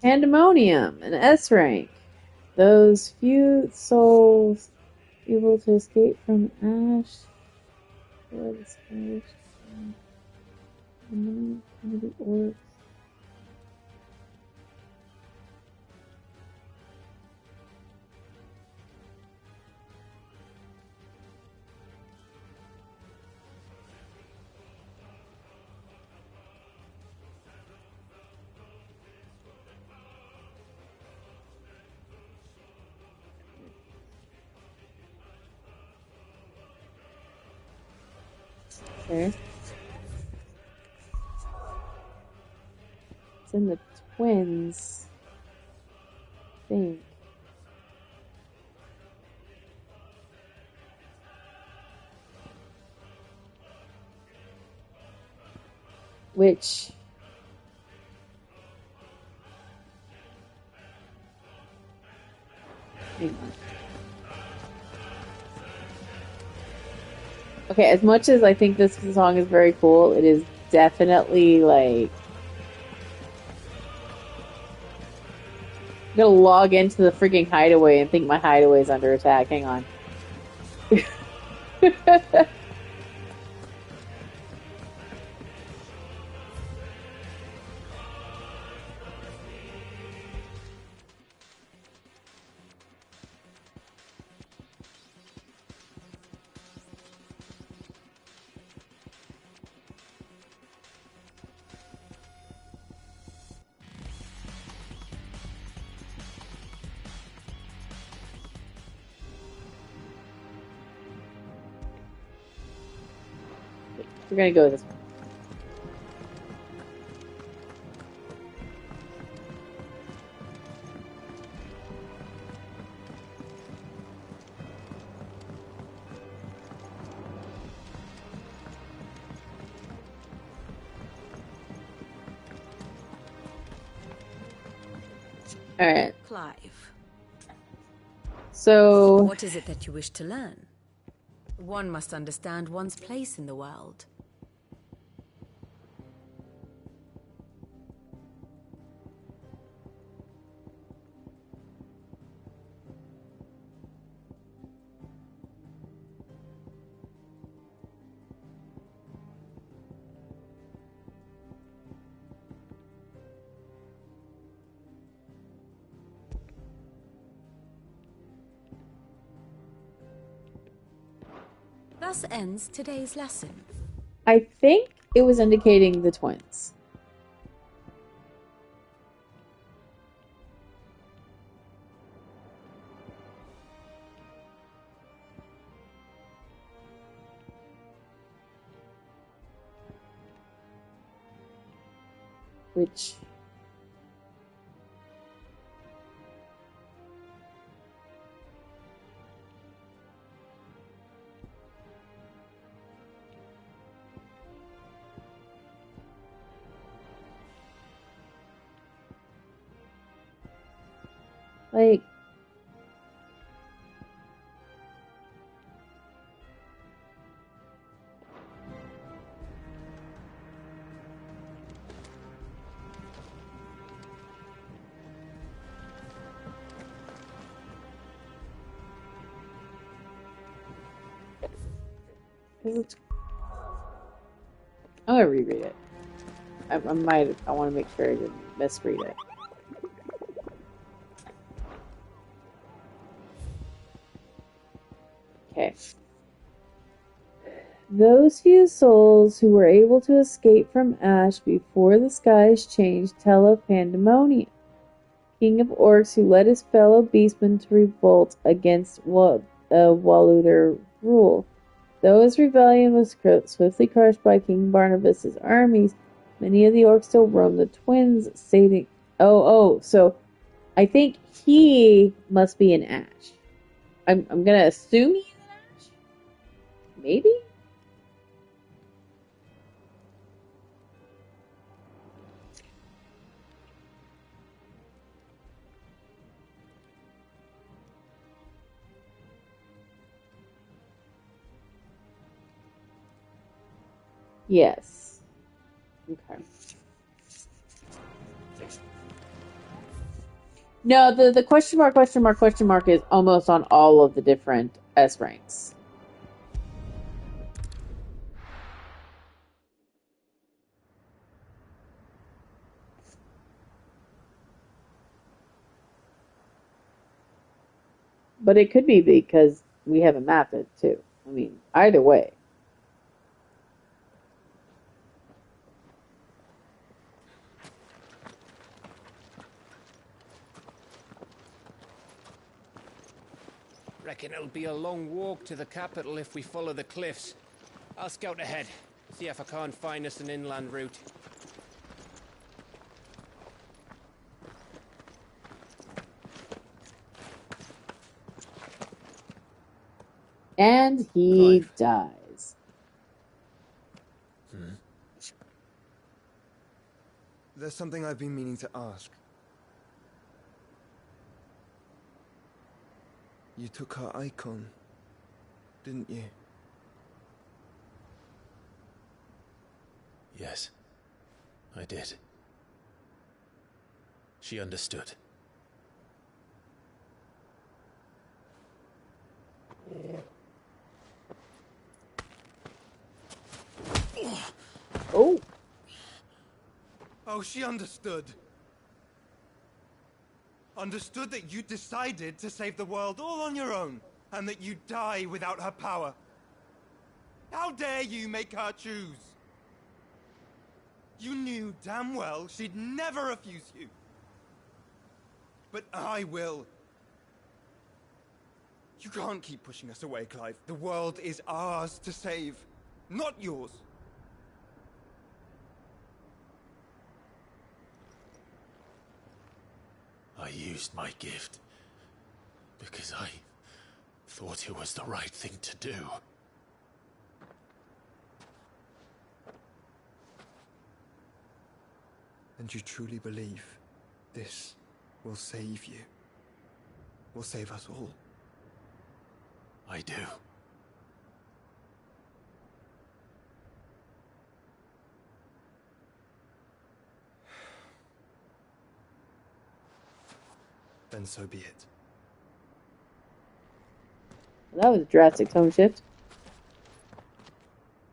Pandemonium, an S rank. Those few souls able to escape from Ash. Or the skies. And then the orcs. Okay. It's in the twins. I think. Which hang on. Okay, as much as I think this song is very cool, it is definitely like... I'm gonna log into the freaking hideaway and think my hideaway is under attack. Hang on. We're gonna go this way. All right. Clive. So... What is it that you wish to learn? One must understand one's place in the world. Thus ends today's lesson. I think it was indicating the twins. Which... like... I'm gonna reread it. I want to make sure I didn't misread it. Okay. Those few souls who were able to escape from Ash before the skies changed tell of Pandemonium, king of orcs who led his fellow beastmen to revolt against Waluder rule. Though his rebellion was swiftly crushed by King Barnabas's armies, many of the orcs still roam the twins, stating, so I think he must be an Ash. I'm gonna assume he's an Ash? Maybe? Yes. Okay. No, the question mark is almost on all of the different S ranks. But it could be because we haven't mapped it too. I mean, either way. Reckon it'll be a long walk to the capital if we follow the cliffs. I'll scout ahead, see if I can't find us an inland route. And he dies. There's something I've been meaning to ask. You took her icon, didn't you? Yes, I did. She understood. Oh. Oh, she understood. Understood that you decided to save the world all on your own, and that you'd die without her power. How dare you make her choose? You knew damn well she'd never refuse you. But I will. You can't keep pushing us away, Clive. The world is ours to save, not yours. I used my gift because I thought it was the right thing to do. And you truly believe this will save you? Will save us all? I do. Then so be it. That was a drastic tone shift.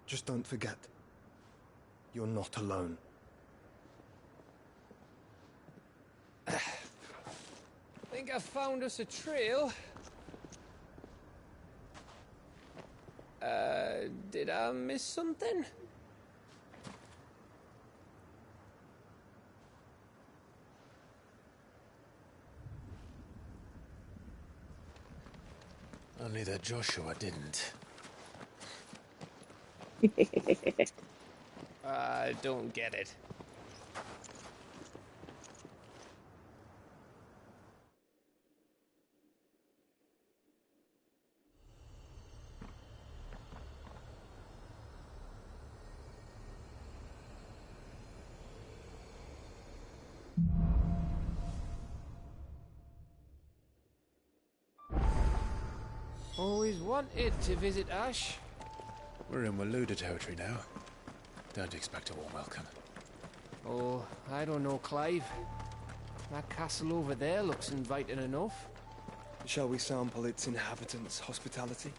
Just don't forget, you're not alone. Think I found us a trail. Did I miss something? Only that Joshua didn't. I don't get it. Always wanted to visit Ash. We're in Waluda territory now. Don't expect a warm welcome. Oh, I don't know, Clive. That castle over there looks inviting enough. Shall we sample its inhabitants' hospitality?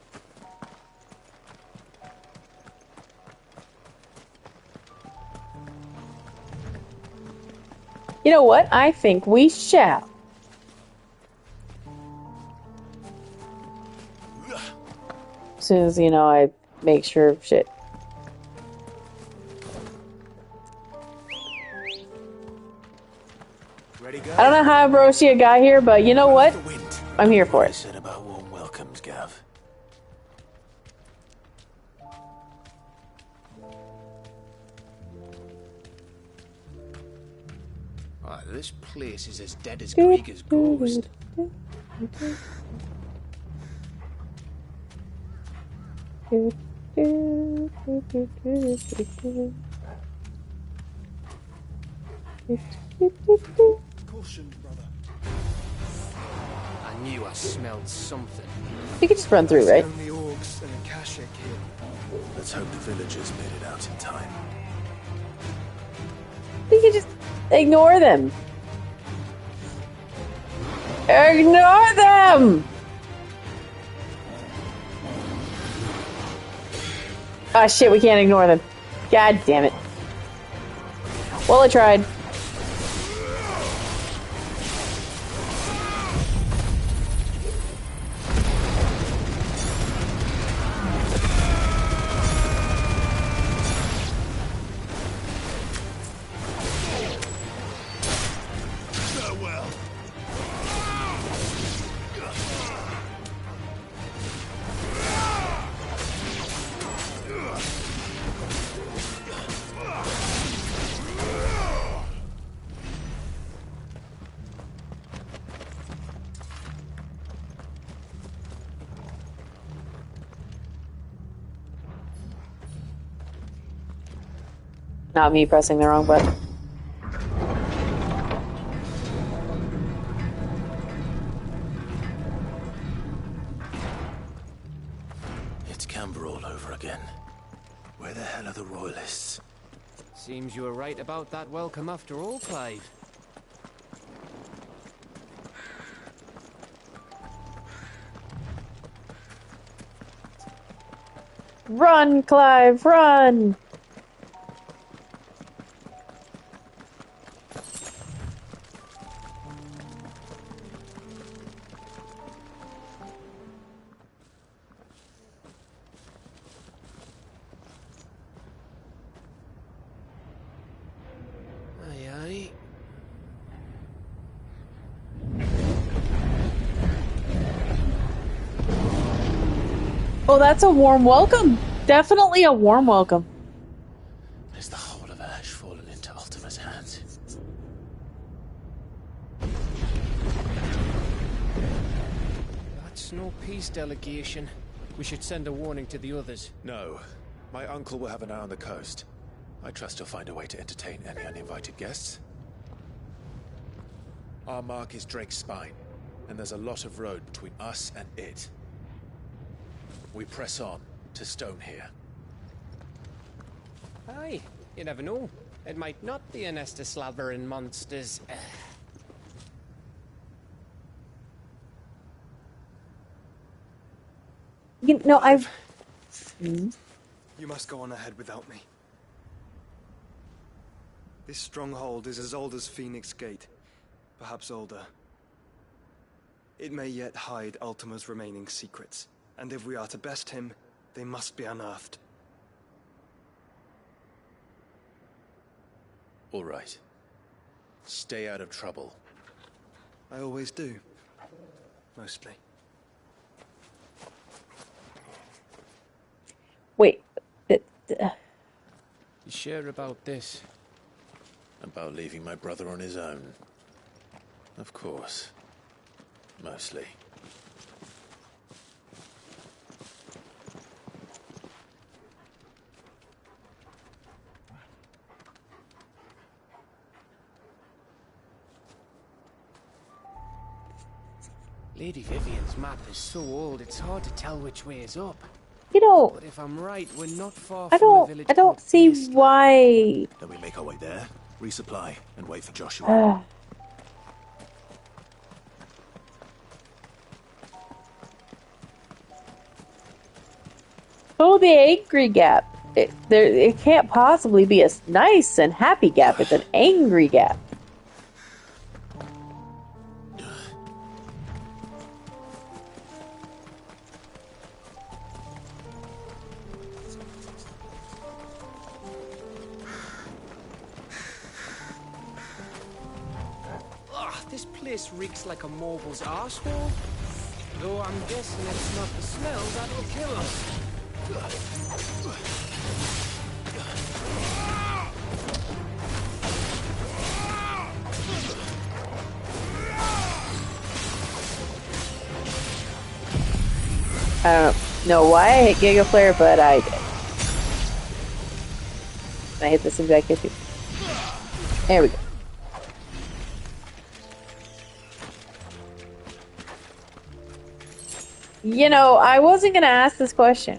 You know what? I think we shall. As soon as, I make sure of shit. Ready, guys? I don't know how Brosia got here, but you know what? I'm here for What I it. said about warm welcomes, Gav. Right, this place is as dead as Grieger's ghost. Caution, brother. I knew I smelled something. You could just run through, right? Only orcs and a Kashek here. Let's hope the villagers made it out in time. You could just ignore them. Ignore them! Ah, shit, we can't ignore them. God damn it. Well, I tried. Farewell. Not me pressing the wrong button. It's Camber all over again. Where the hell are the royalists? Seems you were right about that welcome after all, Clive. Run, Clive, run! Aye, aye. Oh, that's a warm welcome. Definitely a warm welcome. Is the whole of Ash fallen into Ultima's hands? That's no peace delegation. We should send a warning to the others. No. My uncle will have an eye on the coast. I trust he'll find a way to entertain any uninvited guests. Our mark is Drake's Spine, and there's a lot of road between us and it. We press on to Stone here. Aye, you never know. It might not be a nest of slathering monsters. You know, I've... You must go on ahead without me. This stronghold is as old as Phoenix Gate, perhaps older. It may yet hide Ultima's remaining secrets, and if we are to best him, they must be unearthed. All right. Stay out of trouble. I always do. Mostly. Wait. You sure about this? About leaving my brother on his own. Of course. Mostly. Lady Vivian's map is so old, it's hard to tell which way is up. You know, but if I'm right, we're not far I from don't, the village. I don't see why. Then we make our way there, resupply, and wait for Joshua. Oh, the angry gap. It can't possibly be a nice and happy gap. It's an angry gap. This place reeks like a mobile's arsehole. Though I'm guessing it's not the smell that'll kill us. I don't know why I hit Giga Flare, but I did. I hit this exact issue. There we go. You know, I wasn't gonna ask this question.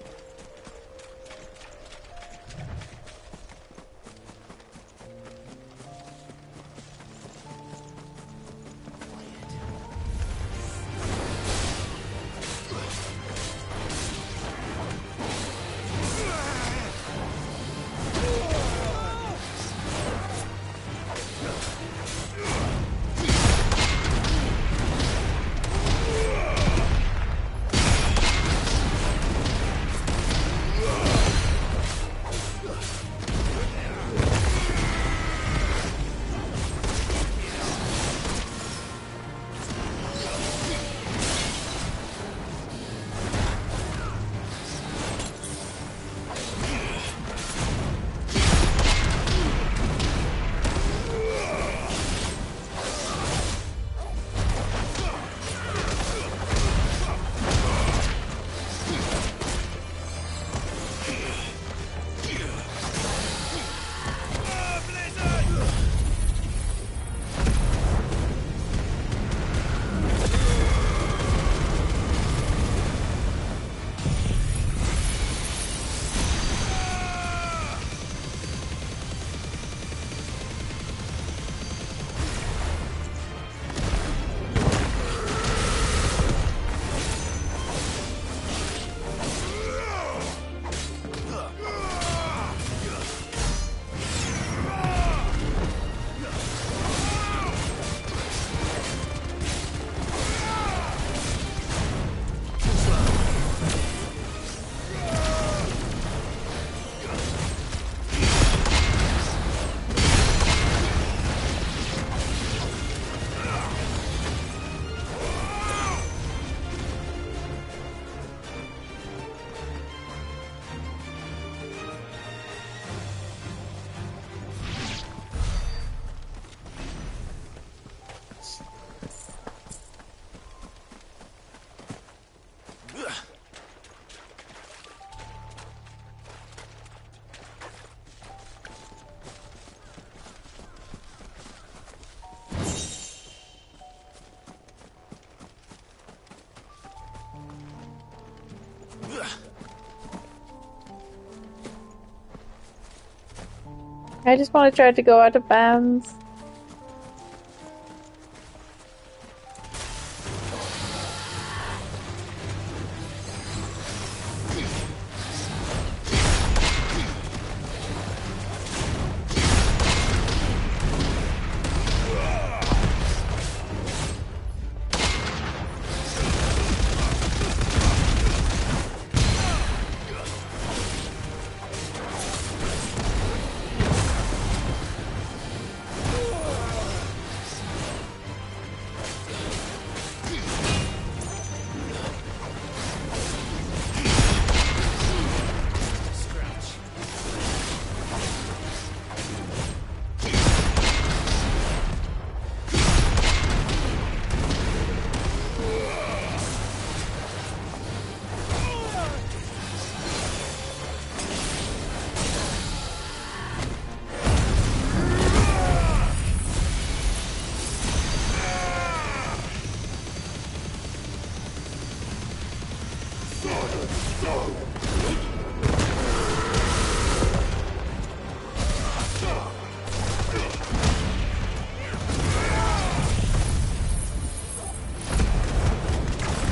I just want to try to go out of bounds.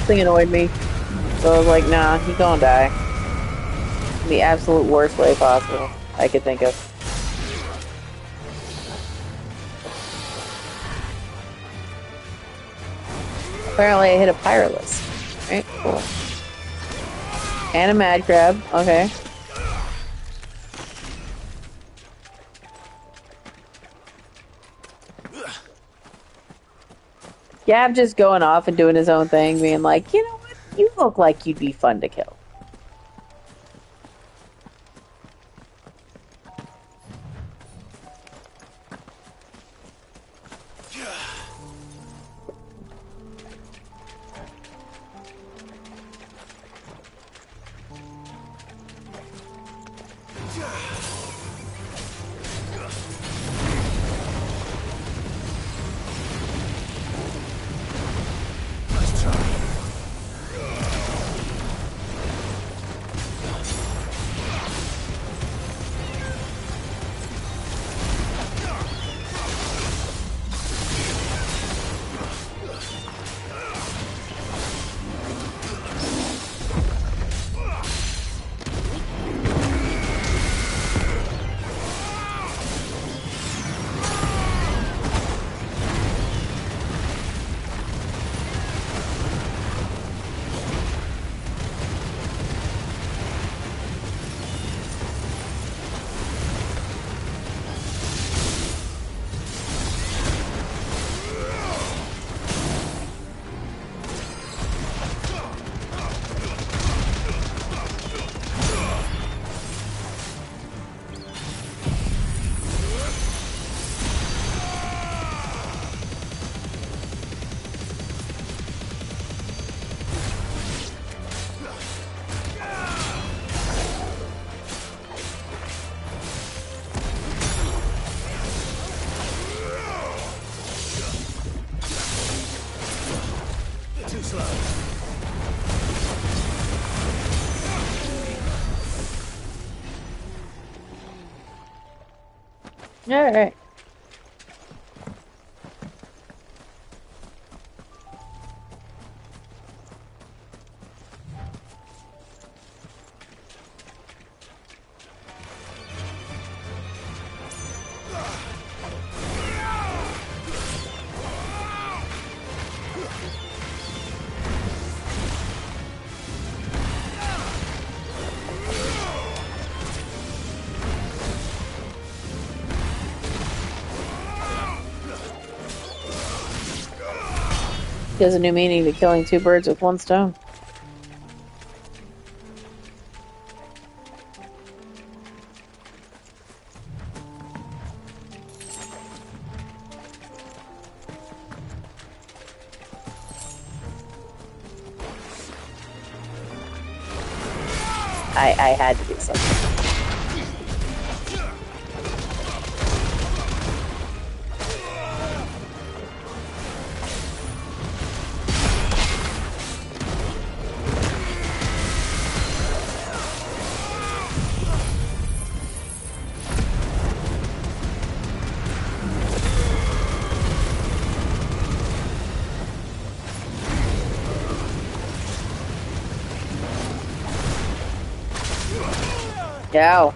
Thing annoyed me. So I was like, nah, he gonna die. The absolute worst way possible I could think of. Apparently I hit a Pyrolus. Right, cool. And a Mad Crab, okay. Gab just going off and doing his own thing, being like, you know what? You look like you'd be fun to kill. Alright. Gives a new meaning to killing two birds with one stone. I had to do something. Yow.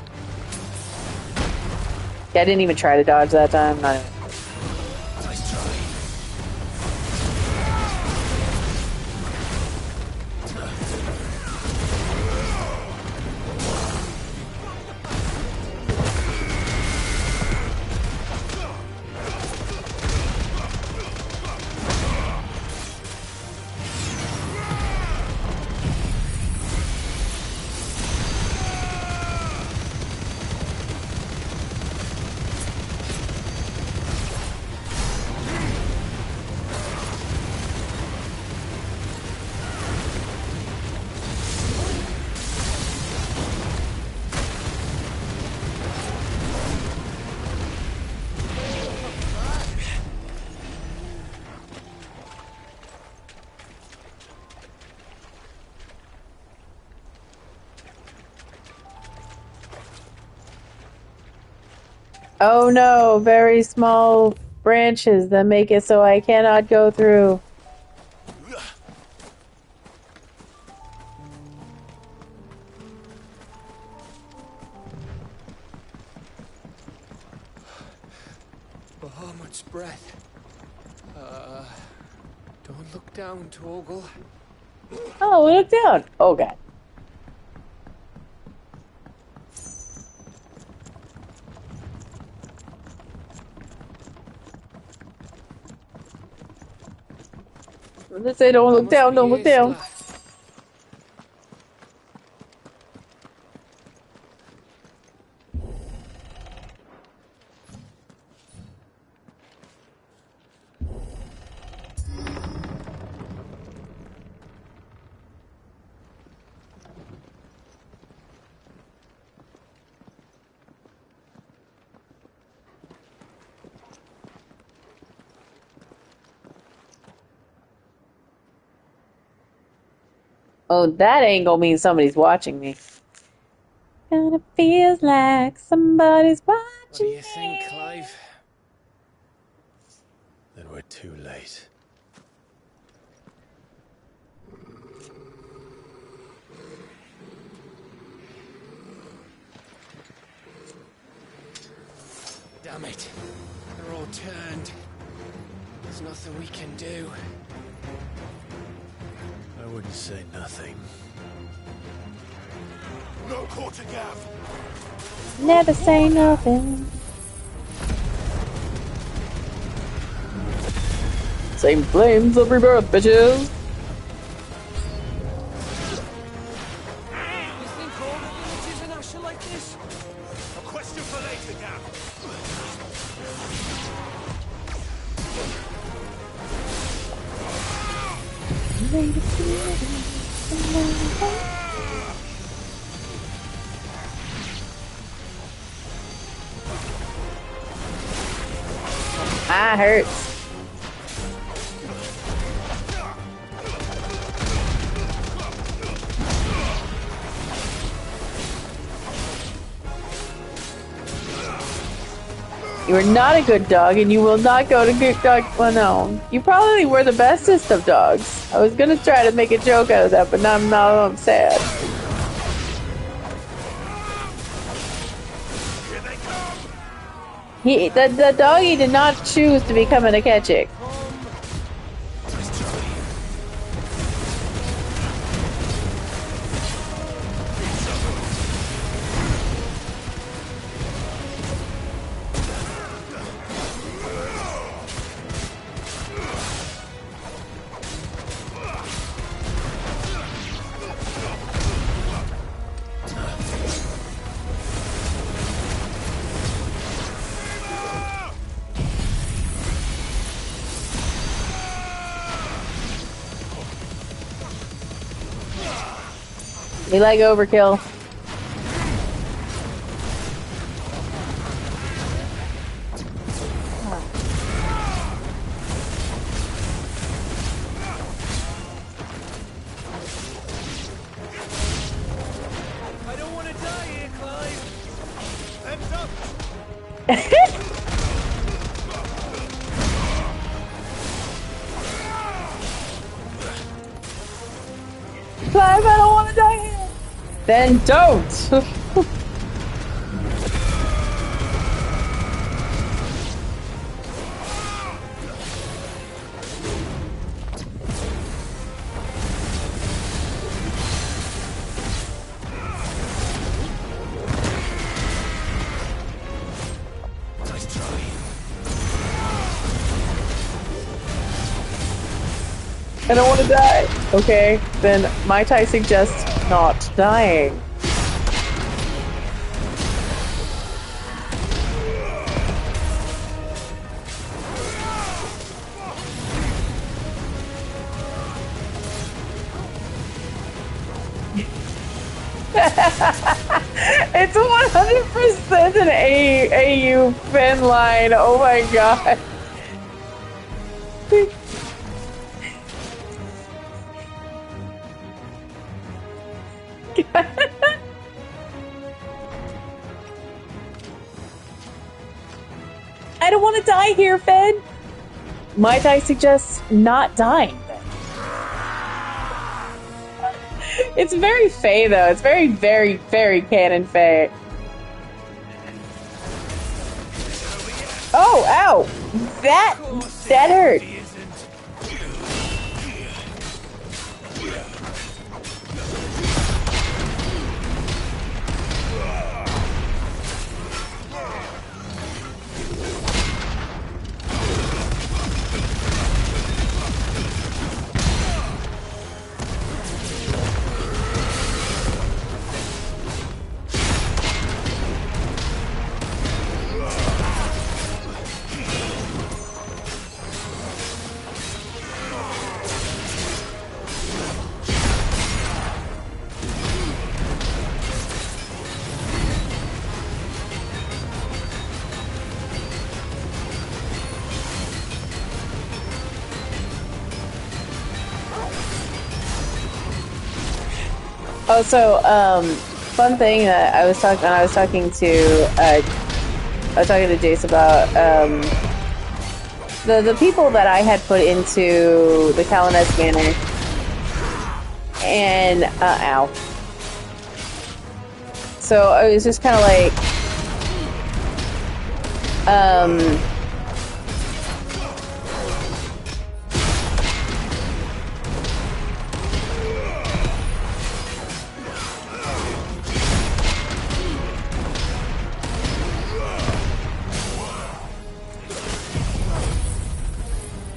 Yeah, I didn't even try to dodge that time. Not even. Nice try. Oh no, very small branches that make it so I cannot go through. Oh, much breath. Don't look down, Torgal. Oh, look down. Oh god. Let's say don't look down, don't look down. Oh, that angle means somebody's watching me. And it feels like somebody's watching me. What do you think, Clive? Then we're too late. Damn it. They're all turned. There's nothing we can do. I wouldn't say nothing. No quarter gaff. Never say nothing. Same flames every birth, bitches. You think all the villages in Asher like this? A question for later, Gav. Ah, hurts. You are not a good dog, and you will not go to good dog. Well, no. You probably were the bestest of dogs. I was gonna try to make a joke out of that, but now I'm sad. The doggy did not choose to become an Akechik. We like overkill. I don't want to die here, Clive. Heads up. Clive, I don't want to die here. Then don't. I don't want to die. Okay, then might I suggest not dying? It's 100% an AU Finn line. Oh my god. I don't want to die here, Finn. Might I suggest not dying? It's very Faye, though. It's very, very, very canon Faye. Oh, ow! That hurt. Oh, so, fun thing that I was talking to Jace about, the people that I had put into the Kaliness Manor, and, ow. So, I was just kind of like,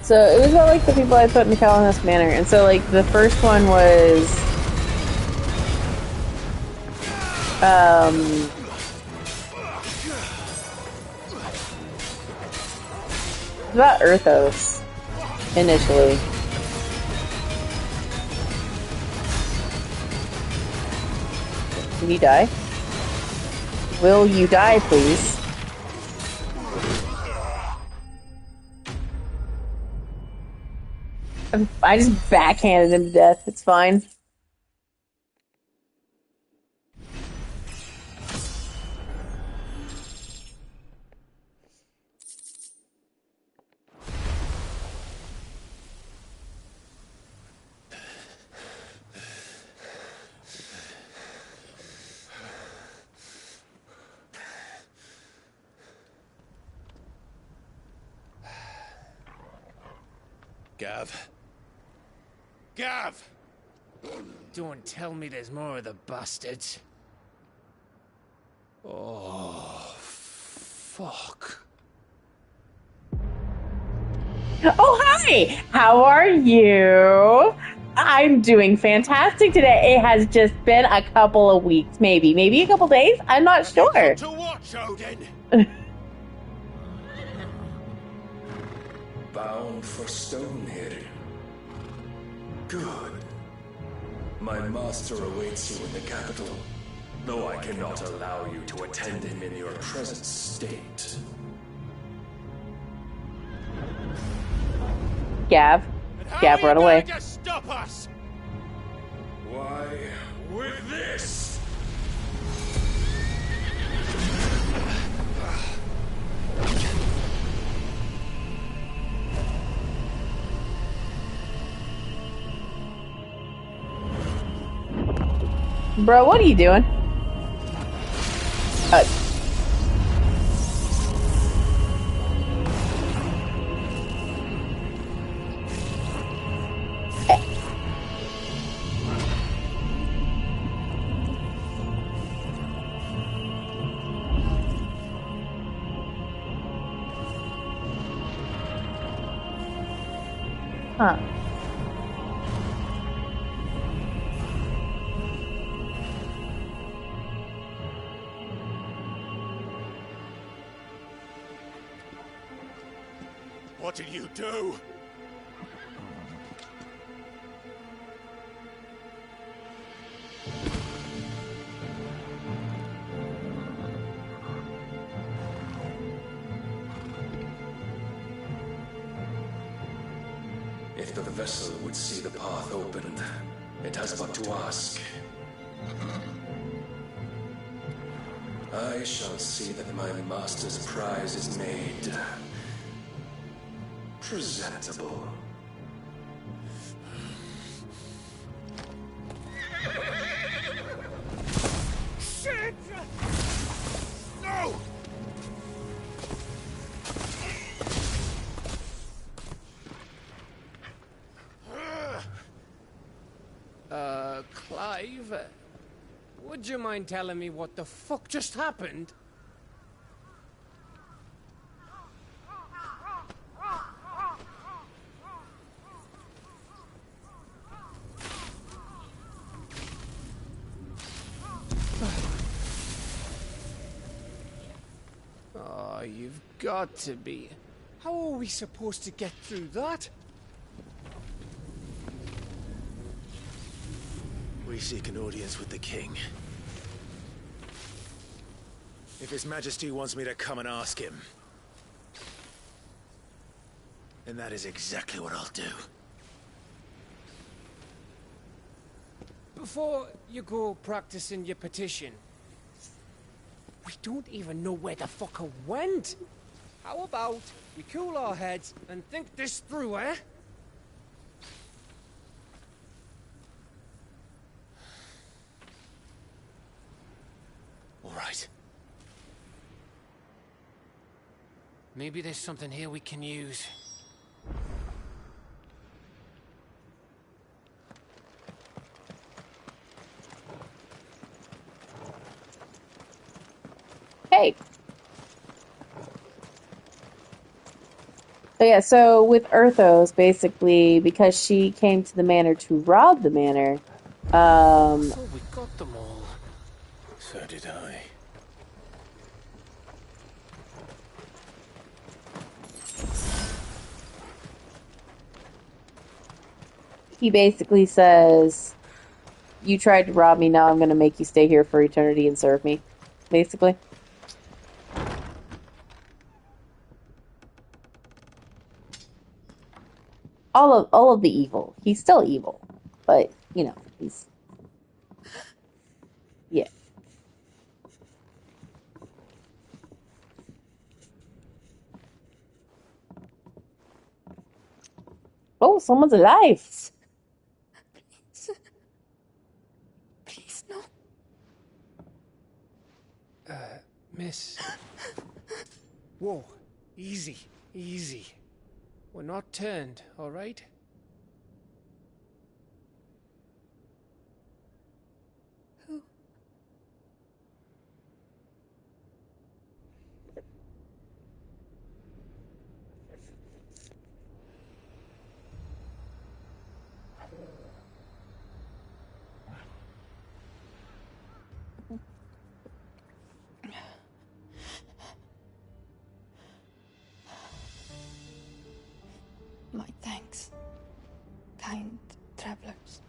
so it was about, like, the people I put in the Kaliness Manor, and so, like, the first one was, it's about Earthos, initially. Can you die? Will you die, please? I just backhanded him to death. It's fine. Gav. Gav! Don't tell me there's more of the bastards. Oh, fuck. Oh, hi! How are you? I'm doing fantastic today. It has just been a couple of weeks, maybe a couple days. I'm not sure. To watch, Odin. Bound for Stonehill. Good. My master awaits you in the capital, though I cannot allow you to attend him in your present state. Gav, run away. Just stop us. Why, with this? Bro, what are you doing? Huh. What did you do? If the vessel would see the path opened, it has but to ask. I shall see that my master's prize is made presentable. Shit! No! Clive, would you mind telling me what the fuck just happened? Oh, you've got to be. How are we supposed to get through that? We seek an audience with the king. If His Majesty wants me to come and ask him, then that is exactly what I'll do. Before you go practicing your petition, we don't even know where the fucker went. How about we cool our heads and think this through, eh? All right. Maybe there's something here we can use. Hey. So yeah, so with Earthos, basically, because she came to the manor to rob the manor, I thought we got them all. So did I. he basically says, you tried to rob me, now I'm going to make you stay here for eternity and serve me, basically. All of the evil. He's still evil, but, you know, he's... Yeah. Oh, someone's alive! Please, no. Miss. Whoa. Easy. Easy. We're not turned, all right? Who? My thanks, kind travelers.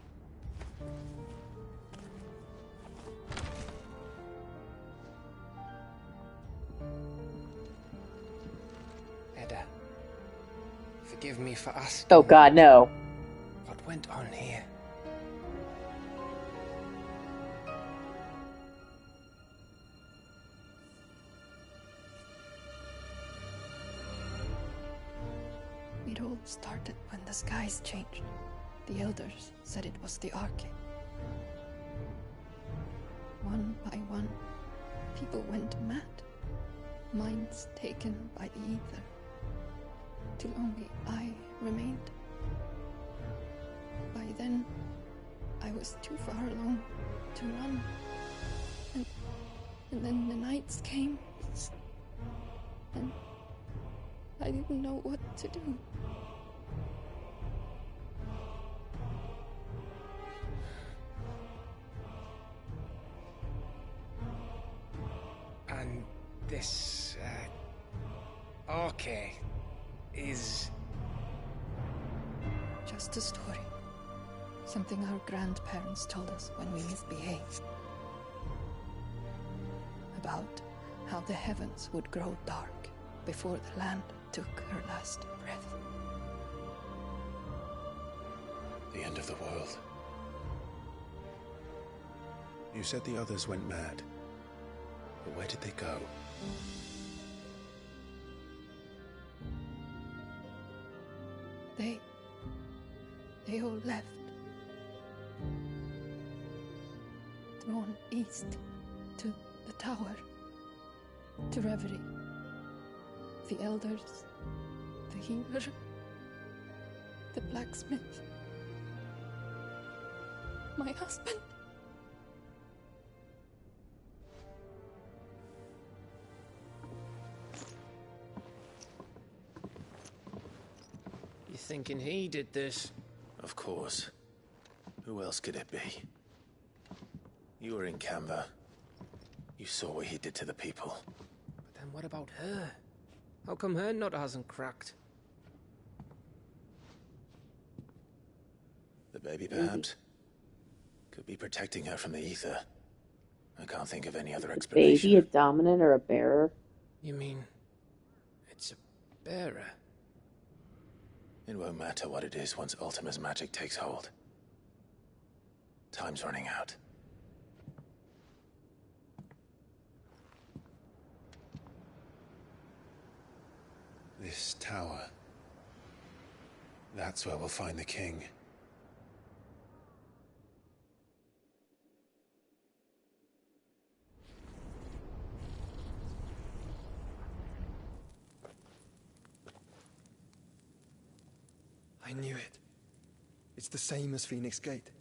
Edda, forgive me for asking. Oh god, no. What went on here? It all started when the skies changed. The elders said it was the Arcade. One by one, people went mad. Minds taken by the ether. Till only I remained. By then, I was too far along to run. And then the nights came. And I didn't know what to do. And this, okay. is... Just a story. Something our grandparents told us when we misbehaved. About how the heavens would grow dark before the land took her last breath. The end of the world. You said the others went mad. But where did they go? They all left. Drawn east to the tower. To Reverie. The elders. The healer. The blacksmith. My husband. You thinking he did this? Of course. Who else could it be? You were in Canva. You saw what he did to the people. But then what about her? How come her nut hasn't cracked? The baby, perhaps? Could be protecting her from the ether. I can't think of any other explanation. Baby, a dominant or a bearer? You mean... it's a bearer? It won't matter what it is once Ultima's magic takes hold. Time's running out. This tower. That's where we'll find the king. I knew it. It's the same as Phoenix Gate.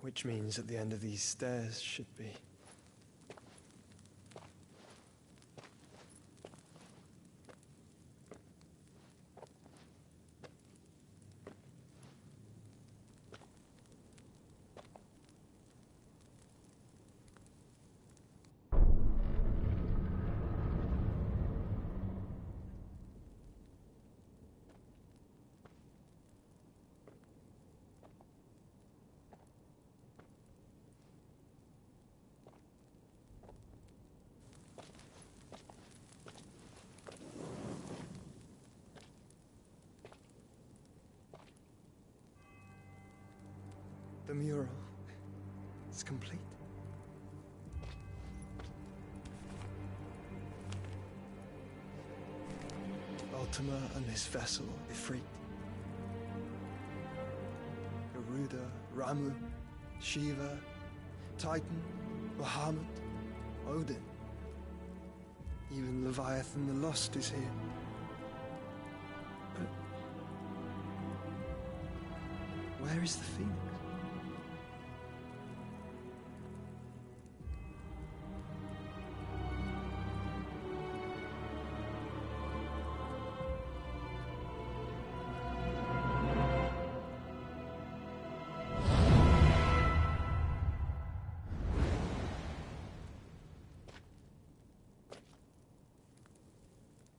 Which means at the end of these stairs should be... The mural is complete. Ultima and his vessel, Ifrit. Garuda, Ramu, Shiva, Titan, Bahamut, Odin. Even Leviathan the Lost is here. But where is the Phoenix?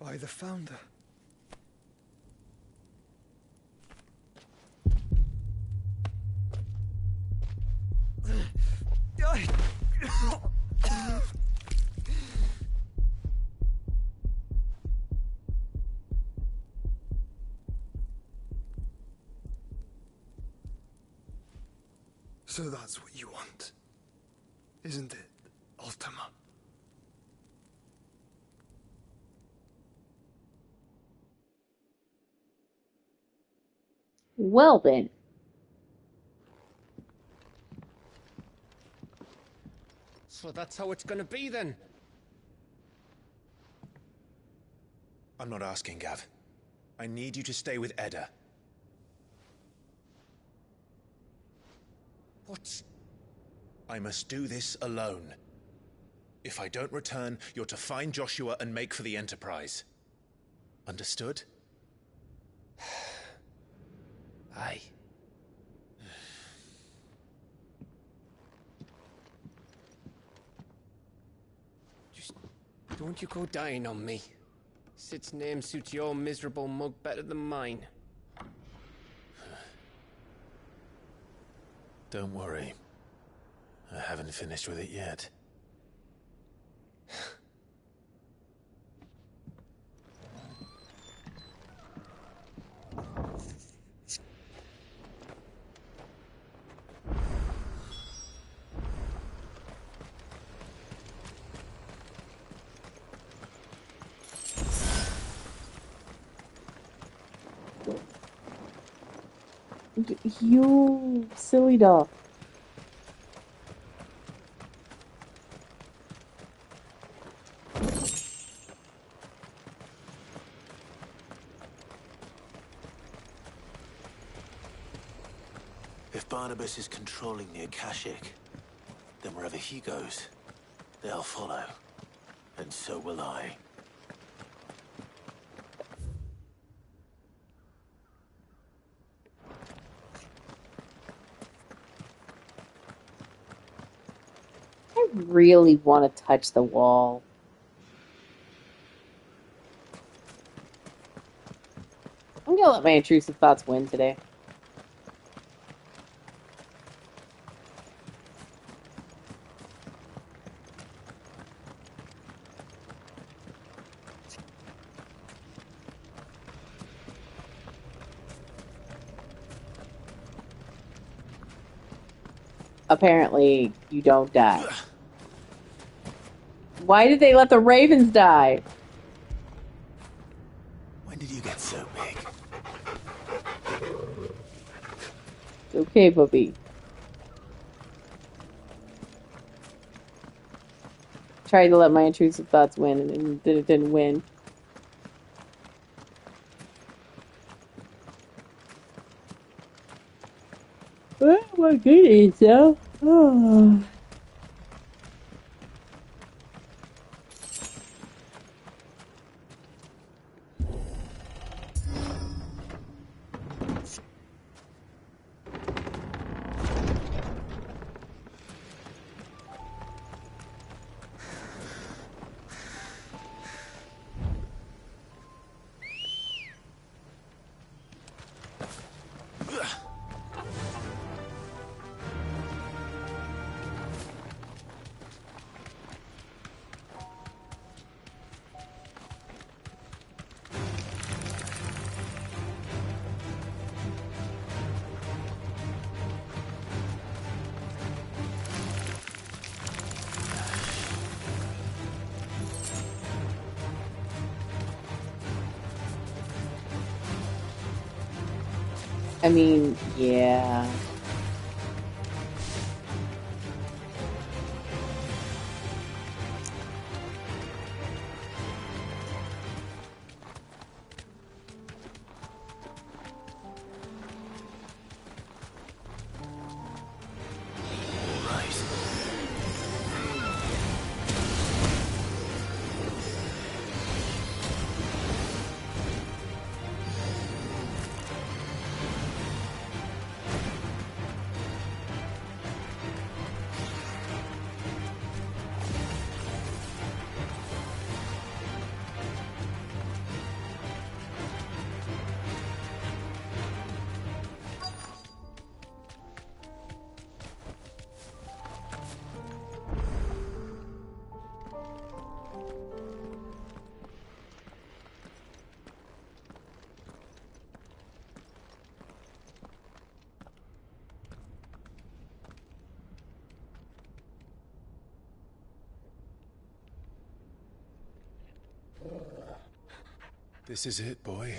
By the Founder. So that's what you want, isn't it, Ultima? Well then. So that's how it's gonna be then? I'm not asking, Gav. I need you to stay with Edda. What? I must do this alone. If I don't return, you're to find Joshua and make for the Enterprise. Understood? Aye. Don't you go dying on me. Sid's name suits your miserable mug better than mine. Don't worry. I haven't finished with it yet. You silly dog. If Barnabas is controlling the Akashic, then wherever he goes, they'll follow. And so will I. I really want to touch the wall. I'm gonna let my intrusive thoughts win today. Apparently, you don't die. Why did they let the ravens die? When did you get so big? It's okay, puppy. Tried to let my intrusive thoughts win, and it didn't win. Oh my goodness, though. Oh. I mean, yeah. This is it, boy.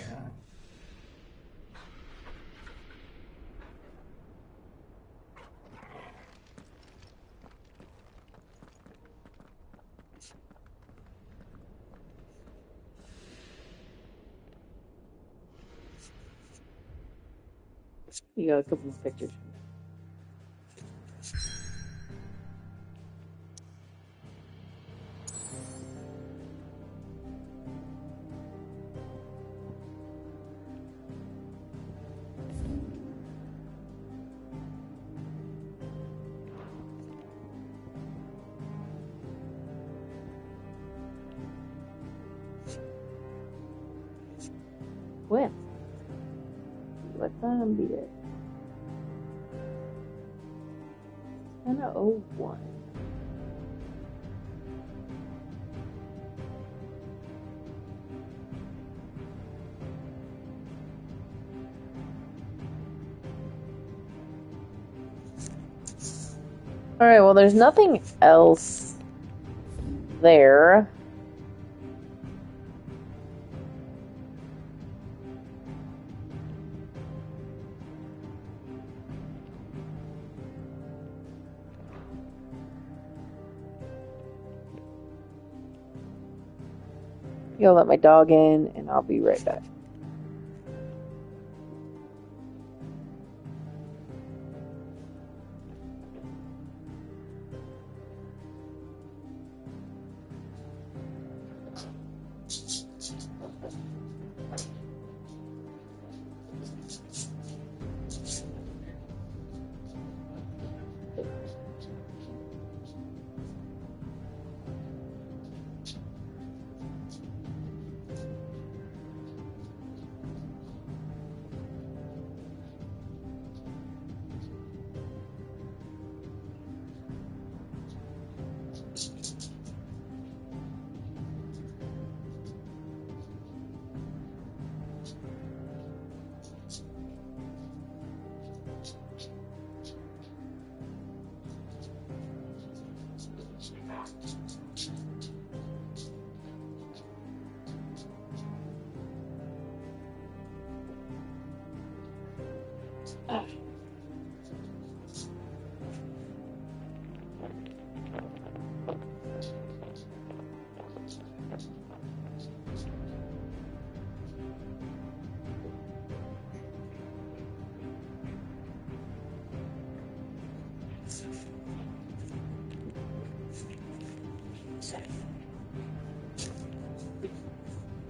You got a couple of pictures. Quinn. What time be it? 10:01. Alright, well, there's nothing else there. You'll let my dog in, and I'll be right back.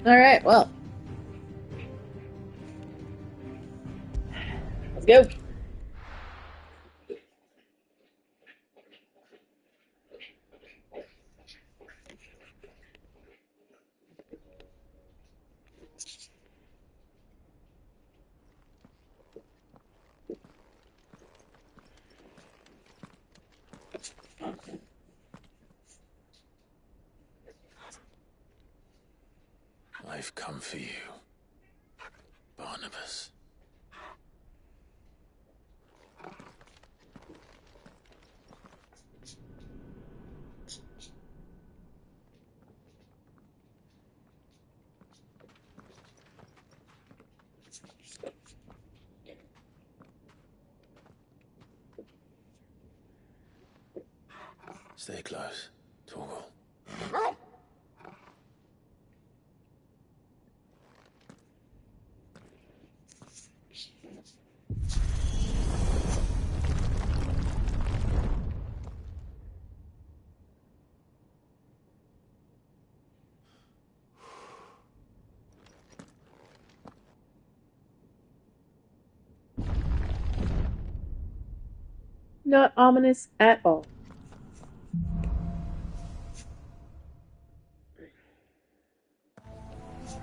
Alright, well. Let's go. I've come for you, Barnabas. Stay close, Torgal. Not ominous at all.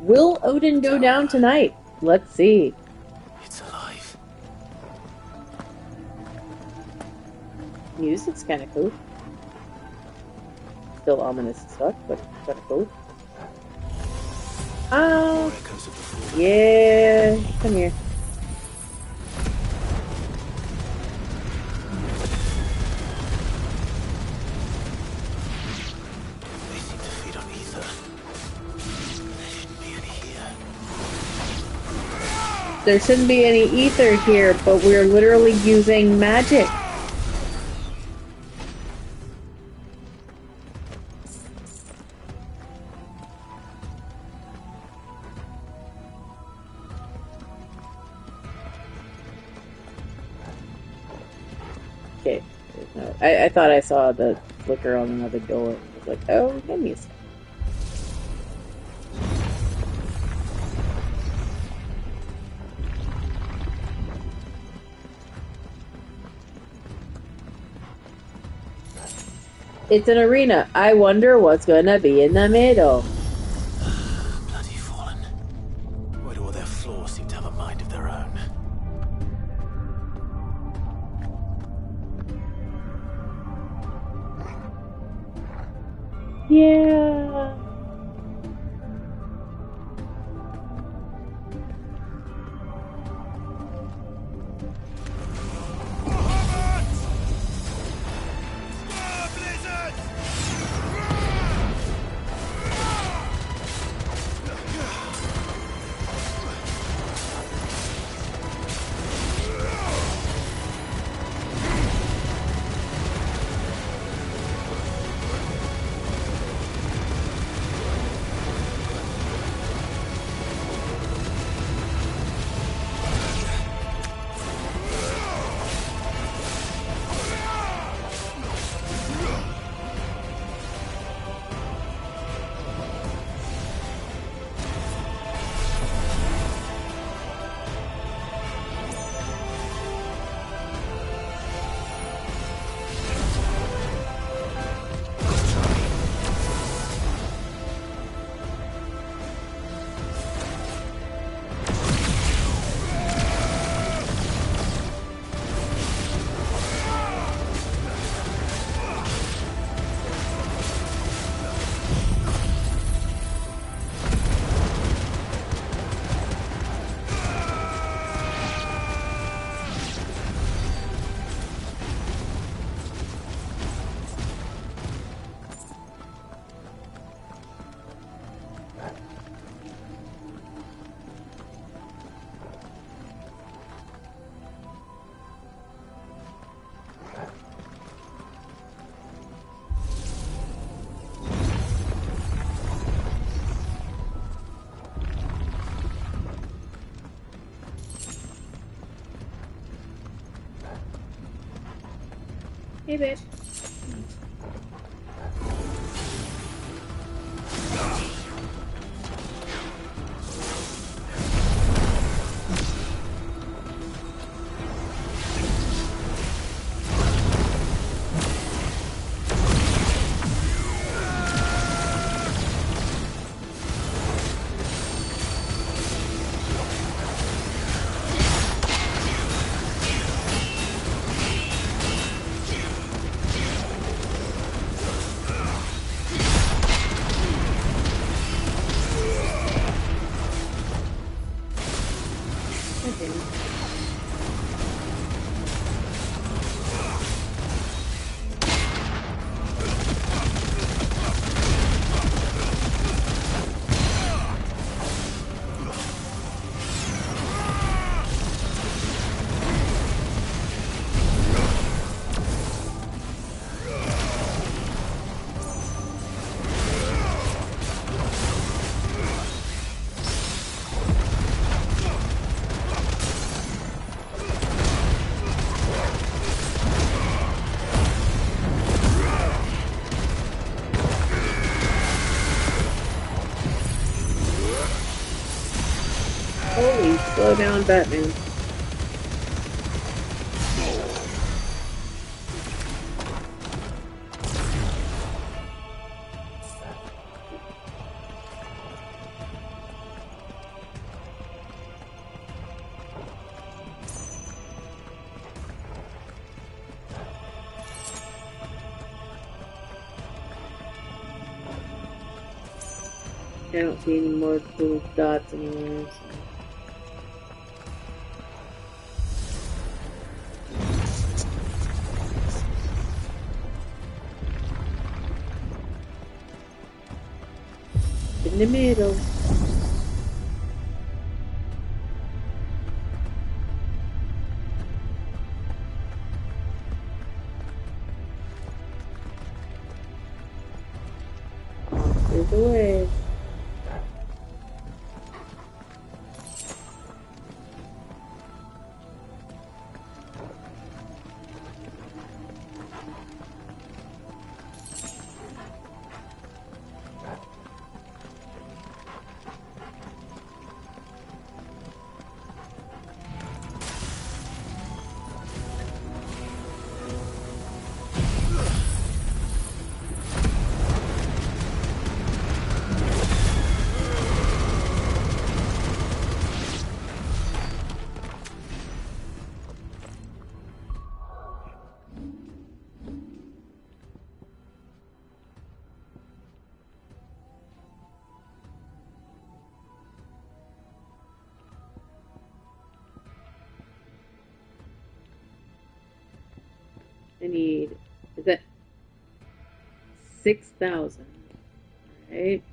Will Odin go down tonight? Let's see. It's alive. Music's kind of cool. Still ominous as fuck, but kind of cool. Yeah, come here. They seem to feed on ether. There shouldn't be any here. There shouldn't be any ether here, but we're literally using magic. Okay. No, I thought I saw the flicker on another door. I was like, oh, goodness. It's an arena. I wonder what's gonna be in the middle. Bloody fallen. Where do all their claws seem to have a mind of their own. Yeah. Hey, babe. Holy, slow down, Batman. I don't see any more little dots anywhere. So. In the middle. There's a way. need, is that 6,000, right?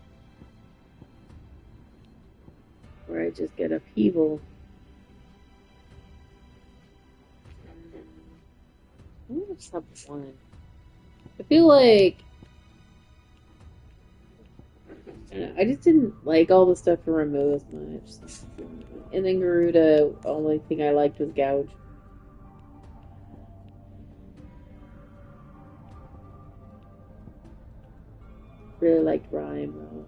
Or I just get upheaval. I wonder if sub 1. I feel like I just didn't like all the stuff for Rameau as much. And then Garuda, only thing I liked was Gouge. Really liked Rhyme though.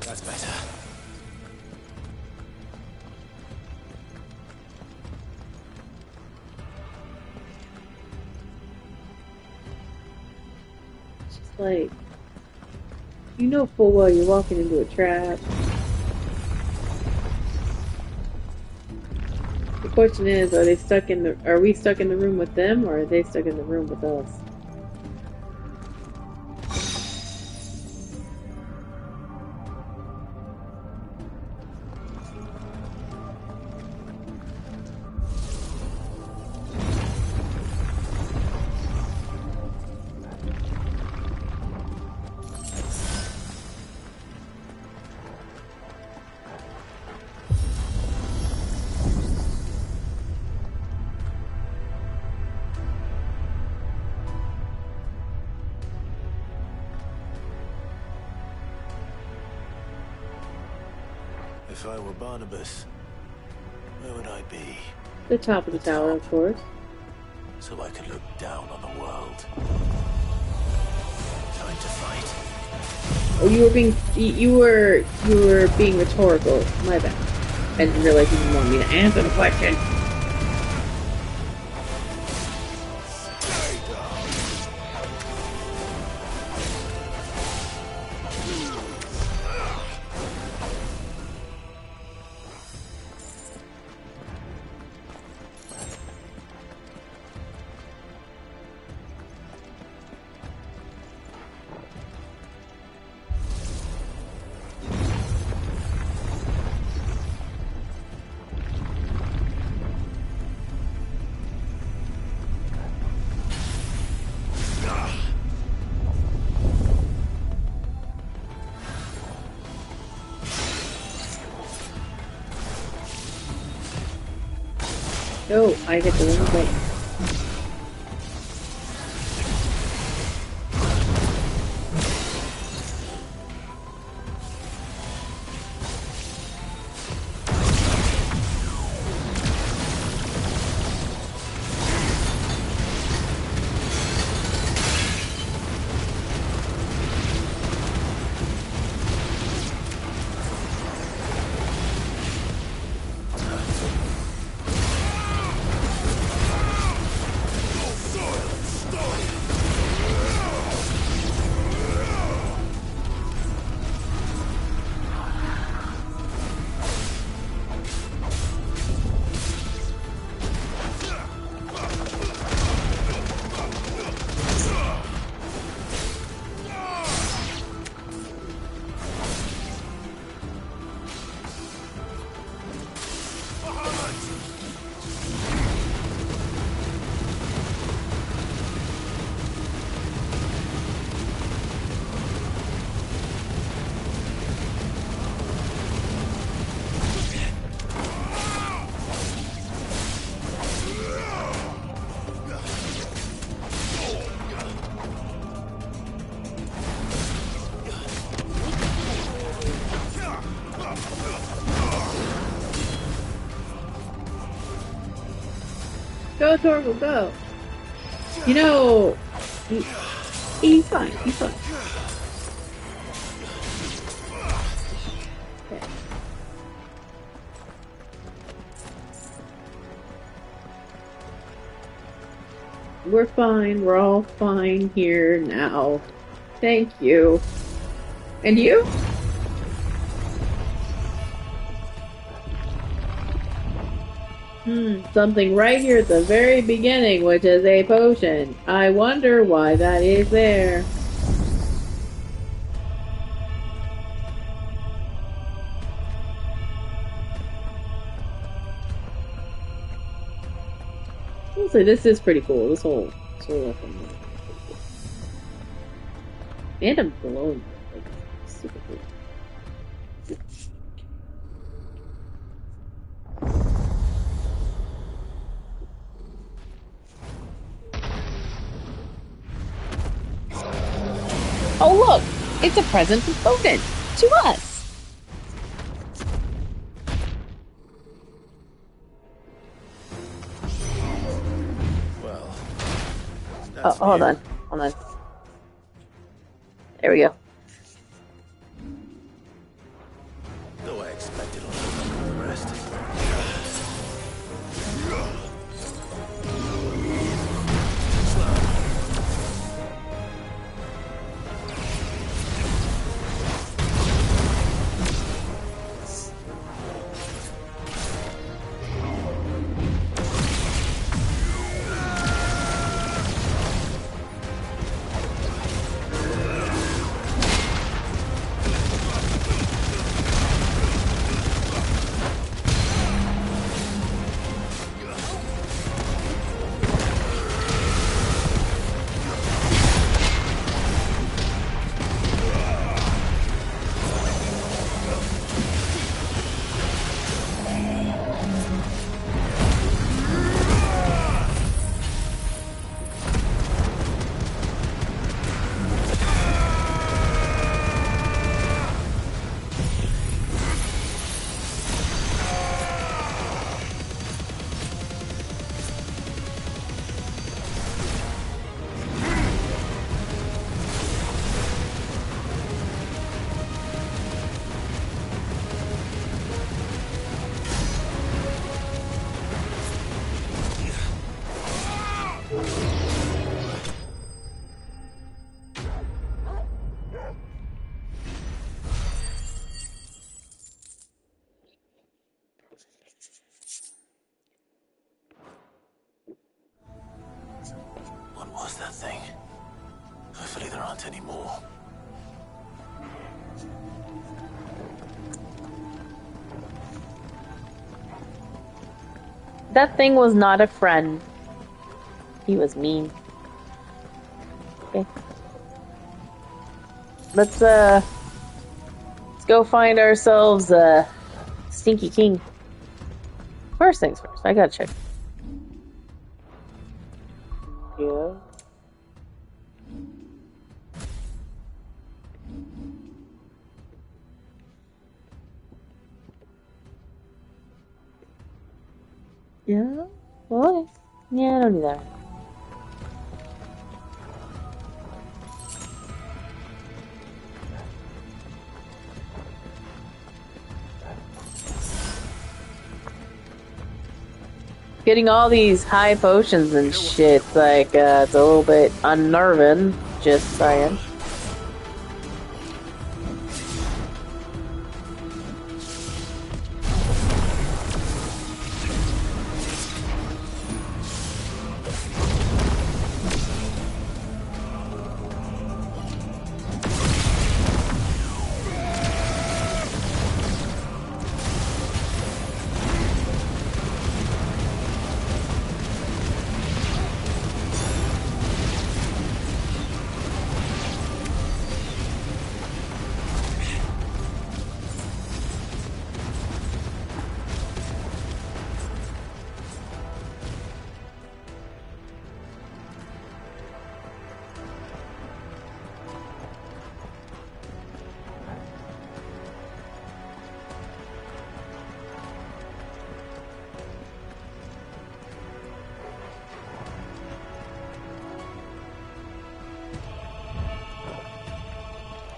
That's better. It's just like, you know full well you're walking into a trap. The question is, are we stuck in the room with them, or are they stuck in the room with us? If I were Barnabas, where would I be? The top of the tower, of course. So I could look down on the world. Time to fight. Oh, you were being rhetorical. My bad. I didn't realize you didn't want me to answer the question. Oh, I get the wrong way. Go, Torval, go. You know, he's fine. He's fine. Okay. We're fine. We're all fine here now. Thank you. And you? Something right here at the very beginning, which is a potion. I wonder why that is there. Also, this is pretty cool. This whole thing. And I'm glowing. Like, super cool. Oh look! It's a present from Odin! To us! Well... Oh, hold on. Hold on. There we go. Though I expected a little more than the rest. What was that thing? Hopefully there aren't any more. That thing was not a friend. He was mean. Okay. Let's go find ourselves a Stinky King. First things first, I gotta check. Yeah. Yeah. Well, okay. Yeah, I don't do that. Getting all these high potions and shit, like, it's a little bit unnerving, just saying.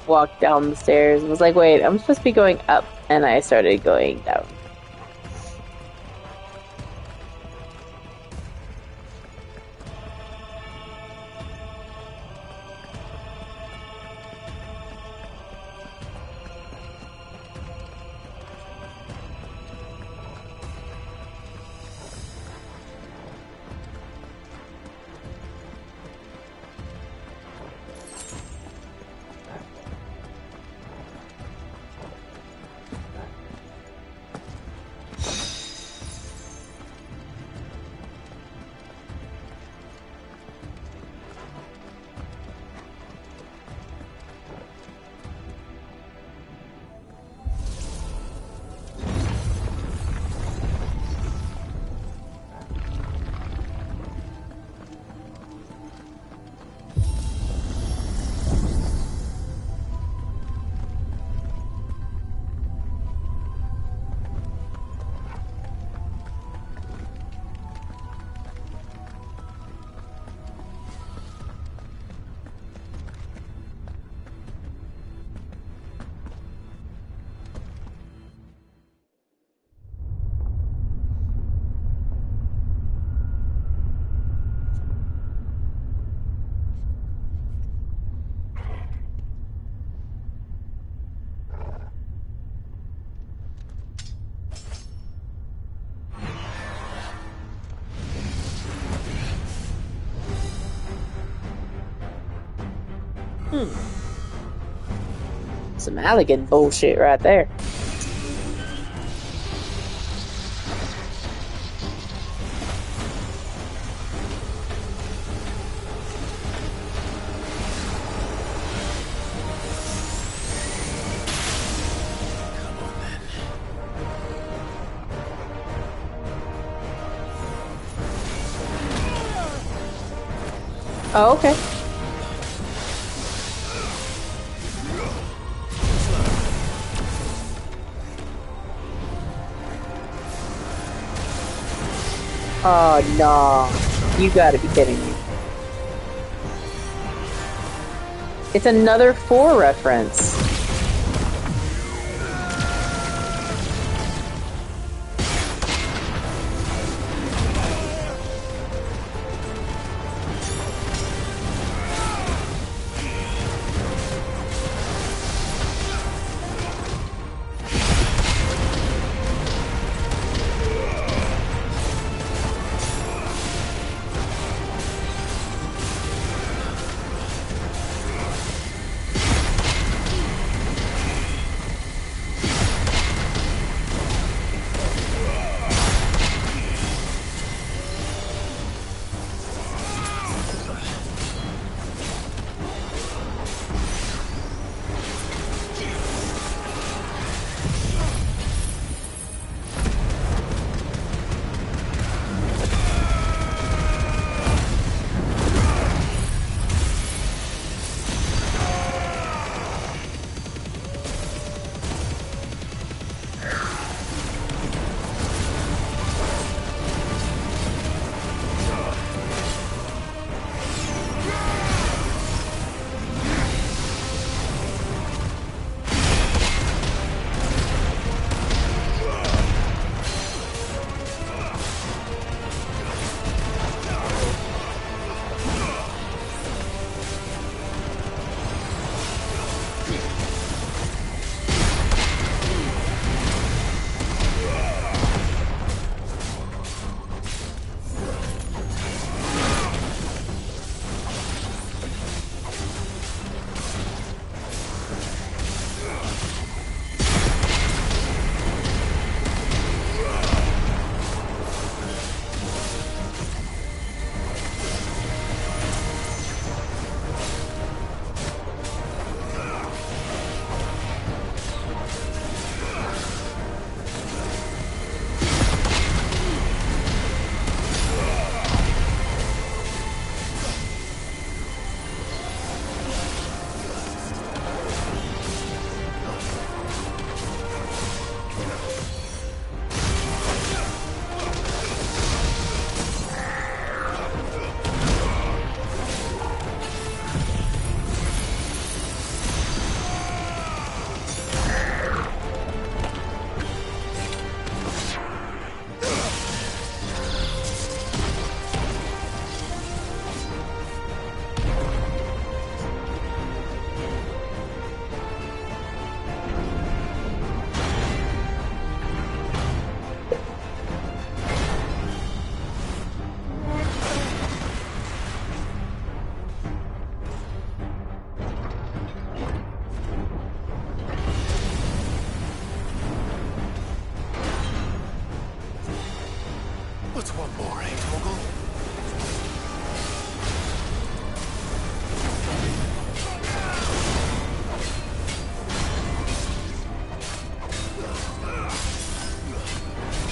Walked down the stairs and was like, wait, I'm supposed to be going up, and I started going down. Some Allegan bullshit right there. Oh, okay. Oh, no. You gotta be kidding me. It's another 4 reference.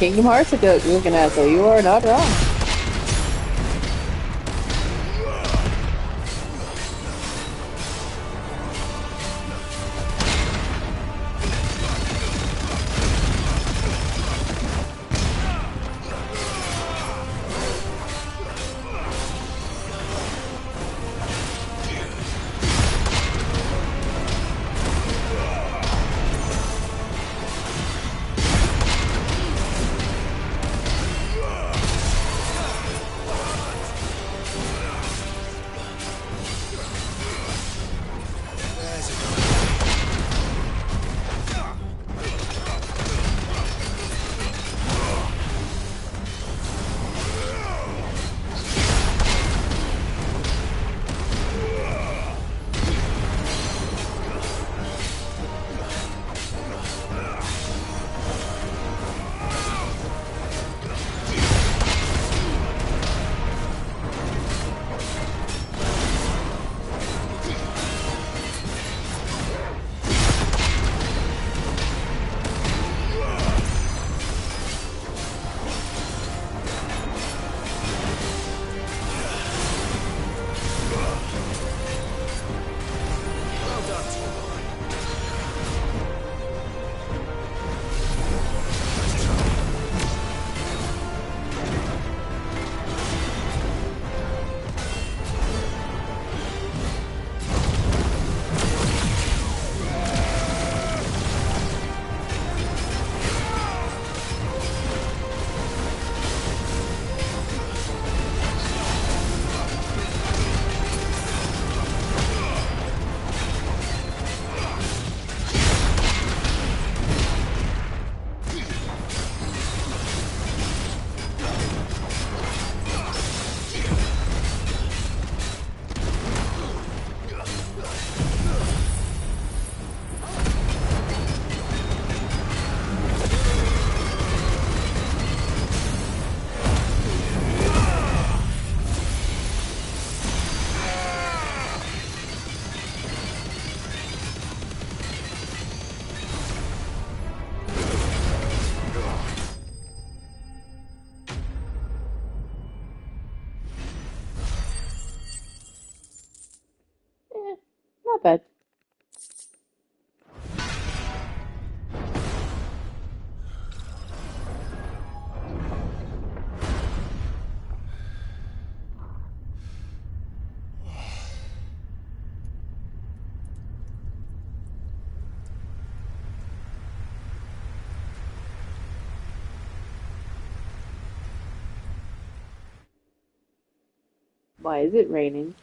Kingdom Hearts looking at, so you are not wrong. Not bad. Why is it raining?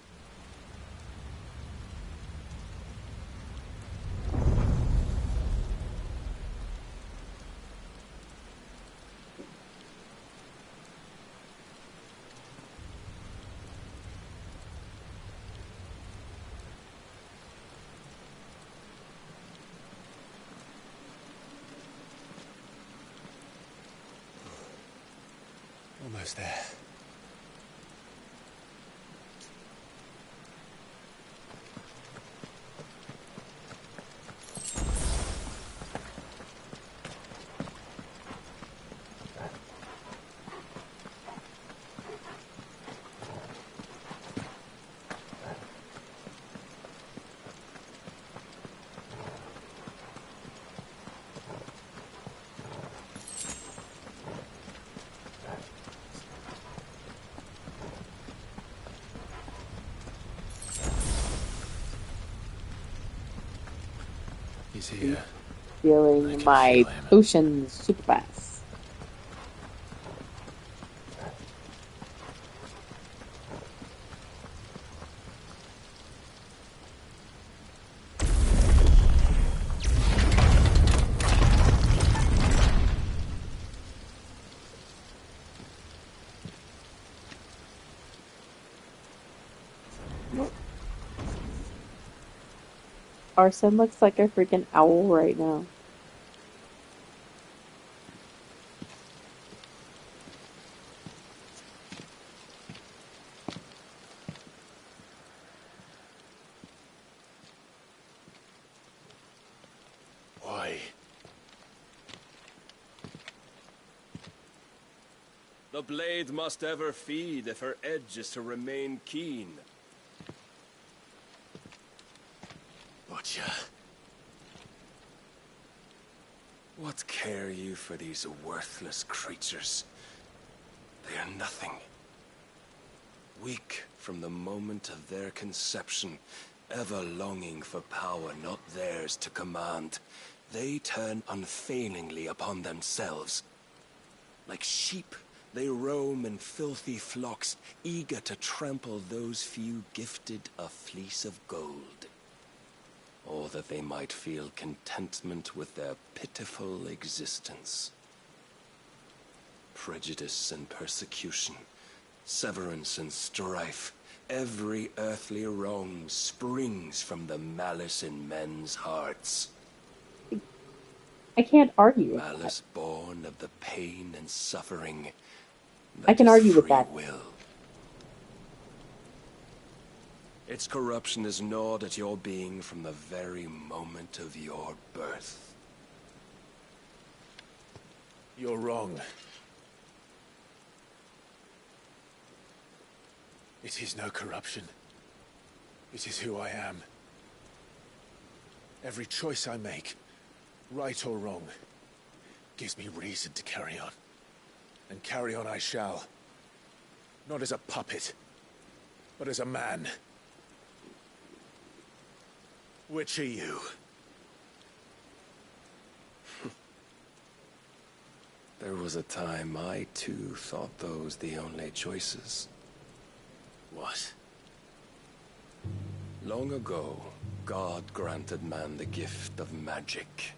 Almost there. He's here. Feeling my potions super fast. Arson looks like a freaking owl right now. Why? The blade must ever feed if her edge is to remain keen. Butcher. What care you for these worthless creatures? They are nothing. Weak from the moment of their conception, ever longing for power not theirs to command, they turn unfailingly upon themselves. Like sheep, they roam in filthy flocks, eager to trample those few gifted a fleece of gold. Or that they might feel contentment with their pitiful existence. Prejudice and persecution, severance and strife, every earthly wrong springs from the malice in men's hearts. I can't argue with Malice born of the pain and suffering I can argue with that. will. Its corruption is gnawed at your being from the very moment of your birth. You're wrong. It is no corruption. It is who I am. Every choice I make, right or wrong, gives me reason to carry on. And carry on I shall. Not as a puppet, but as a man. Which are you? There was a time I too thought those the only choices. What? Long ago, God granted man the gift of magic.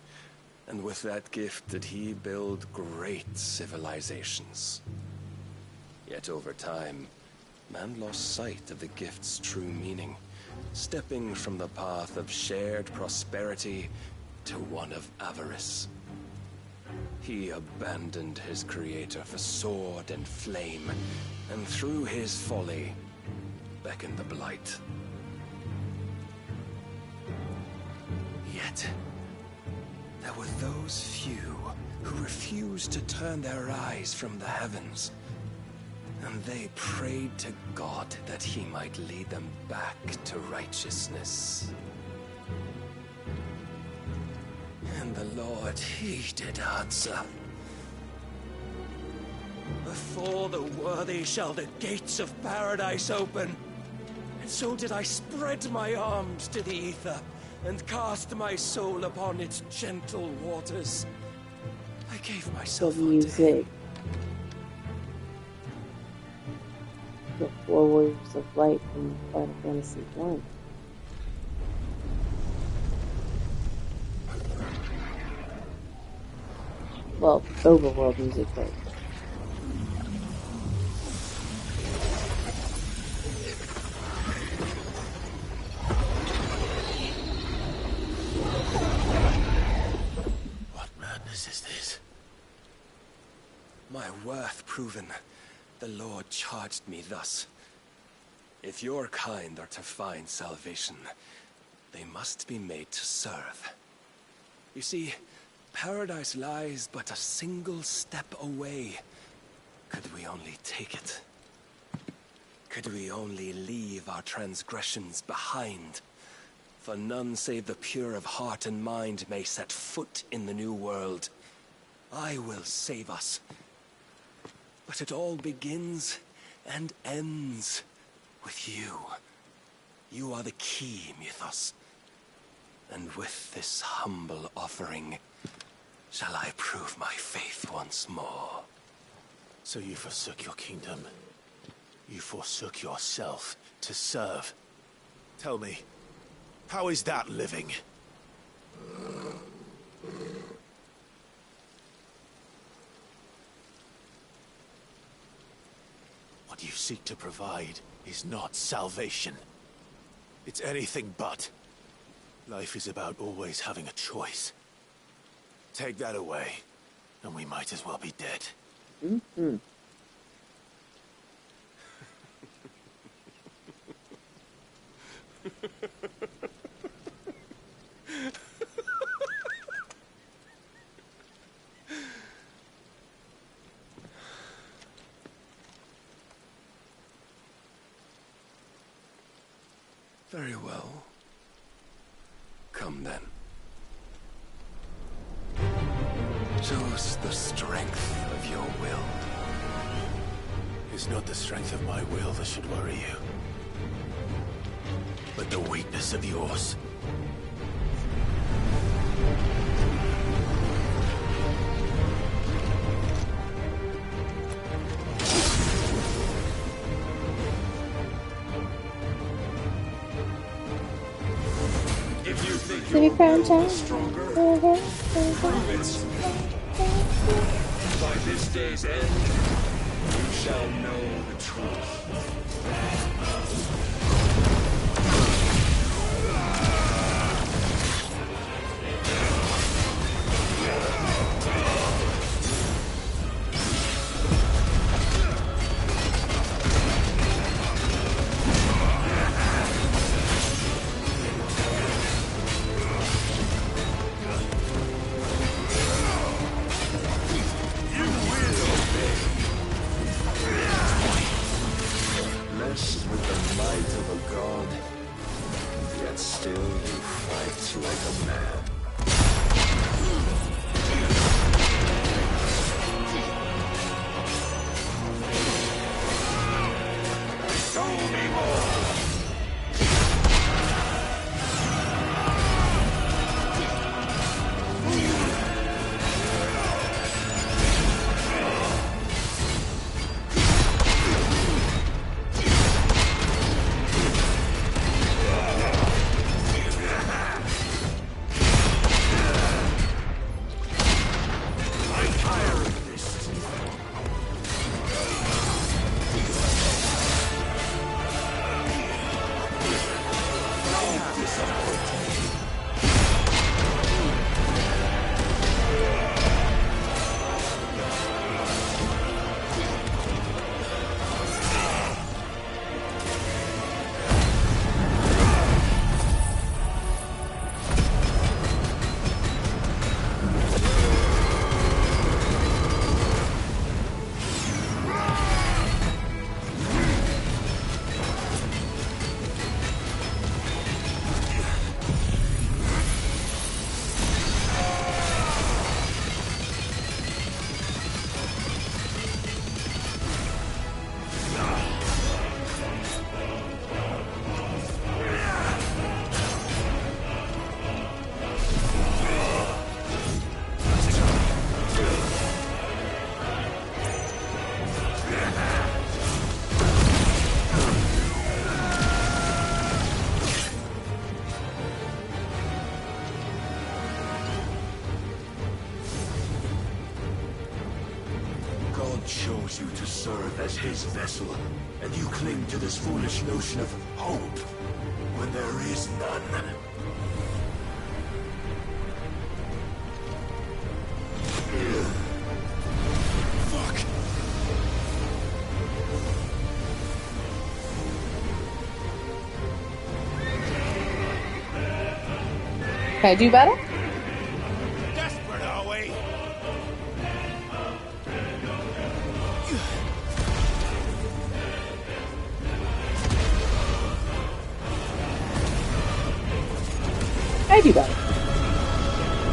And with that gift did he build great civilizations. Yet over time, man lost sight of the gift's true meaning, stepping from the path of shared prosperity to one of avarice. He abandoned his creator for sword and flame, and through his folly, beckoned the blight. Yet, there were those few who refused to turn their eyes from the heavens, and they prayed to God that he might lead them back to righteousness. And the Lord, he did answer. Before the worthy shall the gates of paradise open. And so did I spread my arms to the ether, and cast my soul upon its gentle waters. I gave myself the music. The Four Warriors of Light from Final Fantasy 1. Well, overworld music, but What madness is this? My worth proven, the Lord charged me thus. If your kind are to find salvation, they must be made to serve. You see, paradise lies but a single step away. Could we only take it? Could we only leave our transgressions behind? For none save the pure of heart and mind may set foot in the new world. I will save us. But it all begins and ends with you. You are the key, Mythos. And with this humble offering, shall I prove my faith once more. So you forsook your kingdom. You forsook yourself to serve. Tell me, how is that living? What you seek to provide is not salvation. It's anything but. Life is about always having a choice. Take that away, and we might as well be dead. Mm-hmm. Very well. Come then. Show us the strength of your will. It's not the strength of my will that should worry you, but the weakness of yours. If you think City your will Crown is stronger, prove it. By this day's end, you shall know the truth. Blessed with the might of a god, yet still you fight like a man. Show me more! God chose you to serve as his vessel, and you cling to this foolish notion of hope when there is none. Fuck! Can I do better? Desperate, are we? I do better.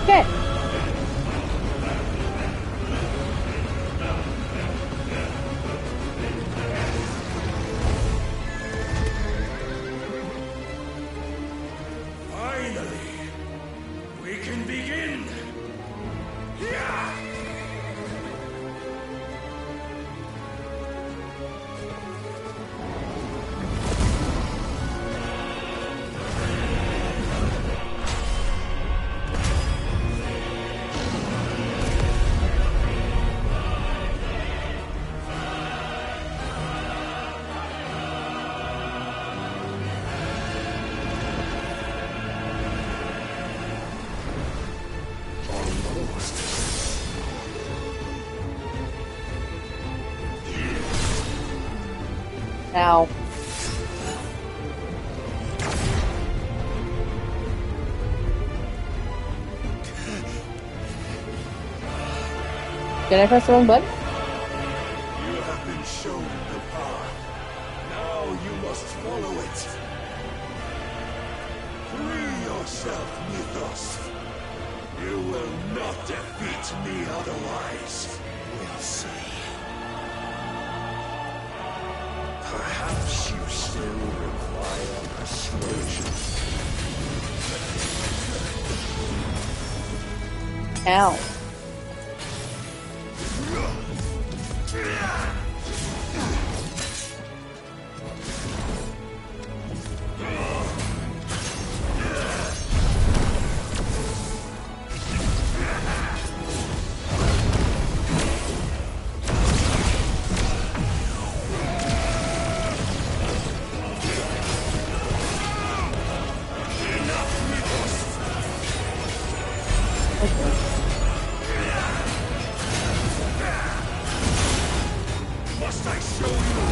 Okay. Finally, we can begin. Yeah! Now. Did I press the wrong button? You have been shown the path. Now you must follow it. yourself, Mythos. You will not defeat me otherwise. We'll see. Perhaps you still require persuasion. Ow. Must I show you?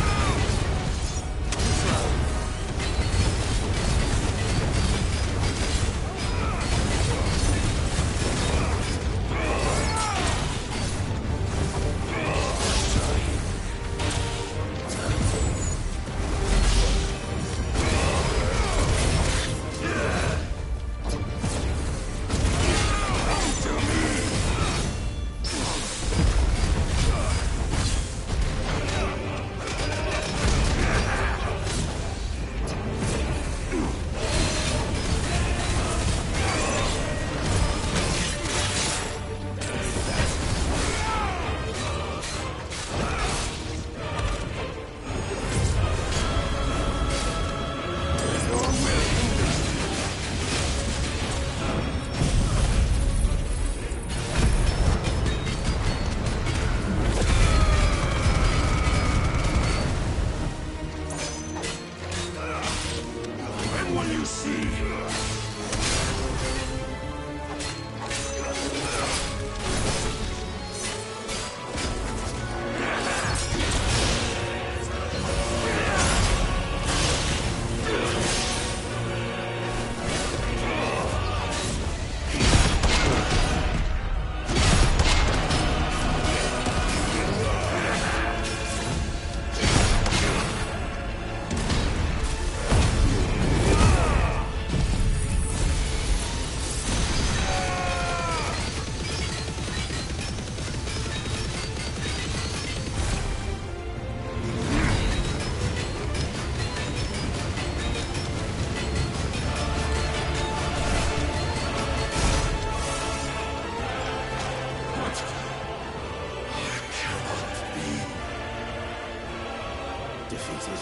Defeated.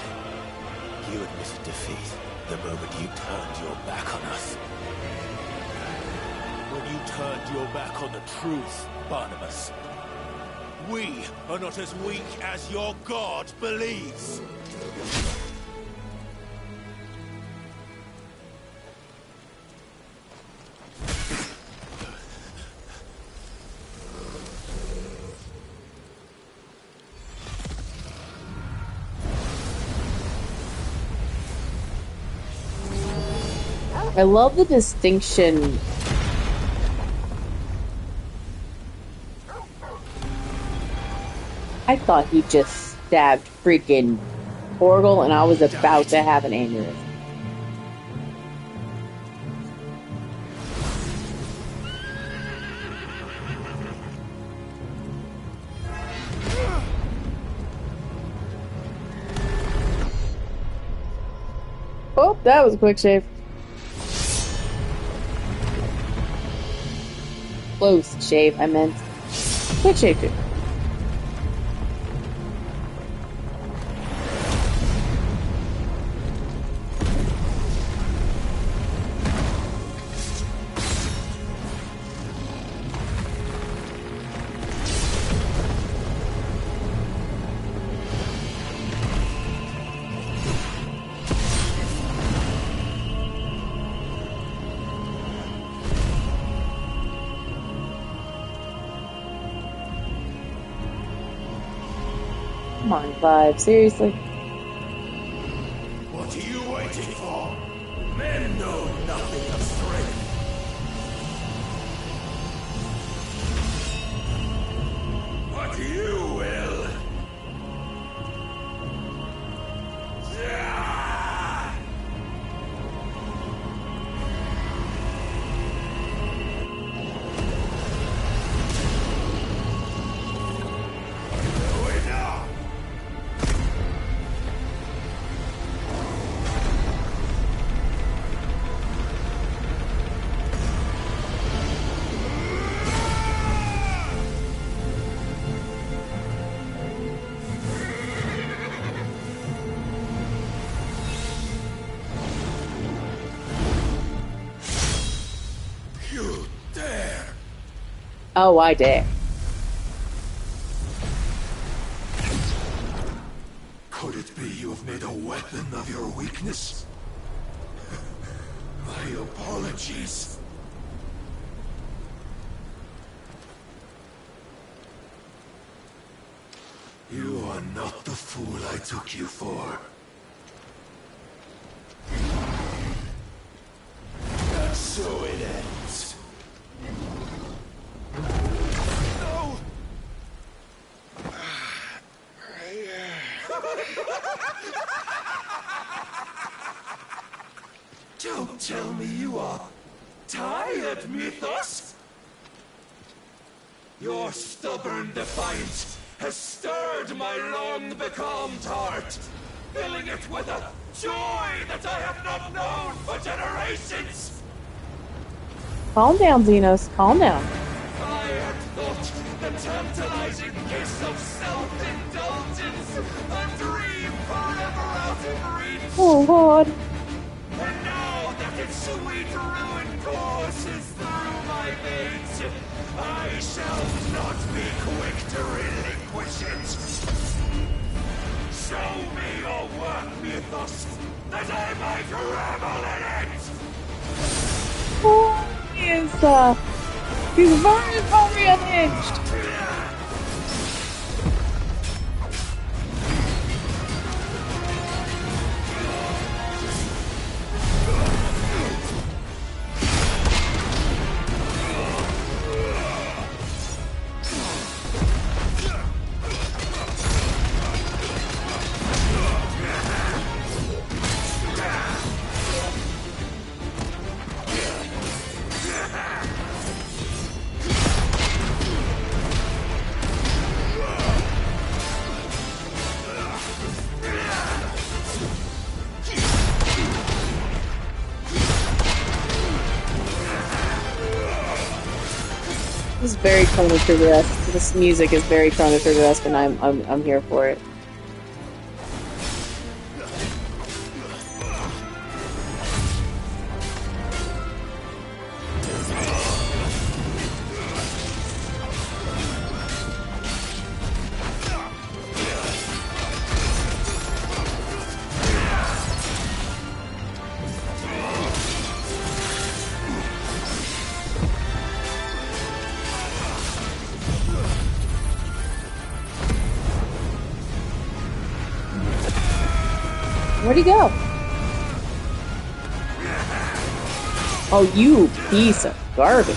You admitted defeat the moment you turned your back on us. When you turned your back on the truth, Barnabas. We are not as weak as your god believes. I love the distinction. I thought he just stabbed freaking Portal and I was about to have an aneurysm. Oh, that was a quick shave. Close shave, I meant. Quick shave too. Come on, Clive, seriously? What are you waiting for? Men know nothing of strength. But you will. Oh, I dare. Could it be you have made a weapon of your weakness? My apologies. You are not the fool I took you for. And so it ends. No! Don't tell me you are tired, Mythos! Your stubborn defiance has stirred my long-becalmed heart, filling it with a joy that I have not known for generations! Calm down, Xenos. Calm down. I had thought the tantalizing kiss of self-indulgence a dream forever out of reach! Oh, Lord. And now that its sweet ruin courses through my veins, I shall not be quick to relinquish it. Show me your work, Mythos, that I might revel in it! Oh, he's very, very unhinged. This is very Chrono Trigger-esque. This music is very Chrono Trigger-esque, and I'm here for it. Where'd he go? Oh, you piece of garbage.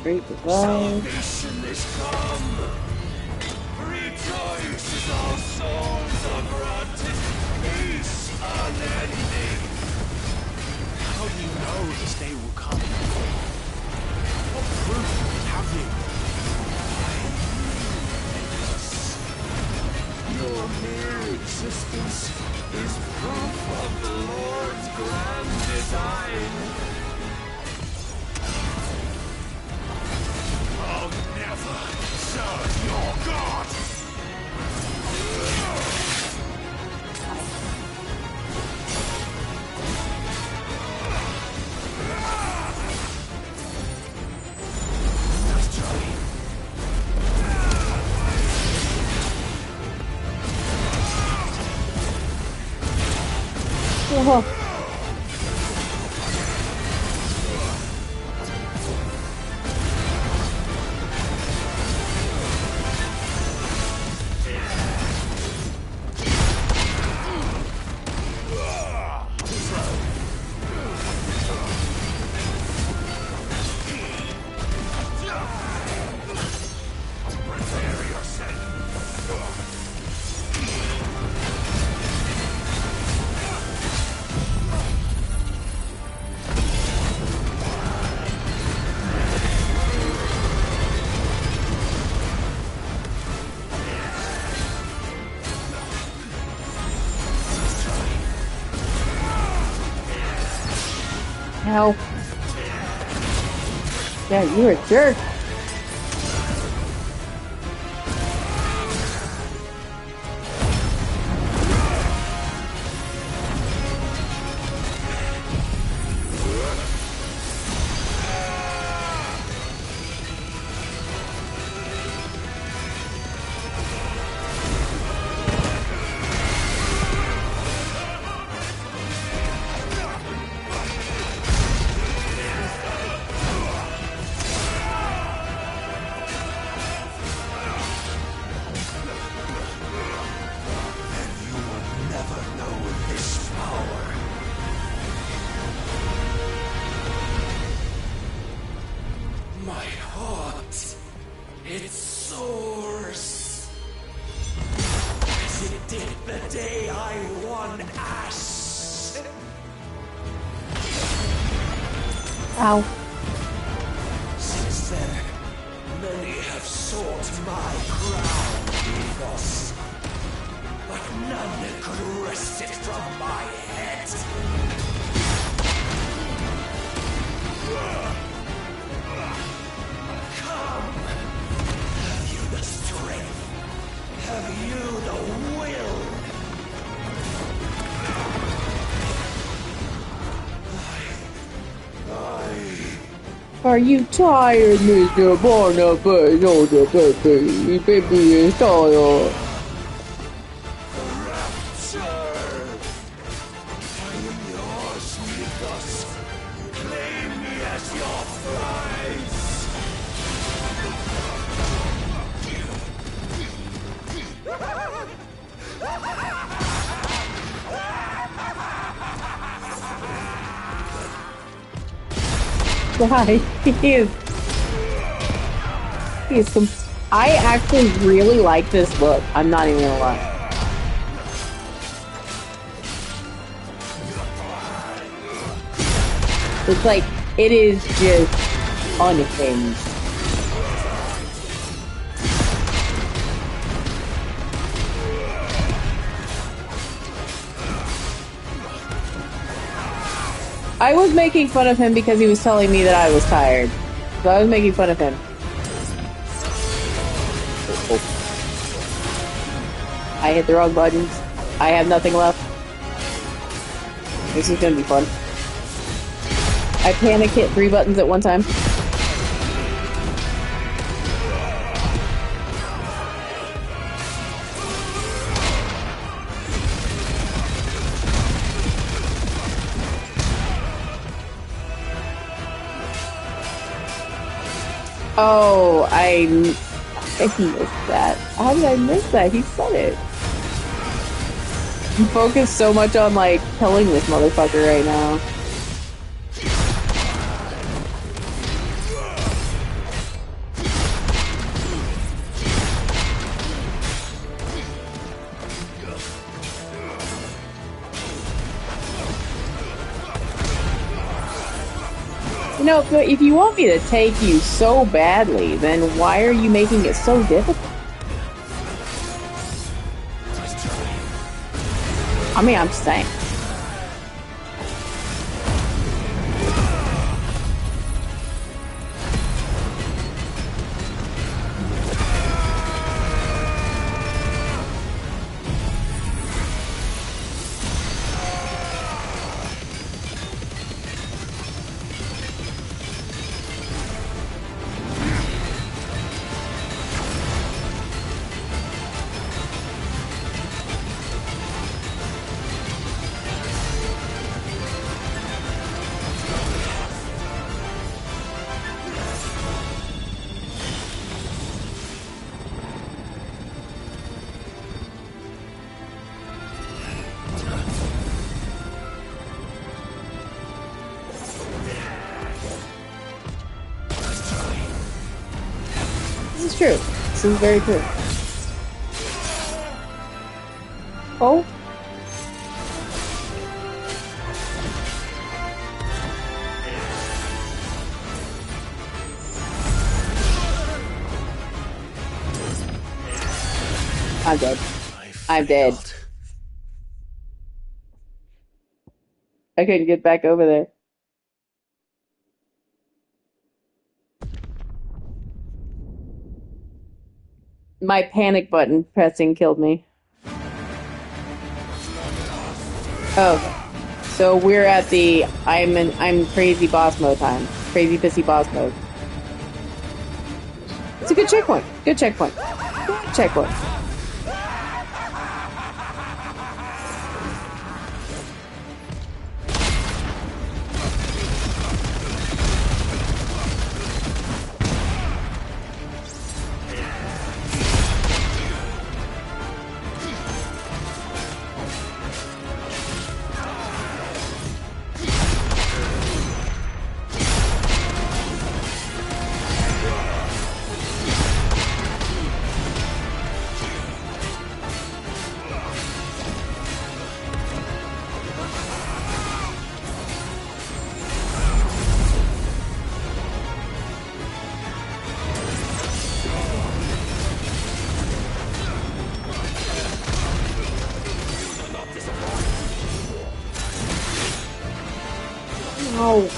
Great divine. Salvation is come! Rejoice as all souls are granted peace unending! How do you know this day will come? What proof have you? Your mere existence is proof of the Lord's grand design! I'll never serve your god! Nice try. Oh. Ow. Yeah, you're a jerk. My heart, it soars. As it did the day I won Ash. Ow. Since then, many have sought my crown ethos, but none could wrest it from my head. Come! Have you the strength? Have you the will? Are you tired, Mr. Barnabas? Oh, the baby is tired. I am yours, Mythos. Claim me as your prize. Why? I actually really like this book. I'm not even gonna lie. It's like, it is just unhinged. I was making fun of him because he was telling me that I was tired. So I was making fun of him. I hit the wrong buttons. I have nothing left. This is gonna be fun. I panic hit 3 buttons at one time. Oh, I missed that. How did I miss that? He said it. I'm focused so much on, like, killing this motherfucker right now. You know, but if you want me to take you so badly, then why are you making it so difficult? I mean, I'm saying. This is true. This is very true. Oh. I'm dead. I'm dead. I couldn't get back over there. My panic button pressing killed me. Oh, so we're at the I'm crazy boss mode time. Crazy pissy boss mode. It's a good checkpoint. Good checkpoint. Good checkpoint. No.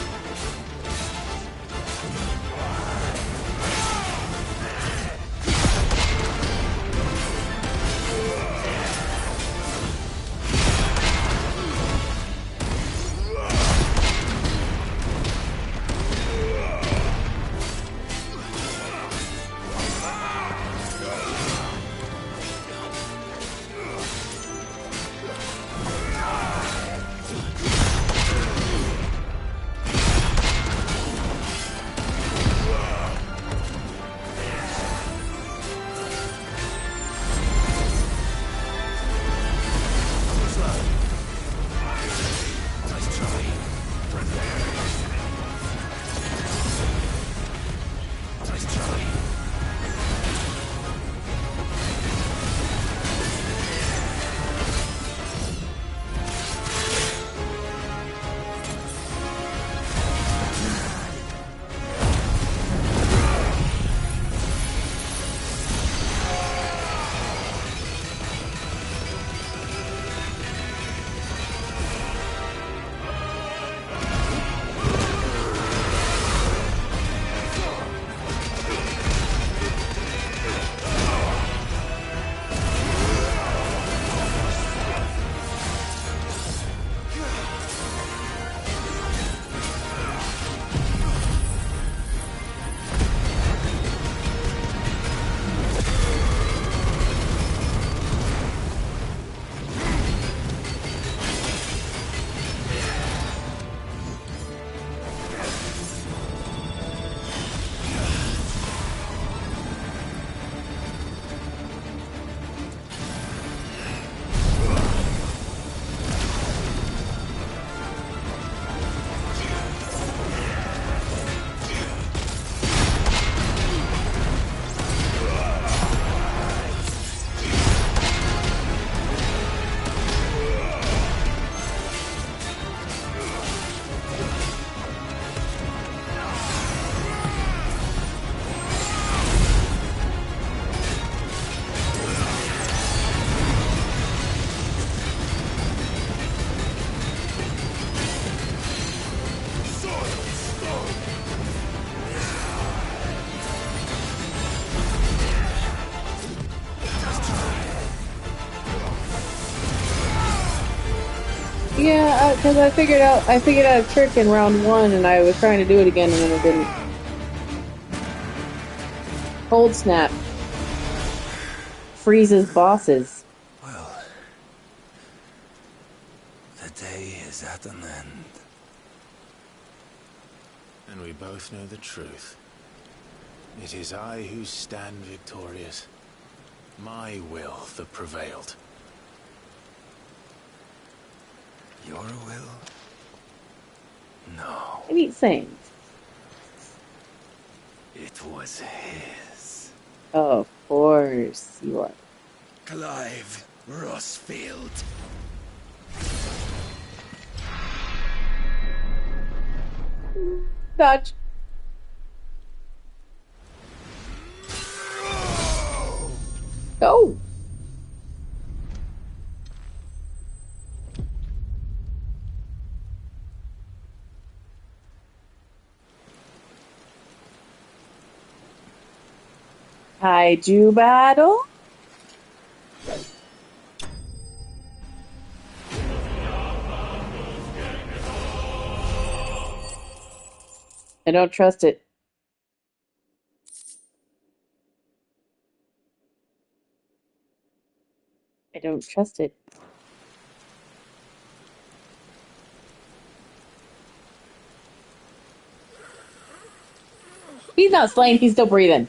Yeah, because I figured out a trick in round 1, and I was trying to do it again, and then it didn't. Cold snap freezes bosses. Well, the day is at an end. And we both know the truth. It is I who stand victorious. My will that prevailed. Your will? No. What are you saying? It was his. Oh, of course you are. Clive Rossfield. Dodge. Go. Kaiju battle? I don't trust it. I don't trust it. He's not slain, he's still breathing.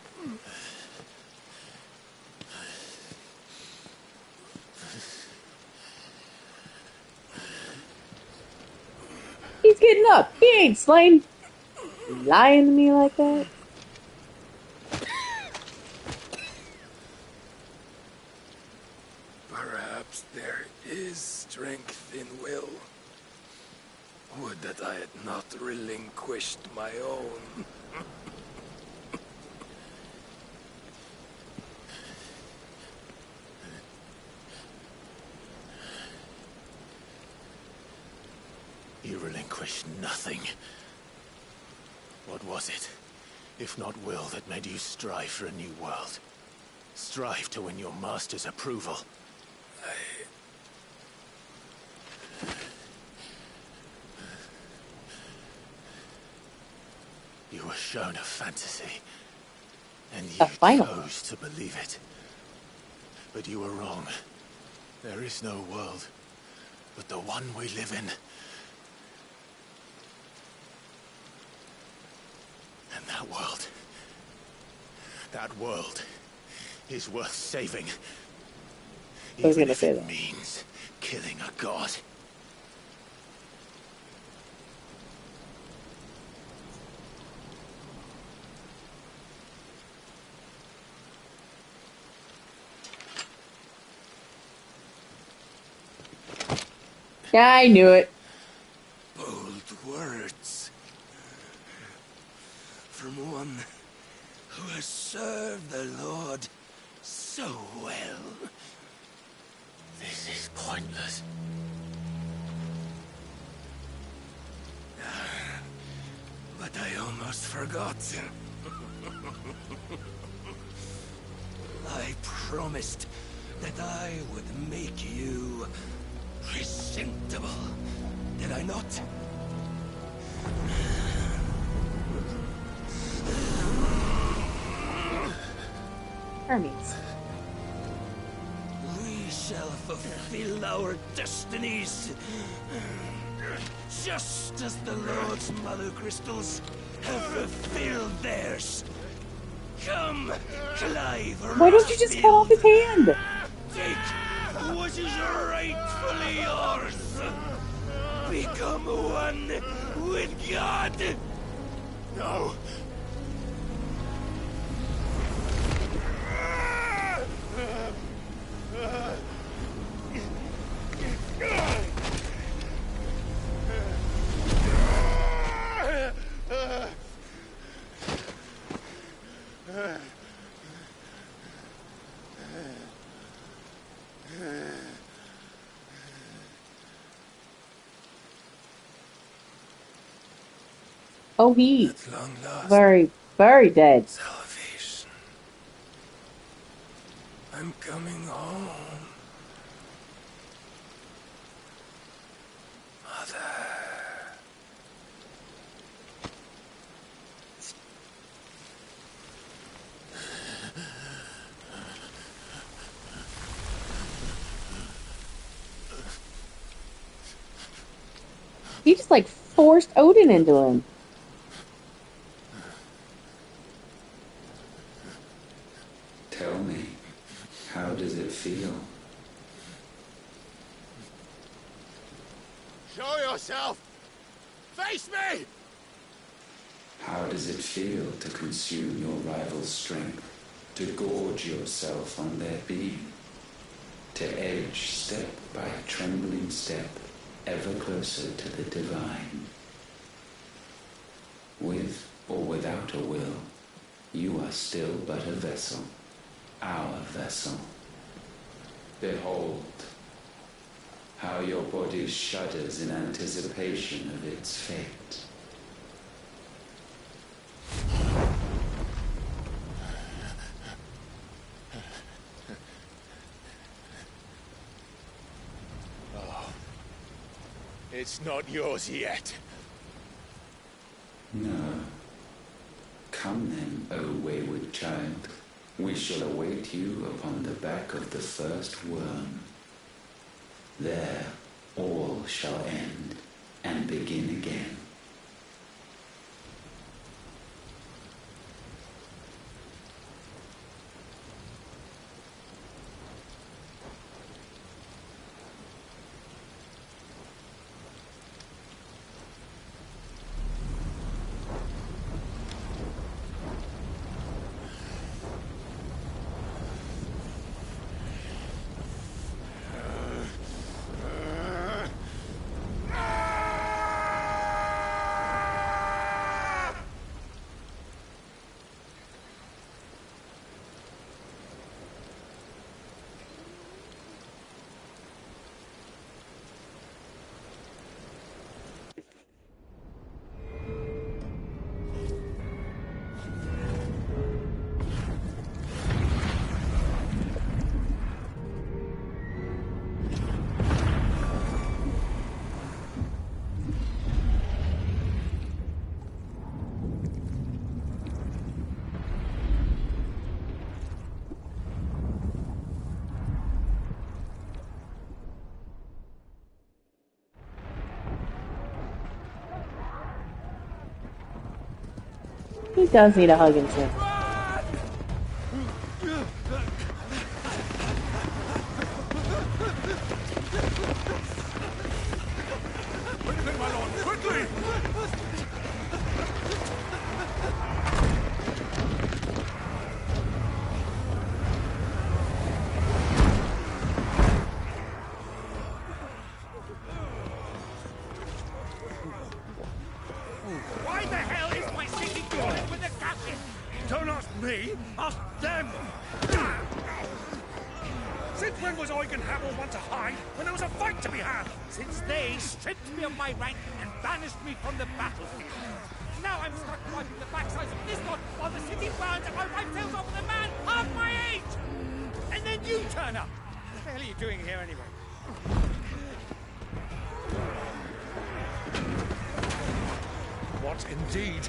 He's getting up. He ain't slain. Lying to me like that. Perhaps there is strength in will. Would that I had not relinquished my own. You relinquished nothing. What was it, if not will, that made you strive for a new world? Strive to win your master's approval? You were shown a fantasy, and you chose to believe it. But you were wrong. There is no world but the one we live in. And that world is worth saving. I was Even gonna if say it that. means killing a god. Yeah, I knew it. Bold words. From one who has served the Lord so well. This is pointless. But I almost forgot. I promised that I would make you presentable. Did I not? Hermes. We shall fulfill our destinies. Just as the Lord's Mother Crystals have fulfilled theirs. Come, Clive. Why don't you just cut off his hand? Take what is rightfully yours. Become one with God. No. Oh, he At long last, very, very dead. salvation. I'm coming home. Mother. He just like forced Odin into him. Tell me, how does it feel? Show yourself! Face me! How does it feel to consume your rival's strength, to gorge yourself on their beam, to edge step by trembling step ever closer to the divine? With or without a will, you are still but a vessel, our vessel. Behold, how your body shudders in anticipation of its fate. It's not yours yet. No. Come then, O wayward child. We shall await you upon the back of the first worm. There all shall end and begin again. He does need a hug and kiss. Quickly, my lord, quickly! Why the hell is my city going with the captain? Don't ask me, ask them! Since when was Eugen Hamel one to hide when there was a fight to be had? Since they stripped me of my rank and banished me from the battlefield. Now I'm stuck wiping the backsides of this lot while the city burns and my wife tails off with a man half my age! And then you turn up! What the hell are you doing here anyway? What indeed?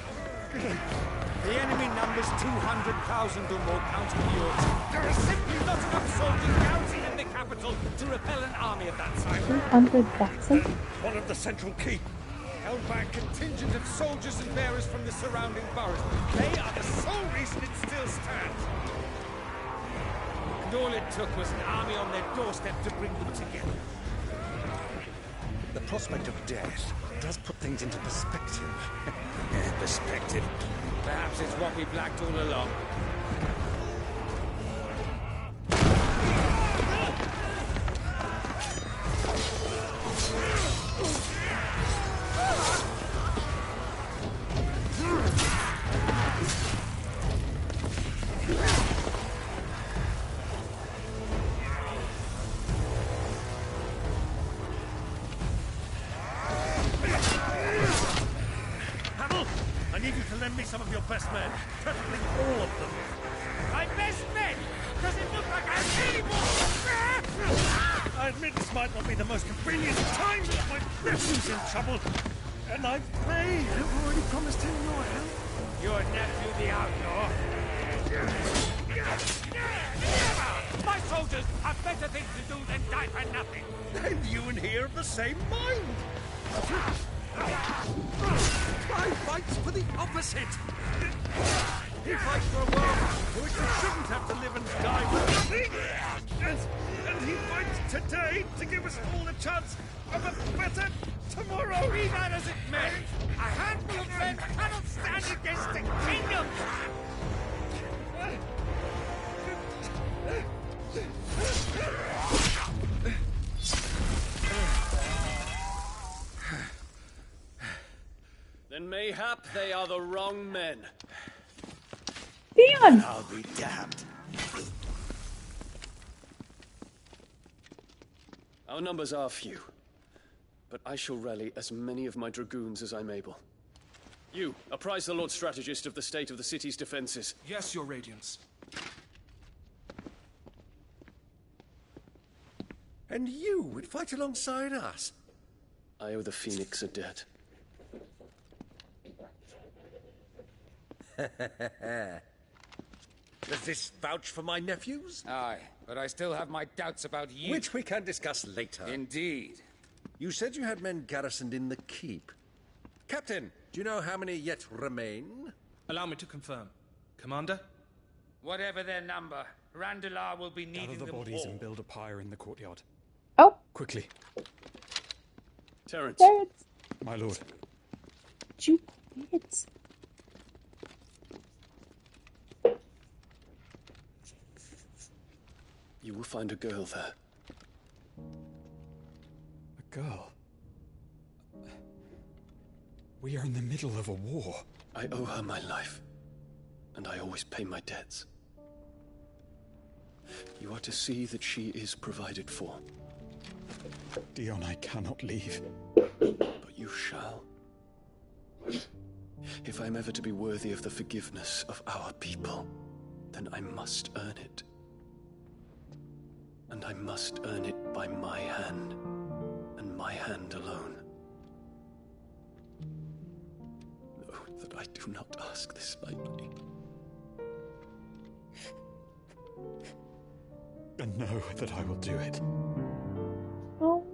The enemy numbers 200,000 or more, counting yours. There is simply not enough soldiers garrisoned in the capital to repel an army of that size. 200,000? One of the central keep held by a contingent of soldiers and bearers from the surrounding boroughs. They are the sole reason it still stands. And all it took was an army on their doorstep to bring them together. The prospect of death does put things into perspective. Perspective. Perhaps it's what we blacked all along. I need you to lend me some of your best men. Preferably all of them. My best men? Does it look like I have any more? I admit this might not be the most convenient time, but my nephew's in trouble. And I've paid. I've already promised him your help. Your nephew, the outlaw? Never! My soldiers have better things to do than die for nothing. And you and he are of the same mind. I fights for the opposite. He fights for a world in which we shouldn't have to live and die for nothing. And he fights today to give us all a chance of a better tomorrow. Be that as it may, a handful of men cannot stand against a kingdom. Then mayhap they are the wrong men. Dion! I'll be damned. Our numbers are few, but I shall rally as many of my dragoons as I'm able. You, apprise the Lord Strategist of the state of the city's defenses. Yes, Your Radiance. And you would fight alongside us? I owe the Phoenix a debt. Does this vouch for my nephews? Aye, but I still have my doubts about you. Which we can discuss later. Indeed. You said you had men garrisoned in the keep. Captain, do you know how many yet remain? Allow me to confirm. Commander? Whatever their number, Randalar will be needing Gather the them bodies all. and build a pyre in the courtyard. Oh. Quickly. Terence. Terence. My lord. You quit. You will find a girl there. A girl? We are in the middle of a war. I owe her my life, and I always pay my debts. You are to see that she is provided for. Dion, I cannot leave. But you shall. If I am ever to be worthy of the forgiveness of our people, then I must earn it. And I must earn it by my hand, and my hand alone. Know that I do not ask this lightly. And know that I will do it. Oh.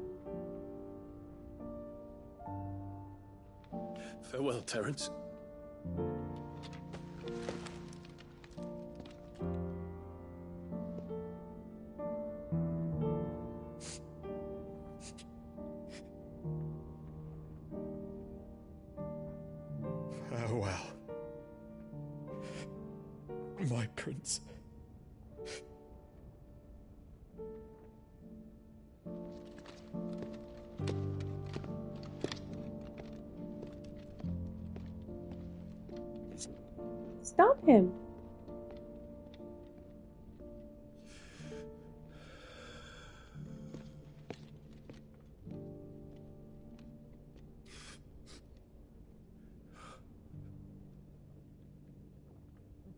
Farewell, Terence. Farewell. My prince. Stop him.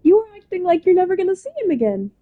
You are acting like you're never gonna see him again.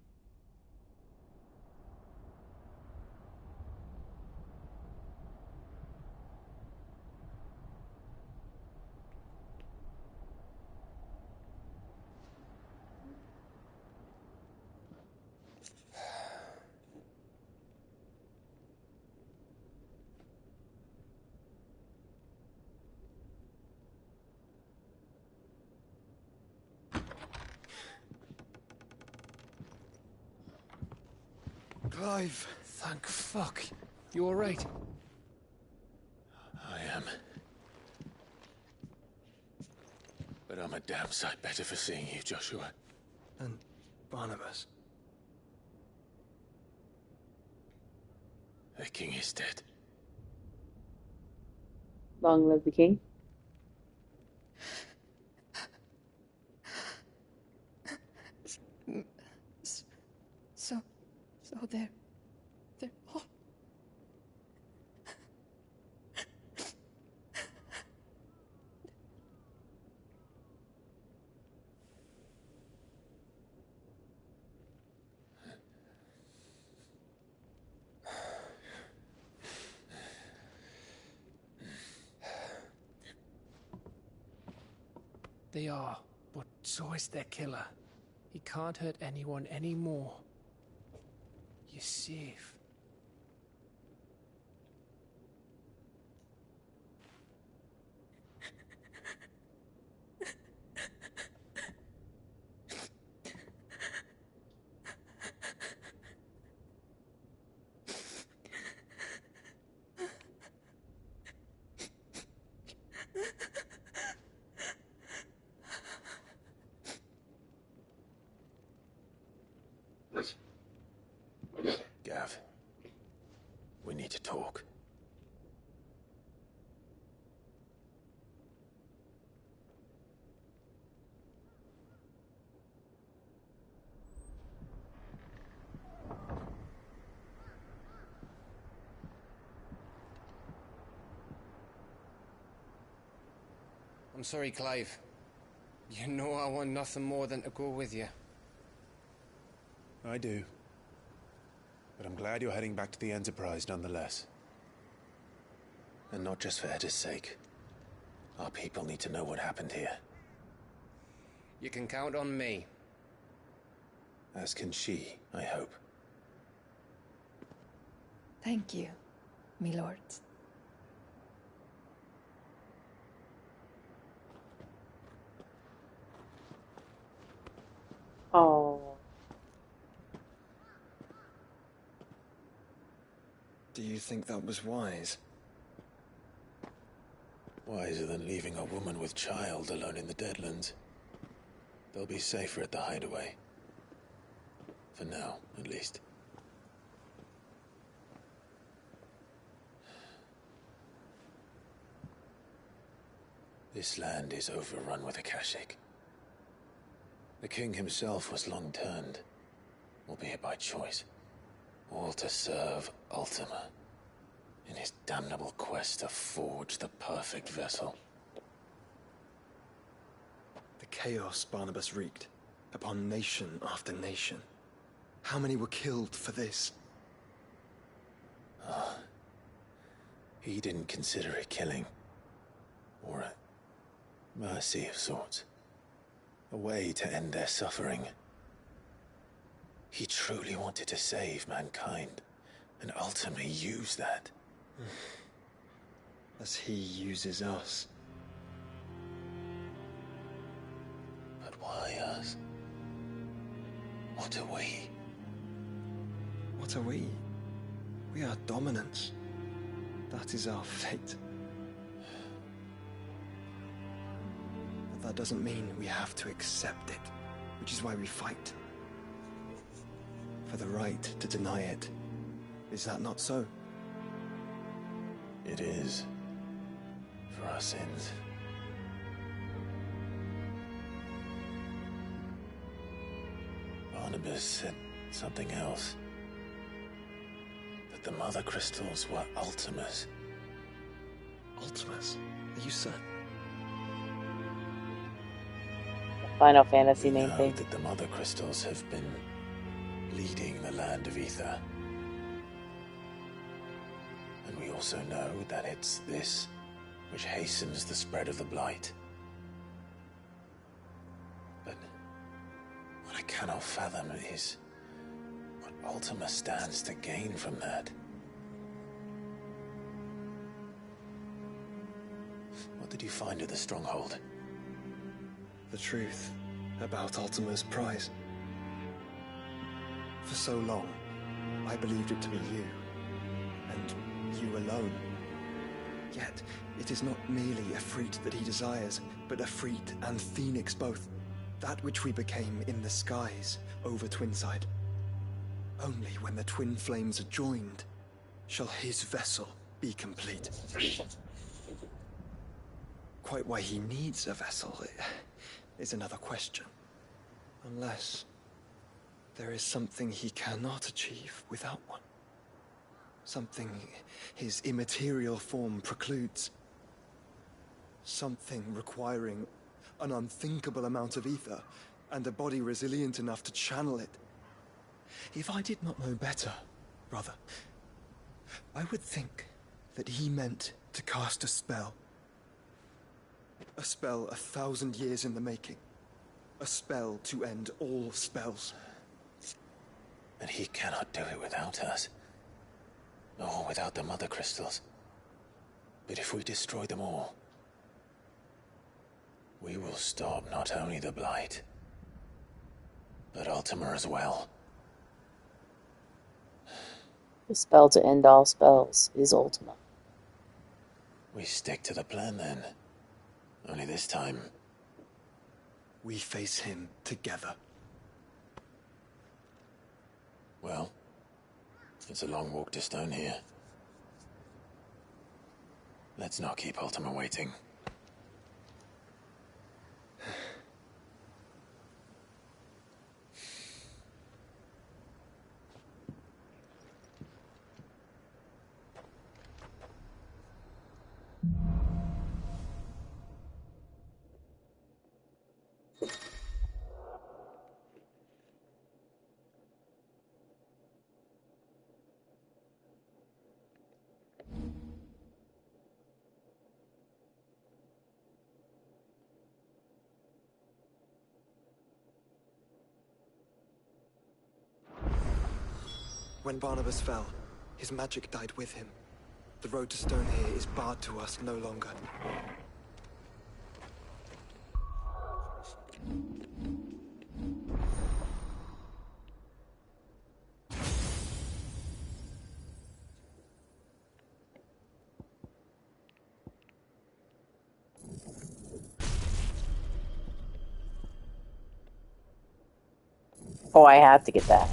Clive! Thank fuck. You alright? I am. But I'm a damn sight better for seeing you, Joshua. And Barnabas. The king is dead. Long live the king. So they're all... They are, but so is their killer. He can't hurt anyone anymore. You're safe. Gav, we need to talk. I'm sorry, Clive. You know I want nothing more than to go with you. I do. But I'm glad you're heading back to the Enterprise nonetheless. And not just for Edda's sake. Our people need to know what happened here. You can count on me. As can she, I hope. Thank you, my lords. Oh. Do you think that was wise? Wiser than leaving a woman with child alone in the Deadlands. They'll be safer at the hideaway. For now, at least. This land is overrun with Akashic. The king himself was long turned, albeit by choice, all to serve Ultima, in his damnable quest to forge the perfect vessel. The chaos Barnabas wreaked upon nation after nation. How many were killed for this? He didn't consider it killing, or a mercy of sorts. A way to end their suffering. He truly wanted to save mankind, and ultimately used that. As he uses us. But why us? What are we? What are we? We are dominance. That is our fate. But that doesn't mean we have to accept it, which is why we fight. For the right to deny it. Is that not so? It is. For our sins. Barnabas said something else. That the Mother Crystals were Ultimas. Ultimas? Are you certain? Final Fantasy We name know thing. that the Mother Crystals have been leading the land of Ether. And we also know that it's this which hastens the spread of the Blight. But what I cannot fathom is what Ultima stands to gain from that. What did you find at the Stronghold? The truth about Ultima's prize. For so long, I believed it to be you, and you alone. Yet, it is not merely a freat that he desires, but a freat and phoenix both. That which we became in the skies over Twinside. Only when the twin flames are joined shall his vessel be complete. Quite why he needs a vessel is another question. Unless there is something he cannot achieve without one. Something his immaterial form precludes. Something requiring an unthinkable amount of ether and a body resilient enough to channel it. If I did not know better, brother, I would think that he meant to cast a spell. A spell 1,000 years in the making. A spell to end all spells. And he cannot do it without us. Or without the Mother Crystals. But if we destroy them all, we will stop not only the Blight, but Ultima as well. The spell to end all spells is Ultima. We stick to the plan then. Only this time, we face him together. Well, it's a long walk to Stone here. Let's not keep Ultima waiting. When Barnabas fell, his magic died with him. The road to Stone here is barred to us no longer. Oh, I have to get that.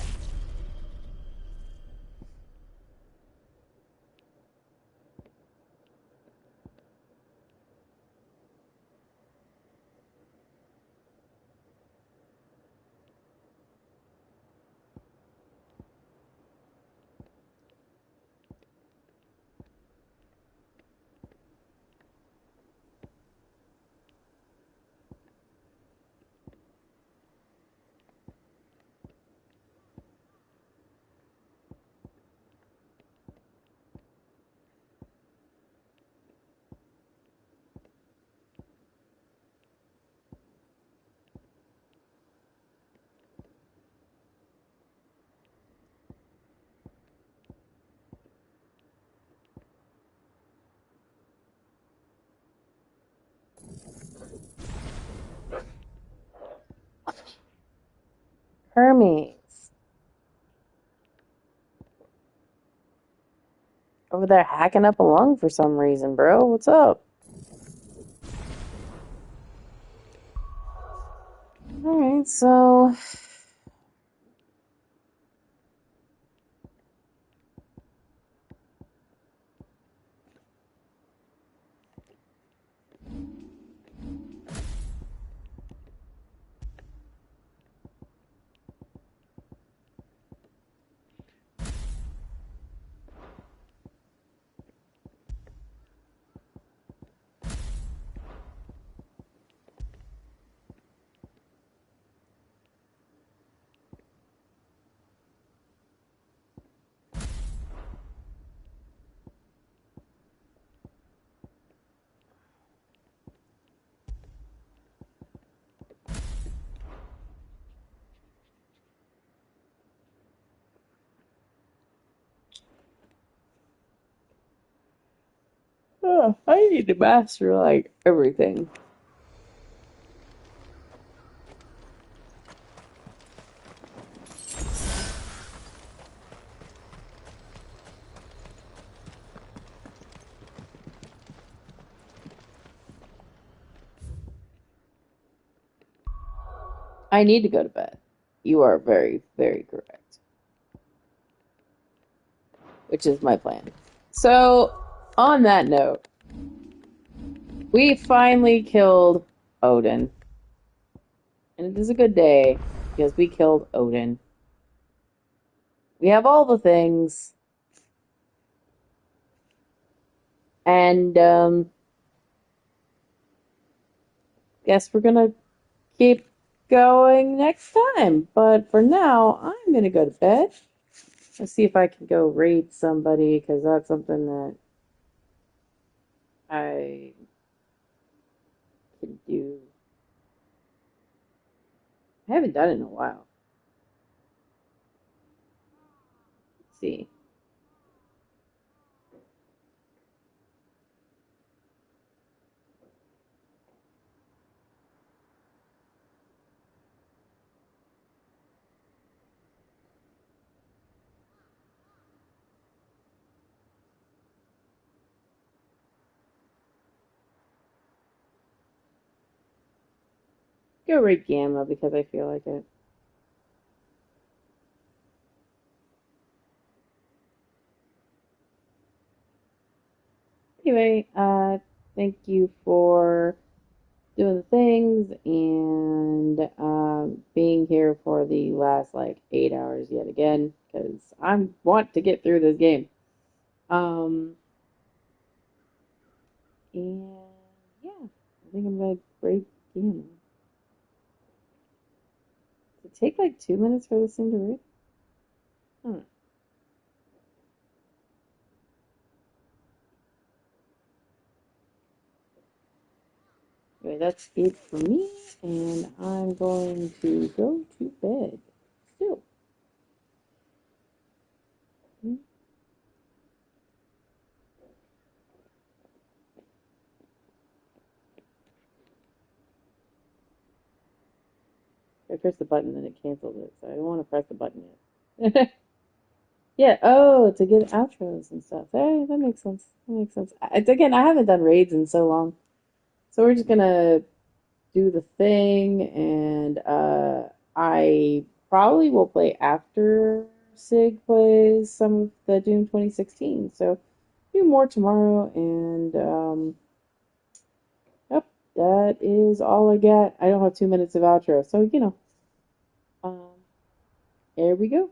Hermes. Over there hacking up a lung for some reason, bro. What's up? Alright, so... I need to master, like, everything. I need to go to bed. You are very, very correct. Which is my plan. So, on that note, we finally killed Odin. And it is a good day, because we killed Odin. We have all the things. And, guess we're gonna keep going next time. But for now, I'm gonna go to bed. Let's see if I can go raid somebody, because that's something that I can do. I haven't done it in a while. Let's see. Go raid Gamma because I feel like it. Anyway, thank you for doing the things and being here for the last like 8 hours yet again because I want to get through this game. And yeah, I think I'm gonna break Gamma. Does it take like 2 minutes for this thing to read? Hmm. Anyway, that's it for me, and I'm going to go to bed. Still. I pressed the button and it canceled it, so I don't want to press the button yet. Yeah, oh, to get outros and stuff. Hey, that makes sense. That makes sense. Again, I haven't done raids in so long. So we're just gonna do the thing, and I probably will play after Sig plays some of the Doom 2016. So do more tomorrow, and yep, that is all I got. I don't have 2 minutes of outro, so um, there we go.